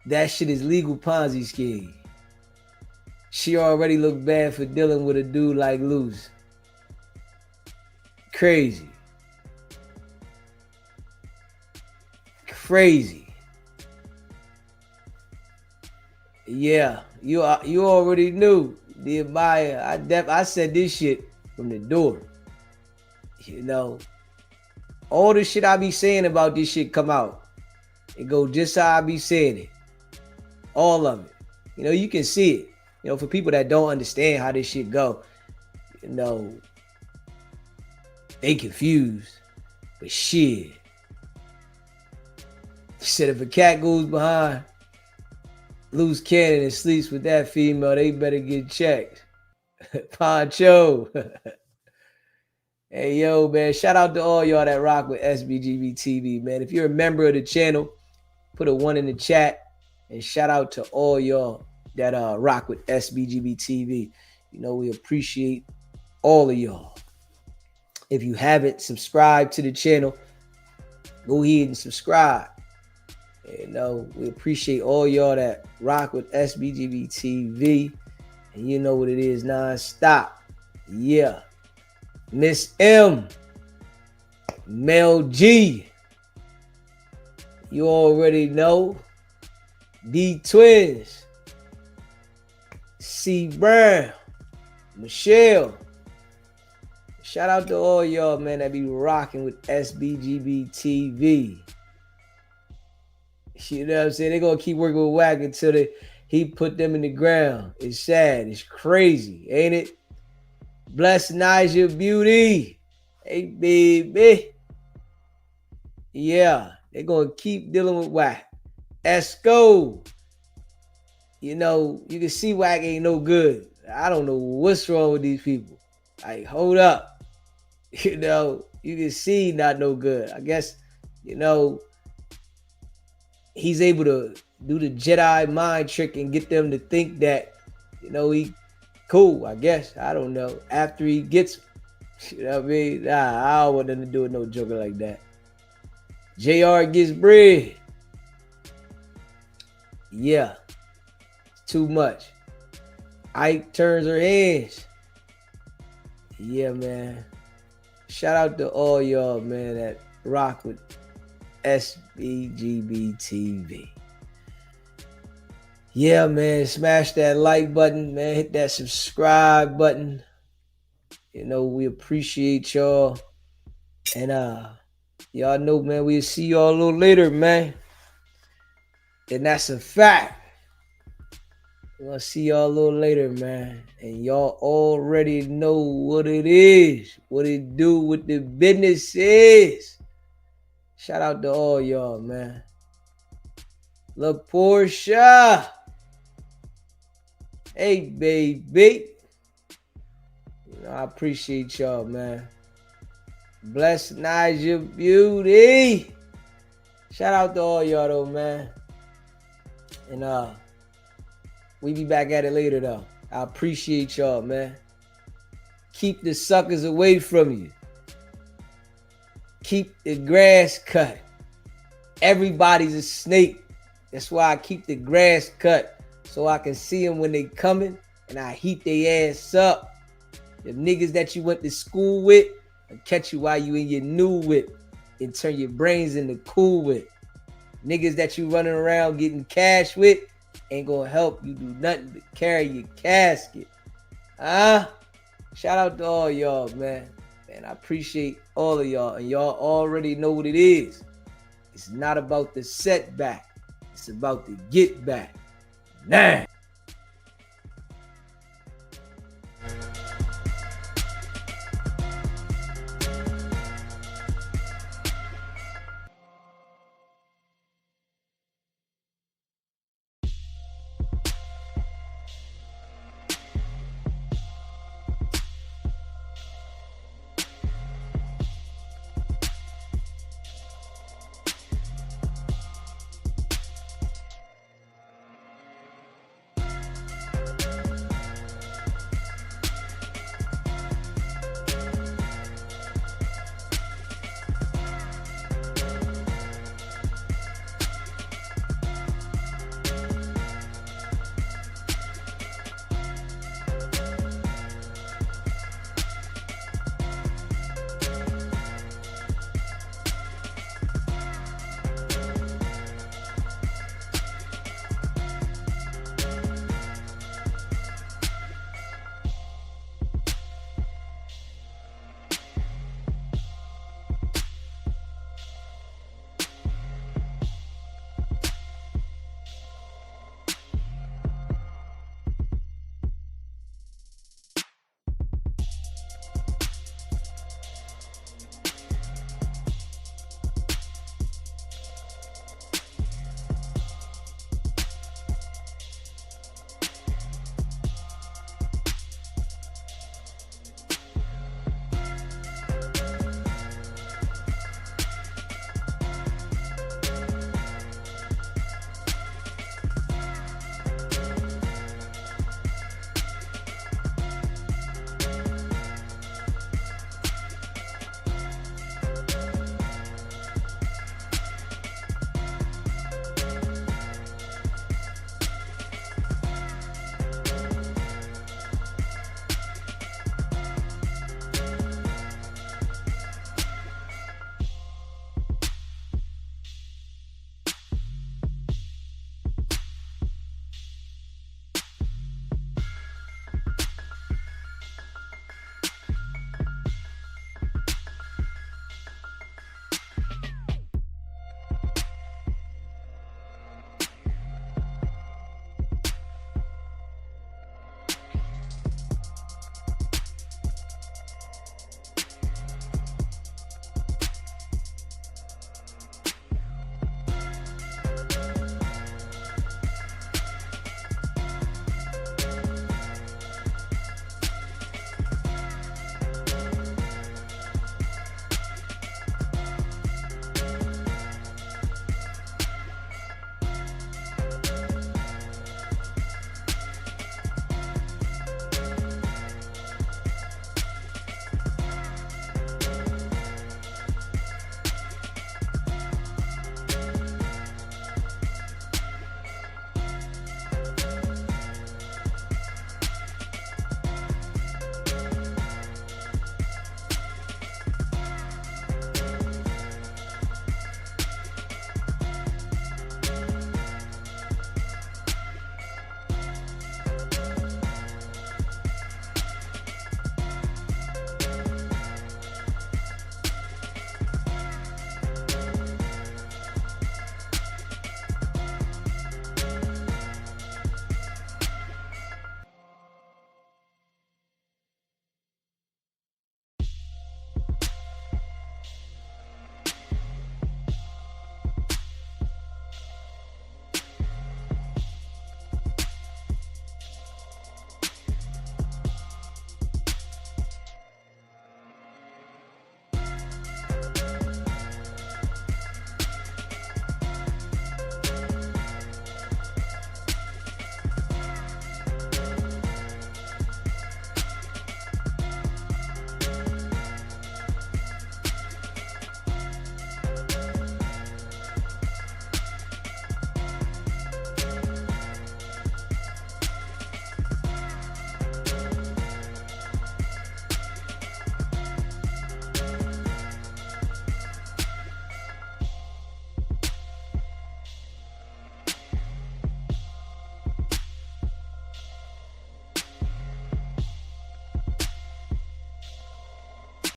That shit is legal Ponzi scheme. She already looked bad for dealing with a dude like Luce. Crazy. Crazy. Yeah, you already knew the admirer. I said this shit from the door. You know, all the shit I be saying about this shit come out. It go just how I be saying it. All of it. You know, you can see it. You know, for people that don't understand how this shit go, you know, they confused. But shit. He said if a cat goes behind Luce Cannon and sleeps with that female, they better get checked. Poncho. Hey, yo, man. Shout out to all y'all that rock with SBGB TV, man. If you're a member of the channel, put a 1 in the chat. And shout out to all y'all that rock with SBGB TV. You know, we appreciate all of y'all. If you haven't subscribed to the channel, go ahead and subscribe. You know, we appreciate all y'all that rock with SBGB TV. And you know what it is, non-stop. Yeah. Miss M. Mel G. You already know. D Twins. C Brown. Michelle. Shout out to all y'all, man, that be rocking with SBGB TV. You know what I'm saying? They're going to keep working with Wack until he put them in the ground. It's sad. It's crazy, ain't it? Bless Naja Beauty. Hey, baby. Yeah, they're going to keep dealing with Wack. Esco. You know, you can see Wack ain't no good. I don't know what's wrong with these people. Like, hold up. You know, you can see not no good. I guess, you know, he's able to do the Jedi mind trick and get them to think that, you know, he cool, I guess. I don't know. After he gets, you know what I mean? Nah, I don't want nothing to do with no joker like that. JR gets bread. Yeah. It's too much. Ike turns her hands. Yeah, man. Shout out to all y'all, man, that rock with SBGB TV. Yeah, man, smash that like button, man. Hit that subscribe button. You know, we appreciate y'all. And y'all know, man, we'll see y'all a little later, man. And that's a fact. We're gonna see y'all a little later, man. And y'all already know what it is, what it do, what the business is. Shout out to all y'all, man. La Portia. Hey, baby. You know, I appreciate y'all, man. Bless Naja Beauty. Shout out to all y'all, though, man. And we be back at it later, though. I appreciate y'all, man. Keep the suckers away from you. keep the grass cut. Everybody's a snake. That's why I keep the grass cut, so I can see them when they coming and I heat their ass up. The niggas that you went to school with will catch you while you in your new whip and turn your brains into cool whip. Niggas that you running around getting cash with ain't gonna help you do nothing but carry your casket. Shout out to all y'all, man. Man, I appreciate all of y'all, and y'all already know what it is. It's not about the setback. It's about the get back. Nah.